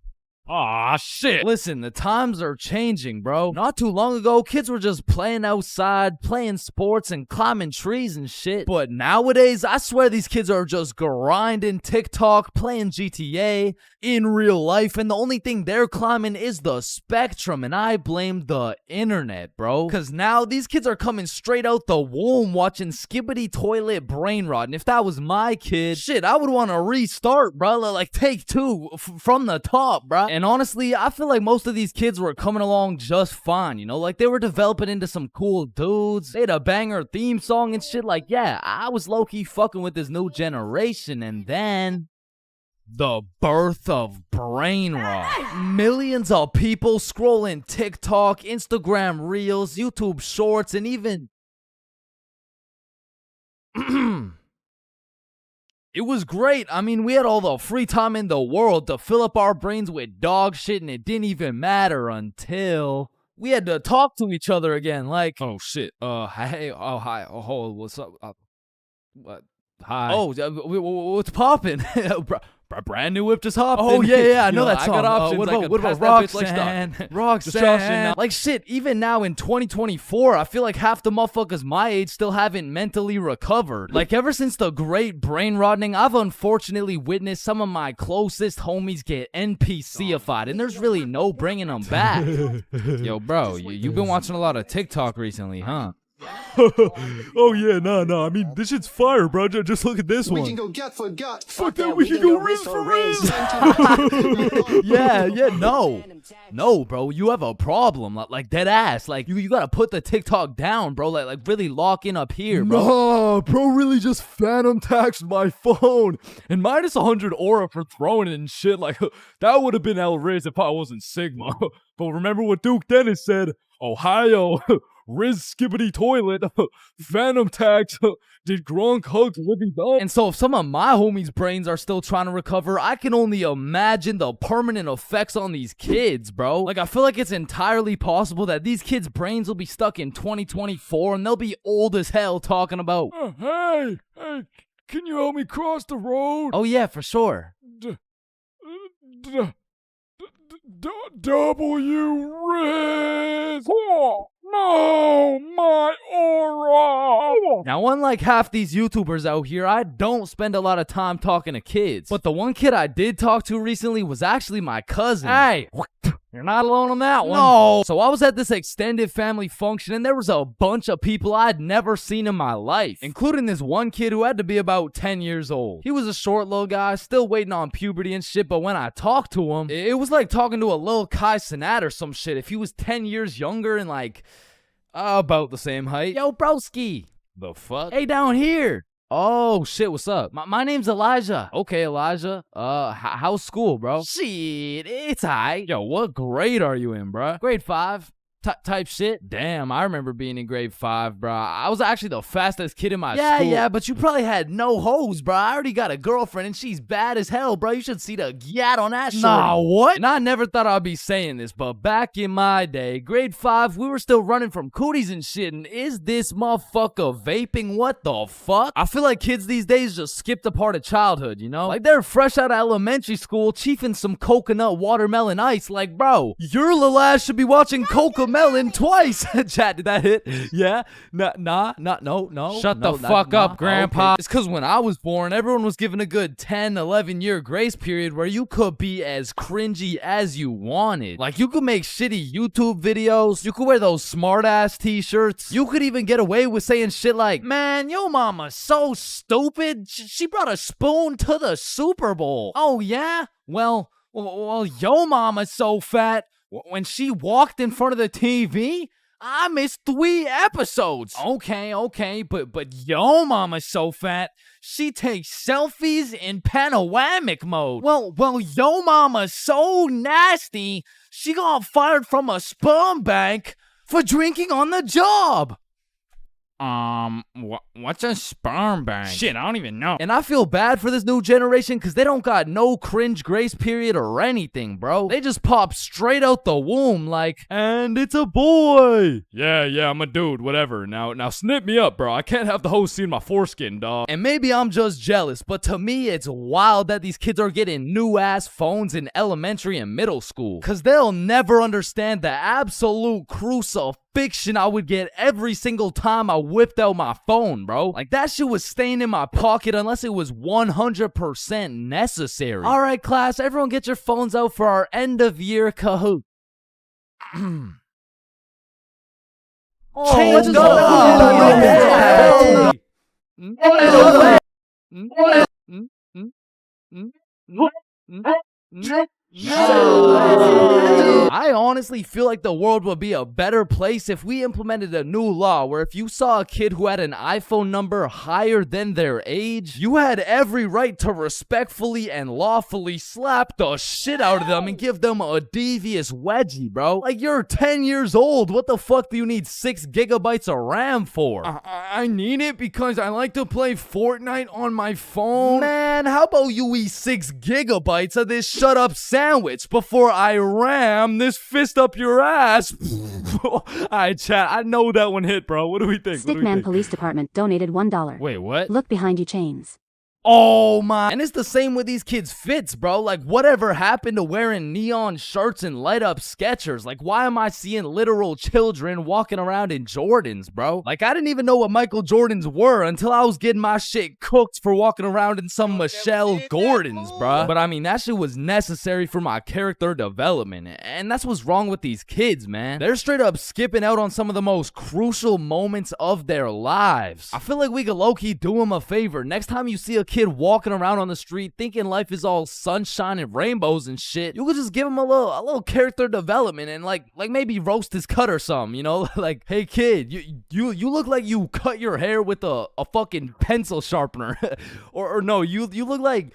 Aw, shit. Listen, the times are changing, bro. Not too long ago, kids were just playing outside, playing sports, and climbing trees and shit. But nowadays, I swear these kids are just grinding TikTok, playing GTA in real life, and the only thing they're climbing is the spectrum, and I blame the internet, bro. Because now these kids are coming straight out the womb watching Skibbity Toilet Brain Rot, and if that was my kid, shit, I would want to restart, bro. Like, take two from the top, bro. And honestly, I feel like most of these kids were coming along just fine, you know? Like, they were developing into some cool dudes. They had a banger theme song and shit. Like, yeah, I was low-key fucking with this new generation. And then The birth of brain rot. Millions of people scrolling TikTok, Instagram Reels, YouTube Shorts, and even... It was great. I mean, we had all the free time in the world to fill up our brains with dog shit, and it didn't even matter until we had to talk to each other again. Like, Oh shit. Hey. Oh hi. Oh, what's up? What? Hi. oh, what's popping? Brand new whip just hopped. Oh in. yeah, I know You that I song. got options. What I about, could what pass about that bitch like Roxanne? stock. Roxanne. Like shit, even now in 2024, I feel like half the motherfuckers my age still haven't mentally recovered. Like ever since the great brain rotting, I've unfortunately witnessed some of my closest homies get NPC-ified, and there's really no bringing them back. Yo, bro, you've been watching a lot of TikTok recently, huh? Oh yeah, no. I mean, this shit's fire, bro. Just look at this one. We can go gut for gut. Fuck that. We can go Riz for Riz. Yeah, no, bro, you have a problem, like dead ass. Like you gotta put the TikTok down, bro. Like really lock in up here, bro. No, bro, really just phantom taxed my phone and minus 100 aura for throwing it and shit. Like that would have been El Riz if I wasn't Sigma. But remember what Duke Dennis said? Ohio. Riz skibbity toilet, phantom tax, did Gronk hug Libby Dog? And so if some of my homies' brains are still trying to recover, I can only imagine the permanent effects on these kids, bro. Like I feel like it's entirely possible that these kids' brains will be stuck in 2024 and they'll be old as hell talking about, Hey, can you help me cross the road? oh yeah, for sure. W Riz! Oh, no, my aura! Now, unlike half these YouTubers out here, I don't spend a lot of time talking to kids. But the one kid I did talk to recently was actually my cousin. Hey, you're not alone on that one. No. So I was at this extended family function, and there was a bunch of people I'd never seen in my life, including this one kid who had to be about 10 years old. He was a short little guy, still waiting on puberty and shit, but when I talked to him, it was like talking to a little Kai Cenat or some shit. If he was 10 years younger and like, about the same height. Yo, broski. The fuck? Hey, down here. Oh, shit, what's up? My name's Elijah. Okay, Elijah. How's school, bro? Shit, it's aight. Yo, what grade are you in, bruh? Grade 5. Type shit. Damn, I remember being in grade 5, bruh. I was actually the fastest kid in my Yeah, school. yeah, but you probably had no hoes, bro. I already got a girlfriend and she's bad as hell, bro. You should see the gyat on that shit. Nah, what? And I never thought I'd be saying this, but back in my day, grade 5, we were still running from cooties and shit, and is this motherfucker vaping? What the fuck? I feel like kids these days just skipped a part of childhood, you know? Like they're fresh out of elementary school, chiefing some coconut watermelon ice. Like, bro, your little ass should be watching Cocomelon twice. Chat, did that hit? Yeah? No. Shut the fuck up, Grandpa. Okay. It's because when I was born, everyone was given a good 10, 11 year grace period where you could be as cringy as you wanted. Like, you could make shitty YouTube videos. You could wear those smart ass t-shirts. You could even get away with saying shit like, man, yo mama's so stupid. She brought a spoon to the Super Bowl. Oh, yeah? Well, yo mama's so fat. When she walked in front of the TV, I missed 3 episodes. Okay, but yo mama's so fat, she takes selfies in panoramic mode. Well, yo mama's so nasty, she got fired from a sperm bank for drinking on the job. What's a sperm bank? Shit, I don't even know. And I feel bad for this new generation because they don't got no cringe grace period or anything, bro. They just pop straight out the womb like, and it's a boy. Yeah, I'm a dude, whatever. Now snip me up, bro. I can't have the host seeing my foreskin, dog. And maybe I'm just jealous, but to me, it's wild that these kids are getting new ass phones in elementary and middle school. Because they'll never understand the absolute crucifixion I would get every single time I whipped out my phone, bro. Like, that shit was staying in my pocket unless it was 100% necessary. All right, class, everyone get your phones out for our end of year Kahoot. Oh, let's go. I honestly feel like the world would be a better place if we implemented a new law where if you saw a kid who had an iPhone number higher than their age, you had every right to respectfully and lawfully slap the shit out of them and give them a devious wedgie, bro. Like, you're 10 years old. What the fuck do you need 6 gigabytes of RAM for? I need it because I like to play Fortnite on my phone. Man, how about you eat 6 gigabytes of this shut up sandwich before I ram this fist up your ass? Alright, chat, I know that one hit, bro. What do we think? Stickman Police Department donated $1. Wait, what? Look behind you, Chains. Oh my. And it's the same with these kids' fits, bro. Like, whatever happened to wearing neon shirts and light up Skechers? Like, why am I seeing literal children walking around in Jordans, bro? Like, I didn't even know what Michael Jordans were until I was getting my shit cooked for walking around in some Michelle Gordons, bro. But I mean, that shit was necessary for my character development. And that's what's wrong with these kids, man. They're straight up skipping out on some of the most crucial moments of their lives. I feel like we could low-key do them a favor. Next time you see a kid walking around on the street thinking life is all sunshine and rainbows and shit, you could just give him a little character development and like maybe roast his cut or something, you know? Like, hey kid, you look like you cut your hair with a fucking pencil sharpener. or no, you look like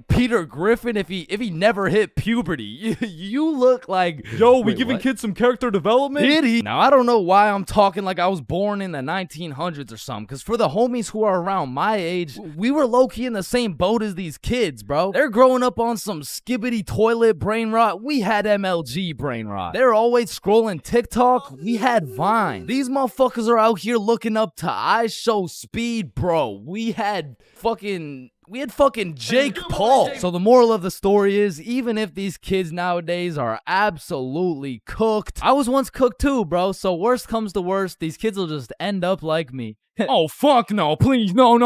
Peter Griffin if he never hit puberty. You look like... Yo, we giving kids some character development? Did he? Now, I don't know why I'm talking like I was born in the 1900s or something, because for the homies who are around my age, we were low-key in the same boat as these kids, bro. They're growing up on some skibbity toilet brain rot. We had MLG brain rot. They're always scrolling TikTok. We had Vine. These motherfuckers are out here looking up to I Show Speed, bro. We had fucking Jake Paul. So the moral of the story is, even if these kids nowadays are absolutely cooked, I was once cooked too, bro. So worst comes to worst, these kids will just end up like me. Oh, fuck no. Please, no.